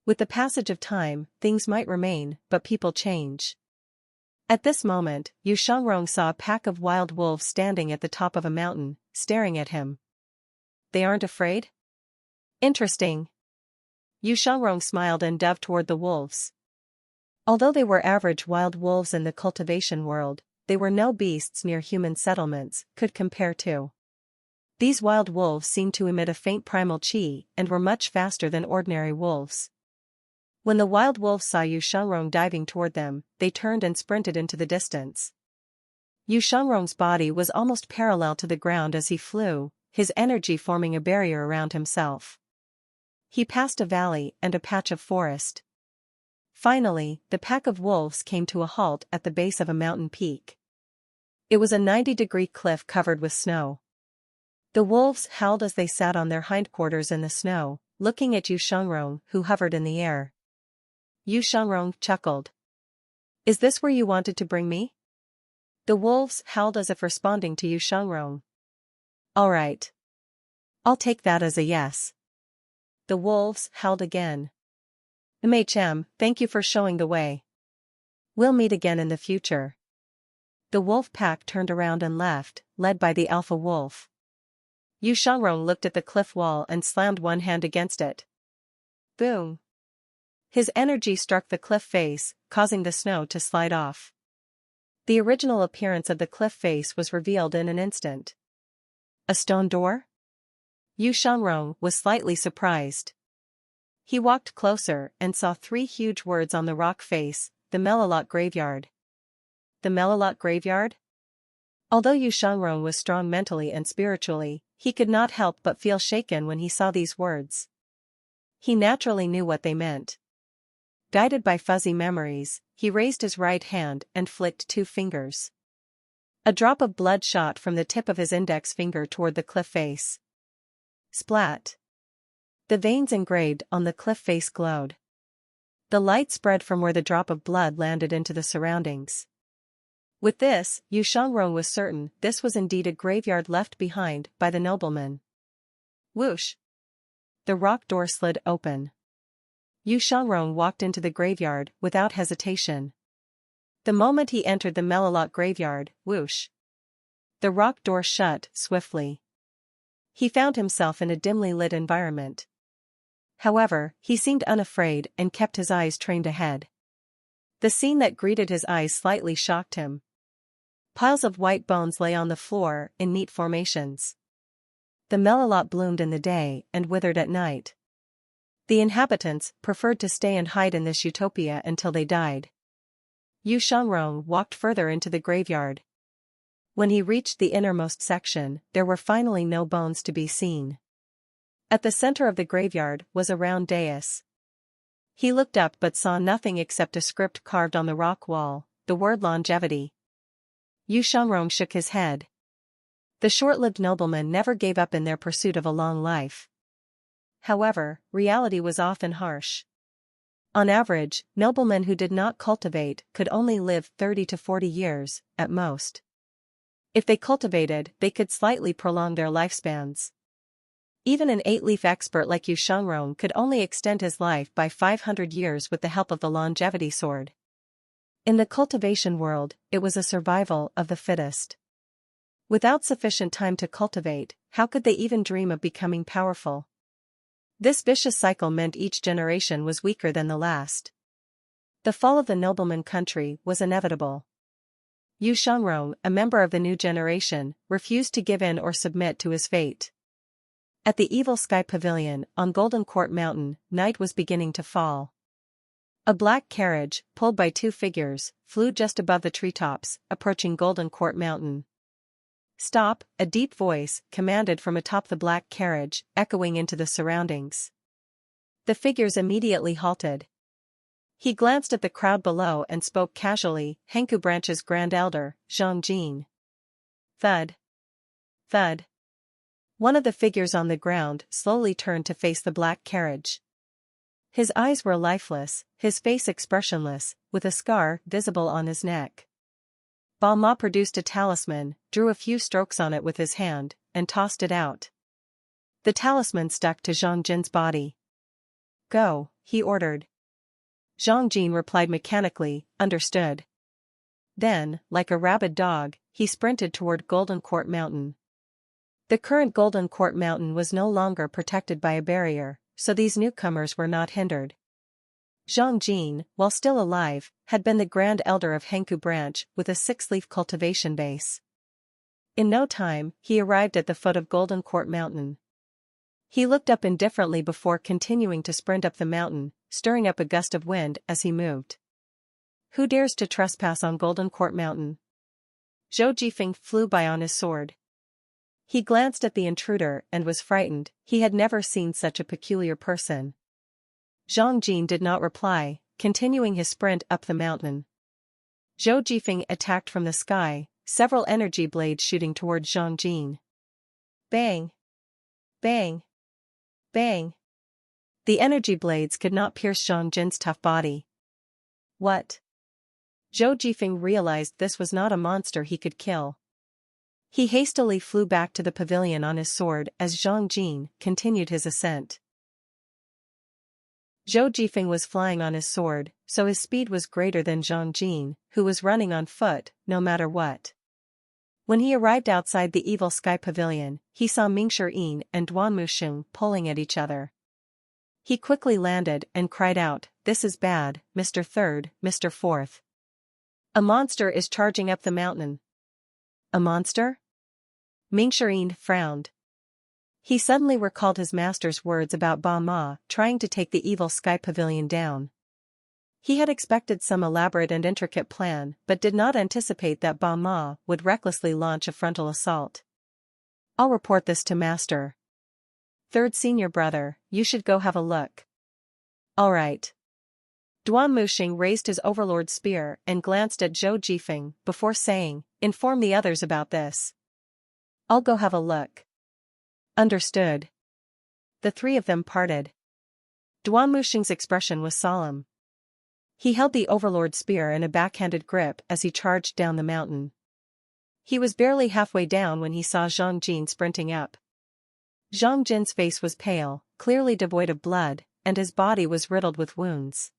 With the passage of time, things might remain, but people change. At this moment, Shangrong saw a pack of wild wolves standing at the top of a mountain, staring at him. They aren't afraid? Interesting. Shangrong smiled and dove toward the wolves. Although they were average wild wolves in the cultivation world, they were no beasts near human settlements could compare to. These wild wolves seemed to emit a faint primal chi and were much faster than ordinary wolves. When the wild wolves saw Shangrong diving toward them, they turned and sprinted into the distance. Shangrong's body was almost parallel to the ground as he flew, his energy forming a barrier around himself. He passed a valley and a patch of forest. Finally, the pack of wolves came to a halt at the base of a mountain peak. It was a 90-degree cliff covered with snow. The wolves howled as they sat on their hindquarters in the snow, looking at Shangrong, who hovered in the air. Shangrong chuckled. "Is this where you wanted to bring me?" The wolves howled as if responding to Shangrong. "All right. I'll take that as a yes." The wolves howled again. Thank you for showing the way. We'll meet again in the future." The wolf pack turned around and left, led by the alpha wolf. Shangrong looked at the cliff wall and slammed one hand against it. Boom! His energy struck the cliff face, causing the snow to slide off. The original appearance of the cliff face was revealed in an instant. A stone door? Shangrong was slightly surprised. He walked closer and saw 3 huge words on the rock face, the Melilot Graveyard. The Melilot Graveyard? Although Shangrong was strong mentally and spiritually, he could not help but feel shaken when he saw these words. He naturally knew what they meant. Guided by fuzzy memories, he raised his right hand and flicked 2 fingers. A drop of blood shot from the tip of his index finger toward the cliff face. Splat! The veins engraved on the cliff face glowed. The light spread from where the drop of blood landed into the surroundings. With this, Shangrong was certain this was indeed a graveyard left behind by the nobleman. Whoosh! The rock door slid open. Shangrong walked into the graveyard without hesitation. The moment he entered the Melilot Graveyard, whoosh! The rock door shut swiftly. He found himself in a dimly lit environment. However, he seemed unafraid and kept his eyes trained ahead. The scene that greeted his eyes slightly shocked him. Piles of white bones lay on the floor in neat formations. The Melilot bloomed in the day and withered at night. The inhabitants preferred to stay and hide in this utopia until they died. Shangrong walked further into the graveyard. When he reached the innermost section, there were finally no bones to be seen. At the center of the graveyard was a round dais. He looked up but saw nothing except a script carved on the rock wall, the word longevity. Shangrong shook his head. The short-lived noblemen never gave up in their pursuit of a long life. However, reality was often harsh. On average, noblemen who did not cultivate could only live 30 to 40 years, at most. If they cultivated, they could slightly prolong their lifespans. Even an 8-leaf expert like Yu Shangrong could only extend his life by 500 years with the help of the longevity sword. In the cultivation world, it was a survival of the fittest. Without sufficient time to cultivate, how could they even dream of becoming powerful? This vicious cycle meant each generation was weaker than the last. The fall of the nobleman country was inevitable. Yu Shangrong, a member of the new generation, refused to give in or submit to his fate. At the Evil Sky Pavilion, on Golden Court Mountain, night was beginning to fall. A black carriage, pulled by 2 figures, flew just above the treetops, approaching Golden Court Mountain. "Stop," a deep voice commanded from atop the black carriage, echoing into the surroundings. The figures immediately halted. He glanced at the crowd below and spoke casually, "Henku Branch's Grand Elder, Zhang Jin." Thud. Thud. One of the figures on the ground slowly turned to face the black carriage. His eyes were lifeless, his face expressionless, with a scar visible on his neck. Ba Ma produced a talisman, drew a few strokes on it with his hand, and tossed it out. The talisman stuck to Zhang Jin's body. "Go," he ordered. Zhang Jin replied mechanically, "Understood." Then, like a rabid dog, he sprinted toward Golden Court Mountain. The current Golden Court Mountain was no longer protected by a barrier, so these newcomers were not hindered. Zhang Jin, while still alive, had been the Grand Elder of Henku Branch with a 6-leaf cultivation base. In no time, he arrived at the foot of Golden Court Mountain. He looked up indifferently before continuing to sprint up the mountain, stirring up a gust of wind as he moved. "Who dares to trespass on Golden Court Mountain?" Zhou Jifeng flew by on his sword. He glanced at the intruder and was frightened, he had never seen such a peculiar person. Zhang Jin did not reply, continuing his sprint up the mountain. Zhou Jifeng attacked from the sky, several energy blades shooting toward Zhang Jin. Bang! Bang! Bang! The energy blades could not pierce Zhang Jin's tough body. What? Zhou Jifeng realized this was not a monster he could kill. He hastily flew back to the pavilion on his sword as Zhang Jin continued his ascent. Zhou Jifeng was flying on his sword, so his speed was greater than Zhang Jin, who was running on foot, no matter what. When he arrived outside the Evil Sky Pavilion, he saw Mingshi and Duan Musheng pulling at each other. He quickly landed and cried out, "This is bad, Mr. Third, Mr. Fourth. A monster is charging up the mountain." "A monster?" Mingshi frowned. He suddenly recalled his master's words about Ba Ma trying to take the Evil Sky Pavilion down. He had expected some elaborate and intricate plan but did not anticipate that Ba Ma would recklessly launch a frontal assault. "I'll report this to Master. Third senior brother, you should go have a look." "All right." Duan Musheng raised his overlord's spear and glanced at Zhou Jifeng before saying, "Inform the others about this." "I'll go have a look." "Understood." The 3 of them parted. Duan Musheng's expression was solemn. He held the overlord's spear in a backhanded grip as he charged down the mountain. He was barely halfway down when he saw Zhang Jin sprinting up. Zhang Jin's face was pale, clearly devoid of blood, and his body was riddled with wounds.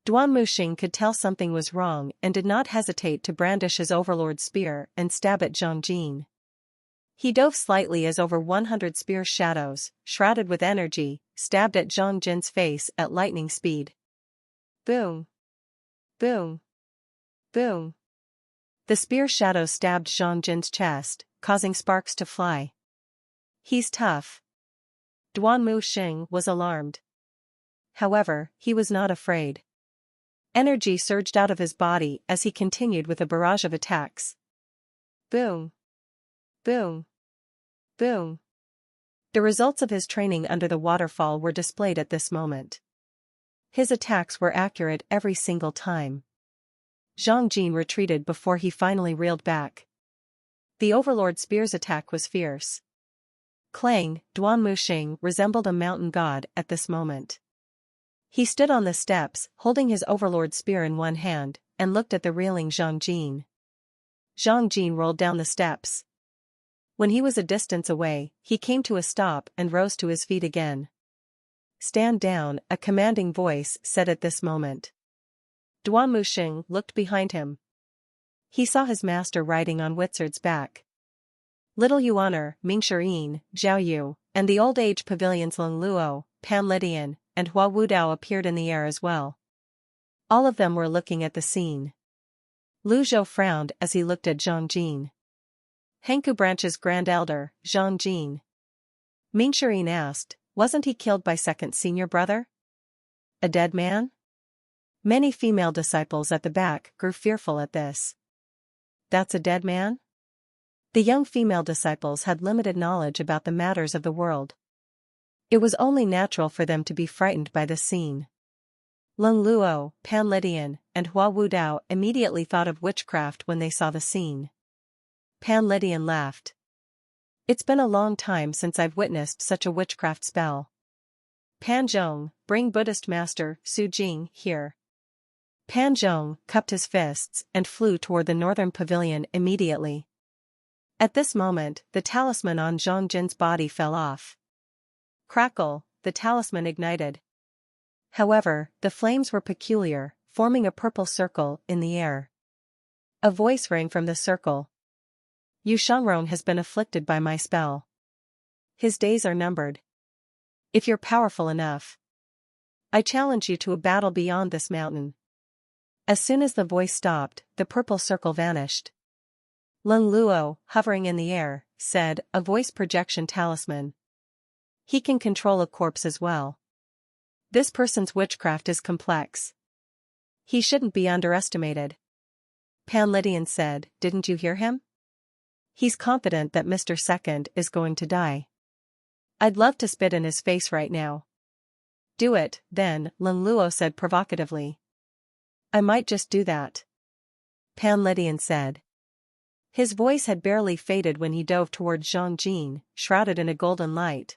Duan Musheng could tell something was wrong and did not hesitate to brandish his overlord's spear and stab at Zhang Jin. He dove slightly as over 100 spear shadows, shrouded with energy, stabbed at Zhang Jin's face at lightning speed. Boom! Boom! Boom! The spear shadow stabbed Zhang Jin's chest, causing sparks to fly. "He's tough." Duan Musheng was alarmed. However, he was not afraid. Energy surged out of his body as he continued with a barrage of attacks. Boom! Boom! Boom! The results of his training under the waterfall were displayed at this moment. His attacks were accurate every single time. Zhang Jin retreated before he finally reeled back. The Overlord Spear's attack was fierce. Clang, Duan Musheng resembled a mountain god at this moment. He stood on the steps, holding his overlord's spear in one hand, and looked at the reeling Zhang Jin. Zhang Jin rolled down the steps. When he was a distance away, he came to a stop and rose to his feet again. "Stand down," a commanding voice said at this moment. Duan Muxing looked behind him. He saw his master riding on Wizard's back. Little Yuaner, Mingxirin, Zhao Yu, and the Old Age Pavilion's Leng Luo, Pan Lidian, and Hua Wudao appeared in the air as well. All of them were looking at the scene. Lu Zhou frowned as he looked at Zhang Jin. Hanku Branch's grand elder, Zhang Jin. Mingxirin asked, "Wasn't he killed by second senior brother? A dead man?" Many female disciples at the back grew fearful at this. "That's a dead man?" The young female disciples had limited knowledge about the matters of the world. It was only natural for them to be frightened by this scene. Leng Luo, Pan Lidian, and Hua Wudao immediately thought of witchcraft when they saw the scene. Pan Lidian laughed. "It's been a long time since I've witnessed such a witchcraft spell. Pan Zhong, bring Buddhist master Su Jing here." Pan Zhong cupped his fists and flew toward the northern pavilion immediately. At this moment, the talisman on Zhang Jin's body fell off. Crackle, the talisman ignited. However, the flames were peculiar, forming a purple circle in the air. A voice rang from the circle. "Yu Shangrong has been afflicted by my spell. His days are numbered. If you're powerful enough, I challenge you to a battle beyond this mountain." As soon as the voice stopped, the purple circle vanished. Leng Luo, hovering in the air, said, "A voice projection talisman. He can control a corpse as well. This person's witchcraft is complex. He shouldn't be underestimated." Pan Lidian said, "Didn't you hear him? He's confident that Mr. Second is going to die. I'd love to spit in his face right now." "Do it, then," Leng Luo said provocatively. "I might just do that," Pan Lidian said. His voice had barely faded when he dove toward Zhang Jin, shrouded in a golden light.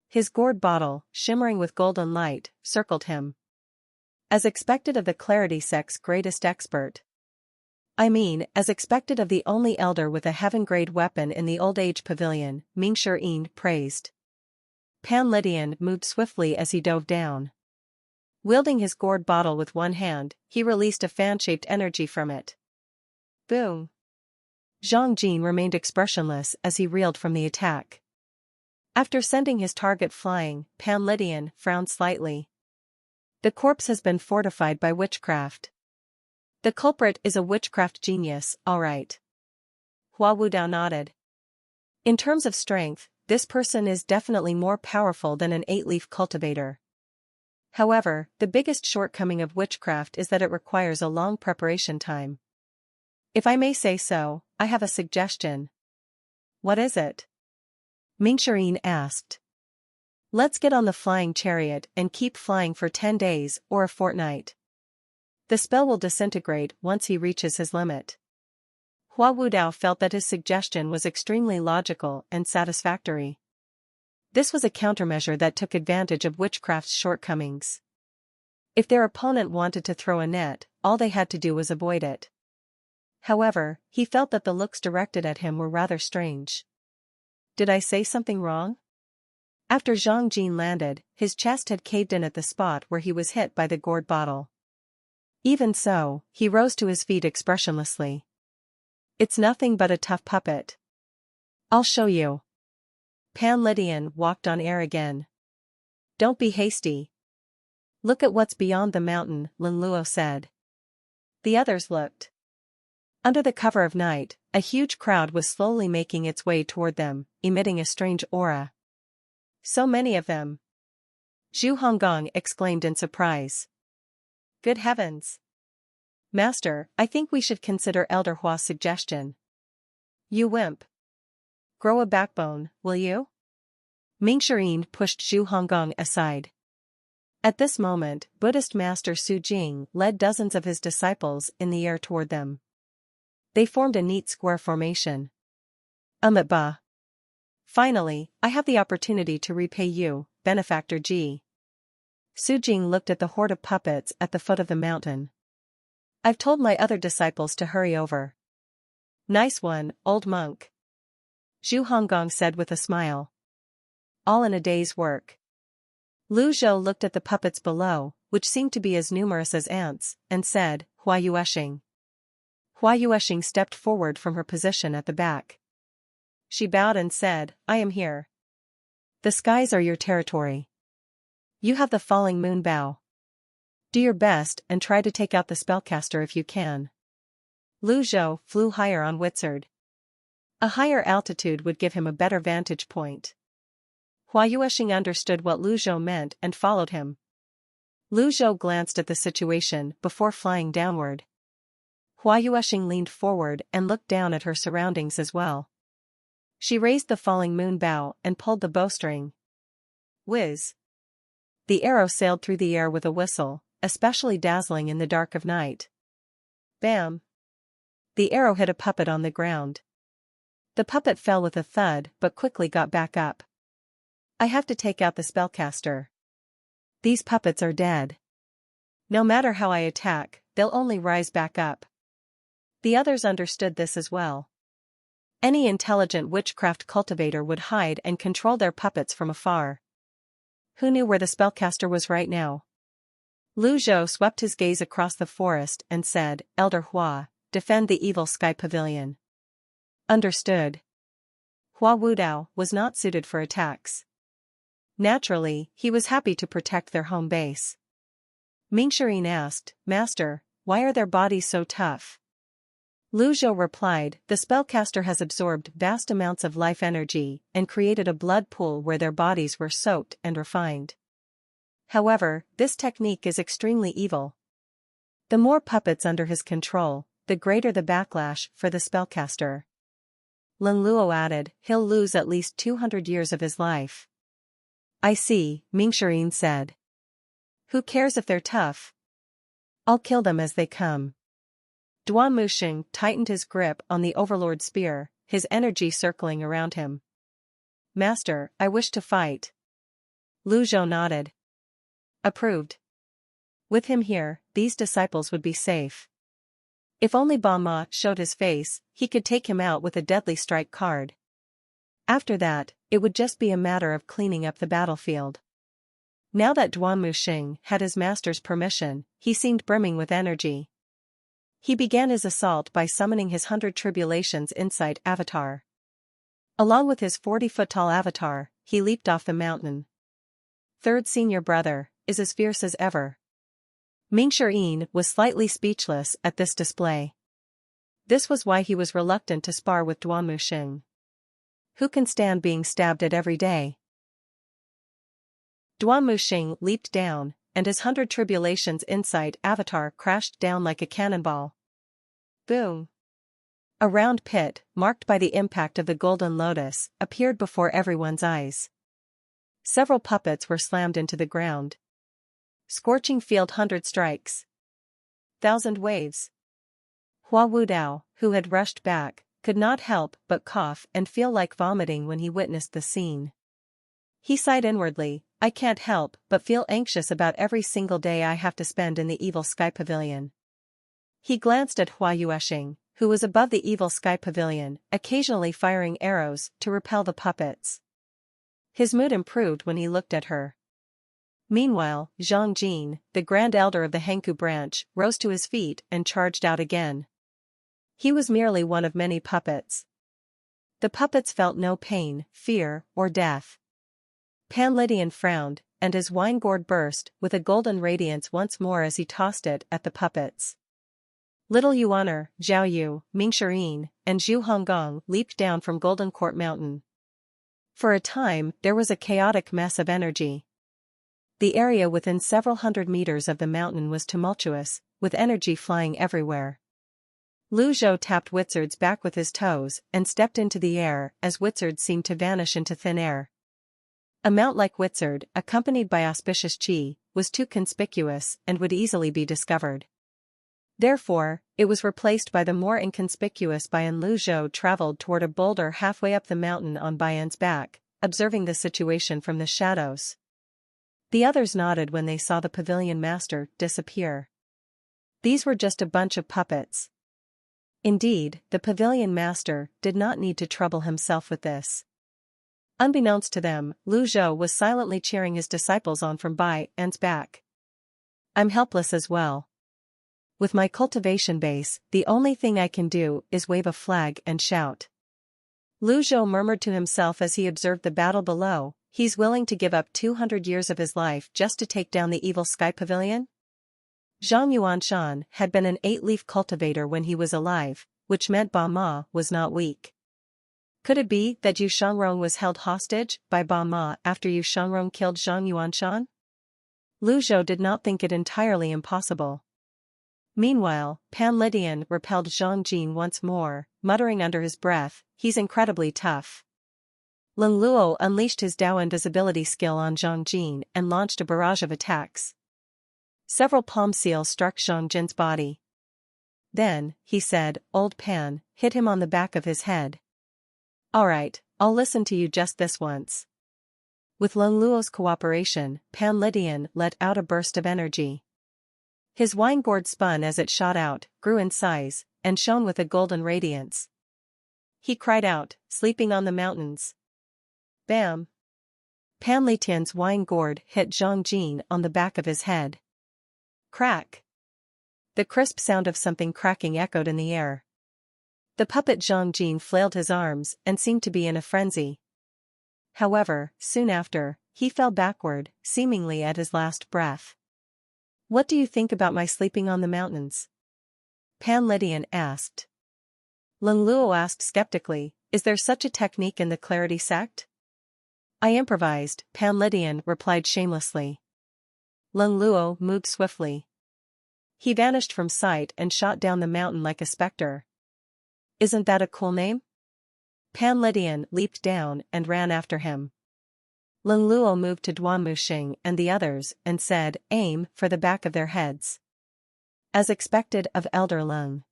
His gourd bottle, shimmering with golden light, circled him. As expected of the Clarity Sect's greatest expert. I mean, as expected of the only elder with a heaven-grade weapon in the Old Age Pavilion, Mingxirin praised. Pan Lidian moved swiftly as he dove down. Wielding his gourd bottle with one hand, he released a fan-shaped energy from it. Boom! Zhang Jin remained expressionless as he reeled from the attack. After sending his target flying, Pan Lidian frowned slightly. The corpse has been fortified by witchcraft. The culprit is a witchcraft genius, all right. Hua Wudao nodded. In terms of strength, this person is definitely more powerful than an 8-leaf cultivator. However, the biggest shortcoming of witchcraft is that it requires a long preparation time. If I may say so, I have a suggestion. What is it? Mingxirin asked. Let's get on the flying chariot and keep flying for 10 days or a fortnight. The spell will disintegrate once he reaches his limit. Hua Wudao felt that his suggestion was extremely logical and satisfactory. This was a countermeasure that took advantage of witchcraft's shortcomings. If their opponent wanted to throw a net, all they had to do was avoid it. However, he felt that the looks directed at him were rather strange. Did I say something wrong? After Zhang Jin landed, his chest had caved in at the spot where he was hit by the gourd bottle. Even so, he rose to his feet expressionlessly. It's nothing but a tough puppet. I'll show you. Pan Lidian walked on air again. Don't be hasty. Look at what's beyond the mountain, Lin Luo said. The others looked. Under the cover of night, a huge crowd was slowly making its way toward them, emitting a strange aura. So many of them. Zhu Honggong exclaimed in surprise. Good heavens! Master, I think we should consider Elder Hua's suggestion. You wimp. Grow a backbone, will you? Mingxirin pushed Zhu Honggong aside. At this moment, Buddhist Master Su Jing led dozens of his disciples in the air toward them. They formed a neat square formation. Ba. Finally, I have the opportunity to repay you, Benefactor Ji. Su Jing looked at the horde of puppets at the foot of the mountain. I've told my other disciples to hurry over. Nice one, old monk. Zhu Honggong said with a smile. All in a day's work. Lu Zhou looked at the puppets below, which seemed to be as numerous as ants, and said, Hua Yueshing. Hua Yueshing stepped forward from her position at the back. She bowed and said, I am here. The skies are your territory. You have the falling moon bow. Do your best and try to take out the spellcaster if you can. Lu Zhou flew higher on Whitsard. A higher altitude would give him a better vantage point. Hua Yueshing understood what Lu Zhou meant and followed him. Lu Zhou glanced at the situation before flying downward. Hua Yueshing leaned forward and looked down at her surroundings as well. She raised the falling moon bow and pulled the bowstring. Whiz! The arrow sailed through the air with a whistle, especially dazzling in the dark of night. Bam! The arrow hit a puppet on the ground. The puppet fell with a thud but quickly got back up. I have to take out the spellcaster. These puppets are dead. No matter how I attack, they'll only rise back up. The others understood this as well. Any intelligent witchcraft cultivator would hide and control their puppets from afar. Who knew where the spellcaster was right now? Lu Zhou swept his gaze across the forest and said, Elder Hua, defend the evil sky pavilion. Understood. Hua Wudao was not suited for attacks. Naturally, he was happy to protect their home base. Mingxirin asked, Master, why are their bodies so tough? Lu Zhou replied, the spellcaster has absorbed vast amounts of life energy and created a blood pool where their bodies were soaked and refined. However, this technique is extremely evil. The more puppets under his control, the greater the backlash for the spellcaster. Lin Luo added, he'll lose at least 200 years of his life. I see, Mingxirin said. Who cares if they're tough? I'll kill them as they come. Duan Muxing tightened his grip on the Overlord's spear, his energy circling around him. Master, I wish to fight. Lu Zhou nodded. Approved. With him here, these disciples would be safe. If only Ba Ma showed his face, he could take him out with a deadly strike card. After that, it would just be a matter of cleaning up the battlefield. Now that Duan Muxing had his master's permission, he seemed brimming with energy. He began his assault by summoning his 100 Tribulations Insight avatar. Along with his 40-foot-tall avatar, he leaped off the mountain. Third senior brother, is as fierce as ever. Mingxirin was slightly speechless at this display. This was why he was reluctant to spar with Duan Muxing. Who can stand being stabbed at every day? Duan Muxing leaped down, and his 100 Tribulations Insight avatar crashed down like a cannonball. Boom! A round pit, marked by the impact of the golden lotus, appeared before everyone's eyes. Several puppets were slammed into the ground. Scorching field 100 strikes. 1,000 waves. Hua Wudao, who had rushed back, could not help but cough and feel like vomiting when he witnessed the scene. He sighed inwardly, I can't help but feel anxious about every single day I have to spend in the evil sky pavilion. He glanced at Hua Yueshing, who was above the evil sky pavilion, occasionally firing arrows to repel the puppets. His mood improved when he looked at her. Meanwhile, Zhang Jin, the Grand Elder of the Henku branch, rose to his feet and charged out again. He was merely one of many puppets. The puppets felt no pain, fear, or death. Pan Lydian frowned, and his wine gourd burst with a golden radiance once more as he tossed it at the puppets. Little Yuaner, Zhao Yu, Mingxirin, and Zhu Honggong leaped down from Golden Court Mountain. For a time, there was a chaotic mess of energy. The area within several hundred meters of the mountain was tumultuous, with energy flying everywhere. Lu Zhou tapped Whitsard's back with his toes and stepped into the air as Whitsard seemed to vanish into thin air. A mount like Whitsard, accompanied by auspicious Qi, was too conspicuous and would easily be discovered. Therefore, it was replaced by the more inconspicuous Bayan. Lu Zhou traveled toward a boulder halfway up the mountain on Bayan's back, observing the situation from the shadows. The others nodded when they saw the pavilion master disappear. These were just a bunch of puppets. Indeed, the pavilion master did not need to trouble himself with this. Unbeknownst to them, Lu Zhou was silently cheering his disciples on from Bai An's back. I'm helpless as well. With my cultivation base, the only thing I can do is wave a flag and shout. Lu Zhou murmured to himself as he observed the battle below. He's willing to give up 200 years of his life just to take down the evil sky pavilion? Zhang Yuanshan had been an 8-leaf cultivator when he was alive, which meant Ba Ma was not weak. Could it be that Yu Shangrong was held hostage by Ba Ma after Yu Shangrong killed Zhang Yuanshan? Lu Zhou did not think it entirely impossible. Meanwhile, Pan Lydian repelled Zhang Jin once more, muttering under his breath, he's incredibly tough. Leng Luo unleashed his Dao invisibility skill on Zhang Jin and launched a barrage of attacks. Several palm seals struck Zhang Jin's body. Then, he said, Old Pan, hit him on the back of his head. Alright, I'll listen to you just this once. With Leng Luo's cooperation, Pan Lydian let out a burst of energy. His wine gourd spun as it shot out, grew in size, and shone with a golden radiance. He cried out, sleeping on the mountains. Bam! Pan Lydian's wine gourd hit Zhang Jin on the back of his head. Crack! The crisp sound of something cracking echoed in the air. The puppet Zhang Jin flailed his arms and seemed to be in a frenzy. However, soon after, he fell backward, seemingly at his last breath. What do you think about my sleeping on the mountains? Pan Lydian asked. Leng Luo asked skeptically, is there such a technique in the Clarity Sect? I improvised, Pan Lydian replied shamelessly. Leng Luo moved swiftly. He vanished from sight and shot down the mountain like a specter. Isn't that a cool name? Pan Lydian leaped down and ran after him. Leng Luo moved to Duan Muxing and the others and said, aim for the back of their heads. As expected of Elder Leng.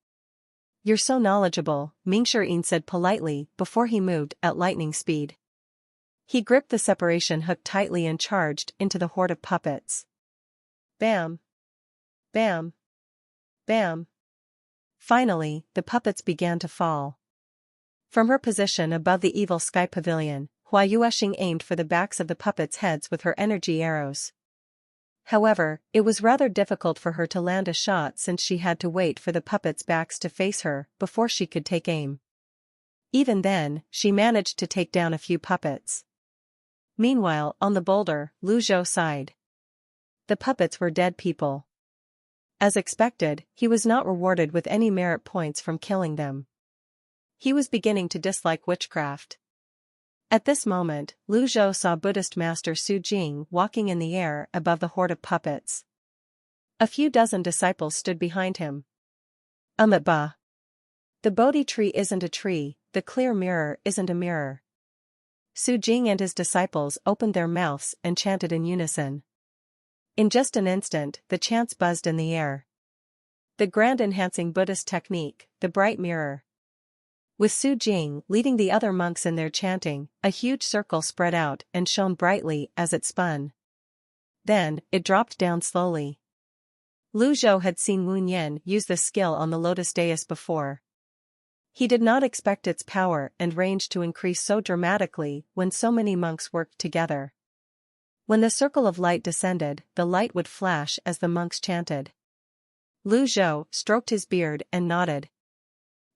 You're so knowledgeable, Ming Shirin said politely before he moved at lightning speed. He gripped the separation hook tightly and charged into the horde of puppets. Bam! Bam! Bam! Finally, the puppets began to fall. From her position above the evil sky pavilion, Hua Yueshing aimed for the backs of the puppets' heads with her energy arrows. However, it was rather difficult for her to land a shot since she had to wait for the puppets' backs to face her before she could take aim. Even then, she managed to take down a few puppets. Meanwhile, on the boulder, Lu Zhou sighed. The puppets were dead people. As expected, he was not rewarded with any merit points from killing them. He was beginning to dislike witchcraft. At this moment, Lu Zhou saw Buddhist master Su Jing walking in the air above the horde of puppets. A few dozen disciples stood behind him. Ba. The Bodhi tree isn't a tree, the clear mirror isn't a mirror. Su Jing and his disciples opened their mouths and chanted in unison. In just an instant, the chants buzzed in the air. The grand enhancing Buddhist technique, the bright mirror. With Su Jing leading the other monks in their chanting, a huge circle spread out and shone brightly as it spun. Then, it dropped down slowly. Lu Zhou had seen Wu Nian use this skill on the Lotus dais before. He did not expect its power and range to increase so dramatically when so many monks worked together. When the circle of light descended, the light would flash as the monks chanted. Lu Zhou stroked his beard and nodded.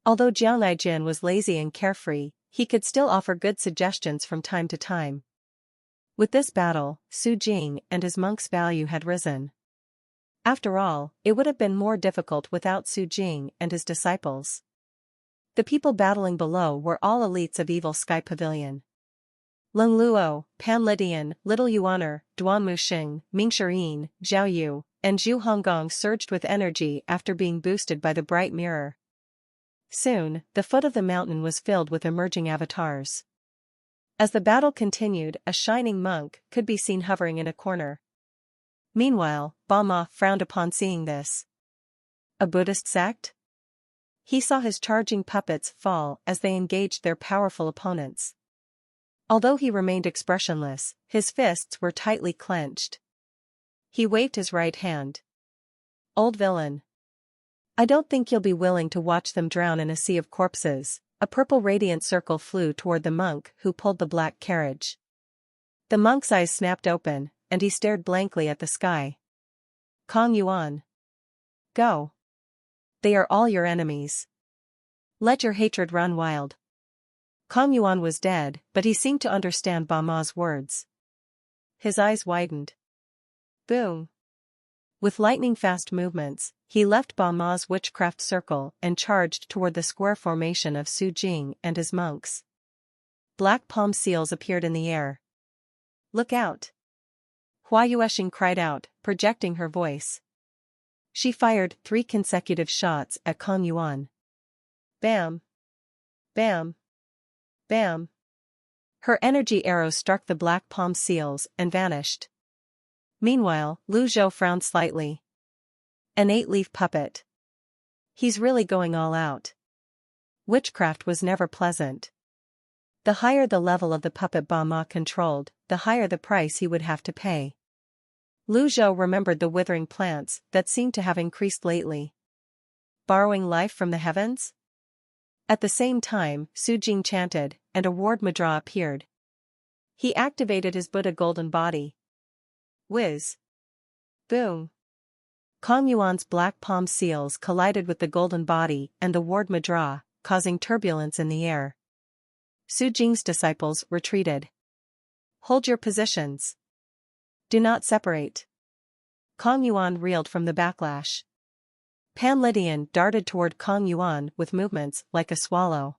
Although Jiang Aijin was lazy and carefree, he could still offer good suggestions from time to time. With this battle, Su Jing and his monks' value had risen. After all, it would have been more difficult without Su Jing and his disciples. The people battling below were all elites of Evil Sky Pavilion. Leng Luo, Pan Lydian, Little Yuaner, Duan Muxing, Ming Shirin, Zhao Yu, and Zhu Honggong surged with energy after being boosted by the bright mirror. Soon, the foot of the mountain was filled with emerging avatars. As the battle continued, a shining monk could be seen hovering in a corner. Meanwhile, Ba Ma frowned upon seeing this. A Buddhist sect? He saw his charging puppets fall as they engaged their powerful opponents. Although he remained expressionless, his fists were tightly clenched. He waved his right hand. Old villain. I don't think you'll be willing to watch them drown in a sea of corpses. A purple radiant circle flew toward the monk who pulled the black carriage. The monk's eyes snapped open, and he stared blankly at the sky. Kong Yuan. Go. They are all your enemies. Let your hatred run wild. Kong Yuan was dead, but he seemed to understand Ba Ma's words. His eyes widened. Boom. With lightning-fast movements, he left Ba Ma's witchcraft circle and charged toward the square formation of Su Jing and his monks. Black palm seals appeared in the air. Look out! Hua Yuexing cried out, projecting her voice. She fired 3 consecutive shots at Kong Yuan. Bam! Bam! Bam! Her energy arrows struck the black palm seals and vanished. Meanwhile, Lu Zhou frowned slightly. An 8-leaf puppet. He's really going all out. Witchcraft was never pleasant. The higher the level of the puppet Ba Ma controlled, the higher the price he would have to pay. Lu Zhou remembered the withering plants that seemed to have increased lately. Borrowing life from the heavens? At the same time, Su Jing chanted, and a ward mudra appeared. He activated his Buddha golden body. Whiz. Boom. Kong Yuan's black palm seals collided with the golden body and the ward mudra, causing turbulence in the air. Su Jing's disciples retreated. Hold your positions. Do not separate. Kong Yuan reeled from the backlash. Pan Lydian darted toward Kong Yuan with movements like a swallow.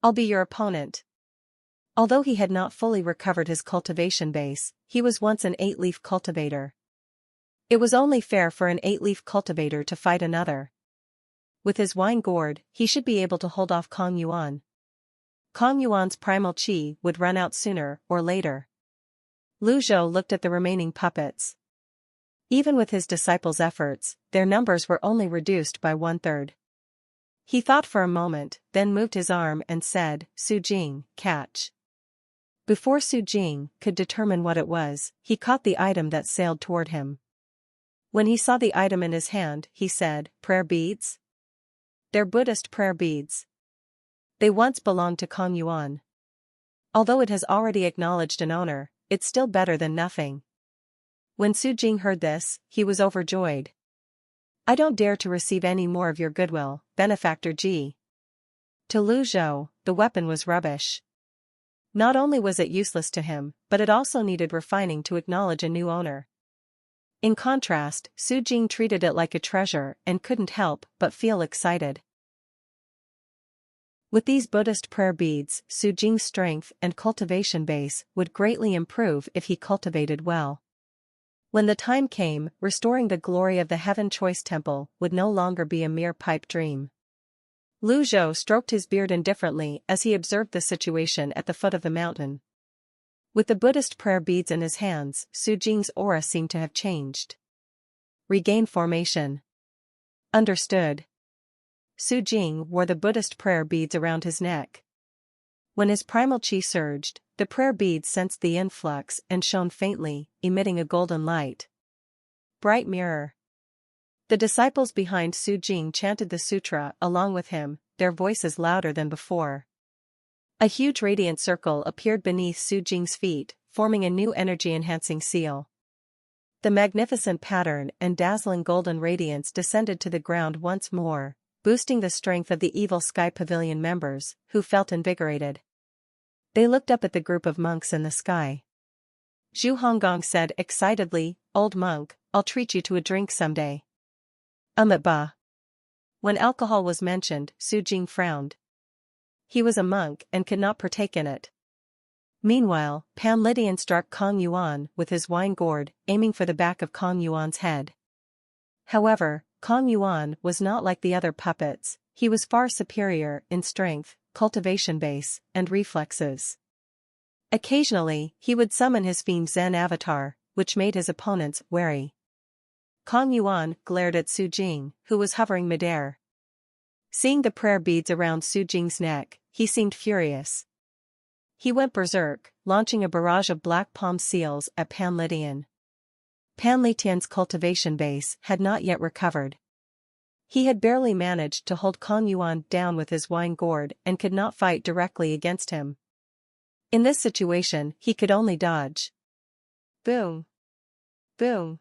I'll be your opponent. Although he had not fully recovered his cultivation base, he was once an 8-leaf cultivator. It was only fair for an 8-leaf cultivator to fight another. With his wine gourd, he should be able to hold off Kong Yuan. Kong Yuan's primal qi would run out sooner or later. Lu Zhou looked at the remaining puppets. Even with his disciples' efforts, their numbers were only reduced by 1/3. He thought for a moment, then moved his arm and said, Su Jing, catch. Before Su Jing could determine what it was, he caught the item that sailed toward him. When he saw the item in his hand, he said, prayer beads? They're Buddhist prayer beads. They once belonged to Kong Yuan. Although it has already acknowledged an owner, it's still better than nothing. When Su Jing heard this, he was overjoyed. I don't dare to receive any more of your goodwill, Benefactor Ji. To Lu Zhou, the weapon was rubbish. Not only was it useless to him, but it also needed refining to acknowledge a new owner. In contrast, Su Jing treated it like a treasure and couldn't help but feel excited. With these Buddhist prayer beads, Su Jing's strength and cultivation base would greatly improve if he cultivated well. When the time came, restoring the glory of the Heaven Choice Temple would no longer be a mere pipe dream. Lu Zhou stroked his beard indifferently as he observed the situation at the foot of the mountain. With the Buddhist prayer beads in his hands, Su Jing's aura seemed to have changed. Regain formation. Understood. Su Jing wore the Buddhist prayer beads around his neck. When his primal qi surged, the prayer beads sensed the influx and shone faintly, emitting a golden light. Bright mirror. The disciples behind Su Jing chanted the sutra along with him, their voices louder than before. A huge radiant circle appeared beneath Su Jing's feet, forming a new energy-enhancing seal. The magnificent pattern and dazzling golden radiance descended to the ground once more, boosting the strength of the Evil Sky Pavilion members, who felt invigorated. They looked up at the group of monks in the sky. Zhu Honggong said excitedly, Old monk, I'll treat you to a drink someday. Ba. When alcohol was mentioned, Su Jing frowned. He was a monk and could not partake in it. Meanwhile, Pan Lydian struck Kong Yuan with his wine gourd, aiming for the back of Kong Yuan's head. However, Kong Yuan was not like the other puppets, he was far superior in strength, cultivation base, and reflexes. Occasionally, he would summon his fiend Zen avatar, which made his opponents wary. Kong Yuan glared at Su Jing, who was hovering midair. Seeing the prayer beads around Su Jing's neck, he seemed furious. He went berserk, launching a barrage of black palm seals at Pan Lydian. Pan Litian's cultivation base had not yet recovered. He had barely managed to hold Kong Yuan down with his wine gourd and could not fight directly against him. In this situation, he could only dodge. Boom. Boom.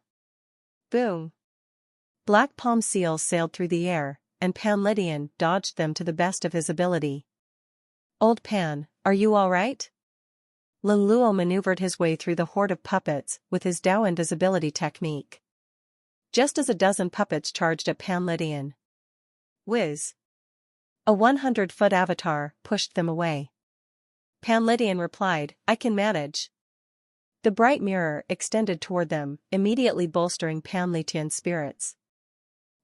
Boom. Black palm seals sailed through the air, and Pan Litian dodged them to the best of his ability. Old Pan, are you all right? Lin Luo maneuvered his way through the horde of puppets with his Dao invisibility technique. Just as a dozen puppets charged at Pan Litian. Whiz. A 100-foot avatar pushed them away. Pan Litian replied, I can manage. The bright mirror extended toward them, immediately bolstering Pan Litian's spirits.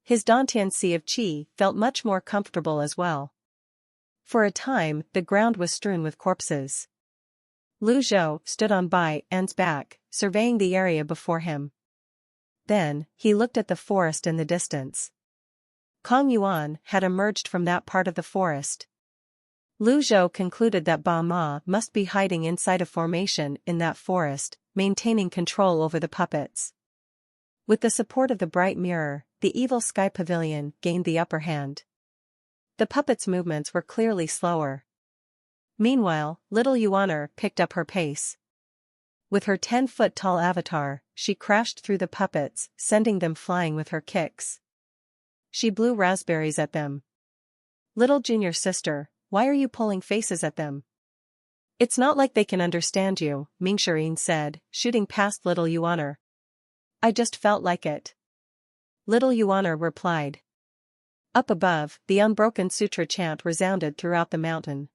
His Dantian sea of qi felt much more comfortable as well. For a time, the ground was strewn with corpses. Lu Zhou stood on Bai An's back, surveying the area before him. Then, he looked at the forest in the distance. Kong Yuan had emerged from that part of the forest. Lu Zhou concluded that Ba Ma must be hiding inside a formation in that forest, maintaining control over the puppets. With the support of the bright mirror, the evil sky pavilion gained the upper hand. The puppets' movements were clearly slower. Meanwhile, little Yuaner picked up her pace. With her 10-foot-tall avatar, she crashed through the puppets, sending them flying with her kicks. She blew raspberries at them. Little junior sister, why are you pulling faces at them? It's not like they can understand you, Mingshirine said, shooting past little Yuaner. I just felt like it. Little Yuaner replied. Up above, the unbroken sutra chant resounded throughout the mountain.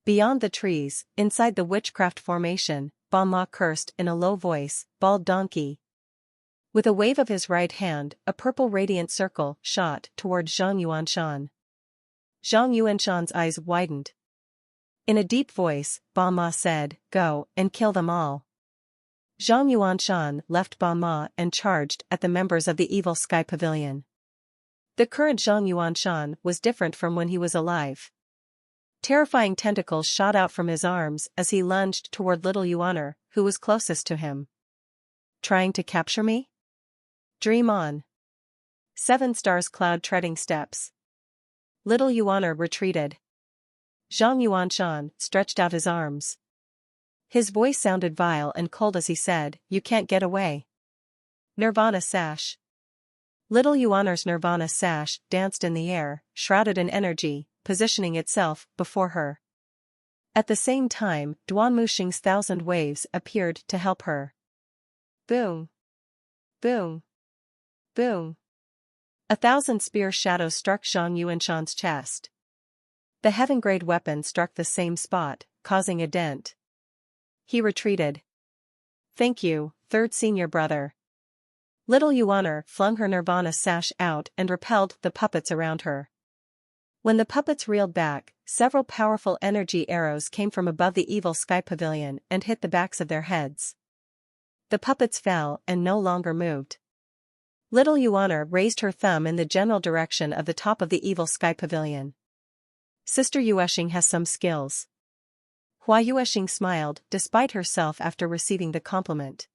Beyond the trees, inside the witchcraft formation, Ba Ma cursed in a low voice, bald donkey. With a wave of his right hand, a purple radiant circle shot toward Zhang Yuanshan. Zhang Yuanshan's eyes widened. In a deep voice, Ba Ma said, Go and kill them all. Zhang Yuanshan left Ba Ma and charged at the members of the evil sky pavilion. The current Zhang Yuanshan was different from when he was alive. Terrifying tentacles shot out from his arms as he lunged toward little Yuaner, who was closest to him. Trying to capture me? Dream on. 7 stars cloud treading steps. Little Yuaner retreated. Zhang Yuanshan stretched out his arms. His voice sounded vile and cold as he said, You can't get away. Nirvana sash. Little Yuaner's Nirvana sash danced in the air, shrouded in energy, positioning itself before her. At the same time, Duan Muxing's 1,000 waves appeared to help her. Boom. Boom. Boom. 1,000 spear shadows struck Zhang Yuanshan's chest. The heaven-grade weapon struck the same spot, causing a dent. He retreated. Thank you, third senior brother. Little Yuaner flung her Nirvana sash out and repelled the puppets around her. When the puppets reeled back, several powerful energy arrows came from above the evil sky pavilion and hit the backs of their heads. The puppets fell and no longer moved. Little Yuaner raised her thumb in the general direction of the top of the evil sky pavilion. Sister Yueshing has some skills. Hua Yueshing smiled despite herself after receiving the compliment.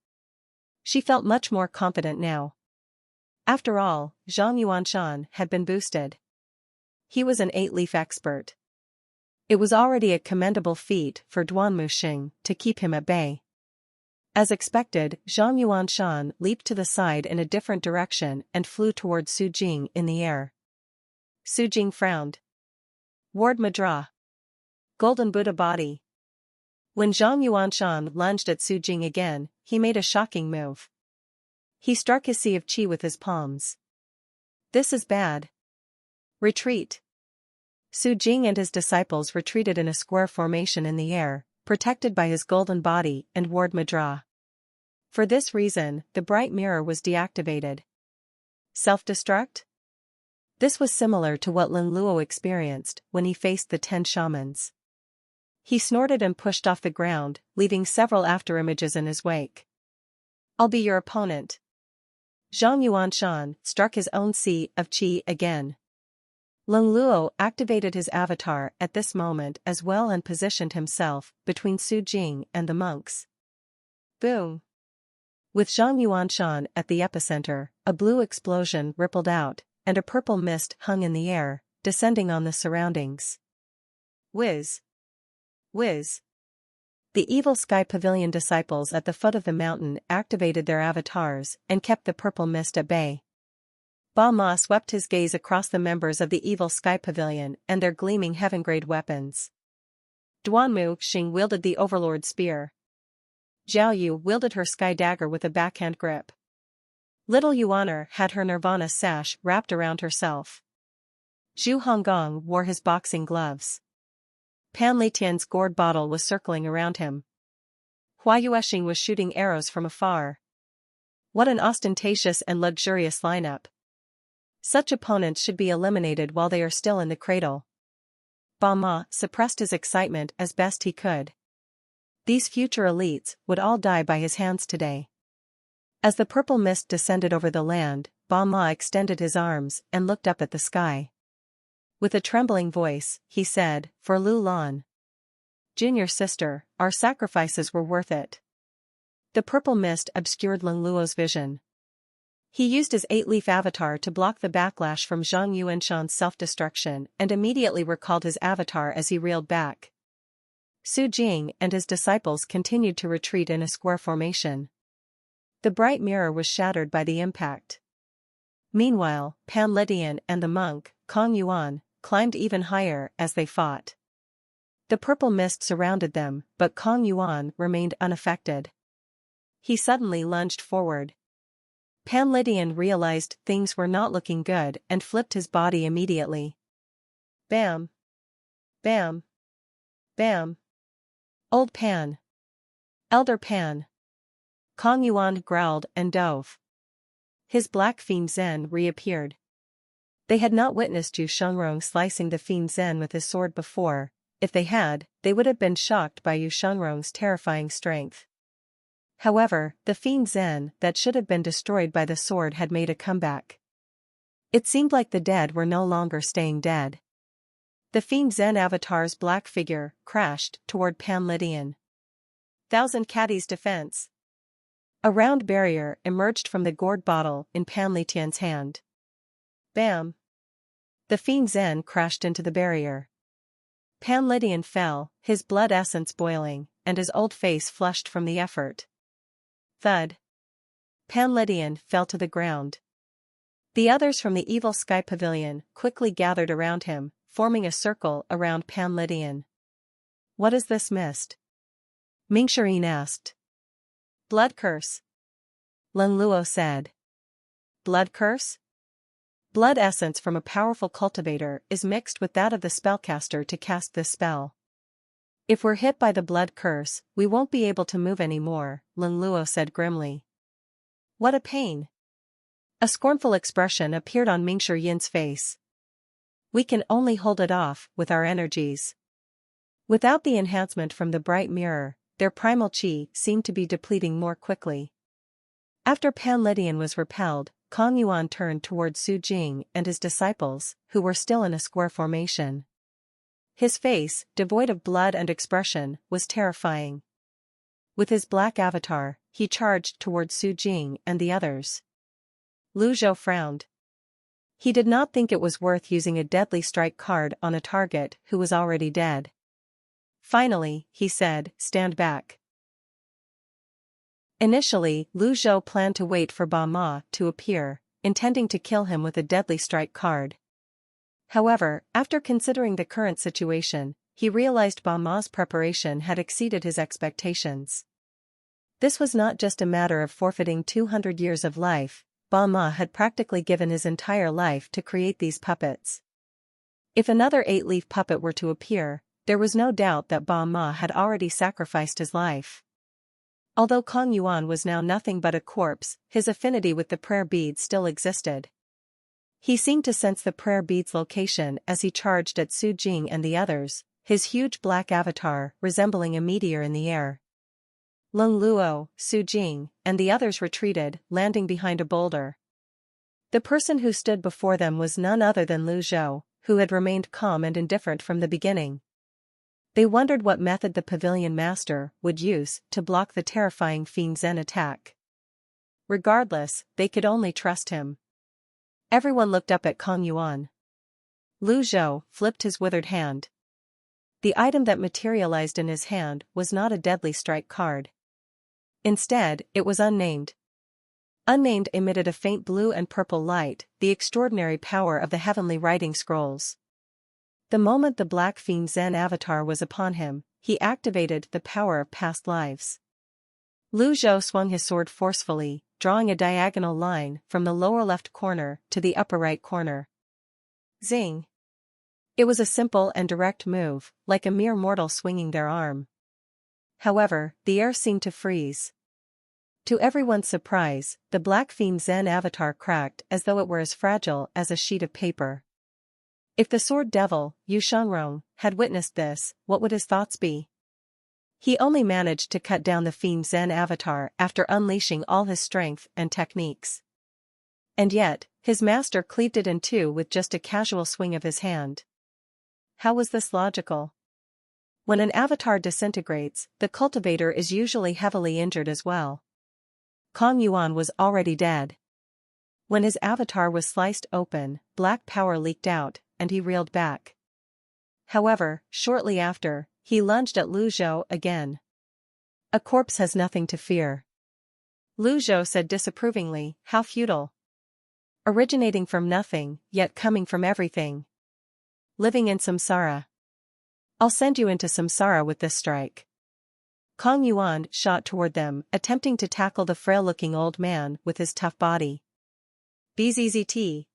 She felt much more confident now. After all, Zhang Yuanshan had been boosted. He was an 8-leaf expert. It was already a commendable feat for Duan Muxing to keep him at bay. As expected, Zhang Yuanshan leaped to the side in a different direction and flew toward Su Jing in the air. Su Jing frowned. Ward Madra. Golden Buddha body. When Zhang Yuanshan lunged at Su Jing again, he made a shocking move. He struck his sea of qi with his palms. This is bad. Retreat. Su Jing and his disciples retreated in a square formation in the air, protected by his golden body and Ward Madra. For this reason, the bright mirror was deactivated. Self-destruct? This was similar to what Lin Luo experienced when he faced the 10 shamans. He snorted and pushed off the ground, leaving several afterimages in his wake. I'll be your opponent. Zhang Yuanshan struck his own sea of qi again. Lin Luo activated his avatar at this moment as well and positioned himself between Su Jing and the monks. Boom. With Zhang Yuanshan at the epicenter, a blue explosion rippled out, and a purple mist hung in the air, descending on the surroundings. Whiz! Whiz! The evil Sky Pavilion disciples at the foot of the mountain activated their avatars and kept the purple mist at bay. Ba Ma swept his gaze across the members of the evil Sky Pavilion and their gleaming heaven-grade weapons. Duanmu Xing wielded the Overlord Spear. Zhao Yu wielded her Sky Dagger with a backhand grip. Little Yuaner had her Nirvana sash wrapped around herself. Zhu Honggong wore his boxing gloves. Pan Leitian's gourd bottle was circling around him. Hua Yuexing was shooting arrows from afar. What an ostentatious and luxurious lineup. Such opponents should be eliminated while they are still in the cradle. Ba Ma suppressed his excitement as best he could. These future elites would all die by his hands today. As the purple mist descended over the land, Ba Ma extended his arms and looked up at the sky. With a trembling voice, he said, "For Lu Lan, Junior sister, our sacrifices were worth it." The purple mist obscured Lin Luo's vision. He used his 8-leaf avatar to block the backlash from Zhang Yuanshan's self-destruction and immediately recalled his avatar as he reeled back. Su Jing and his disciples continued to retreat in a square formation. The bright mirror was shattered by the impact. Meanwhile, Pan Ledian and the monk, Kong Yuan, climbed even higher as they fought. The purple mist surrounded them, but Kong Yuan remained unaffected. He suddenly lunged forward. Pan Lydian realized things were not looking good and flipped his body immediately. Bam! Bam! Bam! Old Pan! Elder Pan! Kong Yuan growled and dove. His black fiend Zen reappeared. They had not witnessed Yu Shangrong slicing the fiend Zen with his sword before. If they had, they would have been shocked by Yu Shangrong's terrifying strength. However, the fiend Zen that should have been destroyed by the sword had made a comeback. It seemed like the dead were no longer staying dead. The fiend Zen avatar's black figure crashed toward Pan Lydian. Thousand Caddies defense. A round barrier emerged from the gourd bottle in Pan Lydian's hand. Bam! The fiend Zen crashed into the barrier. Pan Lydian fell, his blood essence boiling, and his old face flushed from the effort. Thud. Pan Lydian fell to the ground. The others from the evil Sky Pavilion quickly gathered around him, forming a circle around Pan Lydian. What is this mist? Ming Shirin asked. Blood curse. Lin Luo said. Blood curse? Blood essence from a powerful cultivator is mixed with that of the spellcaster to cast this spell. If we're hit by the blood curse, we won't be able to move anymore, Lin Luo said grimly. What a pain. A scornful expression appeared on Ming Yin's face. We can only hold it off with our energies. Without the enhancement from the bright mirror, their primal chi seemed to be depleting more quickly. After Pan Lydian was repelled, Kong Yuan turned toward Su Jing and his disciples, who were still in a square formation. His face, devoid of blood and expression, was terrifying. With his black avatar, he charged toward Su Jing and the others. Lu Zhou frowned. He did not think it was worth using a deadly strike card on a target who was already dead. Finally, he said, "Stand back." Initially, Lu Zhou planned to wait for Ba Ma to appear, intending to kill him with a deadly strike card. However, after considering the current situation, he realized Ba Ma's preparation had exceeded his expectations. This was not just a matter of forfeiting 200 years of life. Ba Ma had practically given his entire life to create these puppets. If another 8-leaf puppet were to appear, there was no doubt that Ba Ma had already sacrificed his life. Although Kong Yuan was now nothing but a corpse, his affinity with the prayer beads still existed. He seemed to sense the prayer bead's location as he charged at Su Jing and the others, his huge black avatar resembling a meteor in the air. Lin Luo, Su Jing, and the others retreated, landing behind a boulder. The person who stood before them was none other than Lu Zhou, who had remained calm and indifferent from the beginning. They wondered what method the pavilion master would use to block the terrifying fiend Zen attack. Regardless, they could only trust him. Everyone looked up at Kong Yuan. Lu Zhou flipped his withered hand. The item that materialized in his hand was not a deadly strike card. Instead, it was unnamed. Unnamed emitted a faint blue and purple light, the extraordinary power of the heavenly writing scrolls. The moment the Black Fiend Zen avatar was upon him, he activated the power of past lives. Lu Zhou swung his sword forcefully, drawing a diagonal line from the lower left corner to the upper right corner. Zing! It was a simple and direct move, like a mere mortal swinging their arm. However, the air seemed to freeze. To everyone's surprise, the Black Fiend Zen avatar cracked as though it were as fragile as a sheet of paper. If the sword devil, Shangrong, had witnessed this, what would his thoughts be? He only managed to cut down the Fiend Zen avatar after unleashing all his strength and techniques. And yet, his master cleaved it in two with just a casual swing of his hand. How was this logical? When an avatar disintegrates, the cultivator is usually heavily injured as well. Kong Yuan was already dead. When his avatar was sliced open, black power leaked out, and he reeled back. However, shortly after, he lunged at Lu Zhou again. A corpse has nothing to fear. Lu Zhou said disapprovingly, how futile. Originating from nothing, yet coming from everything. Living in samsara. I'll send you into samsara with this strike. Kong Yuan shot toward them, attempting to tackle the frail-looking old man with his tough body. Bzzzt.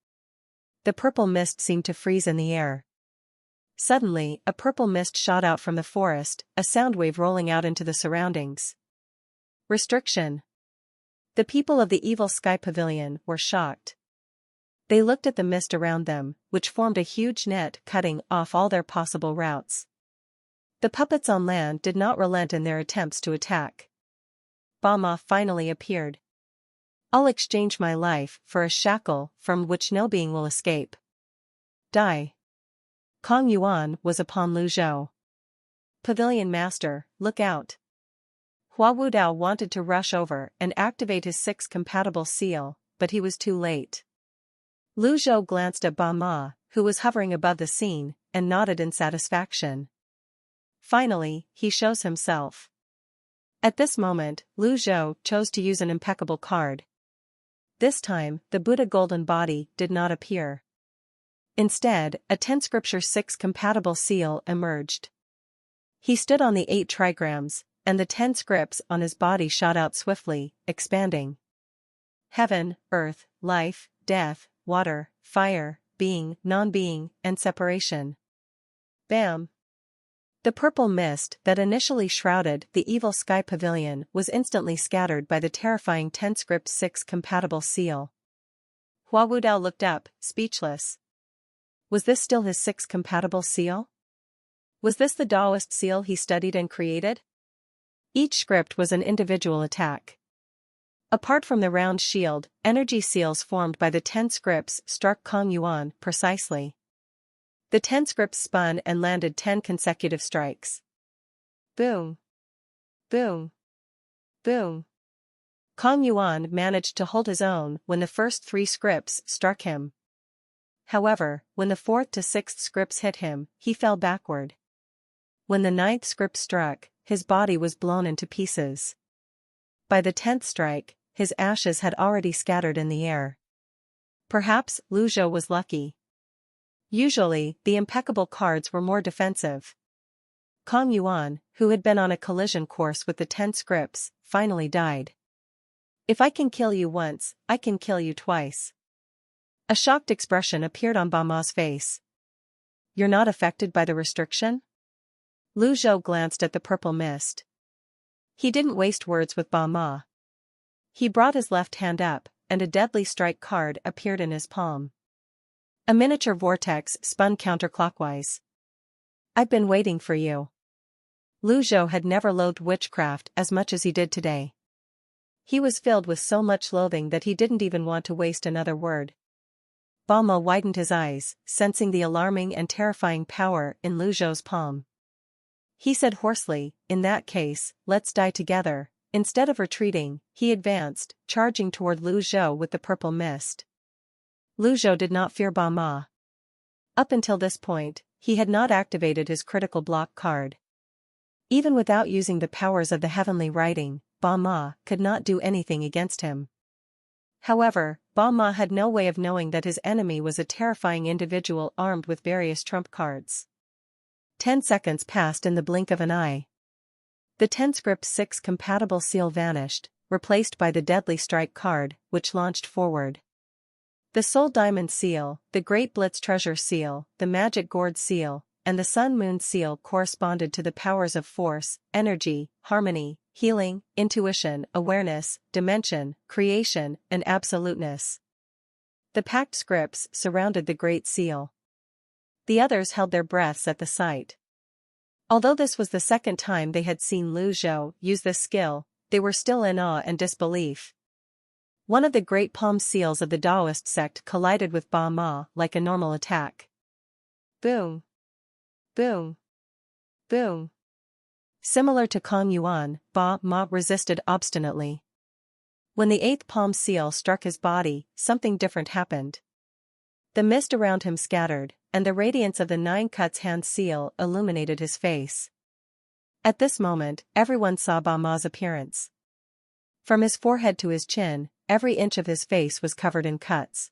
The purple mist seemed to freeze in the air. Suddenly, a purple mist shot out from the forest, a sound wave rolling out into the surroundings. Restriction. The people of the evil sky pavilion were shocked. They looked at the mist around them, which formed a huge net cutting off all their possible routes. The puppets on land did not relent in their attempts to attack. Bama finally appeared. I'll exchange my life for a shackle from which no being will escape. Die. Kong Yuan was upon Lu Zhou. Pavilion Master, look out. Hua Wudao wanted to rush over and activate his 6 compatible seal, but he was too late. Lu Zhou glanced at Ba Ma, who was hovering above the scene, and nodded in satisfaction. Finally, he shows himself. At this moment, Lu Zhou chose to use an impeccable card. This time, the Buddha golden body did not appear. Instead, a 10 scripture 6 compatible seal emerged. He stood on the 8 trigrams, and the 10 scripts on his body shot out swiftly, expanding. Heaven, earth, life, death, water, fire, being, non-being, and separation. Bam! The purple mist that initially shrouded the evil sky pavilion was instantly scattered by the terrifying 10 script 6 compatible seal. Hua Wudao looked up, speechless. Was this still his 6 compatible seal? Was this the Taoist seal he studied and created? Each script was an individual attack. Apart from the round shield, energy seals formed by the 10 scripts struck Kong Yuan precisely. The 10 scripts spun and landed 10 consecutive strikes. Boom. Boom. Boom. Kong Yuan managed to hold his own when the first 3 scripts struck him. However, when the 4th to 6th scripts hit him, he fell backward. When the 9th script struck, his body was blown into pieces. By the 10th strike, his ashes had already scattered in the air. Perhaps Lu Zhou was lucky. Usually, the impeccable cards were more defensive. Kong Yuan, who had been on a collision course with the 10 scripts, finally died. If I can kill you once, I can kill you twice. A shocked expression appeared on Ba Ma's face. You're not affected by the restriction? Lu Zhou glanced at the purple mist. He didn't waste words with Ba Ma. He brought his left hand up, and a deadly strike card appeared in his palm. A miniature vortex spun counterclockwise. I've been waiting for you. Lu Zhou had never loathed witchcraft as much as he did today. He was filled with so much loathing that he didn't even want to waste another word. Ba Ma widened his eyes, sensing the alarming and terrifying power in Lu Zhou's palm. He said hoarsely, in that case, let's die together, instead of retreating, he advanced, charging toward Lu Zhou with the purple mist. Lu Zhou did not fear Ba Ma. Up until this point, he had not activated his critical block card. Even without using the powers of the heavenly writing, Ba Ma could not do anything against him. However, Ba Ma had no way of knowing that his enemy was a terrifying individual armed with various trump cards. 10 seconds passed in the blink of an eye. The 10 script 6 compatible seal vanished, replaced by the deadly strike card, which launched forward. The Soul Diamond Seal, the Great Blitz Treasure Seal, the Magic Gourd Seal, and the Sun Moon Seal corresponded to the powers of force, energy, harmony, healing, intuition, awareness, dimension, creation, and absoluteness. The packed scripts surrounded the Great Seal. The others held their breaths at the sight. Although this was the second time they had seen Lu Zhou use this skill, they were still in awe and disbelief. One of the great palm seals of the Taoist sect collided with Ba Ma like a normal attack. Boom. Boom. Boom. Similar to Kong Yuan, Ba Ma resisted obstinately. When the 8th palm seal struck his body, something different happened. The mist around him scattered, and the radiance of the 9 cuts hand seal illuminated his face. At this moment, everyone saw Ba Ma's appearance. From his forehead to his chin, every inch of his face was covered in cuts.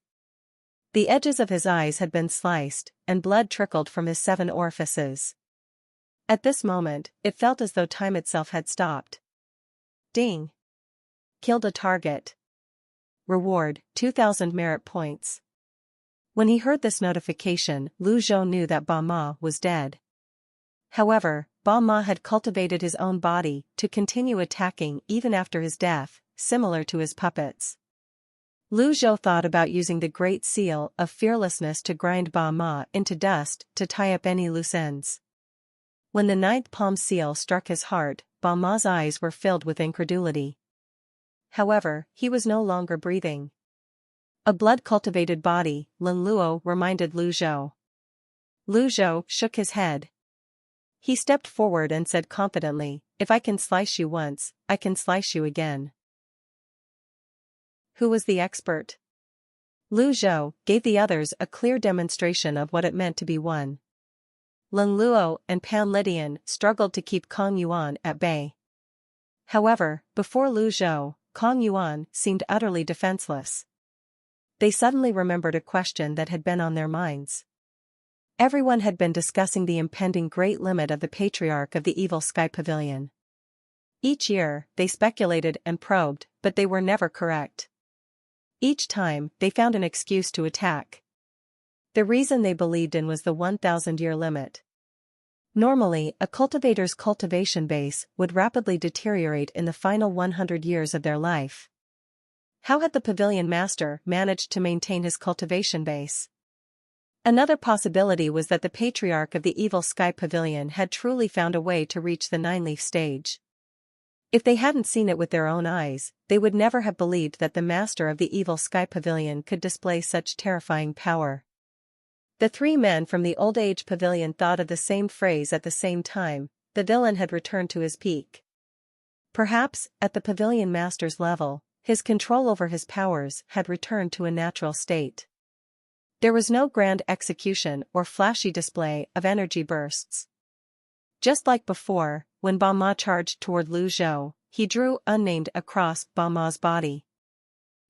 The edges of his eyes had been sliced, and blood trickled from his 7 orifices. At this moment, it felt as though time itself had stopped. Ding! Killed a target. Reward, 2,000 merit points. When he heard this notification, Lu Zhou knew that Ba Ma was dead. However, Ba Ma had cultivated his own body to continue attacking even after his death, similar to his puppets. Lu Zhou thought about using the Great Seal of Fearlessness to grind Ba Ma into dust to tie up any loose ends. When the 9th palm seal struck his heart, Ba Ma's eyes were filled with incredulity. However, he was no longer breathing. A blood-cultivated body, Lin Luo reminded Lu Zhou. Lu Zhou shook his head. He stepped forward and said confidently, "If I can slice you once, I can slice you again." Who was the expert? Lu Zhou gave the others a clear demonstration of what it meant to be one. Lin Luo and Pan Lydian struggled to keep Kong Yuan at bay. However, before Lu Zhou, Kong Yuan seemed utterly defenseless. They suddenly remembered a question that had been on their minds. Everyone had been discussing the impending great limit of the Patriarch of the Evil Sky Pavilion. Each year, they speculated and probed, but they were never correct. Each time, they found an excuse to attack. The reason they believed in was the 1,000-year limit. Normally, a cultivator's cultivation base would rapidly deteriorate in the final 100 years of their life. How had the pavilion master managed to maintain his cultivation base? Another possibility was that the Patriarch of the Evil Sky Pavilion had truly found a way to reach the 9-leaf stage. If they hadn't seen it with their own eyes, they would never have believed that the master of the Evil Sky Pavilion could display such terrifying power. The 3 men from the Old Age Pavilion thought of the same phrase at the same time: the villain had returned to his peak. Perhaps, at the pavilion master's level, his control over his powers had returned to a natural state. There was no grand execution or flashy display of energy bursts. Just like before, when Ba Ma charged toward Lu Zhou, he drew Unnamed across Ba Ma's body.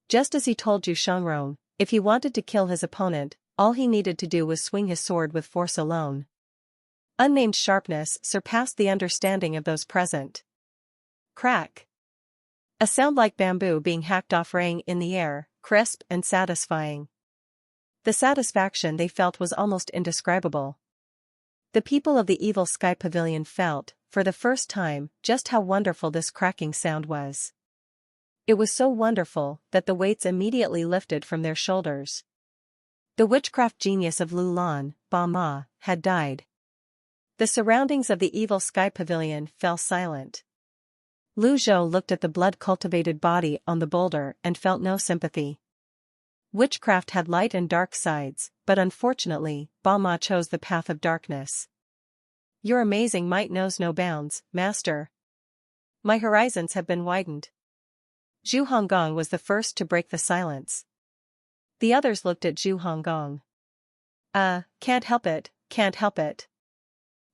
Just as he told Zhu Shangrong, if he wanted to kill his opponent, all he needed to do was swing his sword with force alone. Unnamed sharpness surpassed the understanding of those present. Crack! A sound like bamboo being hacked off rang in the air, crisp and satisfying. The satisfaction they felt was almost indescribable. The people of the Evil Sky Pavilion felt, for the first time, just how wonderful this cracking sound was. It was so wonderful that the weights immediately lifted from their shoulders. The witchcraft genius of Lu Lan, Ba Ma, had died. The surroundings of the Evil Sky Pavilion fell silent. Lu Zhou looked at the blood-cultivated body on the boulder and felt no sympathy. Witchcraft had light and dark sides, but unfortunately, Ba Ma chose the path of darkness. "Your amazing might knows no bounds, master." My horizons have been widened. Zhu Honggong was the first to break the silence. The others looked at Zhu Honggong. Can't help it, can't help it.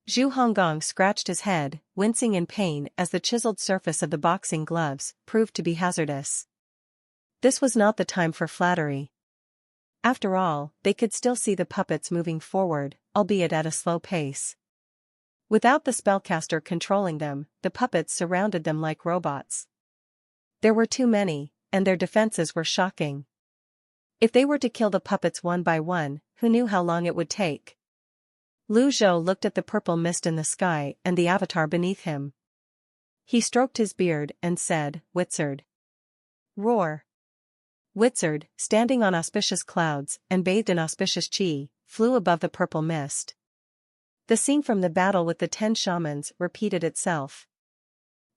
Zhu Honggong scratched his head, wincing in pain as the chiseled surface of the boxing gloves proved to be hazardous. This was not the time for flattery. After all, they could still see the puppets moving forward, albeit at a slow pace. Without the spellcaster controlling them, the puppets surrounded them like robots. There were too many, and their defenses were shocking. If they were to kill the puppets one by one, who knew how long it would take? Lu Zhou looked at the purple mist in the sky and the avatar beneath him. He stroked his beard and said, "Wizard." Roar. Wizard, standing on auspicious clouds and bathed in auspicious qi, flew above the purple mist. The scene from the battle with the 10 shamans repeated itself.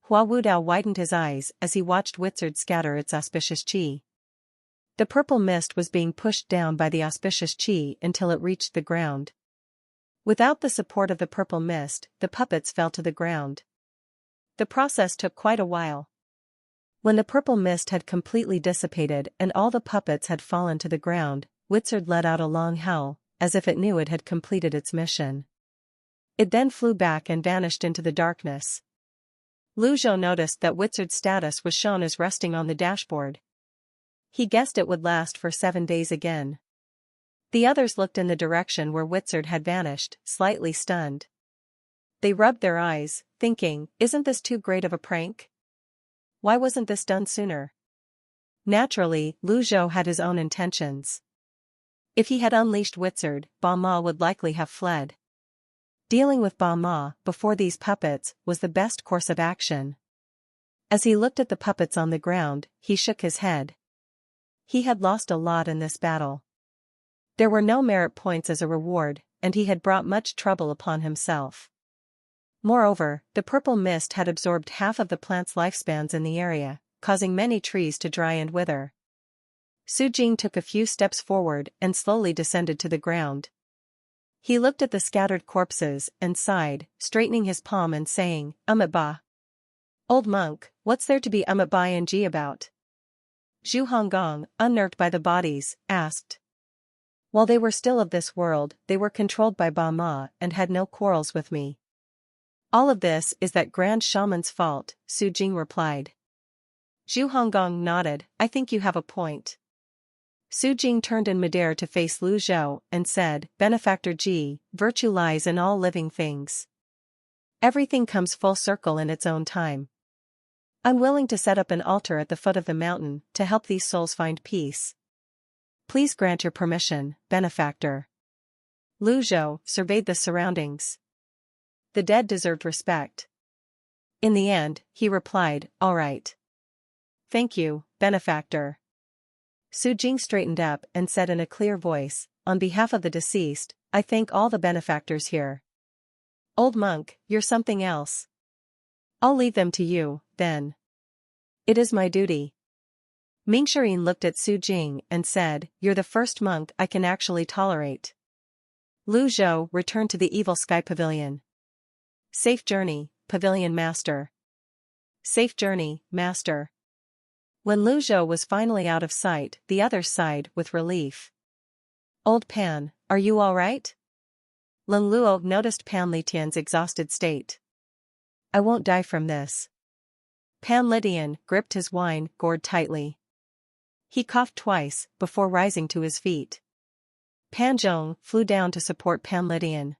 Hua Wudao widened his eyes as he watched Wizard scatter its auspicious qi. The purple mist was being pushed down by the auspicious qi until it reached the ground. Without the support of the purple mist, the puppets fell to the ground. The process took quite a while. When the purple mist had completely dissipated and all the puppets had fallen to the ground, Wizard let out a long howl, as if it knew it had completed its mission. It then flew back and vanished into the darkness. Lu Zhou noticed that Wizard's status was shown as resting on the dashboard. He guessed it would last for 7 days again. The others looked in the direction where Wizard had vanished, slightly stunned. They rubbed their eyes, thinking, isn't this too great of a prank? Why wasn't this done sooner? Naturally, Lu Zhou had his own intentions. If he had unleashed Wizard, Ba Ma would likely have fled. Dealing with Ba Ma before these puppets was the best course of action. As he looked at the puppets on the ground, he shook his head. He had lost a lot in this battle. There were no merit points as a reward, and he had brought much trouble upon himself. Moreover, the purple mist had absorbed half of the plants' lifespans in the area, causing many trees to dry and wither. Su Jing took a few steps forward and slowly descended to the ground. He looked at the scattered corpses and sighed, straightening his palm and saying, Ba. Old monk, what's there to be Ba ing about? Zhu Honggong, unnerved by the bodies, asked. While they were still of this world, they were controlled by Ba Ma and had no quarrels with me. All of this is that grand shaman's fault, Su Jing replied. Zhu Honggong nodded, I think you have a point. Su Jing turned in midair to face Lu Zhou and said, Benefactor Ji, virtue lies in all living things. Everything comes full circle in its own time. I'm willing to set up an altar at the foot of the mountain to help these souls find peace. Please grant your permission, benefactor. Lu Zhou surveyed the surroundings. The dead deserved respect. In the end, he replied, all right. Thank you, benefactor. Su Jing straightened up and said in a clear voice, on behalf of the deceased, I thank all the benefactors here. Old monk, you're something else. I'll leave them to you, then. It is my duty. Mingxirin looked at Su Jing and said, you're the first monk I can actually tolerate. Lu Zhou returned to the Evil Sky Pavilion. Safe journey, Pavilion Master. Safe journey, Master. When Lu Zhou was finally out of sight, the others sighed with relief. Old Pan, are you all right? Lin Luo noticed Pan Litian's exhausted state. I won't die from this. Pan Litian gripped his wine gourd tightly. He coughed twice before rising to his feet. Pan Zhong flew down to support Pan Litian.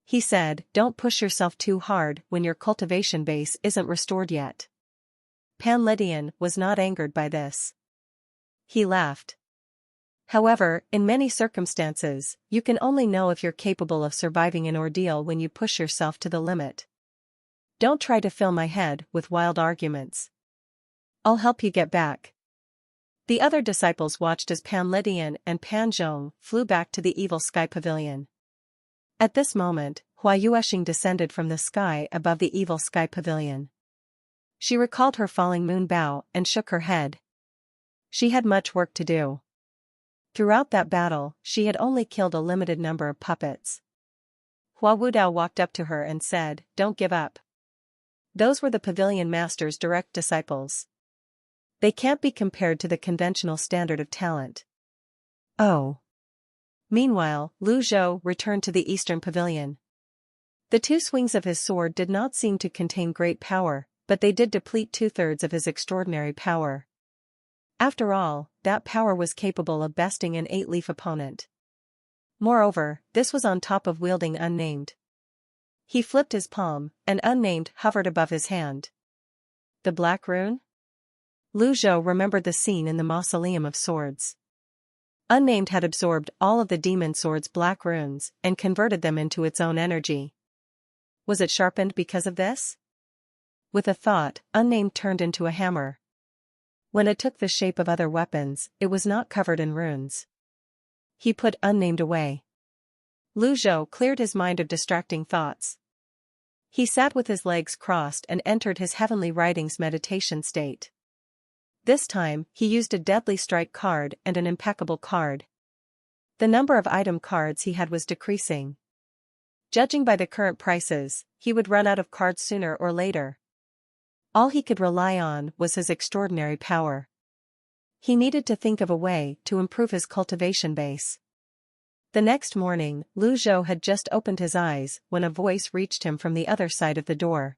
He said, don't push yourself too hard when your cultivation base isn't restored yet. Pan Litian was not angered by this. He laughed. However, in many circumstances, you can only know if you're capable of surviving an ordeal when you push yourself to the limit. Don't try to fill my head with wild arguments. I'll help you get back. The other disciples watched as Pan Litian and Pan Zhong flew back to the Evil Sky Pavilion. At this moment, Hua Yuexing descended from the sky above the Evil Sky Pavilion. She recalled her falling moon bow and shook her head. She had much work to do. Throughout that battle, she had only killed a limited number of puppets. Hua Wudao walked up to her and said, don't give up. Those were the pavilion master's direct disciples. They can't be compared to the conventional standard of talent. Oh. Meanwhile, Lu Zhou returned to the Eastern Pavilion. The two swings of his sword did not seem to contain great power, but they did deplete 2/3 of his extraordinary power. After all, that power was capable of besting an 8-leaf opponent. Moreover, this was on top of wielding Unnamed. He flipped his palm, and Unnamed hovered above his hand. The Black Rune? Lu Zhou remembered the scene in the Mausoleum of Swords. Unnamed had absorbed all of the demon sword's black runes and converted them into its own energy. Was it sharpened because of this? With a thought, Unnamed turned into a hammer. When it took the shape of other weapons, it was not covered in runes. He put Unnamed away. Lu Zhou cleared his mind of distracting thoughts. He sat with his legs crossed and entered his heavenly writings meditation state. This time, he used a deadly strike card and an impeccable card. The number of item cards he had was decreasing. Judging by the current prices, he would run out of cards sooner or later. All he could rely on was his extraordinary power. He needed to think of a way to improve his cultivation base. The next morning, Lu Zhou had just opened his eyes when a voice reached him from the other side of the door.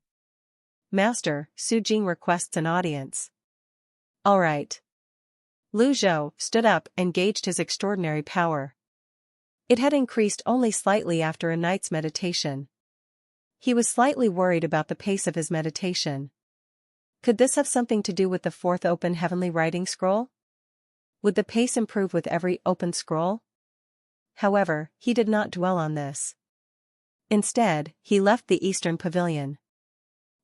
"Master, Su Jing requests an audience." "All right." Lu Zhou stood up and gauged his extraordinary power. It had increased only slightly after a night's meditation. He was slightly worried about the pace of his meditation. Could this have something to do with the fourth open heavenly writing scroll? Would the pace improve with every open scroll? However, he did not dwell on this. Instead, he left the Eastern Pavilion.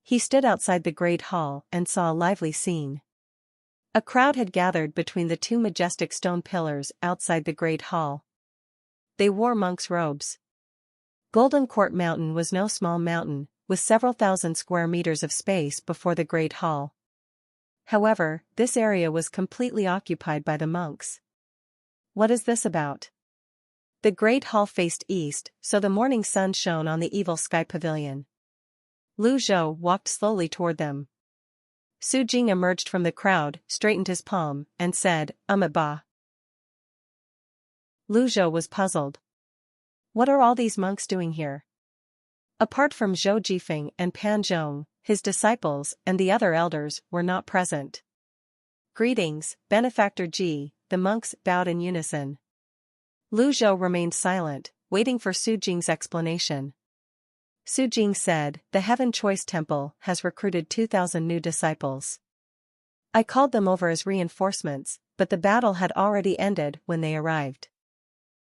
He stood outside the Great Hall and saw a lively scene. A crowd had gathered between the two majestic stone pillars outside the Great Hall. They wore monks' robes. Golden Court Mountain was no small mountain, with several thousand square meters of space before the Great Hall. However, this area was completely occupied by the monks. What is this about? The Great Hall faced east, so the morning sun shone on the evil sky pavilion. Lu Zhou walked slowly toward them. Su Jing emerged from the crowd, straightened his palm, and said, "Ba." Lu Zhou was puzzled. What are all these monks doing here? Apart from Zhou Jifeng and Pan Zhong, his disciples and the other elders were not present. "Greetings, Benefactor Ji," the monks bowed in unison. Lu Zhou remained silent, waiting for Su Jing's explanation. Su Jing said, "The Heaven Choice Temple has recruited 2,000 new disciples. I called them over as reinforcements, but the battle had already ended when they arrived.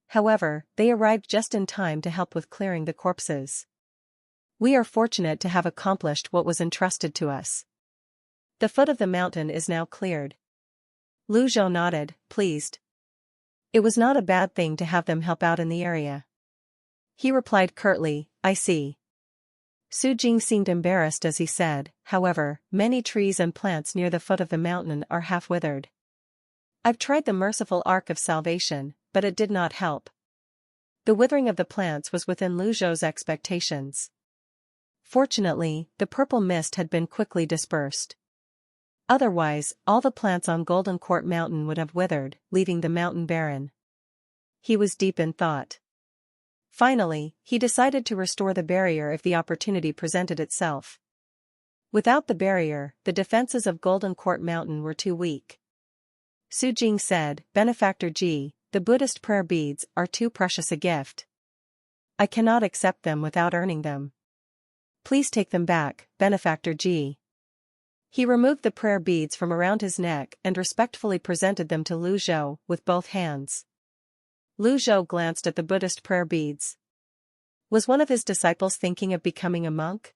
However, they arrived just in time to help with clearing the corpses. We are fortunate to have accomplished what was entrusted to us. The foot of the mountain is now cleared." Lu Zhou nodded, pleased. It was not a bad thing to have them help out in the area. He replied curtly, "I see." Su Jing seemed embarrassed as he said, "However, many trees and plants near the foot of the mountain are half withered. I've tried the merciful ark of salvation, but it did not help." The withering of the plants was within Lu Zhou's expectations. Fortunately, the purple mist had been quickly dispersed. Otherwise, all the plants on Golden Court Mountain would have withered, leaving the mountain barren. He was deep in thought. Finally, he decided to restore the barrier if the opportunity presented itself. Without the barrier, the defenses of Golden Court Mountain were too weak. Su Jing said, "Benefactor Ji, the Buddhist prayer beads are too precious a gift. I cannot accept them without earning them. Please take them back, Benefactor Ji." He removed the prayer beads from around his neck and respectfully presented them to Lu Zhou with both hands. Lu Zhou glanced at the Buddhist prayer beads. Was one of his disciples thinking of becoming a monk?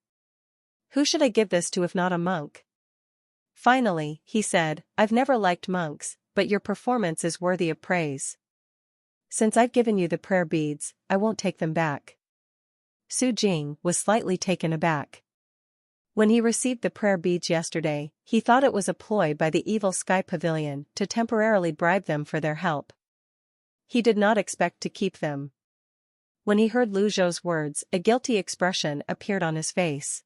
Who should I give this to if not a monk? Finally, he said, "I've never liked monks, but your performance is worthy of praise. Since I've given you the prayer beads, I won't take them back." Su Jing was slightly taken aback. When he received the prayer beads yesterday, he thought it was a ploy by the evil sky pavilion to temporarily bribe them for their help. He did not expect to keep them. When he heard Lu Zhou's words, a guilty expression appeared on his face.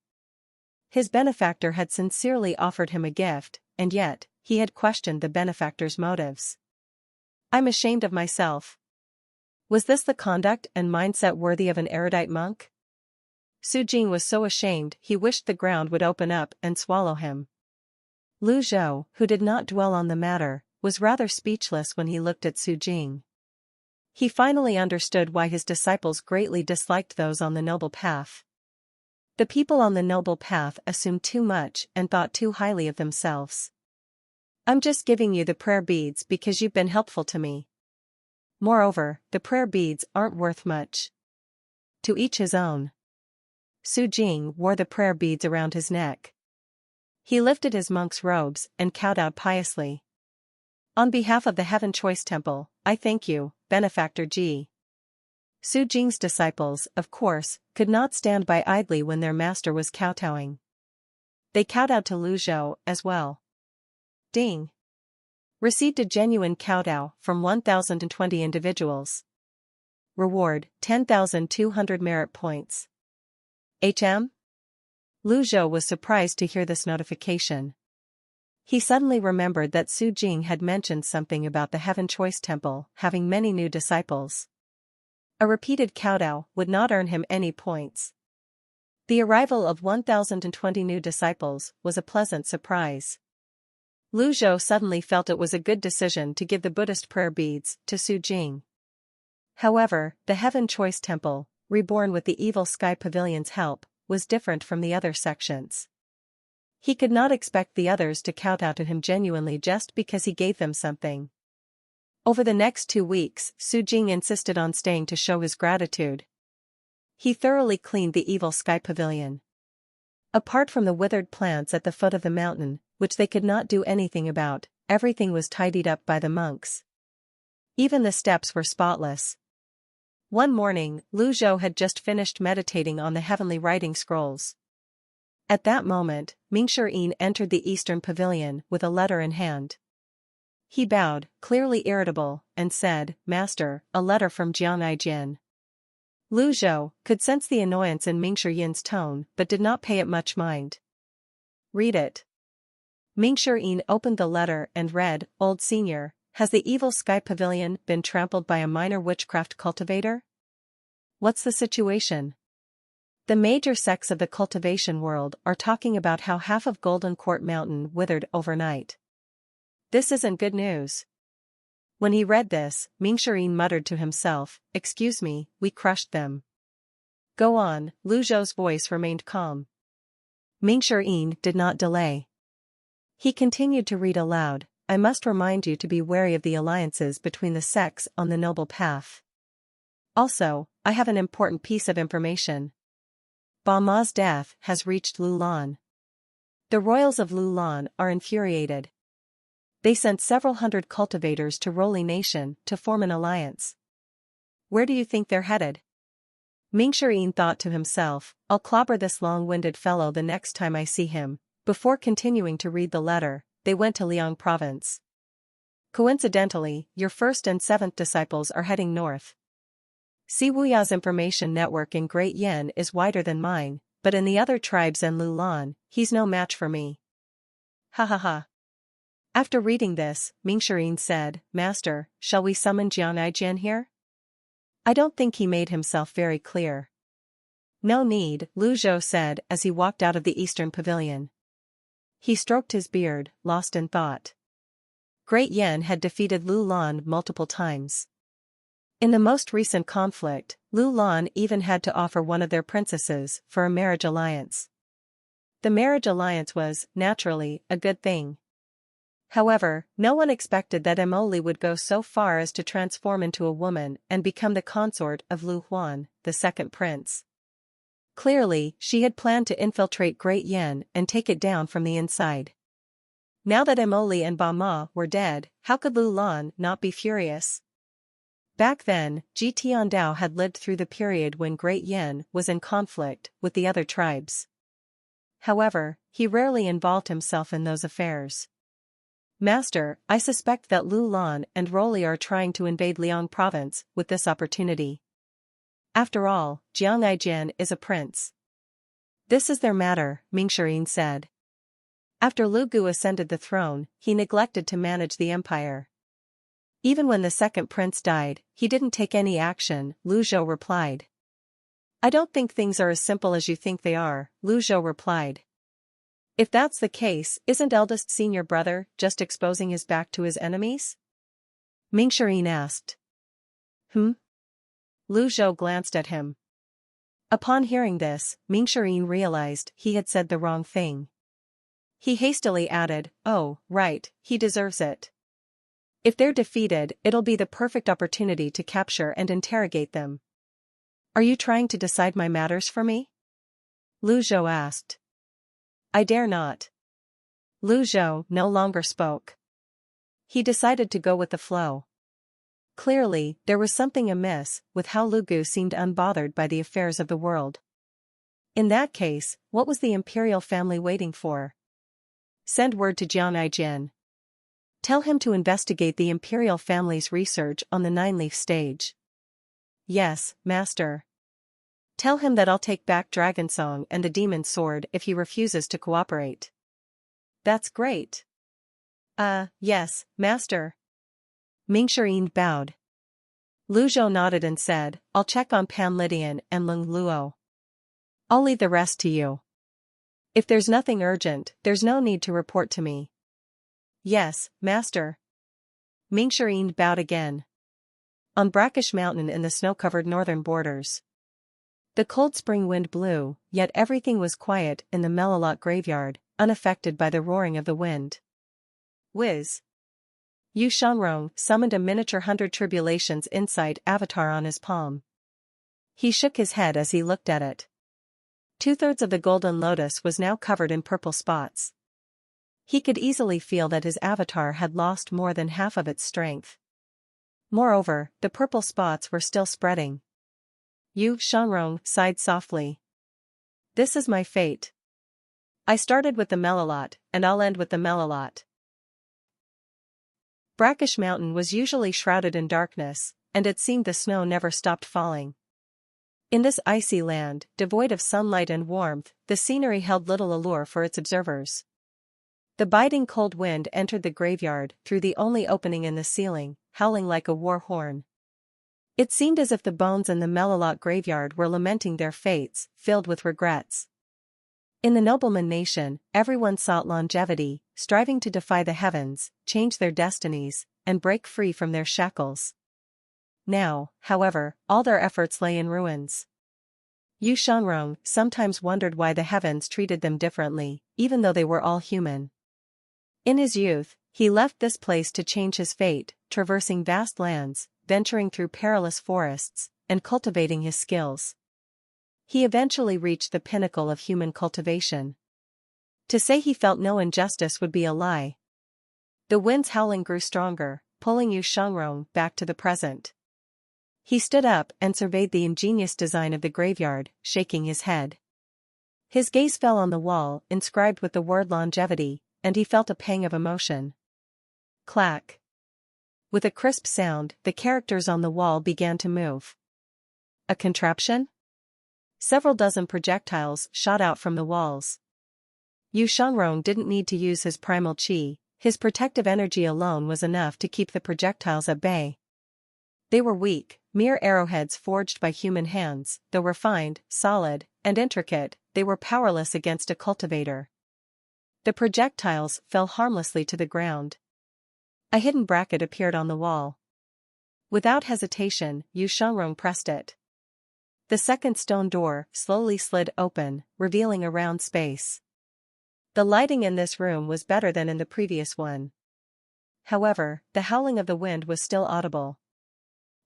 His benefactor had sincerely offered him a gift, and yet, he had questioned the benefactor's motives. I'm ashamed of myself. Was this the conduct and mindset worthy of an erudite monk? Su Jing was so ashamed he wished the ground would open up and swallow him. Lu Zhou, who did not dwell on the matter, was rather speechless when he looked at Su Jing. He finally understood why his disciples greatly disliked those on the noble path. The people on the noble path assumed too much and thought too highly of themselves. I'm just giving you the prayer beads because you've been helpful to me. Moreover, the prayer beads aren't worth much. To each his own. Su Jing wore the prayer beads around his neck. He lifted his monk's robes and kowtowed piously. On behalf of the Heaven Choice Temple, I thank you, Benefactor Ji. Su Jing's disciples, of course, could not stand by idly when their master was kowtowing. They kowtowed to Lu Zhou as well. Ding. Received a genuine kowtow from 1,020 individuals. Reward, 10,200 merit points. HM? Lu Zhou was surprised to hear this notification. He suddenly remembered that Su Jing had mentioned something about the Heaven Choice Temple having many new disciples. A repeated kowtow would not earn him any points. The arrival of 1,020 new disciples was a pleasant surprise. Lu Zhou suddenly felt it was a good decision to give the Buddhist prayer beads to Su Jing. However, the Heaven Choice Temple, reborn with the Evil Sky Pavilion's help, was different from the other sections. He could not expect the others to kowtow to him genuinely just because he gave them something. Over the next 2 weeks, Su Jing insisted on staying to show his gratitude. He thoroughly cleaned the Evil Sky Pavilion. Apart from the withered plants at the foot of the mountain, which they could not do anything about, everything was tidied up by the monks. Even the steps were spotless. One morning, Lu Zhou had just finished meditating on the heavenly writing scrolls. At that moment, Mingshi entered the Eastern Pavilion with a letter in hand. He bowed, clearly irritable, and said, "Master, a letter from Jiang. Lu Zhou could sense the annoyance in Mingshi tone but did not pay it much mind. "Read it." Mingshi opened the letter and read, "Old Senior, has the Evil Sky Pavilion been trampled by a minor witchcraft cultivator? What's the situation? The major sects of the cultivation world are talking about how half of Golden Court Mountain withered overnight. This isn't good news." When he read this, Mingshi muttered to himself, "Excuse me, we crushed them." "Go on," Lu Zhou's voice remained calm. Mingshi did not delay. He continued to read aloud, "I must remind you to be wary of the alliances between the sects on the noble path. Also, I have an important piece of information. Ba Ma's death has reached Lulan. The royals of Lulan are infuriated. They sent several hundred cultivators to Roli Nation to form an alliance. Where do you think they're headed?" Mingshi thought to himself, "I'll clobber this long-winded fellow the next time I see him." Before continuing to read the letter, they went to Liang Province. "Coincidentally, your 1st and 7th disciples are heading north. Si Wuya's information network in Great Yen is wider than mine, but in the other tribes and Lulan, he's no match for me." Ha ha ha. After reading this, Mingshi said, "Master, shall we summon Jiang here?" "I don't think he made himself very clear." "No need," Lu Zhou said as he walked out of the Eastern Pavilion. He stroked his beard, lost in thought. Great Yen had defeated Lulan multiple times. In the most recent conflict, Lulan even had to offer one of their princesses for a marriage alliance. The marriage alliance was, naturally, a good thing. However, no one expected that Emily would go so far as to transform into a woman and become the consort of Lu Huan, the second prince. Clearly, she had planned to infiltrate Great Yen and take it down from the inside. Now that Emily and Ba Ma were dead, how could Lulan not be furious? Back then, Ji Tiandao had lived through the period when Great Yen was in conflict with the other tribes. However, he rarely involved himself in those affairs. "Master, I suspect that Lulan and Roli are trying to invade Liang Province with this opportunity. After all, Jiang is a prince. This is their matter, Mingxirin said. After Lu Gu ascended the throne, he neglected to manage the empire. Even when the second prince died, he didn't take any action, Lu Zhou replied. I don't think things are as simple as you think they are, Lu Zhou replied. If that's the case, isn't eldest senior brother just exposing his back to his enemies? Mingxirin asked. Lu Zhou glanced at him. Upon hearing this, Mingxirin realized he had said the wrong thing. He hastily added, oh, right, he deserves it. If they're defeated, it'll be the perfect opportunity to capture and interrogate them. Are you trying to decide my matters for me? Lu Zhou asked. I dare not. Lu Zhou no longer spoke. He decided to go with the flow. Clearly, there was something amiss with how Lu Gu seemed unbothered by the affairs of the world. In that case, what was the imperial family waiting for? Send word to Jiang Aijin. Tell him to investigate the imperial family's research on the nine-leaf stage. Yes, master. Tell him that I'll take back Dragon Song and the Demon Sword if he refuses to cooperate. That's great. Yes, master. Mingxirin bowed. Lu Zhou nodded and said, I'll check on Pan Lydian and Lung Luo. I'll leave the rest to you. If there's nothing urgent, there's no need to report to me. Yes, master. Mingxirin bowed again. On Brackish Mountain in the snow-covered northern borders. The cold spring wind blew, yet everything was quiet in the Melilot graveyard, unaffected by the roaring of the wind. Whiz. Yu Shangrong summoned a miniature 100 Tribulations Insight avatar on his palm. He shook his head as he looked at it. 2/3 of the golden lotus was now covered in purple spots. He could easily feel that his avatar had lost more than half of its strength. Moreover, the purple spots were still spreading. Yu Shangrong sighed softly. This is my fate. I started with the Melilot, and I'll end with the Melilot. Brackish Mountain was usually shrouded in darkness, and it seemed the snow never stopped falling. In this icy land, devoid of sunlight and warmth, the scenery held little allure for its observers. The biting cold wind entered the graveyard through the only opening in the ceiling, howling like a war horn. It seemed as if the bones in the Melilot graveyard were lamenting their fates, filled with regrets. In the nobleman nation, everyone sought longevity, striving to defy the heavens, change their destinies, and break free from their shackles. Now, however, all their efforts lay in ruins. Yu Shangrong sometimes wondered why the heavens treated them differently, even though they were all human. In his youth, he left this place to change his fate, traversing vast lands, venturing through perilous forests, and cultivating his skills. He eventually reached the pinnacle of human cultivation. To say he felt no injustice would be a lie. The wind's howling grew stronger, pulling Yu Shangrong back to the present. He stood up and surveyed the ingenious design of the graveyard, shaking his head. His gaze fell on the wall, inscribed with the word longevity, and he felt a pang of emotion. Clack. With a crisp sound, the characters on the wall began to move. A contraption? Several dozen projectiles shot out from the walls. Yu Shangrong didn't need to use his primal chi, his protective energy alone was enough to keep the projectiles at bay. They were weak, mere arrowheads forged by human hands, though refined, solid, and intricate, they were powerless against a cultivator. The projectiles fell harmlessly to the ground. A hidden bracket appeared on the wall. Without hesitation, Yu Shangrong pressed it. The second stone door slowly slid open, revealing a round space. The lighting in this room was better than in the previous one. However, the howling of the wind was still audible.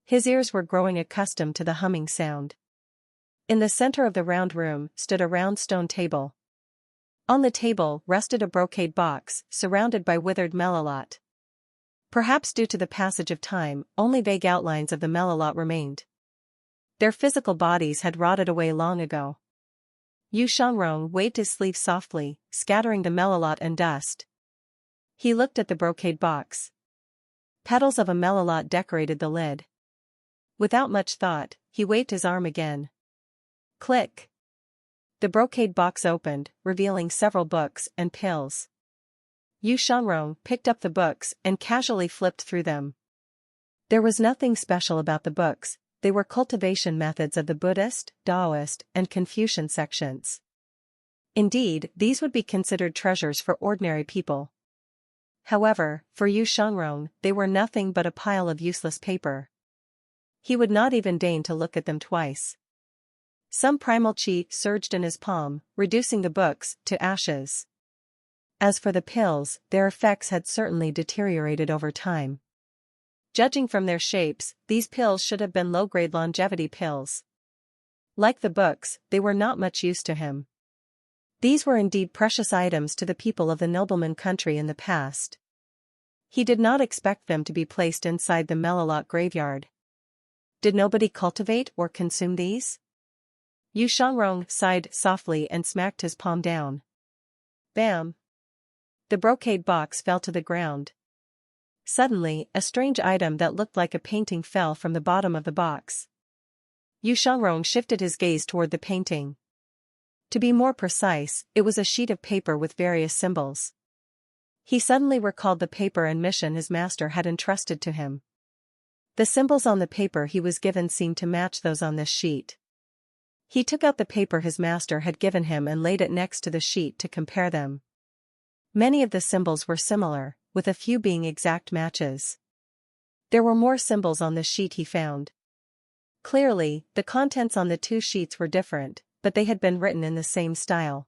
His ears were growing accustomed to the humming sound. In the center of the round room stood a round stone table. On the table rested a brocade box, surrounded by withered Melilot. Perhaps due to the passage of time, only vague outlines of the Melilot remained. Their physical bodies had rotted away long ago. Yu Shangrong waved his sleeve softly, scattering the Melilot and dust. He looked at the brocade box. Petals of a Melilot decorated the lid. Without much thought, he waved his arm again. Click. The brocade box opened, revealing several books and pills. Yu Shangrong picked up the books and casually flipped through them. There was nothing special about the books, they were cultivation methods of the Buddhist, Taoist, and Confucian sections. Indeed, these would be considered treasures for ordinary people. However, for Yu Shangrong, they were nothing but a pile of useless paper. He would not even deign to look at them twice. Some primal qi surged in his palm, reducing the books to ashes. As for the pills, their effects had certainly deteriorated over time. Judging from their shapes, these pills should have been low-grade longevity pills. Like the books, they were not much use to him. These were indeed precious items to the people of the nobleman country in the past. He did not expect them to be placed inside the Melilot graveyard. Did nobody cultivate or consume these? Yu Shangrong sighed softly and smacked his palm down. Bam! The brocade box fell to the ground. Suddenly, a strange item that looked like a painting fell from the bottom of the box. Yu Shangrong shifted his gaze toward the painting. To be more precise, it was a sheet of paper with various symbols. He suddenly recalled the paper and mission his master had entrusted to him. The symbols on the paper he was given seemed to match those on this sheet. He took out the paper his master had given him and laid it next to the sheet to compare them. Many of the symbols were similar, with a few being exact matches. There were more symbols on the sheet he found. Clearly, the contents on the two sheets were different, but they had been written in the same style.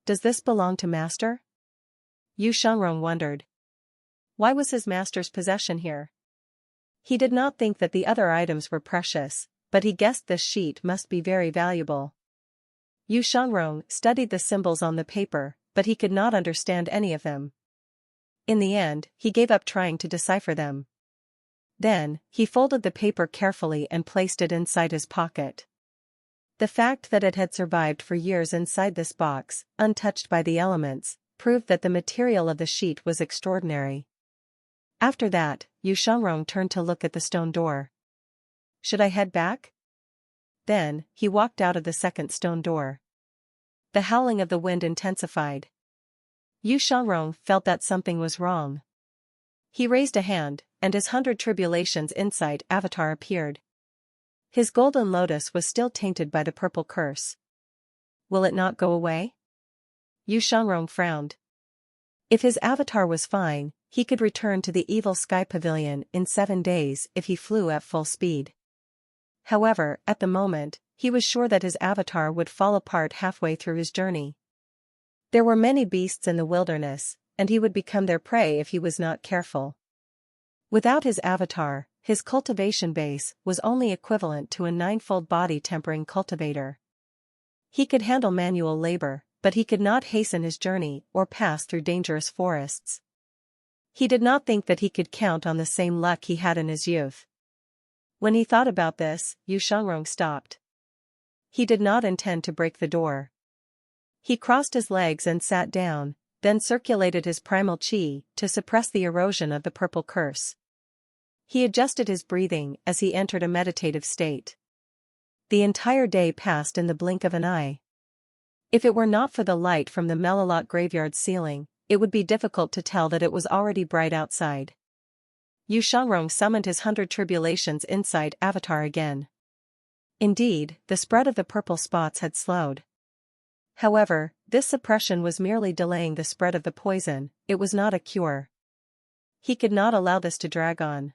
Does this belong to master? Yu Shangrong wondered. Why was his master's possession here? He did not think that the other items were precious, but he guessed this sheet must be very valuable. Yu Shangrong studied the symbols on the paper, but he could not understand any of them. In the end, he gave up trying to decipher them. Then, he folded the paper carefully and placed it inside his pocket. The fact that it had survived for years inside this box, untouched by the elements, proved that the material of the sheet was extraordinary. After that, Yu Shangrong turned to look at the stone door. Should I head back? Then, he walked out of the second stone door. The howling of the wind intensified. Yu Shangrong felt that something was wrong. He raised a hand, and his 100 Tribulations Insight avatar appeared. His golden lotus was still tainted by the purple curse. Will it not go away? Yu Shangrong frowned. If his avatar was fine, he could return to the evil sky pavilion in 7 days if he flew at full speed. However, at the moment, he was sure that his avatar would fall apart halfway through his journey. There were many beasts in the wilderness, and he would become their prey if he was not careful. Without his avatar, his cultivation base was only equivalent to a 9-fold body tempering cultivator. He could handle manual labor, but he could not hasten his journey or pass through dangerous forests. He did not think that he could count on the same luck he had in his youth. When he thought about this, Yu Shangrong stopped. He did not intend to break the door. He crossed his legs and sat down, then circulated his primal qi to suppress the erosion of the purple curse. He adjusted his breathing as he entered a meditative state. The entire day passed in the blink of an eye. If it were not for the light from the Melilot graveyard ceiling, it would be difficult to tell that it was already bright outside. Yu Shangrong summoned his 100 Tribulations Insight avatar again. Indeed, the spread of the purple spots had slowed. However, this suppression was merely delaying the spread of the poison, it was not a cure. He could not allow this to drag on.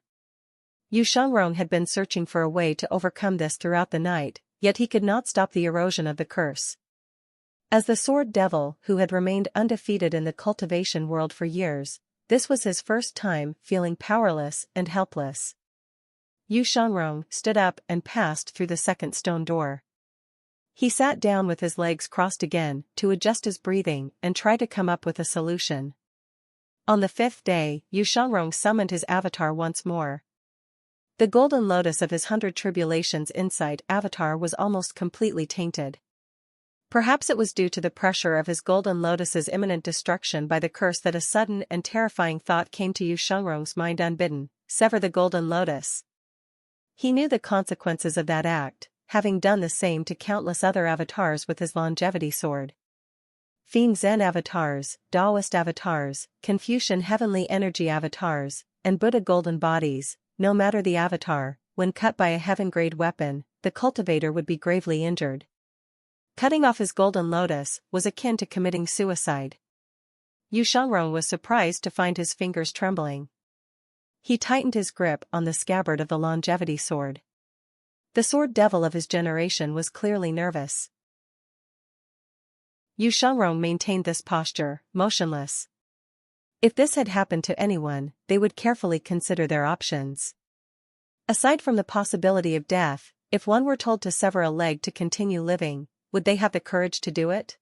Yu Shangrong had been searching for a way to overcome this throughout the night, yet he could not stop the erosion of the curse. As the sword devil who had remained undefeated in the cultivation world for years, this was his first time feeling powerless and helpless. Yu Shangrong stood up and passed through the second stone door. He sat down with his legs crossed again to adjust his breathing and try to come up with a solution. On the 5th day, Yu Shangrong summoned his avatar once more. The golden lotus of his 100 Tribulations Insight avatar was almost completely tainted. Perhaps it was due to the pressure of his golden lotus's imminent destruction by the curse that a sudden and terrifying thought came to Yu Shangrong's mind unbidden: sever the golden lotus. He knew the consequences of that act, having done the same to countless other avatars with his longevity sword. Fiend Zen avatars, Taoist avatars, Confucian heavenly energy avatars, and Buddha golden bodies, no matter the avatar, when cut by a heaven-grade weapon, the cultivator would be gravely injured. Cutting off his golden lotus was akin to committing suicide. Shangrong was surprised to find his fingers trembling. He tightened his grip on the scabbard of the longevity sword. The sword devil of his generation was clearly nervous. Shangrong maintained this posture, motionless. If this had happened to anyone, they would carefully consider their options. Aside from the possibility of death, if one were told to sever a leg to continue living, would they have the courage to do it?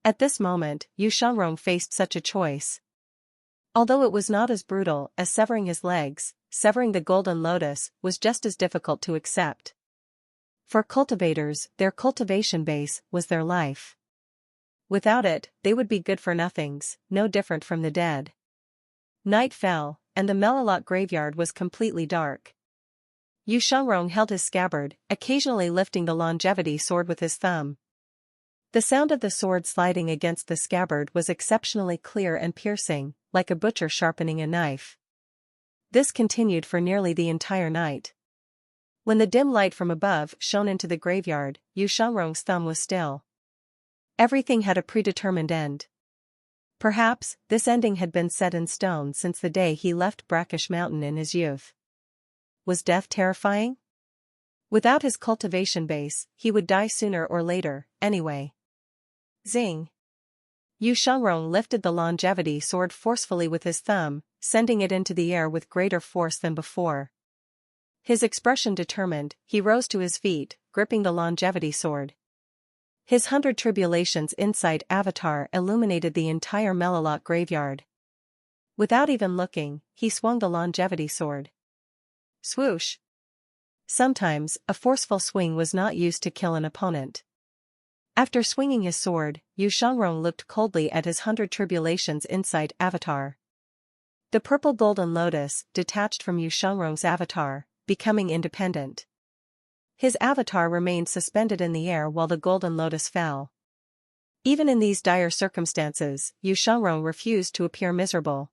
At this moment, Shangrong faced such a choice. Although it was not as brutal as severing his legs, severing the golden lotus was just as difficult to accept. For cultivators, their cultivation base was their life. Without it, they would be good-for-nothings, no different from the dead. Night fell, and the Melilot graveyard was completely dark. Shangrong held his scabbard, occasionally lifting the longevity sword with his thumb. The sound of the sword sliding against the scabbard was exceptionally clear and piercing, like a butcher sharpening a knife. This continued for nearly the entire night. When the dim light from above shone into the graveyard, Shangrong's thumb was still. Everything had a predetermined end. Perhaps, this ending had been set in stone since the day he left Brackish Mountain in his youth. Was death terrifying? Without his cultivation base, he would die sooner or later, anyway. Zing! Shangrong lifted the longevity sword forcefully with his thumb, sending it into the air with greater force than before. His expression determined, he rose to his feet, gripping the longevity sword. His 100 Tribulations insight avatar illuminated the entire Melilot graveyard. Without even looking, he swung the longevity sword. Swoosh! Sometimes, a forceful swing was not used to kill an opponent. After swinging his sword, Shangrong looked coldly at his 100 Tribulations insight avatar. The purple golden lotus detached from Shangrong's avatar, becoming independent. His avatar remained suspended in the air while the golden lotus fell. Even in these dire circumstances, Shangrong refused to appear miserable.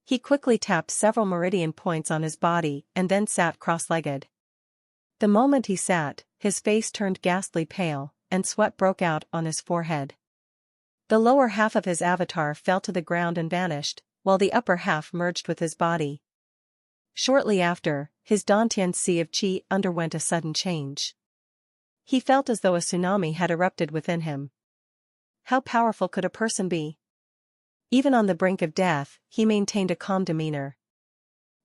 He quickly tapped several meridian points on his body and then sat cross-legged. The moment he sat, his face turned ghastly pale, and sweat broke out on his forehead. The lower half of his avatar fell to the ground and vanished, while the upper half merged with his body. Shortly after, his Dantian sea of qi underwent a sudden change. He felt as though a tsunami had erupted within him. How powerful could a person be? Even on the brink of death, he maintained a calm demeanor.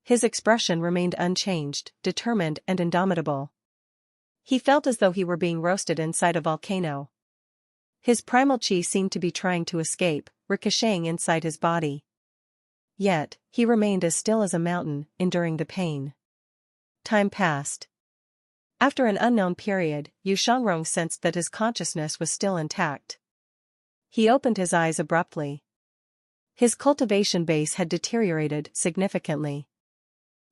His expression remained unchanged, determined and indomitable. He felt as though he were being roasted inside a volcano. His primal qi seemed to be trying to escape, ricocheting inside his body. Yet, he remained as still as a mountain, enduring the pain. Time passed. After an unknown period, Shangrong sensed that his consciousness was still intact. He opened his eyes abruptly. His cultivation base had deteriorated significantly.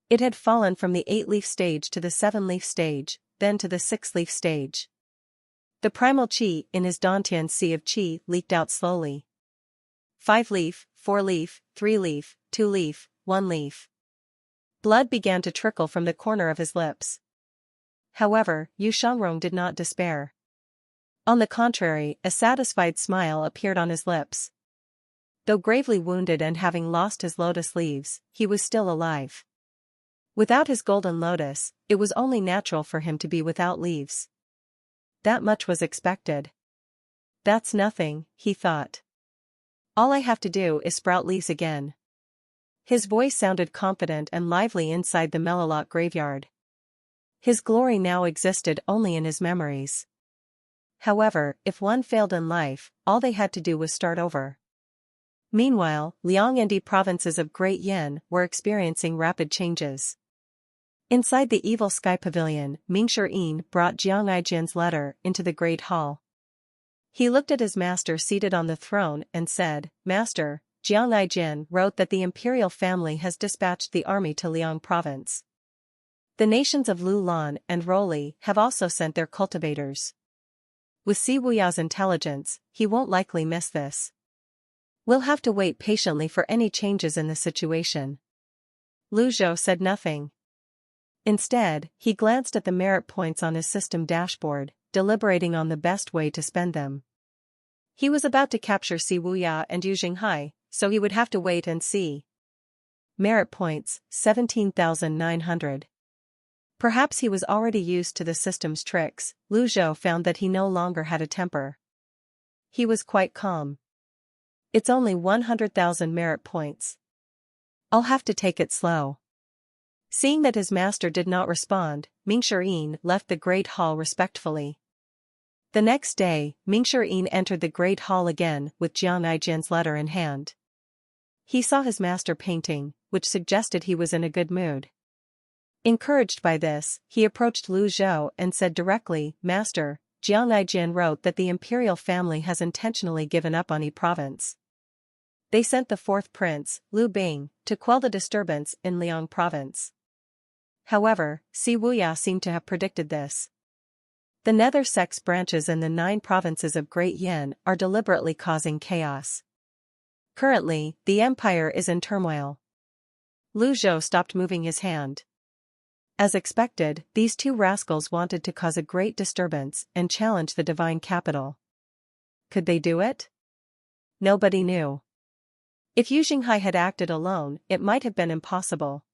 It had fallen from the 8-leaf stage to the 7-leaf stage, then to the 6-leaf stage. The primal qi in his Dantian sea of qi leaked out slowly. 5-leaf, 4-leaf, 3-leaf, 2-leaf, 1-leaf. Blood began to trickle from the corner of his lips. However, Shangrong did not despair. On the contrary, a satisfied smile appeared on his lips. Though gravely wounded and having lost his lotus leaves, he was still alive. Without his golden lotus, it was only natural for him to be without leaves. That much was expected. That's nothing, he thought. All I have to do is sprout leaves again. His voice sounded confident and lively inside the Melilot graveyard. His glory now existed only in his memories. However, if one failed in life, all they had to do was start over. Meanwhile, Liang and Yi provinces of Great Yin were experiencing rapid changes. Inside the evil sky pavilion, Mingshi Yin brought Jiang Aijin's letter into the great hall. He looked at his master seated on the throne and said, "Master, Jiang Aijin wrote that the imperial family has dispatched the army to Liang province. The nations of Lulan and Roli have also sent their cultivators. With Si Wuya's intelligence, he won't likely miss this. We'll have to wait patiently for any changes in the situation. Lu Zhou said nothing. Instead, he glanced at the merit points on his system dashboard, deliberating on the best way to spend them. He was about to capture Si Wuya and Yu Xinghai, so he would have to wait and see. Merit points, 17,900. Perhaps he was already used to the system's tricks. Lu Zhou found that he no longer had a temper. He was quite calm. It's only 100,000 merit points. I'll have to take it slow. Seeing that his master did not respond, Mingshi left the Great Hall respectfully. The next day, Mingshi entered the Great Hall again with Jiang Aijian's letter in hand. He saw his master painting, which suggested he was in a good mood. Encouraged by this, he approached Lu Zhou and said directly, "Master, Jiang Aijian wrote that the imperial family has intentionally given up on Yi province. They sent the fourth prince, Liu Bing, to quell the disturbance in Liang province." However, Si Wuya seemed to have predicted this. The Nether Sect's branches in the 9 provinces of Great Yin are deliberately causing chaos. Currently, the empire is in turmoil. Lu Zhou stopped moving his hand. As expected, these two rascals wanted to cause a great disturbance and challenge the divine capital. Could they do it? Nobody knew. If Yu Xinghai had acted alone, it might have been impossible.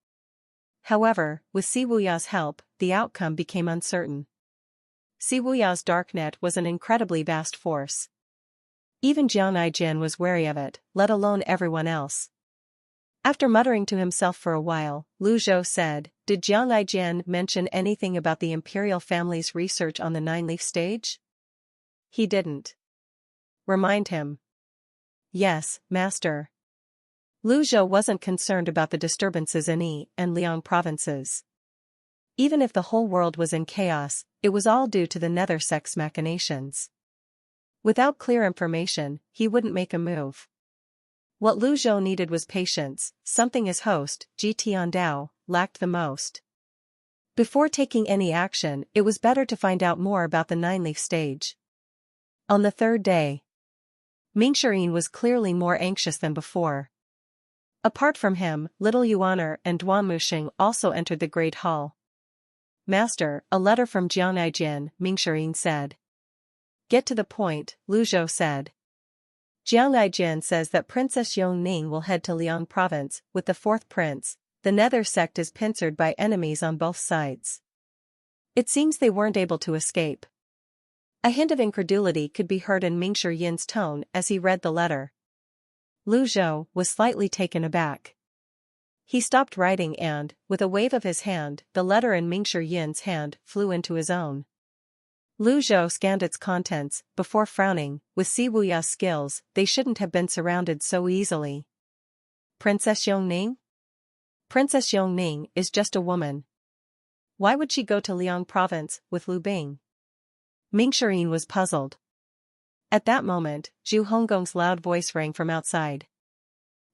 However, with Si Wuya's help, the outcome became uncertain. Si Wuya's darknet was an incredibly vast force. Even Jiang Aijian was wary of it, let alone everyone else. After muttering to himself for a while, Lu Zhou said, "Did Jiang Aijian mention anything about the imperial family's research on the 9-leaf stage?" "He didn't." "Remind him." "Yes, master." Lu Zhou wasn't concerned about the disturbances in Yi and Liang provinces. Even if the whole world was in chaos, it was all due to the Nether Sect's machinations. Without clear information, he wouldn't make a move. What Lu Zhou needed was patience, something his host, Ji Tiandao, lacked the most. Before taking any action, it was better to find out more about the 9-leaf stage. On the third day, Mingshi was clearly more anxious than before. Apart from him, Little Yuaner and Duan Muxing also entered the Great Hall. "Master, a letter from Jiang Aijian," Mingshi said. "Get to the point," Lu Zhou said. "Jiang Aijian says that Princess Yongning will head to Liang province with the fourth prince. The Nether Sect is pincered by enemies on both sides. It seems they weren't able to escape." A hint of incredulity could be heard in Mingshi Yin's tone as he read the letter. Lu Zhou was slightly taken aback. He stopped writing and, with a wave of his hand, the letter in Mingshi Yin's hand flew into his own. Lu Zhou scanned its contents, before frowning. With Si Wuya's skills, they shouldn't have been surrounded so easily. Princess Yongning? Princess Yongning is just a woman. Why would she go to Liang province with Liu Bing? Mingshi was puzzled. At that moment, Zhu Honggong's loud voice rang from outside.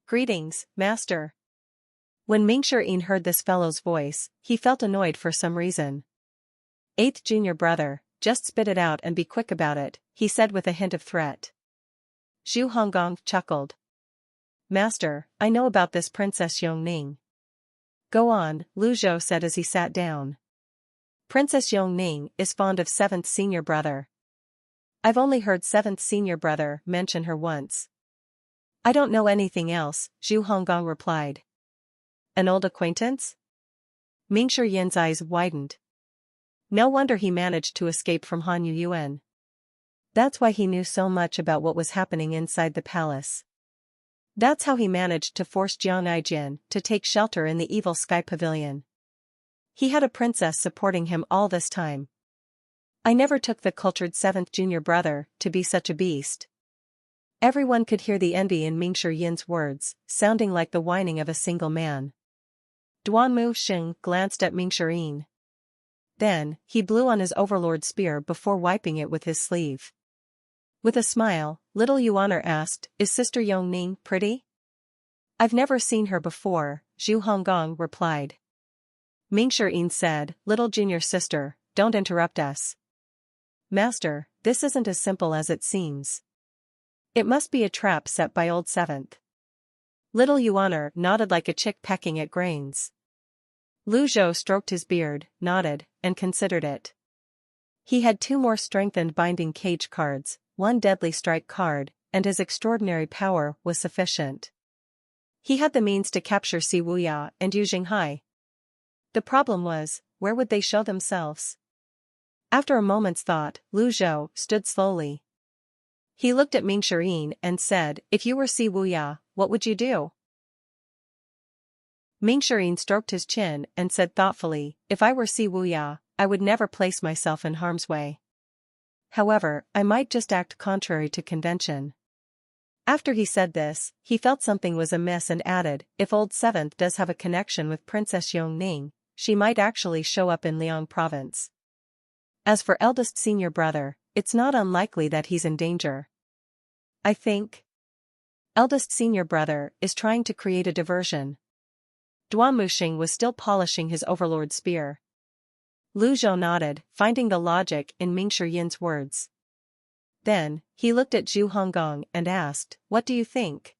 "Greetings, master." When Mingshi heard this fellow's voice, he felt annoyed for some reason. "Eighth junior brother, just spit it out and be quick about it," he said with a hint of threat. Zhu Honggong chuckled. "Master, I know about this Princess Yongning." "Go on," Lu Zhou said as he sat down. "Princess Yongning is fond of 7th senior brother." "I've only heard 7th senior brother mention her once." "I don't know anything else," Zhu Honggong replied. "An old acquaintance?" Mingshi Yin's eyes widened. No wonder he managed to escape from Han Yuan. That's why he knew so much about what was happening inside the palace. That's how he managed to force Jiang Aijian to take shelter in the evil Sky Pavilion. He had a princess supporting him all this time. I never took the cultured 7th junior brother to be such a beast. Everyone could hear the envy in Mingshi Yin's words, sounding like the whining of a single man. Duan Muxing glanced at Mingshi Yin. Then, he blew on his overlord spear before wiping it with his sleeve. With a smile, Little Yuaner asked, "Is Sister Yongning pretty?" "I've never seen her before," Zhu Honggong replied. Ming Shirin said, "Little junior sister, don't interrupt us." "Master, this isn't as simple as it seems. It must be a trap set by old Seventh." Little Yuan nodded like a chick pecking at grains. Lu Zhou stroked his beard, nodded, and considered it. He had 2 more strengthened binding cage cards, 1 deadly strike card, and his extraordinary power was sufficient. He had the means to capture Si Wuya and Yu Jinghai. The problem was, where would they show themselves? After a moment's thought, Lu Zhou stood slowly. He looked at Ming Shirin and said, "If you were Si Wuya, what would you do?" Ming Shirin stroked his chin and said thoughtfully, "If I were Si Wuya, I would never place myself in harm's way. However, I might just act contrary to convention." After he said this, he felt something was amiss and added, "If old Seventh does have a connection with Princess Yongning, she might actually show up in Liang province. As for eldest senior brother, it's not unlikely that he's in danger. I think eldest senior brother is trying to create a diversion." Duan Muxing was still polishing his overlord spear. Lu Zhou nodded, finding the logic in Ming Shiyin's words. Then, he looked at Zhu Honggong and asked, "What do you think?"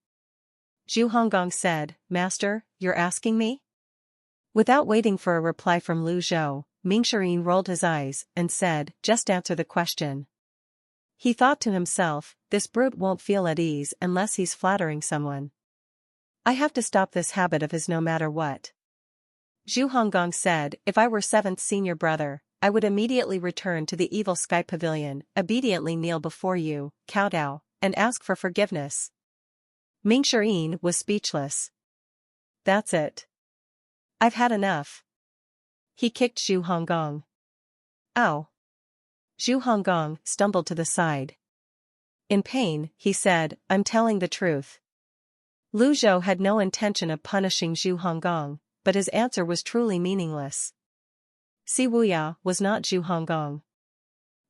Zhu Honggong said, "Master, you're asking me?" Without waiting for a reply from Lu Zhou, Ming Shirin rolled his eyes and said, "Just answer the question." He thought to himself, this brute won't feel at ease unless he's flattering someone. I have to stop this habit of his no matter what. Zhu Honggong said, "If I were 7th senior brother, I would immediately return to the evil sky pavilion, obediently kneel before you, kowtow, and ask for forgiveness." Ming Shirin was speechless. "That's it. I've had enough." He kicked Zhu Honggong. "Ow." Zhu Honggong stumbled to the side. In pain, he said, "I'm telling the truth." Lu Zhou had no intention of punishing Zhu Honggong, but his answer was truly meaningless. Si Wuya was not Zhu Honggong.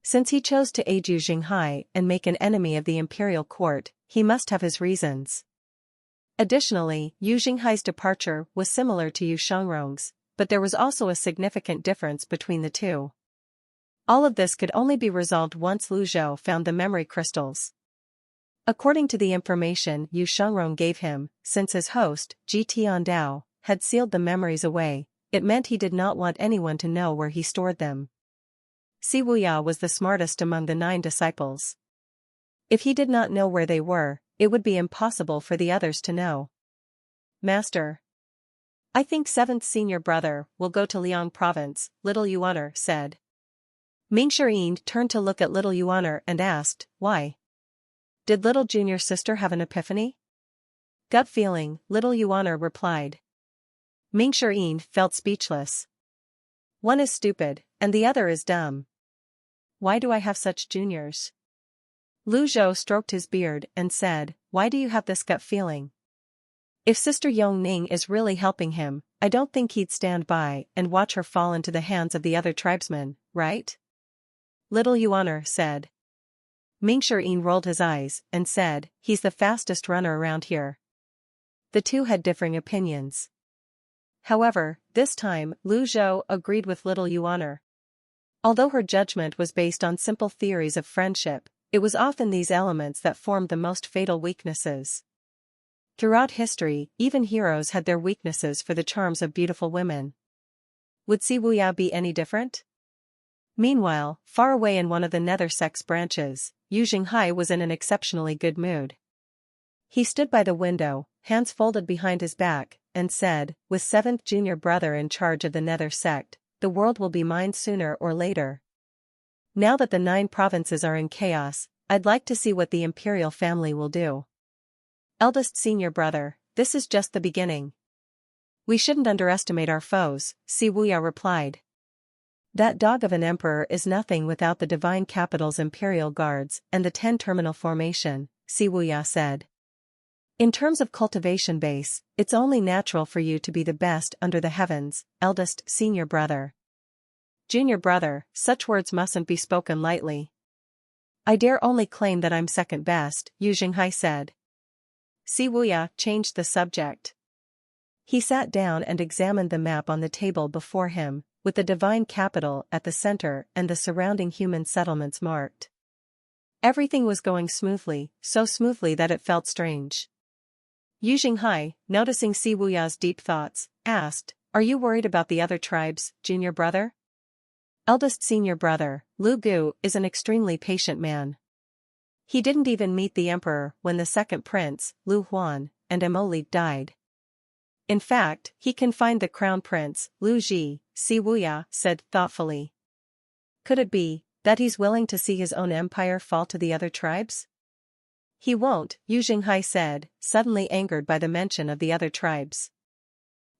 Since he chose to aid Yu Jinghai and make an enemy of the imperial court, he must have his reasons. Additionally, Yu Jinghai's departure was similar to Yu Shangrong's, but there was also a significant difference between the two. All of this could only be resolved once Lu Zhou found the memory crystals. According to the information Yu Shangrong gave him, since his host, Ji Tiandao, had sealed the memories away, it meant he did not want anyone to know where he stored them. Si Wuya was the smartest among the 9 disciples. If he did not know where they were, it would be impossible for the others to know. "Master, I think 7th senior brother will go to Liang province," Little Yuaner said. Ming Shirin turned to look at Little Yuaner and asked, "Why? Did little junior sister have an epiphany?" "Gut feeling," Little Yuaner replied. Ming Shirin felt speechless. One is stupid, and the other is dumb. Why do I have such juniors? Lu Zhou stroked his beard and said, "Why do you have this gut feeling? If Sister Yongning is really helping him, I don't think he'd stand by and watch her fall into the hands of the other tribesmen, right?" Little Yuaner said. Ming Shirin rolled his eyes and said, "He's the fastest runner around here." The two had differing opinions. However, this time, Lu Zhou agreed with Little Yuaner. Although her judgment was based on simple theories of friendship, it was often these elements that formed the most fatal weaknesses. Throughout history, even heroes had their weaknesses for the charms of beautiful women. Would Si Wuya be any different? Meanwhile, far away in one of the Nether Sect's branches, Yu Jinghai was in an exceptionally good mood. He stood by the window, hands folded behind his back, and said, "With 7th junior brother in charge of the Nether Sect, the world will be mine sooner or later. Now that the 9 provinces are in chaos, I'd like to see what the imperial family will do. Eldest senior brother, this is just the beginning. We shouldn't underestimate our foes," Si Wuya replied. "That dog of an emperor is nothing without the divine capital's imperial guards and the 10 terminal formation," Si Wuya said. "In terms of cultivation base, it's only natural for you to be the best under the heavens, eldest senior brother." "Junior brother, such words mustn't be spoken lightly." "I dare only claim that I'm second best," Yu Jinghai said. Si Wuya changed the subject. He sat down and examined the map on the table before him, with the divine capital at the center and the surrounding human settlements marked. Everything was going smoothly, so smoothly that it felt strange. Yu Jinghai, noticing Si Wuya's deep thoughts, asked, "Are you worried about the other tribes, junior brother?" Eldest senior brother, Lu Gu, is an extremely patient man. He didn't even meet the emperor when the second prince, Lu Huan, and Emoli died. In fact, he confined the crown prince, Lu Ji, Si Wuya said thoughtfully. Could it be that he's willing to see his own empire fall to the other tribes? He won't, Yu Jinghai said, suddenly angered by the mention of the other tribes.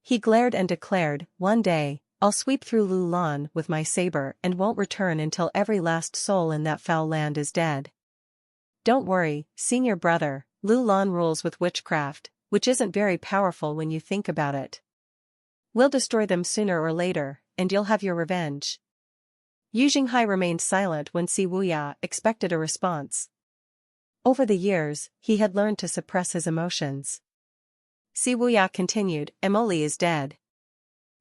He glared and declared, "One day, I'll sweep through Lu Lan with my saber and won't return until every last soul in that foul land is dead." Don't worry, senior brother, Lu Lan rules with witchcraft, which isn't very powerful when you think about it. We'll destroy them sooner or later, and you'll have your revenge. Yu Jinghai remained silent when Si Wuya expected a response. Over the years, he had learned to suppress his emotions. Si Wuya continued, "Emoli is dead.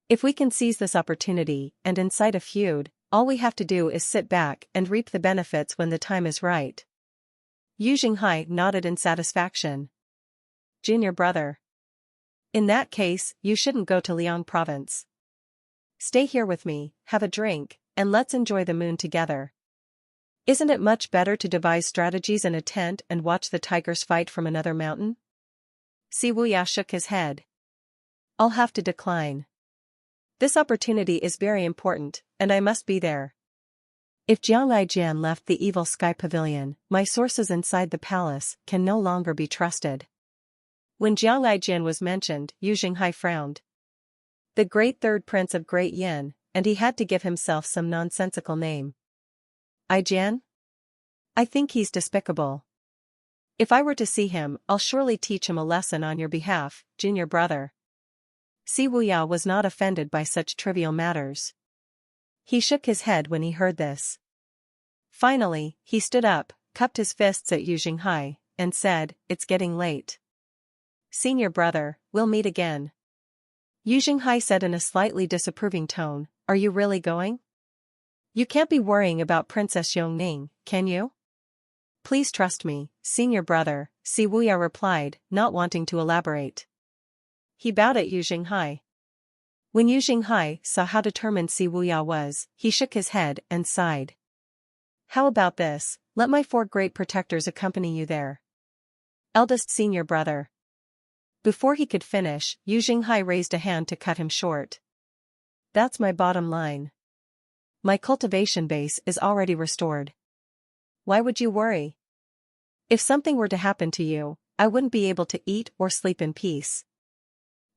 If we can seize this opportunity and incite a feud, all we have to do is sit back and reap the benefits when the time is right." Yu Jinghai nodded in satisfaction. Junior brother. In that case, you shouldn't go to Liang province. Stay here with me, have a drink, and let's enjoy the moon together. Isn't it much better to devise strategies in a tent and watch the tigers fight from another mountain? Si Wuya shook his head. I'll have to decline. This opportunity is very important, and I must be there. If Jiang Lijian left the evil sky pavilion, my sources inside the palace can no longer be trusted. When Jiang Lijian was mentioned, Yu Jinghai frowned. The great third prince of Great Yin, and he had to give himself some nonsensical name. Jian? I think he's despicable. If I were to see him, I'll surely teach him a lesson on your behalf, junior brother. Si Wuya was not offended by such trivial matters. He shook his head when he heard this. Finally, he stood up, cupped his fists at Yu Jinghai, and said, "It's getting late. Senior brother, we'll meet again." Yu Jinghai said in a slightly disapproving tone, "Are you really going? You can't be worrying about Princess Yongning, can you?" "Please trust me, senior brother," Si Wuya replied, not wanting to elaborate. He bowed at Yu Jinghai. When Yu Jinghai saw how determined Si Wuya was, he shook his head and sighed. "How about this, let my 4 great protectors accompany you there. Eldest senior brother." Before he could finish, Yu Jinghai raised a hand to cut him short. "That's my bottom line. My cultivation base is already restored. Why would you worry? If something were to happen to you, I wouldn't be able to eat or sleep in peace."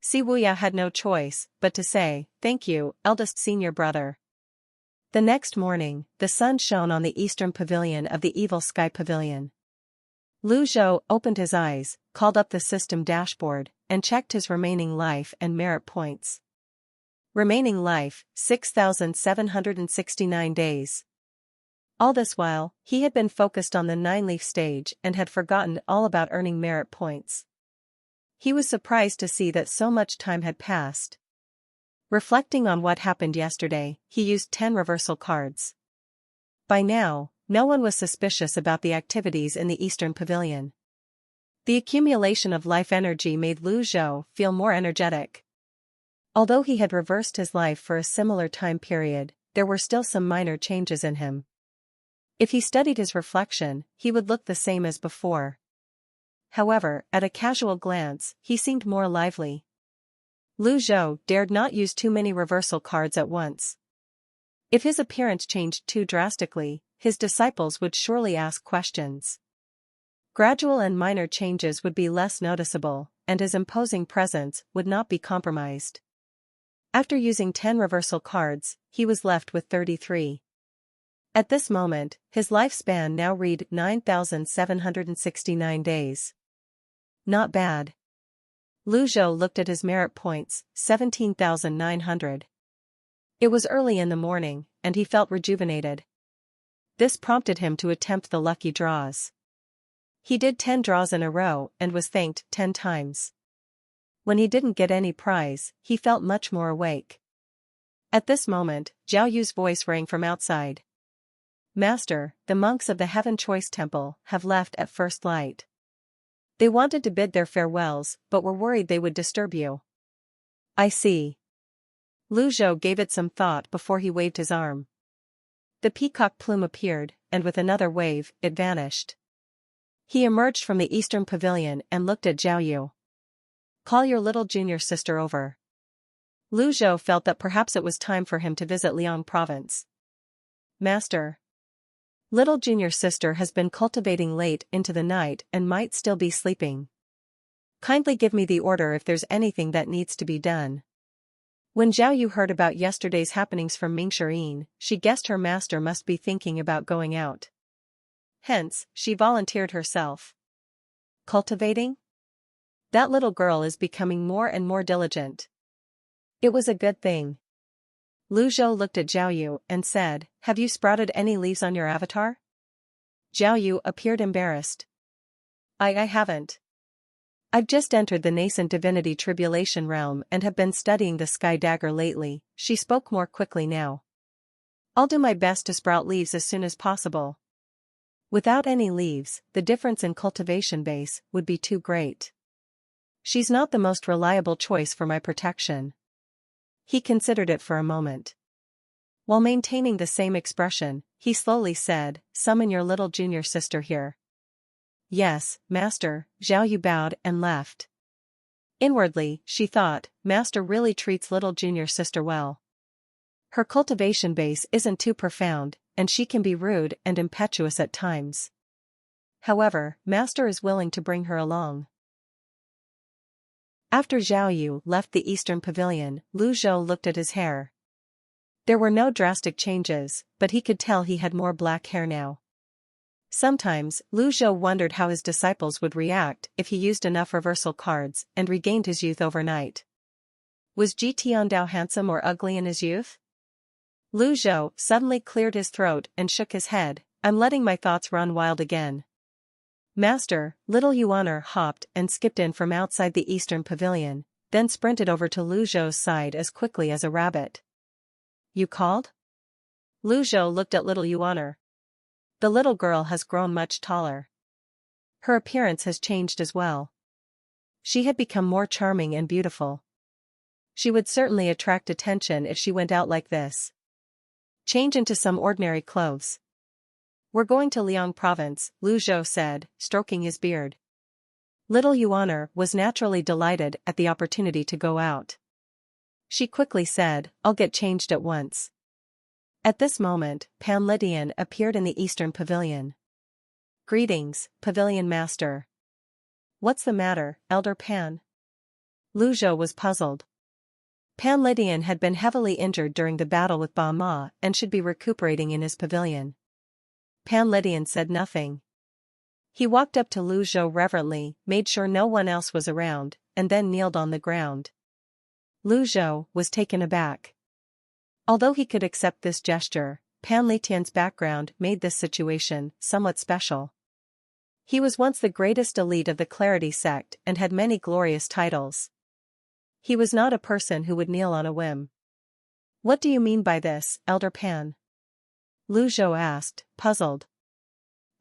Si Wuya had no choice but to say, "Thank you, eldest senior brother." The next morning, the sun shone on the eastern pavilion of the evil sky pavilion. Lu Zhou opened his eyes, called up the system dashboard, and checked his remaining life and merit points. Remaining life, 6,769 days. All this while, he had been focused on the 9-leaf stage and had forgotten all about earning merit points. He was surprised to see that so much time had passed. Reflecting on what happened yesterday, he used 10 reversal cards. By now, no one was suspicious about the activities in the Eastern Pavilion. The accumulation of life energy made Lu Zhou feel more energetic. Although he had reversed his life for a similar time period, there were still some minor changes in him. If he studied his reflection, he would look the same as before. However, at a casual glance, he seemed more lively. Lu Zhou dared not use too many reversal cards at once. If his appearance changed too drastically, his disciples would surely ask questions. Gradual and minor changes would be less noticeable, and his imposing presence would not be compromised. After using 10 reversal cards, he was left with 33. At this moment, his lifespan now read 9,769 days. Not bad. Lu Zhou looked at his merit points, 17,900. It was early in the morning, and he felt rejuvenated. This prompted him to attempt the lucky draws. He did 10 draws in a row and was thanked 10 times. When he didn't get any prize, he felt much more awake. At this moment, Zhao Yu's voice rang from outside. Master, the monks of the Heaven Choice Temple have left at first light. They wanted to bid their farewells, but were worried they would disturb you. I see. Lu Zhou gave it some thought before he waved his arm. The peacock plume appeared, and with another wave, it vanished. He emerged from the eastern pavilion and looked at Zhao Yu. Call your little junior sister over. Lu Zhou felt that perhaps it was time for him to visit Liang province. Master. Little junior sister has been cultivating late into the night and might still be sleeping. Kindly give me the order if there's anything that needs to be done. When Zhao Yu heard about yesterday's happenings from Ming Shirin, she guessed her master must be thinking about going out. Hence, she volunteered herself. Cultivating? That little girl is becoming more and more diligent. It was a good thing. Lu Zhou looked at Zhao Yu and said, Have you sprouted any leaves on your avatar? Zhao Yu appeared embarrassed. I haven't. I've just entered the nascent divinity tribulation realm and have been studying the sky dagger lately. She spoke more quickly now. I'll do my best to sprout leaves as soon as possible. Without any leaves, the difference in cultivation base would be too great. She's not the most reliable choice for my protection. He considered it for a moment. While maintaining the same expression, he slowly said, Summon your little junior sister here. Yes, master. Zhao Yu bowed and left. Inwardly, she thought, Master really treats little junior sister well. Her cultivation base isn't too profound, and she can be rude and impetuous at times. However, Master is willing to bring her along. After Zhao Yu left the eastern pavilion, Lu Zhou looked at his hair. There were no drastic changes, but he could tell he had more black hair now. Sometimes, Lu Zhou wondered how his disciples would react if he used enough reversal cards and regained his youth overnight. Was Ji Tiandao handsome or ugly in his youth? Lu Zhou suddenly cleared his throat and shook his head. I'm letting my thoughts run wild again. Master, little Yuaner hopped and skipped in from outside the eastern pavilion, then sprinted over to Lu Zhou's side as quickly as a rabbit. You called? Lu Zhou looked at little Yuaner. The little girl has grown much taller. Her appearance has changed as well. She had become more charming and beautiful. She would certainly attract attention if she went out like this. Change into some ordinary clothes. We're going to Liang province, Lu Zhou said, stroking his beard. Little Yuaner was naturally delighted at the opportunity to go out. She quickly said, I'll get changed at once. At this moment, Pan Lydian appeared in the eastern pavilion. Greetings, pavilion master. What's the matter, Elder Pan? Lu Zhou was puzzled. Pan Lydian had been heavily injured during the battle with Ba Ma and should be recuperating in his pavilion. Pan Lydian said nothing. He walked up to Lu Zhou reverently, made sure no one else was around, and then kneeled on the ground. Lu Zhou was taken aback. Although he could accept this gesture, Pan Lydian's background made this situation somewhat special. He was once the greatest elite of the Clarity Sect and had many glorious titles. He was not a person who would kneel on a whim. What do you mean by this, Elder Pan? Lu Zhou asked, puzzled.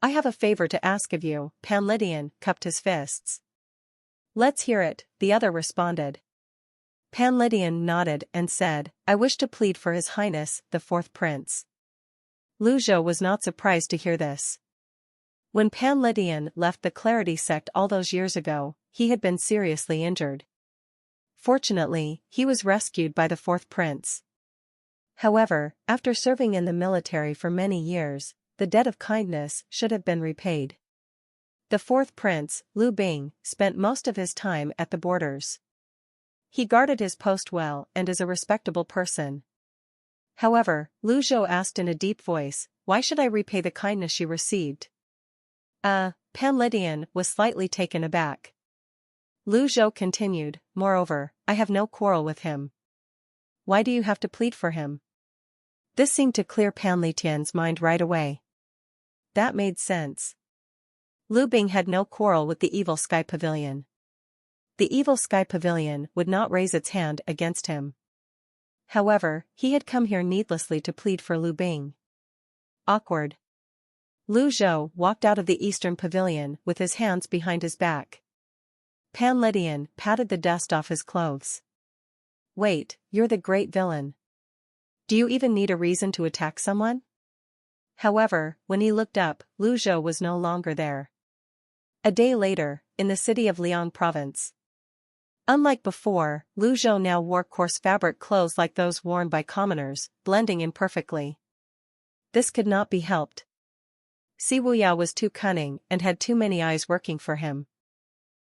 I have a favor to ask of you, Pan Lydian cupped his fists. Let's hear it, the other responded. Pan Lydian nodded and said, I wish to plead for His Highness, the Fourth Prince. Lu Zhou was not surprised to hear this. When Pan Lydian left the Clarity Sect all those years ago, he had been seriously injured. Fortunately, he was rescued by the Fourth Prince. However, after serving in the military for many years, the debt of kindness should have been repaid. The Fourth Prince, Lu Bing, spent most of his time at the borders. He guarded his post well and is a respectable person. However, Lu Zhou asked in a deep voice, why should I repay the kindness you received? Pan Lydian was slightly taken aback. Lu Zhou continued, moreover, I have no quarrel with him. Why do you have to plead for him? This seemed to clear Pan Lydian's mind right away. That made sense. Lu Bing had no quarrel with the evil Sky Pavilion. The evil Sky Pavilion would not raise its hand against him. However, he had come here needlessly to plead for Lu Bing. Awkward. Lu Zhou walked out of the Eastern Pavilion with his hands behind his back. Pan Lydian patted the dust off his clothes. Wait, you're the great villain. Do you even need a reason to attack someone? However, when he looked up, Lu Zhou was no longer there. A day later, in the city of Liang Province. Unlike before, Lu Zhou now wore coarse fabric clothes like those worn by commoners, blending in perfectly. This could not be helped. Si Wuya was too cunning and had too many eyes working for him.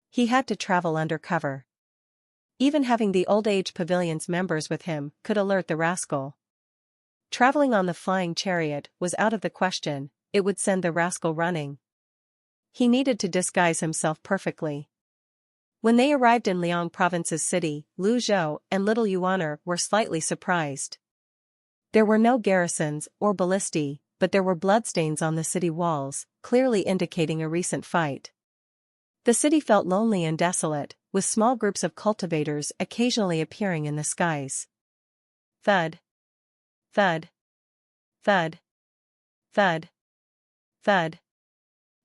He had to travel undercover. Even having the Old Age Pavilion's members with him could alert the rascal. Traveling on the flying chariot was out of the question, it would send the rascal running. He needed to disguise himself perfectly. When they arrived in Liang Province's city, Lu Zhou and little Yuaner were slightly surprised. There were no garrisons or ballistae, but there were bloodstains on the city walls, clearly indicating a recent fight. The city felt lonely and desolate, with small groups of cultivators occasionally appearing in the skies. Thud. Thud. Thud. Thud. Thud.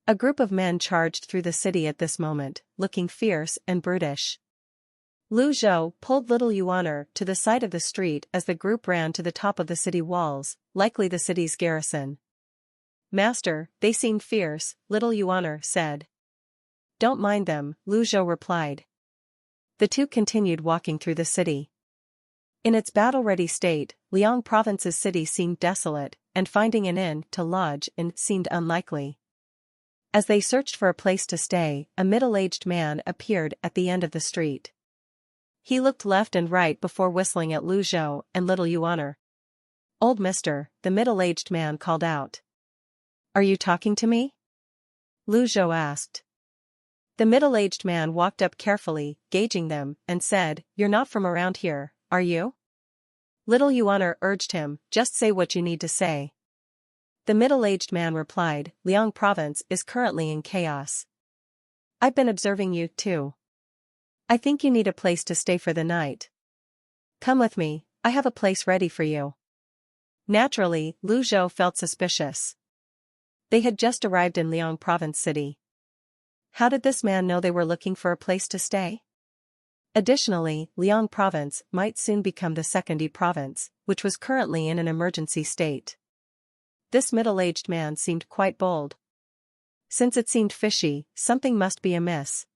A group of men charged through the city at this moment, looking fierce and brutish. Lu Zhou pulled little Yuaner to the side of the street as the group ran to the top of the city walls, likely the city's garrison. Master, they seem fierce, little Yuaner said. Don't mind them, Lu Zhou replied. The two continued walking through the city. In its battle-ready state, Liang Province's city seemed desolate, and finding an inn to lodge in seemed unlikely. As they searched for a place to stay, a middle-aged man appeared at the end of the street. He looked left and right before whistling at Lu Zhou and little Yuaner. Old mister, the middle-aged man called out. Are you talking to me? Lu Zhou asked. The middle-aged man walked up carefully, gauging them, and said, You're not from around here, are you? Little Yuaner urged him, Just say what you need to say. The middle-aged man replied, Liang Province is currently in chaos. I've been observing you, too. I think you need a place to stay for the night. Come with me, I have a place ready for you. Naturally, Lu Zhou felt suspicious. They had just arrived in Liang Province City. How did this man know they were looking for a place to stay? Additionally, Liang Province might soon become the Second Province, which was currently in an emergency state. This middle-aged man seemed quite bold. Since it seemed fishy, something must be amiss.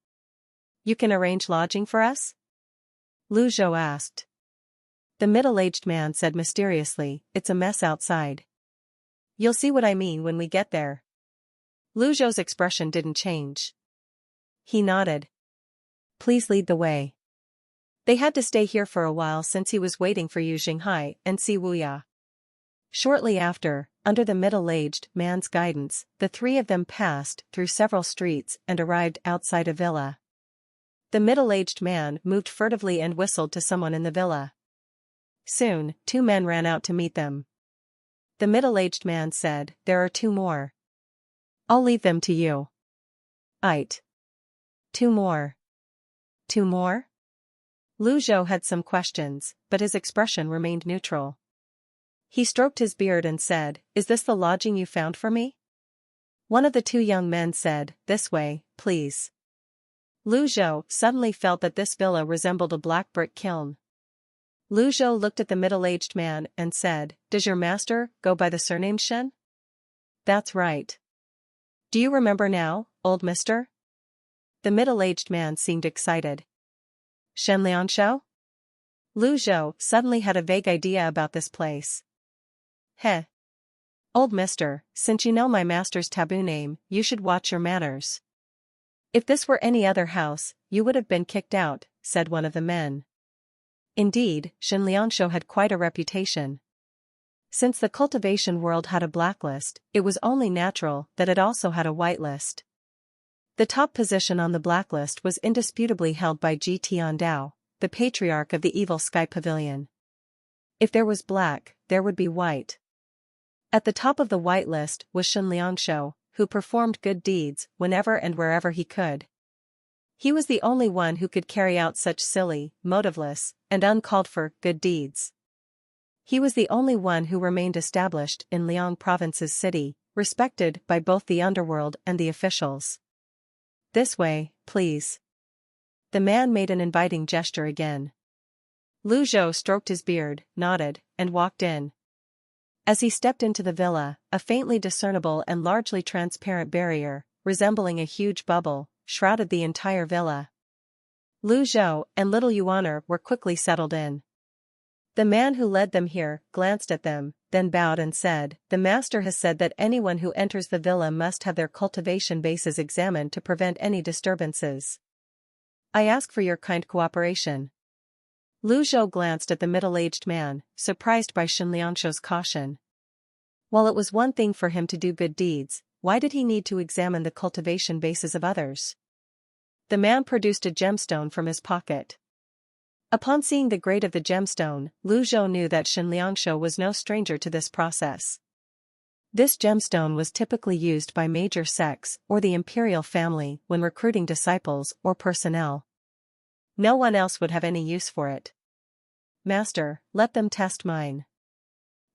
You can arrange lodging for us? Lu Zhou asked. The middle-aged man said mysteriously, It's a mess outside. You'll see what I mean when we get there. Lu Zhou's expression didn't change. He nodded. Please lead the way. They had to stay here for a while since he was waiting for Yu Xinghai and Si Wuya. Shortly after, under the middle-aged man's guidance, the three of them passed through several streets and arrived outside a villa. The middle-aged man moved furtively and whistled to someone in the villa. Soon, two men ran out to meet them. The middle-aged man said, There are two more. I'll leave them to you. Aight. Two more. Two more? Lu Zhou had some questions, but his expression remained neutral. He stroked his beard and said, Is this the lodging you found for me? One of the two young men said, This way, please. Lu Zhou suddenly felt that this villa resembled a black brick kiln. Lu Zhou looked at the middle-aged man and said, Does your master go by the surname Shen? That's right. Do you remember now, old mister? The middle-aged man seemed excited. Shen Lianshao? Lu Zhou suddenly had a vague idea about this place. Heh. Old mister, since you know my master's taboo name, you should watch your manners. If this were any other house, you would have been kicked out, said one of the men. Indeed, Shen Lianshou had quite a reputation. Since the cultivation world had a blacklist, it was only natural that it also had a whitelist. The top position on the blacklist was indisputably held by Ji Tiandao, the Patriarch of the evil Sky Pavilion. If there was black, there would be white. At the top of the whitelist was Shen Lianshou, who performed good deeds whenever and wherever he could. He was the only one who could carry out such silly, motiveless, and uncalled-for good deeds. He was the only one who remained established in Liang Province's city, respected by both the underworld and the officials. This way, please. The man made an inviting gesture again. Lu Zhou stroked his beard, nodded, and walked in. As he stepped into the villa, a faintly discernible and largely transparent barrier, resembling a huge bubble, shrouded the entire villa. Lu Zhou and little Yuan were quickly settled in. The man who led them here glanced at them, then bowed and said, "The master has said that anyone who enters the villa must have their cultivation bases examined to prevent any disturbances. I ask for your kind cooperation." Lu Zhou glanced at the middle-aged man, surprised by Shen Liangshuo's caution. While it was one thing for him to do good deeds, why did he need to examine the cultivation bases of others? The man produced a gemstone from his pocket. Upon seeing the grade of the gemstone, Lu Zhou knew that Shen Liangshuo was no stranger to this process. This gemstone was typically used by major sects or the imperial family when recruiting disciples or personnel. No one else would have any use for it. "Master, let them test mine.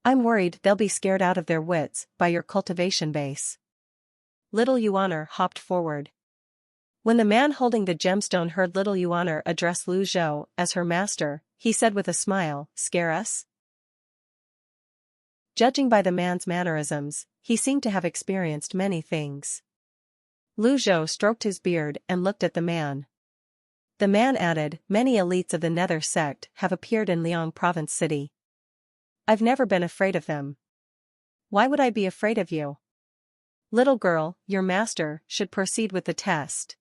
I'm worried they'll be scared out of their wits by your cultivation base." Little Yuan hopped forward. When the man holding the gemstone heard little Yuan address Lu Zhou as her master, he said with a smile, "Scare us?" Judging by the man's mannerisms, he seemed to have experienced many things. Lu Zhou stroked his beard and looked at the man. The man added, "Many elites of the Nether Sect have appeared in Liang Province City. I've never been afraid of them. Why would I be afraid of you? Little girl, your master should proceed with the test."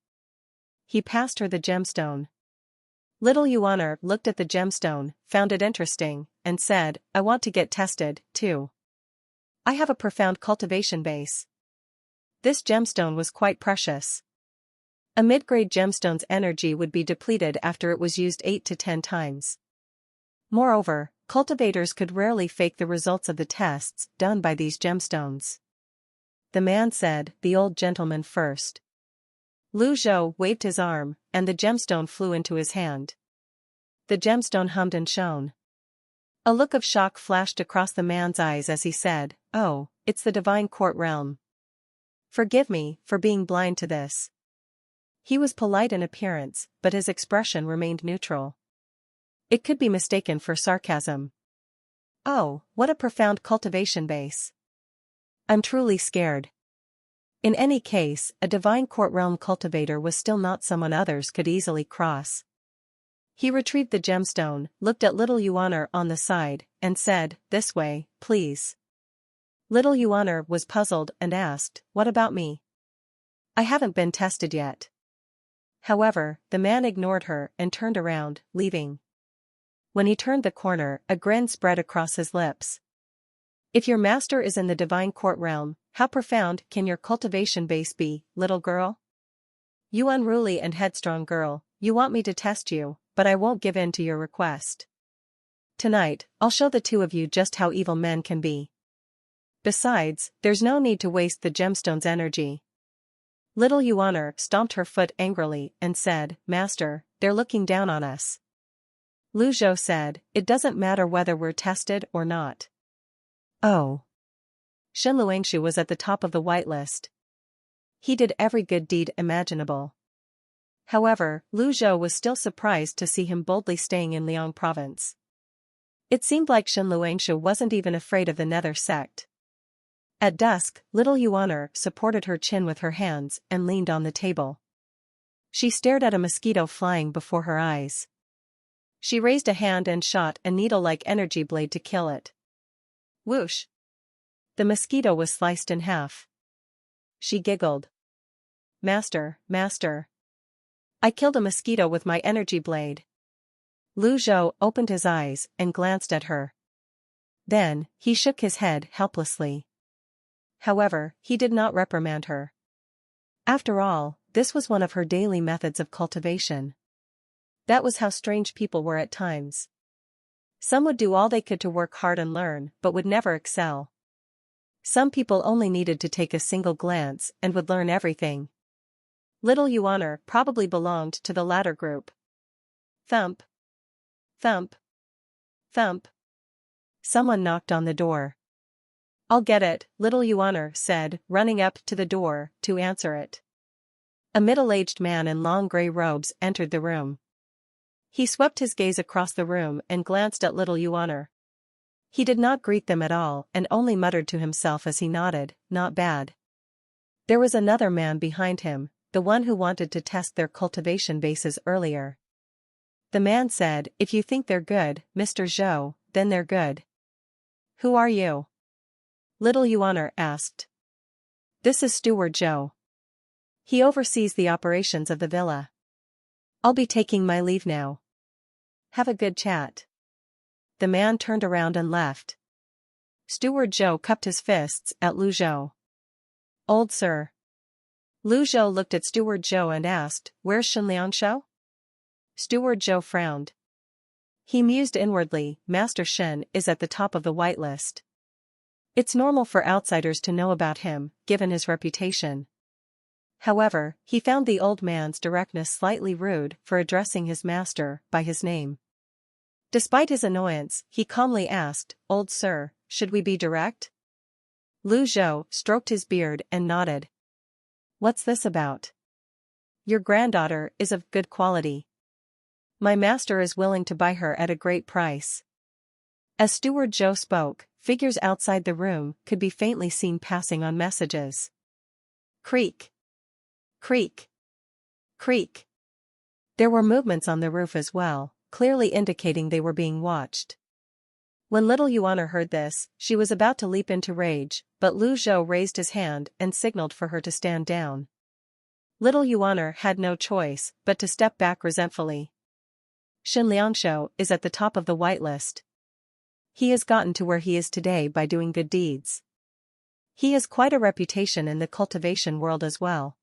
He passed her the gemstone. Little Yuan looked at the gemstone, found it interesting, and said, "I want to get tested, too. I have a profound cultivation base." This gemstone was quite precious. A mid-grade gemstone's energy would be depleted after it was used 8 to 10 times. Moreover, cultivators could rarely fake the results of the tests done by these gemstones. The man said, "The old gentleman first." Lu Zhou waved his arm, and the gemstone flew into his hand. The gemstone hummed and shone. A look of shock flashed across the man's eyes as he said, "Oh, it's the divine court realm. Forgive me for being blind to this." He was polite in appearance, but his expression remained neutral. It could be mistaken for sarcasm. "Oh, what a profound cultivation base. I'm truly scared." In any case, a divine court realm cultivator was still not someone others could easily cross. He retrieved the gemstone, looked at little Yuan on the side, and said, "This way, please." Little Yuan was puzzled and asked, "What about me? I haven't been tested yet." However, the man ignored her and turned around, leaving. When he turned the corner, a grin spread across his lips. "If your master is in the divine court realm, how profound can your cultivation base be, little girl? You unruly and headstrong girl, you want me to test you, but I won't give in to your request. Tonight, I'll show the two of you just how evil men can be. Besides, there's no need to waste the gemstone's energy." Little Yuan stomped her foot angrily and said, "Master, they're looking down on us." Lu Zhou said, "It doesn't matter whether we're tested or not." Oh. Shen Liangshu was at the top of the whitelist. He did every good deed imaginable. However, Lu Zhou was still surprised to see him boldly staying in Liang Province. It seemed like Shen Liangshu wasn't even afraid of the Nether Sect. At dusk, little Yuan supported her chin with her hands and leaned on the table. She stared at a mosquito flying before her eyes. She raised a hand and shot a needle-like energy blade to kill it. Whoosh! The mosquito was sliced in half. She giggled. Master, I killed a mosquito with my energy blade." Lu Zhou opened his eyes and glanced at her. Then, he shook his head helplessly. However, he did not reprimand her. After all, this was one of her daily methods of cultivation. That was how strange people were at times. Some would do all they could to work hard and learn, but would never excel. Some people only needed to take a single glance and would learn everything. Little Yuaner probably belonged to the latter group. Thump. Thump. Thump. Someone knocked on the door. "I'll get it," Little Yuaner said, running up to the door to answer it. A middle-aged man in long gray robes entered the room. He swept his gaze across the room and glanced at Little Yuaner. He did not greet them at all and only muttered to himself as he nodded, "Not bad." There was another man behind him, the one who wanted to test their cultivation bases earlier. The man said, "If you think they're good, Mr. Zhou, then they're good." "Who are you?" Little Yuaner asked. "This is Steward Zhou. He oversees the operations of the villa. I'll be taking my leave now. Have a good chat." The man turned around and left. Steward Zhou cupped his fists at Lu Zhou. "Old sir." Lu Zhou looked at Steward Zhou and asked, "Where's Shenliangshou?" Steward Zhou frowned. He mused inwardly, Master Shen is at the top of the whitelist. It's normal for outsiders to know about him, given his reputation. However, he found the old man's directness slightly rude for addressing his master by his name. Despite his annoyance, he calmly asked, "Old sir, should we be direct?" Lu Zhou stroked his beard and nodded. "What's this about?" "Your granddaughter is of good quality. My master is willing to buy her at a great price." As Steward Zhou spoke, figures outside the room could be faintly seen passing on messages. Creak. Creak. Creak. There were movements on the roof as well, clearly indicating they were being watched. When Little Yuaner heard this, she was about to leap into rage, but Lu Zhou raised his hand and signaled for her to stand down. Little Yuaner had no choice but to step back resentfully. Shenliangshou is at the top of the whitelist. He has gotten to where he is today by doing good deeds. He has quite a reputation in the cultivation world as well.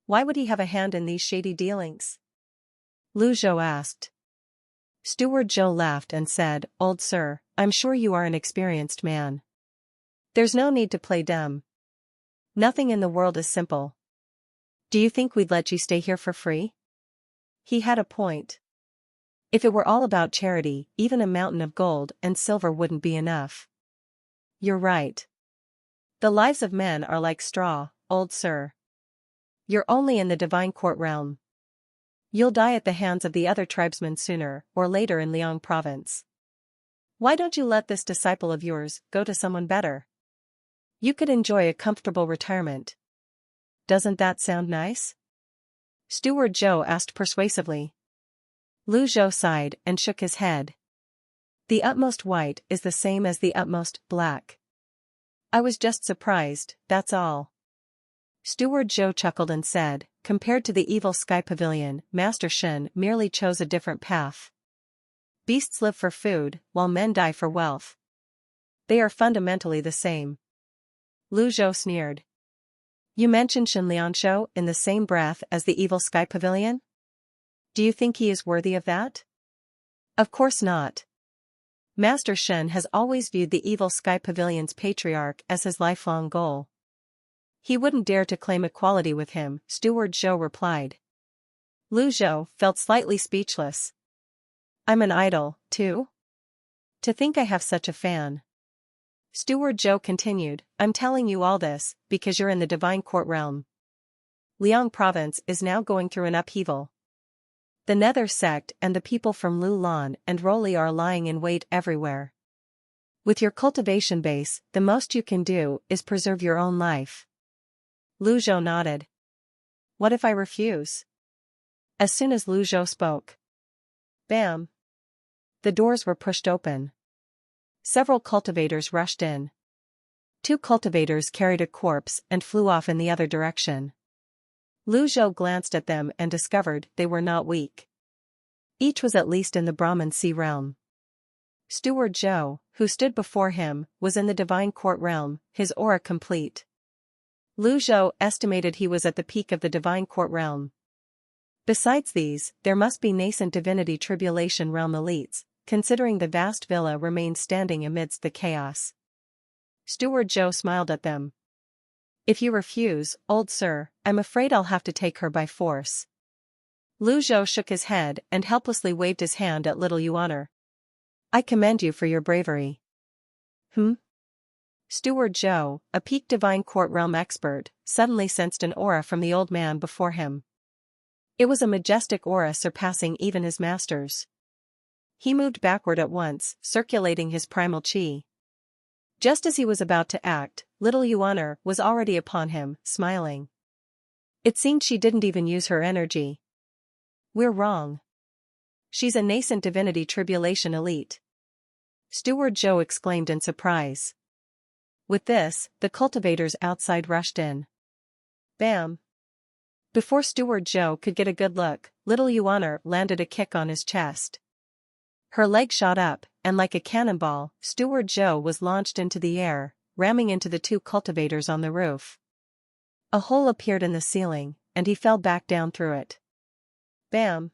Why would he have a hand in these shady dealings? Lu Zhou asked. Steward Zhou laughed and said, "Old sir, I'm sure you are an experienced man. There's no need to play dumb. Nothing in the world is simple. Do you think we'd let you stay here for free?" He had a point. If it were all about charity, even a mountain of gold and silver wouldn't be enough. You're right. The lives of men are like straw, old sir. You're only in the divine court realm. You'll die at the hands of the other tribesmen sooner or later in Liang province. Why don't you let this disciple of yours go to someone better? You could enjoy a comfortable retirement. Doesn't that sound nice? Steward Zhou asked persuasively. Lu Zhou sighed and shook his head. The utmost white is the same as the utmost black. I was just surprised, that's all. Steward Zhou chuckled and said, compared to the evil sky pavilion, Master Shen merely chose a different path. Beasts live for food, while men die for wealth. They are fundamentally the same. Lu Zhou sneered. You mentioned Shenliangshou in the same breath as the evil sky pavilion? Do you think he is worthy of that? Of course not. Master Shen has always viewed the evil sky pavilion's patriarch as his lifelong goal. He wouldn't dare to claim equality with him, Steward Zhou replied. Lu Zhou felt slightly speechless. I'm an idol, too? To think I have such a fan. Steward Zhou continued, I'm telling you all this, because you're in the divine court realm. Liang province is now going through an upheaval. The Nether Sect and the people from Lulan and Roli are lying in wait everywhere. With your cultivation base, the most you can do is preserve your own life. Lu Zhou nodded. What if I refuse? As soon as Lu Zhou spoke. Bam! The doors were pushed open. Several cultivators rushed in. 2 cultivators carried a corpse and flew off in the other direction. Lu Zhou glanced at them and discovered they were not weak. Each was at least in the Brahman Sea realm. Steward Zhou, who stood before him, was in the divine court realm, his aura complete. Lu Zhou estimated he was at the peak of the divine court realm. Besides these, there must be nascent divinity tribulation realm elites, considering the vast villa remained standing amidst the chaos. Steward Zhou smiled at them. If you refuse, old sir, I'm afraid I'll have to take her by force. Lu Zhou shook his head and helplessly waved his hand at little Yuan. I commend you for your bravery. Steward Zhou, a peaked divine court realm expert, suddenly sensed an aura from the old man before him. It was a majestic aura surpassing even his master's. He moved backward at once, circulating his primal qi. Just as he was about to act, little Yuan was already upon him, smiling. It seemed she didn't even use her energy. We're wrong. She's a nascent divinity tribulation elite. Steward Zhou exclaimed in surprise. With this, the cultivators outside rushed in. Bam! Before Steward Zhou could get a good look, little Yuan landed a kick on his chest. Her leg shot up, and like a cannonball, Steward Zhou was launched into the air, ramming into the two cultivators on the roof. A hole appeared in the ceiling, and he fell back down through it. Bam!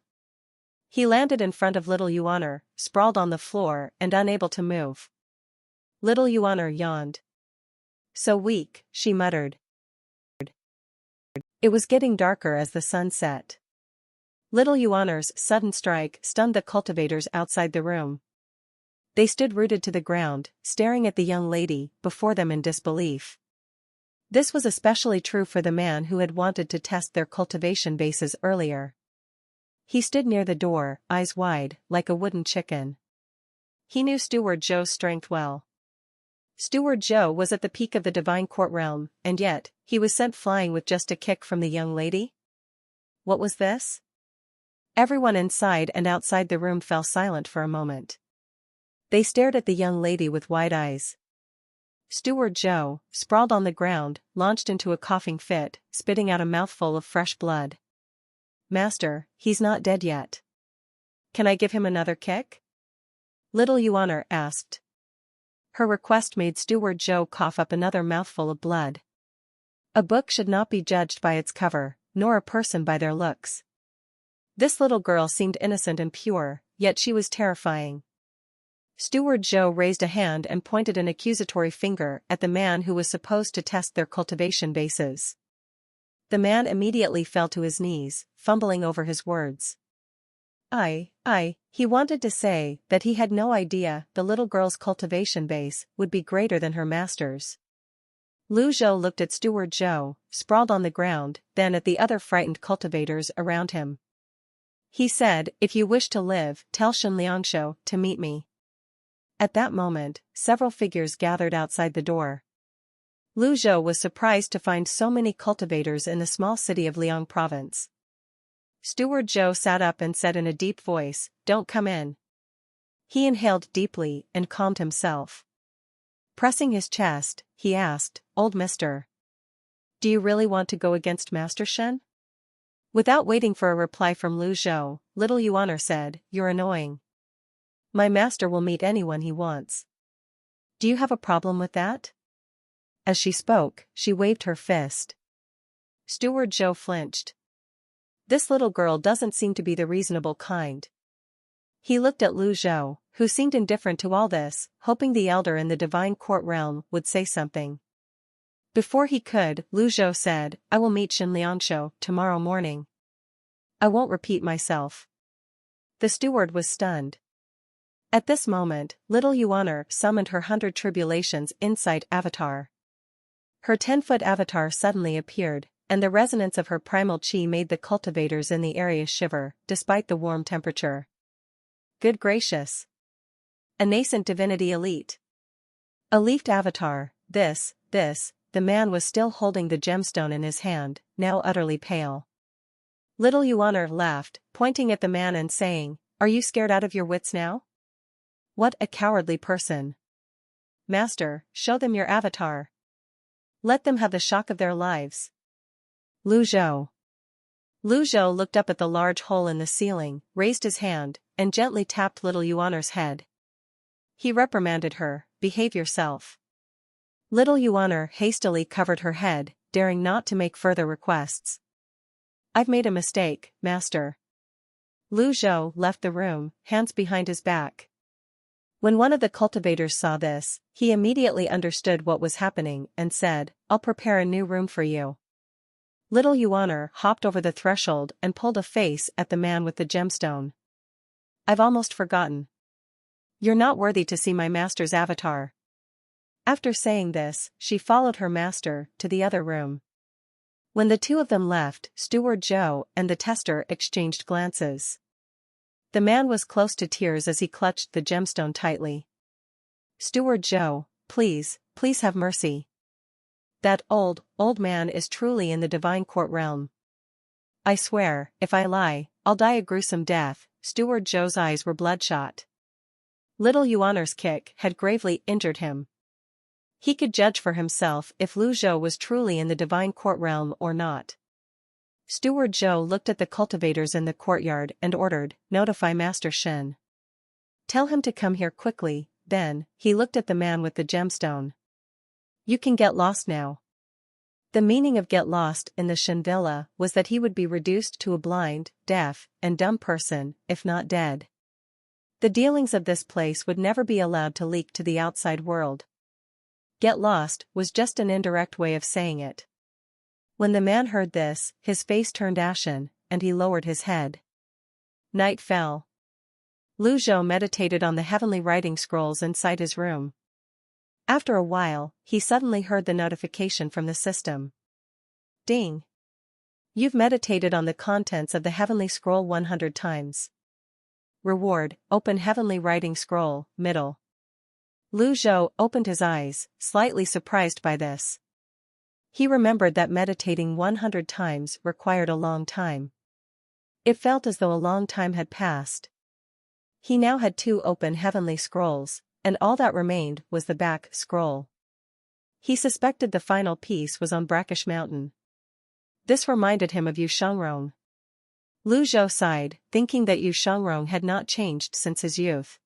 He landed in front of little Yuan, sprawled on the floor and unable to move. Little Yuan yawned. So weak, she muttered. It was getting darker as the sun set. Little Yuan's sudden strike stunned the cultivators outside the room. They stood rooted to the ground, staring at the young lady before them in disbelief. This was especially true for the man who had wanted to test their cultivation bases earlier. He stood near the door, eyes wide, like a wooden chicken. He knew Steward Zhou's strength well. Steward Zhou was at the peak of the divine court realm, and yet, he was sent flying with just a kick from the young lady? What was this? Everyone inside and outside the room fell silent for a moment. They stared at the young lady with wide eyes. Steward Zhou, sprawled on the ground, launched into a coughing fit, spitting out a mouthful of fresh blood. Master, he's not dead yet. Can I give him another kick? Little Yuan asked. Her request made Steward Zhou cough up another mouthful of blood. A book should not be judged by its cover, nor a person by their looks. This little girl seemed innocent and pure, yet she was terrifying. Steward Zhou raised a hand and pointed an accusatory finger at the man who was supposed to test their cultivation bases. The man immediately fell to his knees, fumbling over his words. He wanted to say that he had no idea the little girl's cultivation base would be greater than her master's. Lu Zhou looked at Steward Zhou, sprawled on the ground, then at the other frightened cultivators around him. He said, if you wish to live, tell Shen Liangshou to meet me. At that moment, several figures gathered outside the door. Lu Zhou was surprised to find so many cultivators in the small city of Liang province. Steward Zhou sat up and said in a deep voice, don't come in. He inhaled deeply and calmed himself. Pressing his chest, he asked, Old Mister. Do you really want to go against Master Shen? Without waiting for a reply from Lu Zhou, little Yuan said, you're annoying. My master will meet anyone he wants. Do you have a problem with that? As she spoke, she waved her fist. Steward Zhou flinched. This little girl doesn't seem to be the reasonable kind. He looked at Lu Zhou, who seemed indifferent to all this, hoping the elder in the divine court realm would say something. Before he could, Lu Zhou said, I will meet Shen Liangshou tomorrow morning. I won't repeat myself. The steward was stunned. At this moment, little Yuan summoned her 100 Tribulations Insight avatar. Her 10-foot avatar suddenly appeared, and the resonance of her primal qi made the cultivators in the area shiver, despite the warm temperature. Good gracious! A nascent divinity elite. A leafed avatar, this, the man was still holding the gemstone in his hand, now utterly pale. Little Yuan laughed, pointing at the man and saying, Are you scared out of your wits now? What a cowardly person. Master, show them your avatar. Let them have the shock of their lives. Lu Zhou. Lu Zhou looked up at the large hole in the ceiling, raised his hand, and gently tapped little Yuan's head. He reprimanded her, behave yourself. Little Yuan hastily covered her head, daring not to make further requests. I've made a mistake, master. Lu Zhou left the room, hands behind his back. When one of the cultivators saw this, he immediately understood what was happening and said, "I'll prepare a new room for you." Little Yuan hopped over the threshold and pulled a face at the man with the gemstone. "I've almost forgotten. You're not worthy to see my master's avatar." After saying this, she followed her master to the other room. When the two of them left, Steward Zhou and the tester exchanged glances. The man was close to tears as he clutched the gemstone tightly. "Steward Zhou, please have mercy. That old man is truly in the divine court realm. I swear, if I lie, I'll die a gruesome death." Steward Zhou's eyes were bloodshot. Little Yuan's kick had gravely injured him. He could judge for himself if Lu Zhou was truly in the divine court realm or not. Steward Zhou looked at the cultivators in the courtyard and ordered, "Notify Master Shen. Tell him to come here quickly." Then, he looked at the man with the gemstone. "You can get lost now." The meaning of get lost in the Shen villa was that he would be reduced to a blind, deaf, and dumb person, if not dead. The dealings of this place would never be allowed to leak to the outside world. Get lost was just an indirect way of saying it. When the man heard this, his face turned ashen, and he lowered his head. Night fell. Lu Zhou meditated on the heavenly writing scrolls inside his room. After a while, he suddenly heard the notification from the system. Ding! You've meditated on the contents of the heavenly scroll 100 times. Reward, open heavenly writing scroll, middle. Lu Zhou opened his eyes, slightly surprised by this. He remembered that meditating 100 times required a long time. It felt as though a long time had passed. He now had 2 open heavenly scrolls, and all that remained was the back scroll. He suspected the final piece was on Brackish Mountain. This reminded him of Shangrong. Lu Zhou sighed, thinking that Shangrong had not changed since his youth.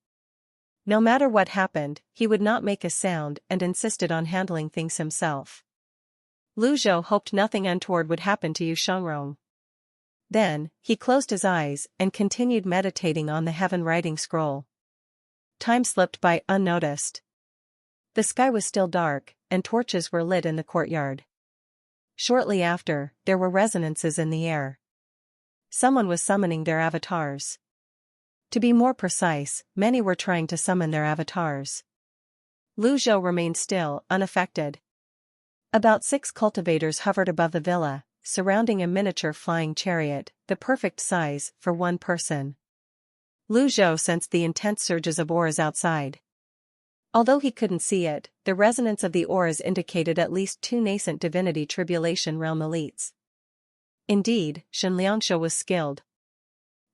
No matter what happened, he would not make a sound and insisted on handling things himself. Lu Zhou hoped nothing untoward would happen to Shangrong. Then, he closed his eyes and continued meditating on the heaven writing scroll. Time slipped by unnoticed. The sky was still dark, and torches were lit in the courtyard. Shortly after, there were resonances in the air. Someone was summoning their avatars. To be more precise, many were trying to summon their avatars. Lu Zhou remained still, unaffected. About 6 cultivators hovered above the villa, surrounding a miniature flying chariot, the perfect size for one person. Lu Zhou sensed the intense surges of auras outside. Although he couldn't see it, the resonance of the auras indicated at least 2 nascent divinity tribulation realm elites. Indeed, Shen Liangshu was skilled.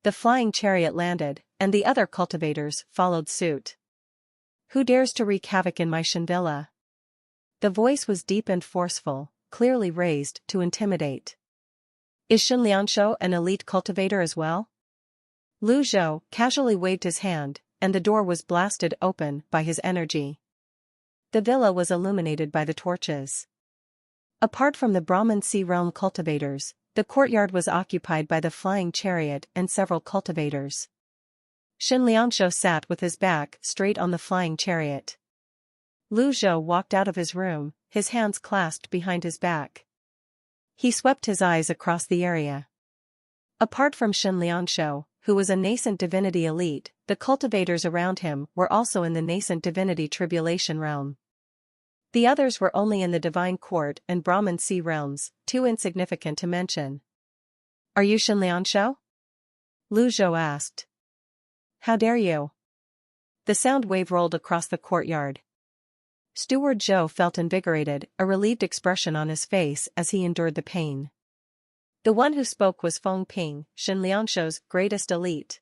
The flying chariot landed, and the other cultivators followed suit. "Who dares to wreak havoc in my Shen villa?" The voice was deep and forceful, clearly raised to intimidate. "Is Shen Liangshu an elite cultivator as well?" Lu Zhou casually waved his hand, and the door was blasted open by his energy. The villa was illuminated by the torches. Apart from the Brahman Sea realm cultivators, the courtyard was occupied by the flying chariot and several cultivators. Shen Liangshu sat with his back straight on the flying chariot. Lu Zhou walked out of his room, his hands clasped behind his back. He swept his eyes across the area. Apart from Shen Liangshu, who was a nascent divinity elite, the cultivators around him were also in the nascent divinity tribulation realm. The others were only in the divine court and Brahman Sea realms, too insignificant to mention. "Are you Shen Liangshu?" Lu Zhou asked. "How dare you?" The sound wave rolled across the courtyard. Steward Zhou felt invigorated, a relieved expression on his face as he endured the pain. The one who spoke was Feng Ping, Shen Liangshu's greatest elite.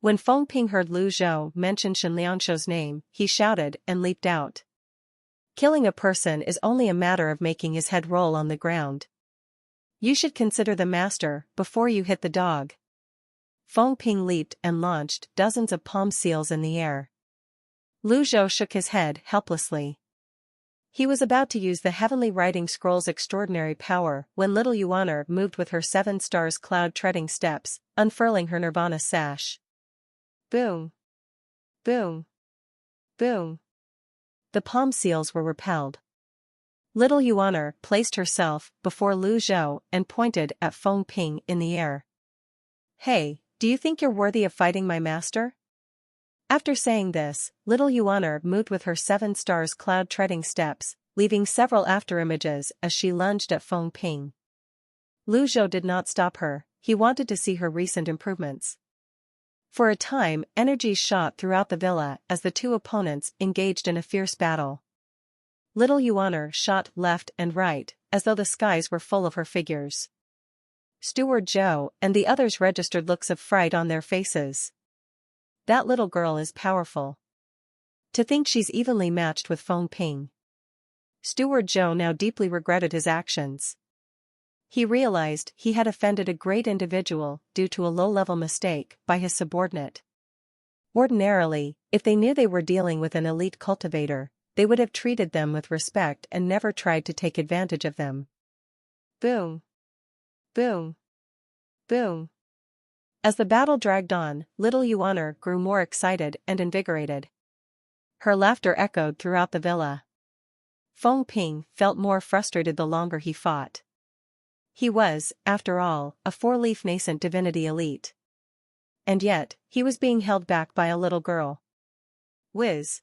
When Feng Ping heard Lu Zhou mention Shen Liangshu's name, he shouted and leaped out. Killing a person is only a matter of making his head roll on the ground. You should consider the master before you hit the dog. Feng Ping leaped and launched dozens of palm seals in the air. Lu Zhou shook his head helplessly. He was about to use the heavenly writing scroll's extraordinary power when little Yuan moved with her 7 stars cloud-treading steps, unfurling her nirvana sash. Boom! Boom! Boom. The palm seals were repelled. Little Yuan placed herself before Lu Zhou and pointed at Feng Ping in the air. Hey, do you think you're worthy of fighting my master? After saying this, little Yuan moved with her 7 stars cloud-treading steps, leaving several afterimages as she lunged at Feng Ping. Lu Zhou did not stop her, he wanted to see her recent improvements. For a time, energy shot throughout the villa as the two opponents engaged in a fierce battle. Little Yuan shot left and right, as though the skies were full of her figures. Steward Zhou and the others registered looks of fright on their faces. That little girl is powerful. To think she's evenly matched with Feng Ping. Steward Zhou now deeply regretted his actions. He realized he had offended a great individual due to a low-level mistake by his subordinate. Ordinarily, if they knew they were dealing with an elite cultivator, they would have treated them with respect and never tried to take advantage of them. Boom. Boom. Boom. As the battle dragged on, little Yuan grew more excited and invigorated. Her laughter echoed throughout the villa. Feng Ping felt more frustrated the longer he fought. He was, after all, a 4-leaf nascent divinity elite. And yet, he was being held back by a little girl. Whiz.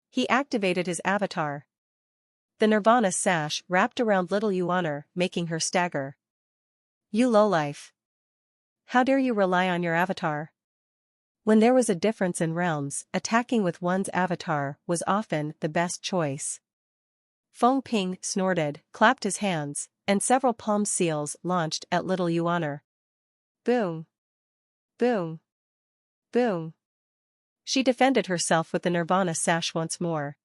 He activated his avatar. The Nirvana sash wrapped around little Yuan, making her stagger. You lowlife. How dare you rely on your avatar? When there was a difference in realms, attacking with one's avatar was often the best choice. Feng Ping snorted, clapped his hands, and several palm seals launched at little Yuan. Boom. Boom. Boom. She defended herself with the Nirvana sash once more.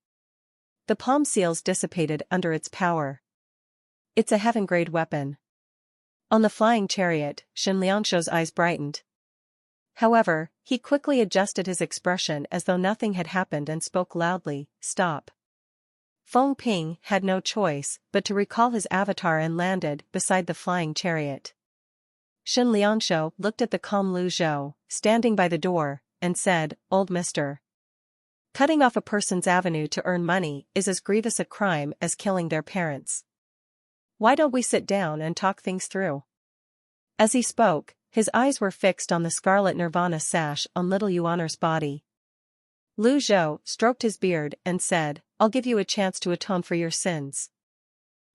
The palm seals dissipated under its power. It's a heaven-grade weapon. On the flying chariot, Shen Liangshou's eyes brightened. However, he quickly adjusted his expression as though nothing had happened and spoke loudly, "Stop." Feng Ping had no choice but to recall his avatar and landed beside the flying chariot. Shen Liangshou looked at the calm Lu Zhou, standing by the door, and said, "Old mister. Cutting off a person's avenue to earn money is as grievous a crime as killing their parents. Why don't we sit down and talk things through?" As he spoke, his eyes were fixed on the scarlet Nirvana sash on little Yuan's body. Lu Zhou stroked his beard and said, "I'll give you a chance to atone for your sins."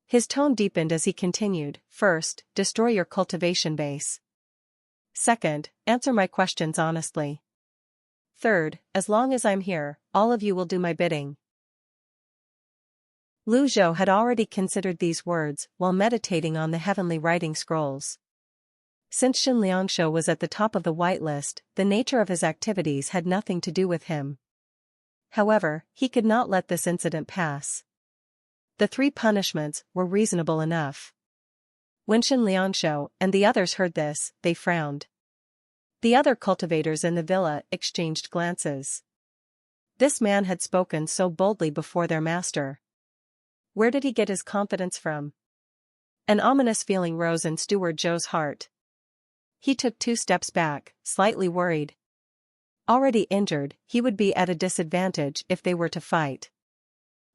His tone deepened as he continued, "First, destroy your cultivation base. Second, answer my questions honestly. Third, as long as I'm here, all of you will do my bidding." Lu Zhou had already considered these words while meditating on the heavenly writing scrolls. Since Shen Liangshou was at the top of the whitelist, the nature of his activities had nothing to do with him. However, he could not let this incident pass. The 3 punishments were reasonable enough. When Shen Liangshou and the others heard this, they frowned. The other cultivators in the villa exchanged glances. This man had spoken so boldly before their master. Where did he get his confidence from? An ominous feeling rose in Steward Zhou's heart. He took 2 steps back, slightly worried. Already injured, he would be at a disadvantage if they were to fight.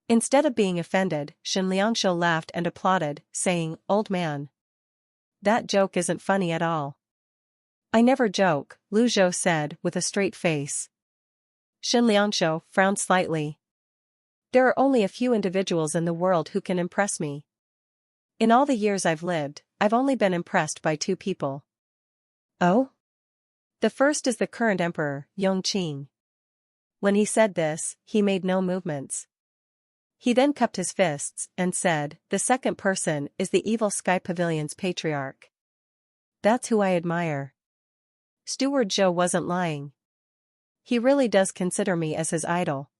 Instead of being offended, Shen Liangshou laughed and applauded, saying, "Old man. That joke isn't funny at all." "I never joke," Lu Zhou said with a straight face. Shen Liangshou frowned slightly. "There are only a few individuals in the world who can impress me. In all the years I've lived, I've only been impressed by 2 people." "Oh?" "The first is the current emperor, Yongqing." When he said this, he made no movements. He then cupped his fists and said, "The second person is the evil Sky Pavilion's Patriarch. That's who I admire." Steward Zhou wasn't lying. He really does consider me as his idol.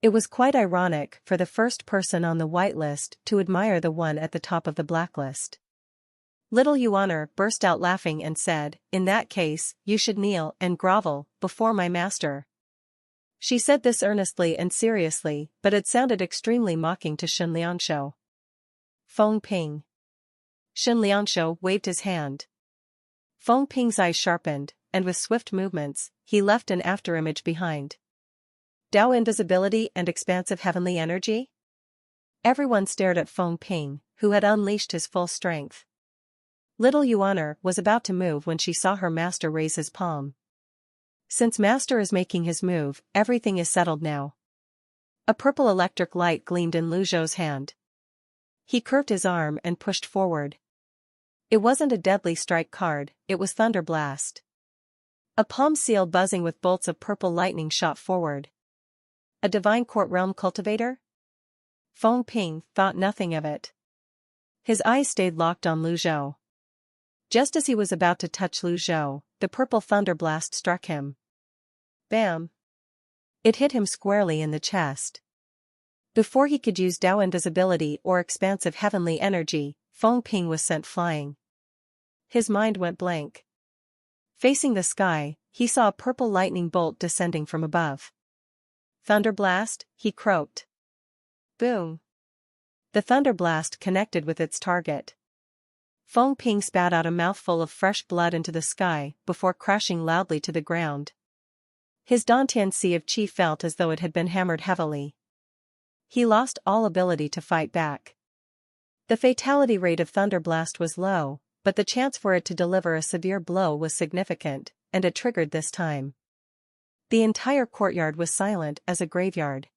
It was quite ironic for the first person on the whitelist to admire the one at the top of the blacklist. Little Yuan burst out laughing and said, "In that case, you should kneel and grovel before my master." She said this earnestly and seriously, but it sounded extremely mocking to Shen Liangshou. "Feng Ping." Shen Liangshou waved his hand. Feng Ping's eyes sharpened, and with swift movements, he left an afterimage behind. Dao invisibility and expansive heavenly energy? Everyone stared at Feng Ping, who had unleashed his full strength. Little Yuan was about to move when she saw her master raise his palm. Since master is making his move, everything is settled now. A purple electric light gleamed in Lu Zhou's hand. He curved his arm and pushed forward. It wasn't a deadly strike card, it was Thunder Blast. A palm seal buzzing with bolts of purple lightning shot forward. A divine court realm cultivator? Feng Ping thought nothing of it. His eyes stayed locked on Lu Zhou. Just as he was about to touch Lu Zhou, the purple thunder blast struck him. Bam! It hit him squarely in the chest. Before he could use Dao invisibility or expansive heavenly energy, Feng Ping was sent flying. His mind went blank. Facing the sky, he saw a purple lightning bolt descending from above. Thunder blast, he croaked. Boom! The thunder blast connected with its target. Feng Ping spat out a mouthful of fresh blood into the sky before crashing loudly to the ground. His Dantian sea of qi felt as though it had been hammered heavily. He lost all ability to fight back. The fatality rate of Thunder Blast was low, but the chance for it to deliver a severe blow was significant, and it triggered this time. The entire courtyard was silent as a graveyard.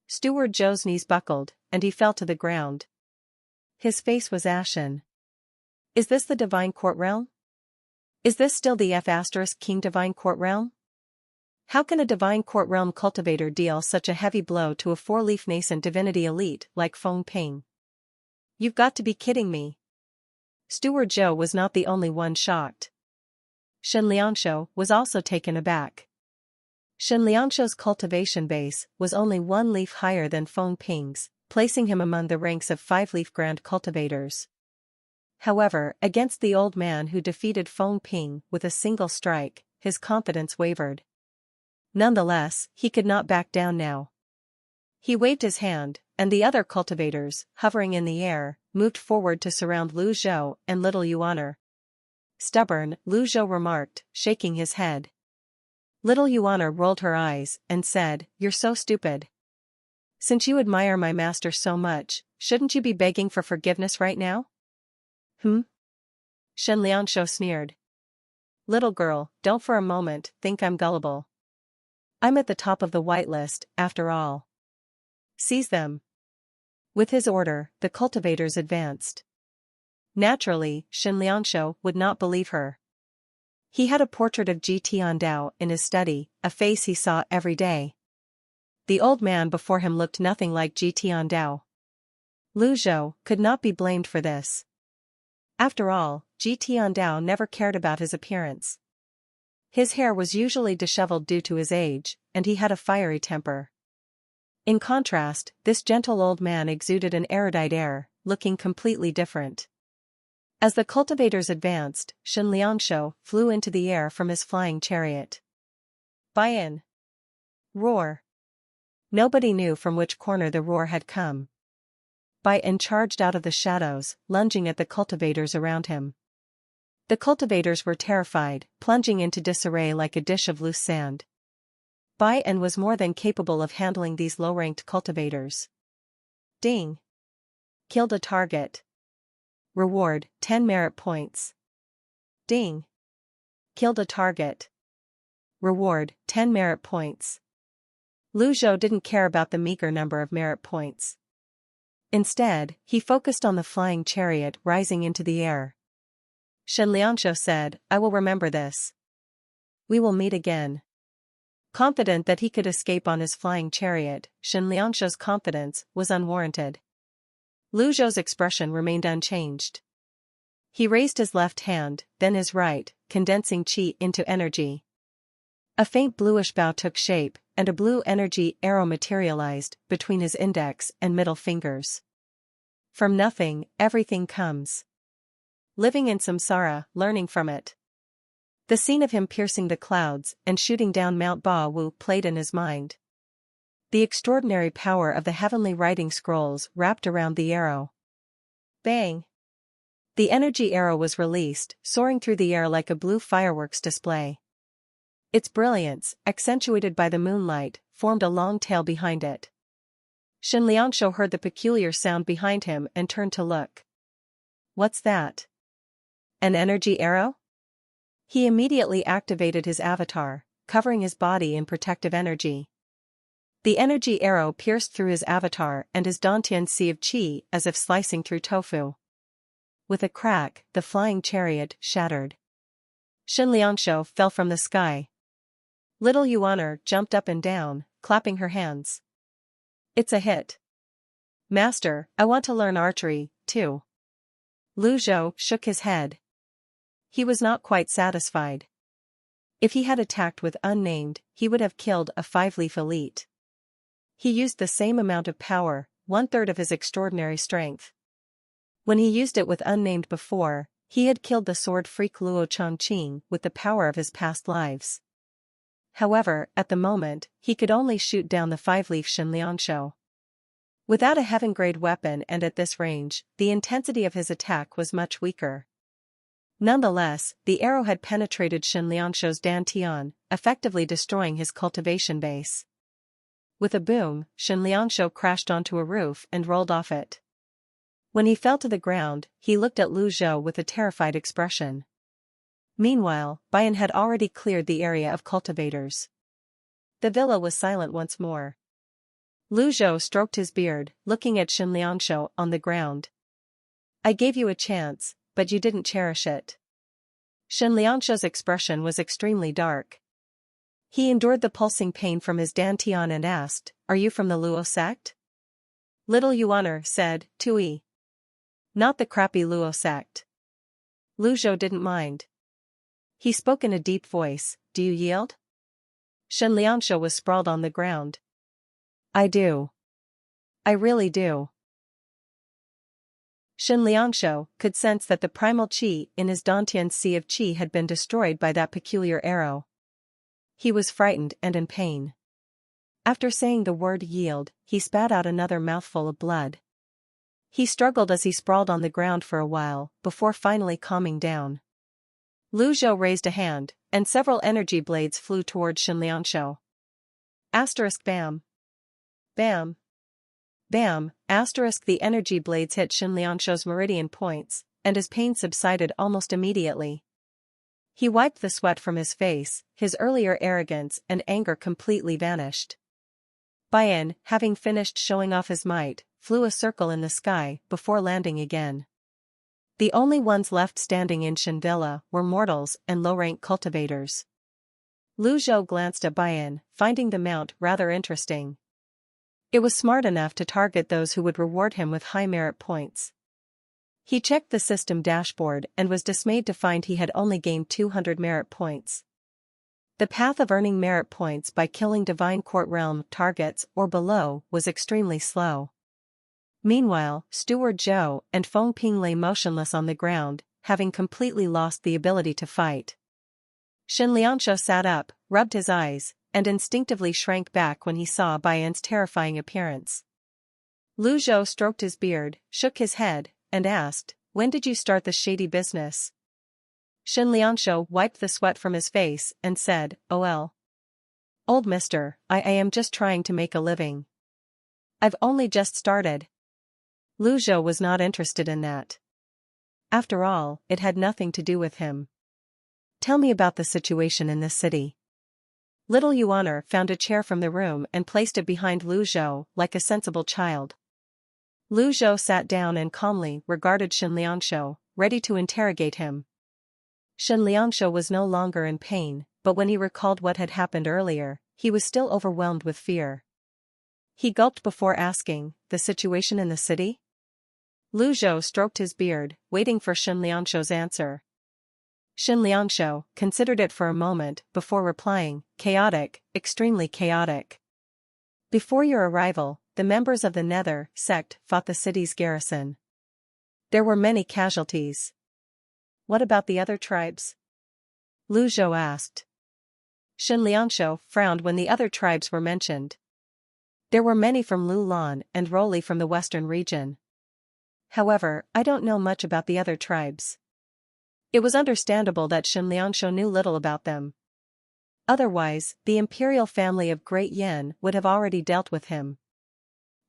Steward Zhou's knees buckled, and he fell to the ground. His face was ashen. Is this the Divine Court Realm? Is this still the F*King Divine Court Realm? How can a Divine Court Realm cultivator deal such a heavy blow to a four-leaf nascent divinity elite like Feng Ping? You've got to be kidding me. Steward Zhou was not the only one shocked. Shen Liangshou was also taken aback. Shen Liangshou's cultivation base was only one leaf higher than Feng Ping's, placing him among the ranks of five-leaf grand cultivators. However, against the old man who defeated Feng Ping with a single strike, his confidence wavered. Nonetheless, he could not back down now. He waved his hand, and the other cultivators, hovering in the air, moved forward to surround Lu Zhou and little Yuan. Stubborn, Lu Zhou remarked, shaking his head. Little Yuan rolled her eyes and said, "You're so stupid. Since you admire my master so much, shouldn't you be begging for forgiveness right now?" Shen Liangshou sneered. "Little girl, don't for a moment think I'm gullible. I'm at the top of the whitelist, after all. Seize them." With his order, the cultivators advanced. Naturally, Shen Liangshou would not believe her. He had a portrait of Ji Tiandao in his study, a face he saw every day. The old man before him looked nothing like Ji Tiandao. Lu Zhou could not be blamed for this. After all, Ji Tiandao never cared about his appearance. His hair was usually disheveled due to his age, and he had a fiery temper. In contrast, this gentle old man exuded an erudite air, looking completely different. As the cultivators advanced, Shen Liangshou flew into the air from his flying chariot. Buy-in! Roar! Nobody knew from which corner the roar had come. Buy-in charged out of the shadows, lunging at the cultivators around him. The cultivators were terrified, plunging into disarray like a dish of loose sand. Buy-in was more than capable of handling these low-ranked cultivators. Ding! Killed a target. Reward, 10 merit points. Ding! Killed a target. Reward, 10 merit points. Lu Zhou didn't care about the meager number of merit points. Instead, he focused on the flying chariot rising into the air. Shen Liangshou said, "I will remember this. We will meet again." Confident that he could escape on his flying chariot, Shen Liangshou's confidence was unwarranted. Lu Zhou's expression remained unchanged. He raised his left hand, then his right, condensing qi into energy. A faint bluish bow took shape, and a blue energy arrow materialized between his index and middle fingers. From nothing, everything comes. Living in samsara, learning from it. The scene of him piercing the clouds and shooting down Mount Ba Wu played in his mind. The extraordinary power of the heavenly writing scrolls wrapped around the arrow. Bang! The energy arrow was released, soaring through the air like a blue fireworks display. Its brilliance, accentuated by the moonlight, formed a long tail behind it. Shen Liangshu heard the peculiar sound behind him and turned to look. What's that? An energy arrow? He immediately activated his avatar, covering his body in protective energy. The energy arrow pierced through his avatar and his Dantian sea of qi as if slicing through tofu. With a crack, the flying chariot shattered. Shen Liangshu fell from the sky. Little Yuaner jumped up and down, clapping her hands. It's a hit. Master, I want to learn archery, too. Lu Zhou shook his head. He was not quite satisfied. If he had attacked with Unnamed, he would have killed a 5-leaf elite. He used the same amount of power, 1/3 of his extraordinary strength. When he used it with Unnamed before, he had killed the sword freak Luo Chongqing with the power of his past lives. However, at the moment, he could only shoot down the 5-leaf Shen Liangshu. Without a heaven-grade weapon and at this range, the intensity of his attack was much weaker. Nonetheless, the arrow had penetrated Shen Liangshu's dantian, effectively destroying his cultivation base. With a boom, Shen Liangshu crashed onto a roof and rolled off it. When he fell to the ground, he looked at Lu Zhou with a terrified expression. Meanwhile, Bayan had already cleared the area of cultivators. The villa was silent once more. Lu Zhou stroked his beard, looking at Shen Liangshu on the ground. I gave you a chance, but you didn't cherish it. Shen Liangshu's expression was extremely dark. He endured the pulsing pain from his dantian and asked, Are you from the Luo sect? Little Yuaner said, Tui. Not the crappy Luo sect. Lu Zhou didn't mind. He spoke in a deep voice, Do you yield? Shen Liangshu was sprawled on the ground. I do. I really do. Shen Liangshu could sense that the primal qi in his Dantian sea of qi had been destroyed by that peculiar arrow. He was frightened and in pain. After saying the word yield, he spat out another mouthful of blood. He struggled as he sprawled on the ground for a while, before finally calming down. Lu Zhou raised a hand, and several energy blades flew toward Shen Liangshu. Bam. Bam. Bam, the energy blades hit Shen Liangshu's meridian points, and his pain subsided almost immediately. He wiped the sweat from his face, his earlier arrogance and anger completely vanished. Bayan, having finished showing off his might, flew a circle in the sky before landing again. The only ones left standing in Shen Villa were mortals and low-rank cultivators. Lu Zhou glanced at Bayan, finding the mount rather interesting. It was smart enough to target those who would reward him with high merit points. He checked the system dashboard and was dismayed to find he had only gained 200 merit points. The path of earning merit points by killing Divine Court Realm targets or below was extremely slow. Meanwhile, Steward Zhou and Feng Ping lay motionless on the ground, having completely lost the ability to fight. Shen Liangshu sat up, rubbed his eyes, and instinctively shrank back when he saw Bayan's terrifying appearance. Lu Zhou stroked his beard, shook his head, and asked, When did you start this shady business? Shen Liangshu wiped the sweat from his face and said, "Oh, old mister, I am just trying to make a living. I've only just started." Lu Zhou was not interested in that. After all, it had nothing to do with him. Tell me about the situation in this city. Little Yuaner found a chair from the room and placed it behind Lu Zhou like a sensible child. Lu Zhou sat down and calmly regarded Shen Liangshu, ready to interrogate him. Shen Liangshu was no longer in pain, but when he recalled what had happened earlier, he was still overwhelmed with fear. He gulped before asking, "The situation in the city?" Lu Zhou stroked his beard, waiting for Shen Liangshu's answer. Shen Liangshu considered it for a moment before replying, "Chaotic, extremely chaotic. Before your arrival, the members of the Nether Sect fought the city's garrison. There were many casualties." "What about the other tribes?" Lu Zhou asked. Shen Liangshu frowned when the other tribes were mentioned. There were many from Lulan and Roli from the western region. However, I don't know much about the other tribes. It was understandable that Shen Liangshu knew little about them. Otherwise, the imperial family of Great Yan would have already dealt with him.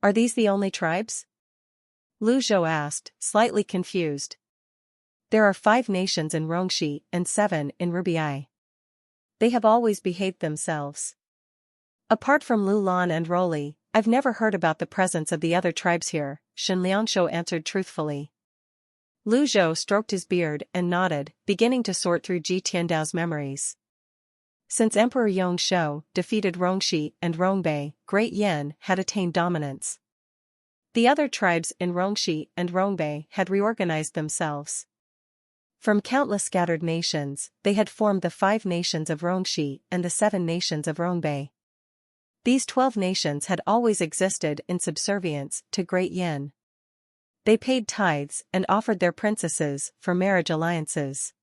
Are these the only tribes? Lu Zhou asked, slightly confused. There are 5 nations in Rongxi and 7 in Rubai. They have always behaved themselves. Apart from Lulan and Roli, I've never heard about the presence of the other tribes here, Shen Liangshou answered truthfully. Lu Zhou stroked his beard and nodded, beginning to sort through Ji Tiandao's memories. Since Emperor Yongshou defeated Rongxi and Rongbei, Great Yan had attained dominance. The other tribes in Rongxi and Rongbei had reorganized themselves. From countless scattered nations, they had formed the 5 nations of Rongxi and the 7 nations of Rongbei. These 12 nations had always existed in subservience to Great Yan. They paid tithes and offered their princesses for marriage alliances.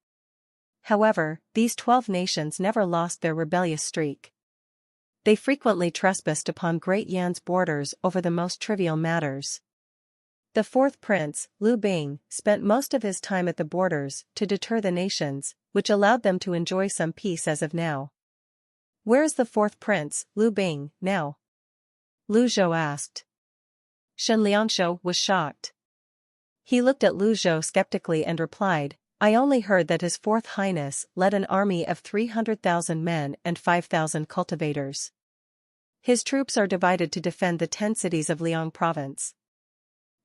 However, these 12 nations never lost their rebellious streak. They frequently trespassed upon Great Yan's borders over the most trivial matters. The 4th prince, Liu Bing, spent most of his time at the borders to deter the nations, which allowed them to enjoy some peace as of now. Where is the 4th prince, Liu Bing, now? Lu Zhou asked. Shen Liangshou was shocked. He looked at Lu Zhou skeptically and replied, I only heard that His 4th Highness led an army of 300,000 men and 5,000 cultivators. His troops are divided to defend the 10 cities of Liang province.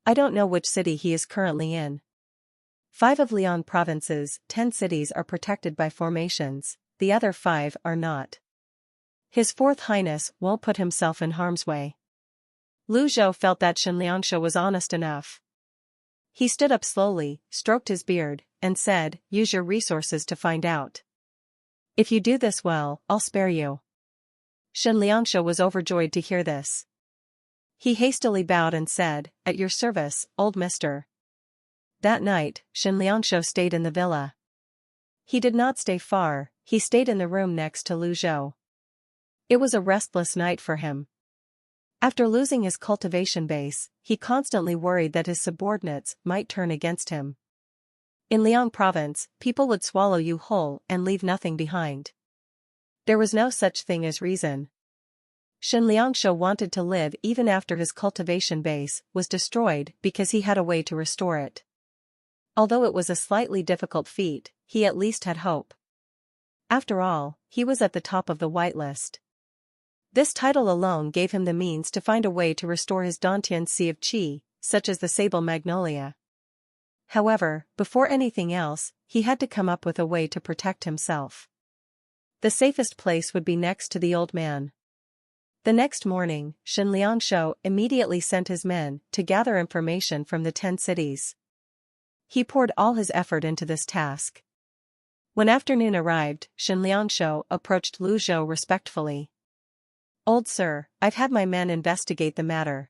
I don't know which city he is currently in. 5 of Liang province's 10 cities are protected by formations, the other 5 are not. His 4th Highness won't put himself in harm's way. Lu Zhou felt that Shen Liangshou was honest enough. He stood up slowly, stroked his beard, and said, use your resources to find out. If you do this well, I'll spare you. Shen Liangshou was overjoyed to hear this. He hastily bowed and said, at your service, old mister. That night, Shen Liangshou stayed in the villa. He did not stay far, he stayed in the room next to Lu Zhou. It was a restless night for him. After losing his cultivation base, he constantly worried that his subordinates might turn against him. In Liang province, people would swallow you whole and leave nothing behind. There was no such thing as reason. Shen Liangshou wanted to live even after his cultivation base was destroyed because he had a way to restore it. Although it was a slightly difficult feat, he at least had hope. After all, he was at the top of the whitelist. This title alone gave him the means to find a way to restore his Dantian Sea of Qi, such as the Sable Magnolia. However, before anything else, he had to come up with a way to protect himself. The safest place would be next to the old man. The next morning, Shen Liangshou immediately sent his men to gather information from the 10 cities. He poured all his effort into this task. When afternoon arrived, Shen Liangshou approached Lu Zhou respectfully. Old sir, I've had my men investigate the matter.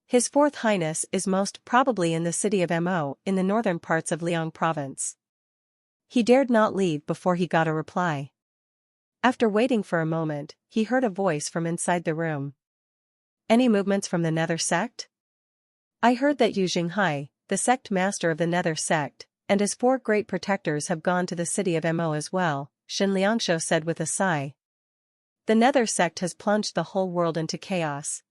His 4th Highness is most probably in the city of Mo in the northern parts of Liang province. He dared not leave before he got a reply. After waiting for a moment, he heard a voice from inside the room. Any movements from the Nether Sect? I heard that Yu Jinghai, the sect master of the Nether Sect, and his 4 great protectors have gone to the city of Mo as well, Shen Liangshou said with a sigh. The Nether Sect has plunged the whole world into chaos.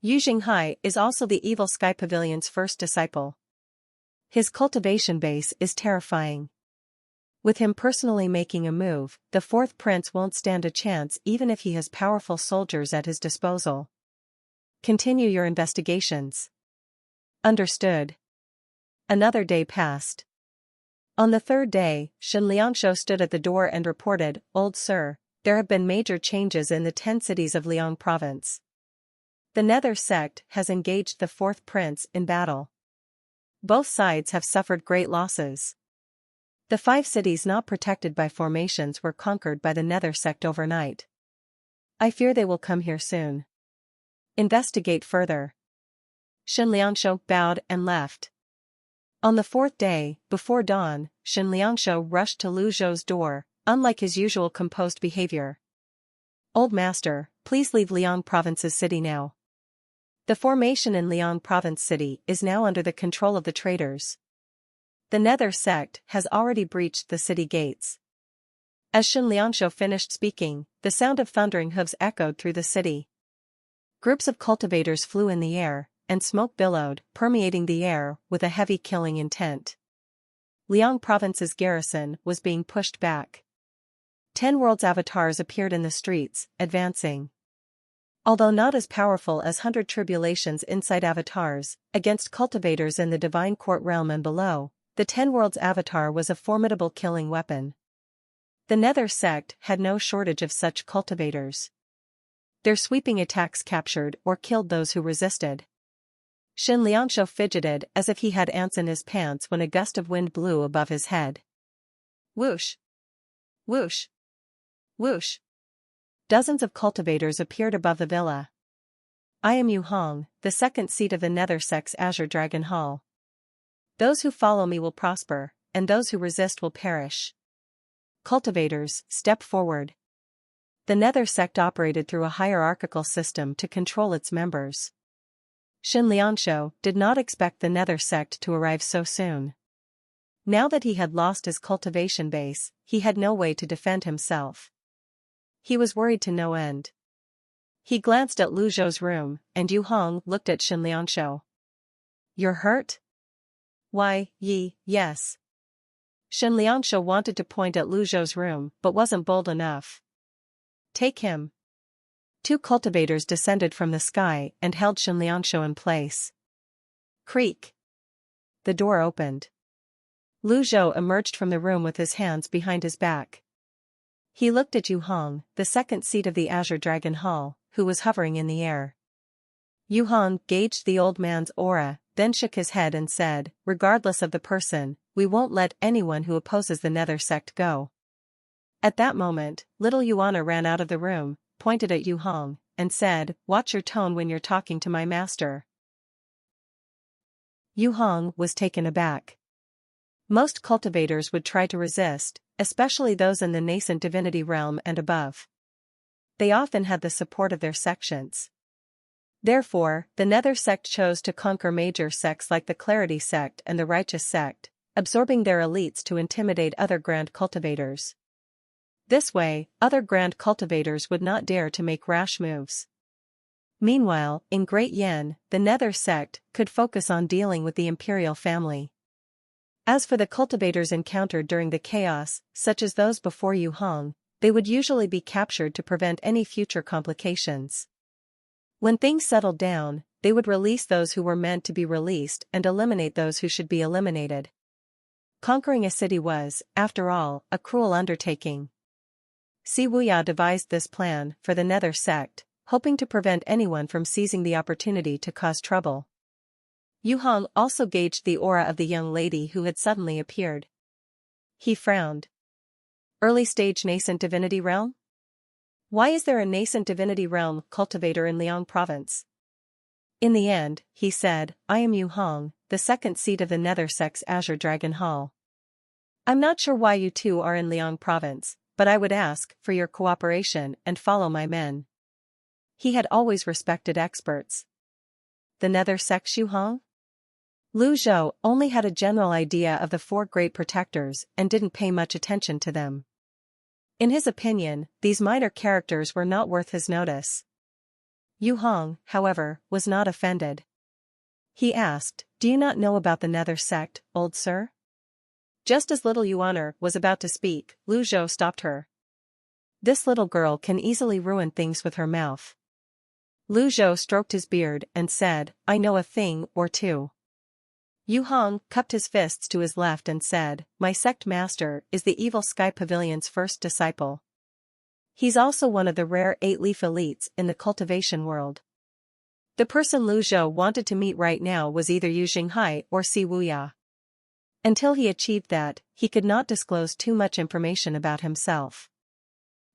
Yu Jinghai is also the evil Sky Pavilion's first disciple. His cultivation base is terrifying. With him personally making a move, the 4th prince won't stand a chance even if he has powerful soldiers at his disposal. Continue your investigations. Understood. Another day passed. On the 3rd day, Shen Liangshou stood at the door and reported, Old sir, there have been major changes in the 10 cities of Liang province. The Nether Sect has engaged the 4th prince in battle. Both sides have suffered great losses. The 5 cities not protected by formations were conquered by the Nether Sect overnight. I fear they will come here soon. Investigate further. Shen Liangshou bowed and left. On the 4th day, before dawn, Shen Liangshou rushed to Lu Zhou's door, unlike his usual composed behavior. Old master, please leave Liang province's city now. The formation in Liang province city is now under the control of the traitors. The Nether Sect has already breached the city gates. As Shen Liangshu finished speaking, the sound of thundering hooves echoed through the city. Groups of cultivators flew in the air, and smoke billowed, permeating the air with a heavy killing intent. Liang Province's garrison was being pushed back. 10 worlds avatars appeared in the streets, advancing. Although not as powerful as 100 tribulations inside avatars, against cultivators in the divine court realm and below, the 10 worlds avatar was a formidable killing weapon. The Nether Sect had no shortage of such cultivators. Their sweeping attacks captured or killed those who resisted. Shen Liangshu fidgeted as if he had ants in his pants when a gust of wind blew above his head. Whoosh! Whoosh! Whoosh! Dozens of cultivators appeared above the villa. I am Yu Hong, the second seat of the Nether Sect's Azure Dragon Hall. Those who follow me will prosper, and those who resist will perish. Cultivators, step forward. The Nether Sect operated through a hierarchical system to control its members. Shen Liangshu did not expect the Nether Sect to arrive so soon. Now that he had lost his cultivation base, he had no way to defend himself. He was worried to no end. He glanced at Lu Zhou's room, and Yu Hong looked at Shen Liangshu. You're hurt? Why, yes. Shen Liangshu wanted to point at Lu Zhou's room but wasn't bold enough. Take him. 2 cultivators descended from the sky and held Shen Liangshu in place. Creak. The door opened. Lu Zhou emerged from the room with his hands behind his back. He looked at Yu Hong, the second seat of the Azure Dragon Hall, who was hovering in the air. Yu Hong gauged the old man's aura, then shook his head and said, regardless of the person, we won't let anyone who opposes the Nether Sect go. At that moment, little Yuana ran out of the room, pointed at Yu Hong, and said, watch your tone when you're talking to my master. Yu Hong was taken aback. Most cultivators would try to resist, especially those in the nascent divinity realm and above. They often had the support of their sections. Therefore, the Nether Sect chose to conquer major sects like the Clarity Sect and the Righteous Sect, absorbing their elites to intimidate other grand cultivators. This way, other grand cultivators would not dare to make rash moves. Meanwhile, in Great Yen, the Nether Sect could focus on dealing with the imperial family. As for the cultivators encountered during the chaos, such as those before Yu Hong, they would usually be captured to prevent any future complications. When things settled down, they would release those who were meant to be released and eliminate those who should be eliminated. Conquering a city was, after all, a cruel undertaking. Si Wuya devised this plan for the Nether Sect, hoping to prevent anyone from seizing the opportunity to cause trouble. Yu Hong also gauged the aura of the young lady who had suddenly appeared. He frowned. Early-stage nascent divinity realm? Why is there a nascent divinity realm cultivator in Liang Province? In the end, he said, I am Yu Hong, the second seat of the Nether Sect's Azure Dragon Hall. I'm not sure why you two are in Liang Province, but I would ask for your cooperation and follow my men. He had always respected experts. The Nether Sect's Yu Hong? Lu Zhou only had a general idea of the 4 great protectors and didn't pay much attention to them. In his opinion, these minor characters were not worth his notice. Yu Hong, however, was not offended. He asked, do you not know about the Nether Sect, old sir? Just as little Yuaner was about to speak, Lu Zhou stopped her. This little girl can easily ruin things with her mouth. Lu Zhou stroked his beard and said, I know a thing or two. Yu Hong cupped his fists to his left and said, my sect master is the Evil Sky Pavilion's first disciple. He's also one of the rare 8-leaf elites in the cultivation world. The person Lu Zhou wanted to meet right now was either Yu Xinghai or Si Wuya. Until he achieved that, he could not disclose too much information about himself.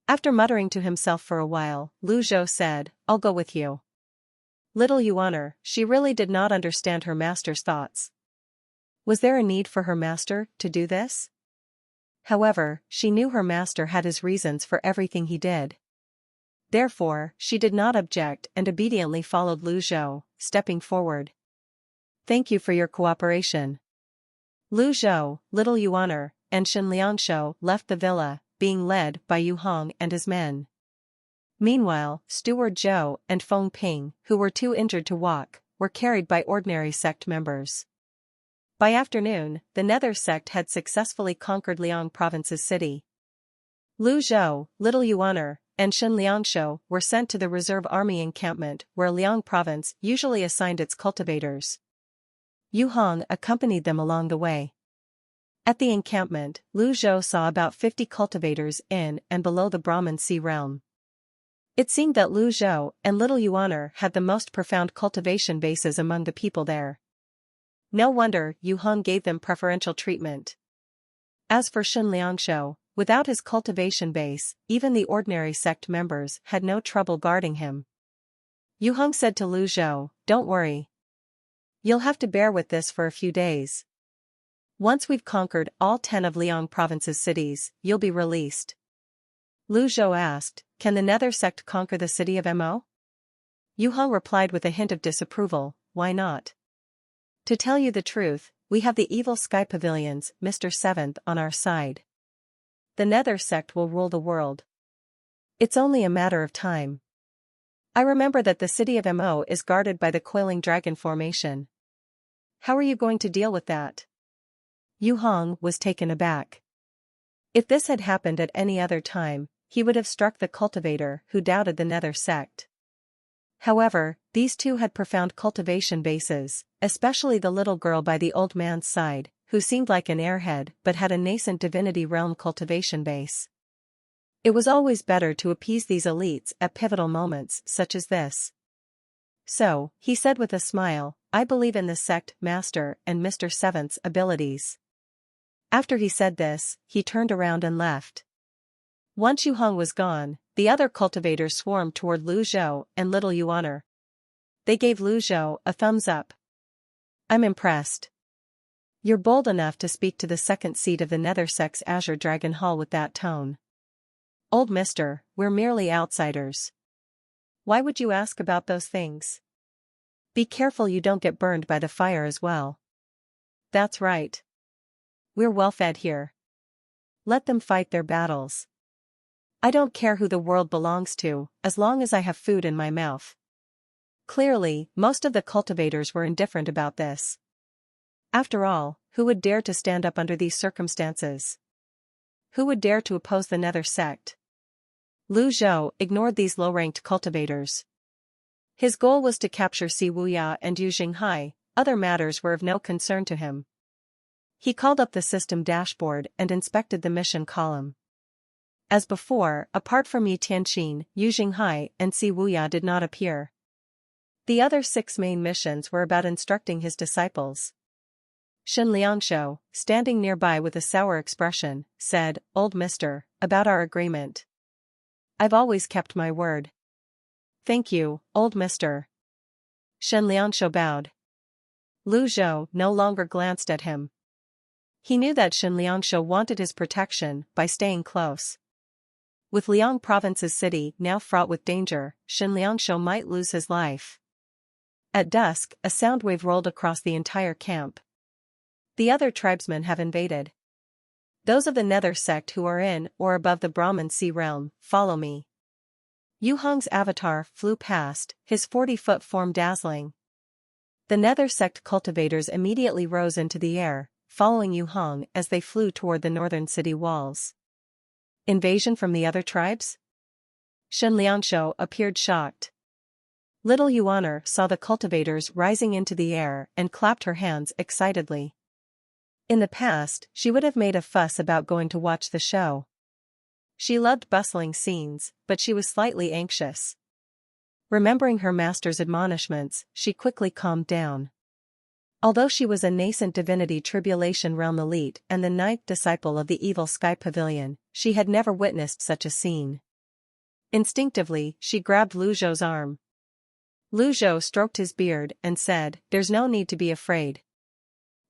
After muttering to himself for a while, Lu Zhou said, I'll go with you. Little Yuaner, she really did not understand her master's thoughts. Was there a need for her master to do this? However, she knew her master had his reasons for everything he did. Therefore, she did not object and obediently followed Lu Zhou, stepping forward. Thank you for your cooperation. Lu Zhou, little Yuaner, and Shen Liangshu left the villa, being led by Yu Hong and his men. Meanwhile, Steward Zhou and Feng Ping, who were too injured to walk, were carried by ordinary sect members. By afternoon, the Nether sect had successfully conquered Liang Province's city. Lu Zhou, Little Yuan, and Shen Liangshu were sent to the reserve army encampment where Liang Province usually assigned its cultivators. Yu Hong accompanied them along the way. At the encampment, Lu Zhou saw about 50 cultivators in and below the Brahman Sea realm. It seemed that Lu Zhou and Little Yuan had the most profound cultivation bases among the people there. No wonder Yu Hong gave them preferential treatment. As for Shen Liangshu, without his cultivation base, even the ordinary sect members had no trouble guarding him. Yu Hong said to Lu Zhou, "Don't worry. You'll have to bear with this for a few days. Once we've conquered all 10 of Liang Province's cities, you'll be released." Lu Zhou asked, "Can the Nether sect conquer the city of Mo?" Yu Hong replied with a hint of disapproval, "Why not? To tell you the truth, we have the evil Sky Pavilions, Mr. Seventh, on our side. The Nether sect will rule the world. It's only a matter of time. I remember that the city of Mo is guarded by the Coiling Dragon Formation. How are you going to deal with that?" Yu Hong was taken aback. If this had happened at any other time, he would have struck the cultivator who doubted the Nether sect. However, these two had profound cultivation bases, especially the little girl by the old man's side, who seemed like an airhead but had a nascent divinity realm cultivation base. It was always better to appease these elites at pivotal moments such as this. "So," he said with a smile, "I believe in the sect master and Mr. Seventh's abilities." After he said this, he turned around and left. Once Yu Hong was gone, the other cultivators swarmed toward Lu Zhou and Little Yuan. They gave Lu Zhou a thumbs up. "I'm impressed. You're bold enough to speak to the second seat of the Nether sect's Azure Dragon Hall with that tone. Old mister, we're merely outsiders. Why would you ask about those things? Be careful you don't get burned by the fire as well." "That's right. We're well fed here. Let them fight their battles. I don't care who the world belongs to, as long as I have food in my mouth." Clearly, most of the cultivators were indifferent about this. After all, who would dare to stand up under these circumstances? Who would dare to oppose the Nether sect? Lu Zhou ignored these low-ranked cultivators. His goal was to capture Si Wuya and Yu Jinghai, other matters were of no concern to him. He called up the system dashboard and inspected the mission column. As before, apart from Tianxin, Yu Jinghai and Si Wuya did not appear. The other 6 main missions were about instructing his disciples. Shen Liangshu, standing nearby with a sour expression, said, "Old mister, about our agreement. I've always kept my word." "Thank you, old mister." Shen Liangshu bowed. Lu Zhou no longer glanced at him. He knew that Shen Liangshu wanted his protection by staying close. With Liang Province's city now fraught with danger, Shen Liangshu might lose his life. At dusk, a sound wave rolled across the entire camp. "The other tribesmen have invaded. Those of the Nether sect who are in or above the Brahman Sea realm, follow me." Yu Hong's avatar flew past, his 40-foot form dazzling. The Nether sect cultivators immediately rose into the air, following Yu Hong as they flew toward the northern city walls. Invasion from the other tribes? Shen Liangshu appeared shocked. Little Yuan saw the cultivators rising into the air and clapped her hands excitedly. In the past, she would have made a fuss about going to watch the show. She loved bustling scenes, but she was slightly anxious. Remembering her master's admonishments, she quickly calmed down. Although she was a nascent divinity tribulation realm elite and the 9th disciple of the evil Sky Pavilion, she had never witnessed such a scene. Instinctively, she grabbed Lu Zhou's arm. Lu Zhou stroked his beard and said, "There's no need to be afraid."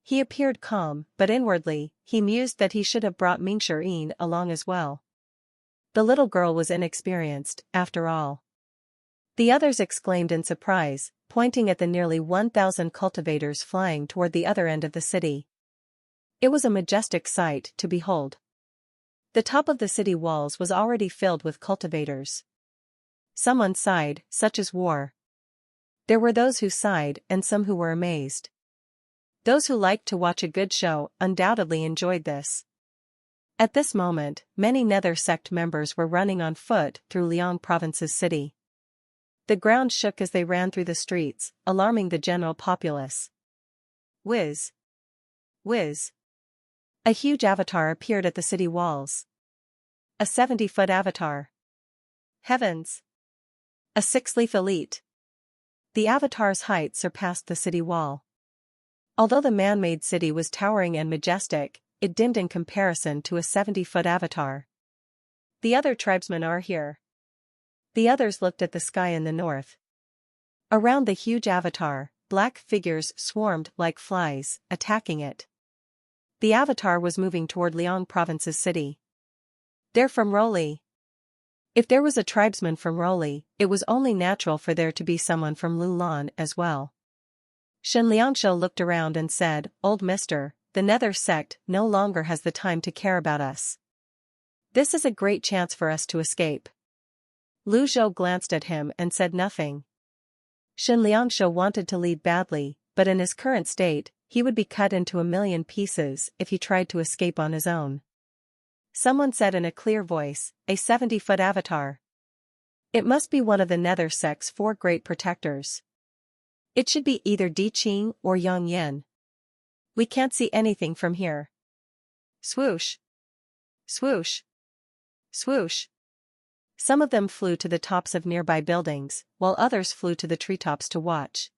He appeared calm, but inwardly, he mused that he should have brought Mingshi along as well. The little girl was inexperienced, after all. The others exclaimed in surprise, pointing at the nearly 1,000 cultivators flying toward the other end of the city. It was a majestic sight to behold. The top of the city walls was already filled with cultivators. Someone sighed, such as war. There were those who sighed and some who were amazed. Those who liked to watch a good show undoubtedly enjoyed this. At this moment, many Nether Sect members were running on foot through Liang Province's city. The ground shook as they ran through the streets, alarming the general populace. Whiz! Whiz! A huge avatar appeared at the city walls. A 70-foot avatar. Heavens! A 6-leaf elite. The avatar's height surpassed the city wall. Although the man-made city was towering and majestic, it dimmed in comparison to a 70-foot avatar. The other tribesmen are here. The others looked at the sky in the north. Around the huge avatar, black figures swarmed like flies, attacking it. The avatar was moving toward Liang Province's city. They're from Roli. If there was a tribesman from Roli, it was only natural for there to be someone from Lulan as well. Shen Liangshu looked around and said, "Old mister, the Nether Sect no longer has the time to care about us. This is a great chance for us to escape." Lu Zhou glanced at him and said nothing. Shen Liangshu wanted to lead badly, but in his current state, he would be cut into a million pieces if he tried to escape on his own. Someone said in a clear voice, "A 70-foot avatar. It must be one of the Nether Sect's 4 great protectors. It should be either Di Qing or Yang Yen. We can't see anything from here." Swoosh! Swoosh! Swoosh! Some of them flew to the tops of nearby buildings, while others flew to the treetops to watch.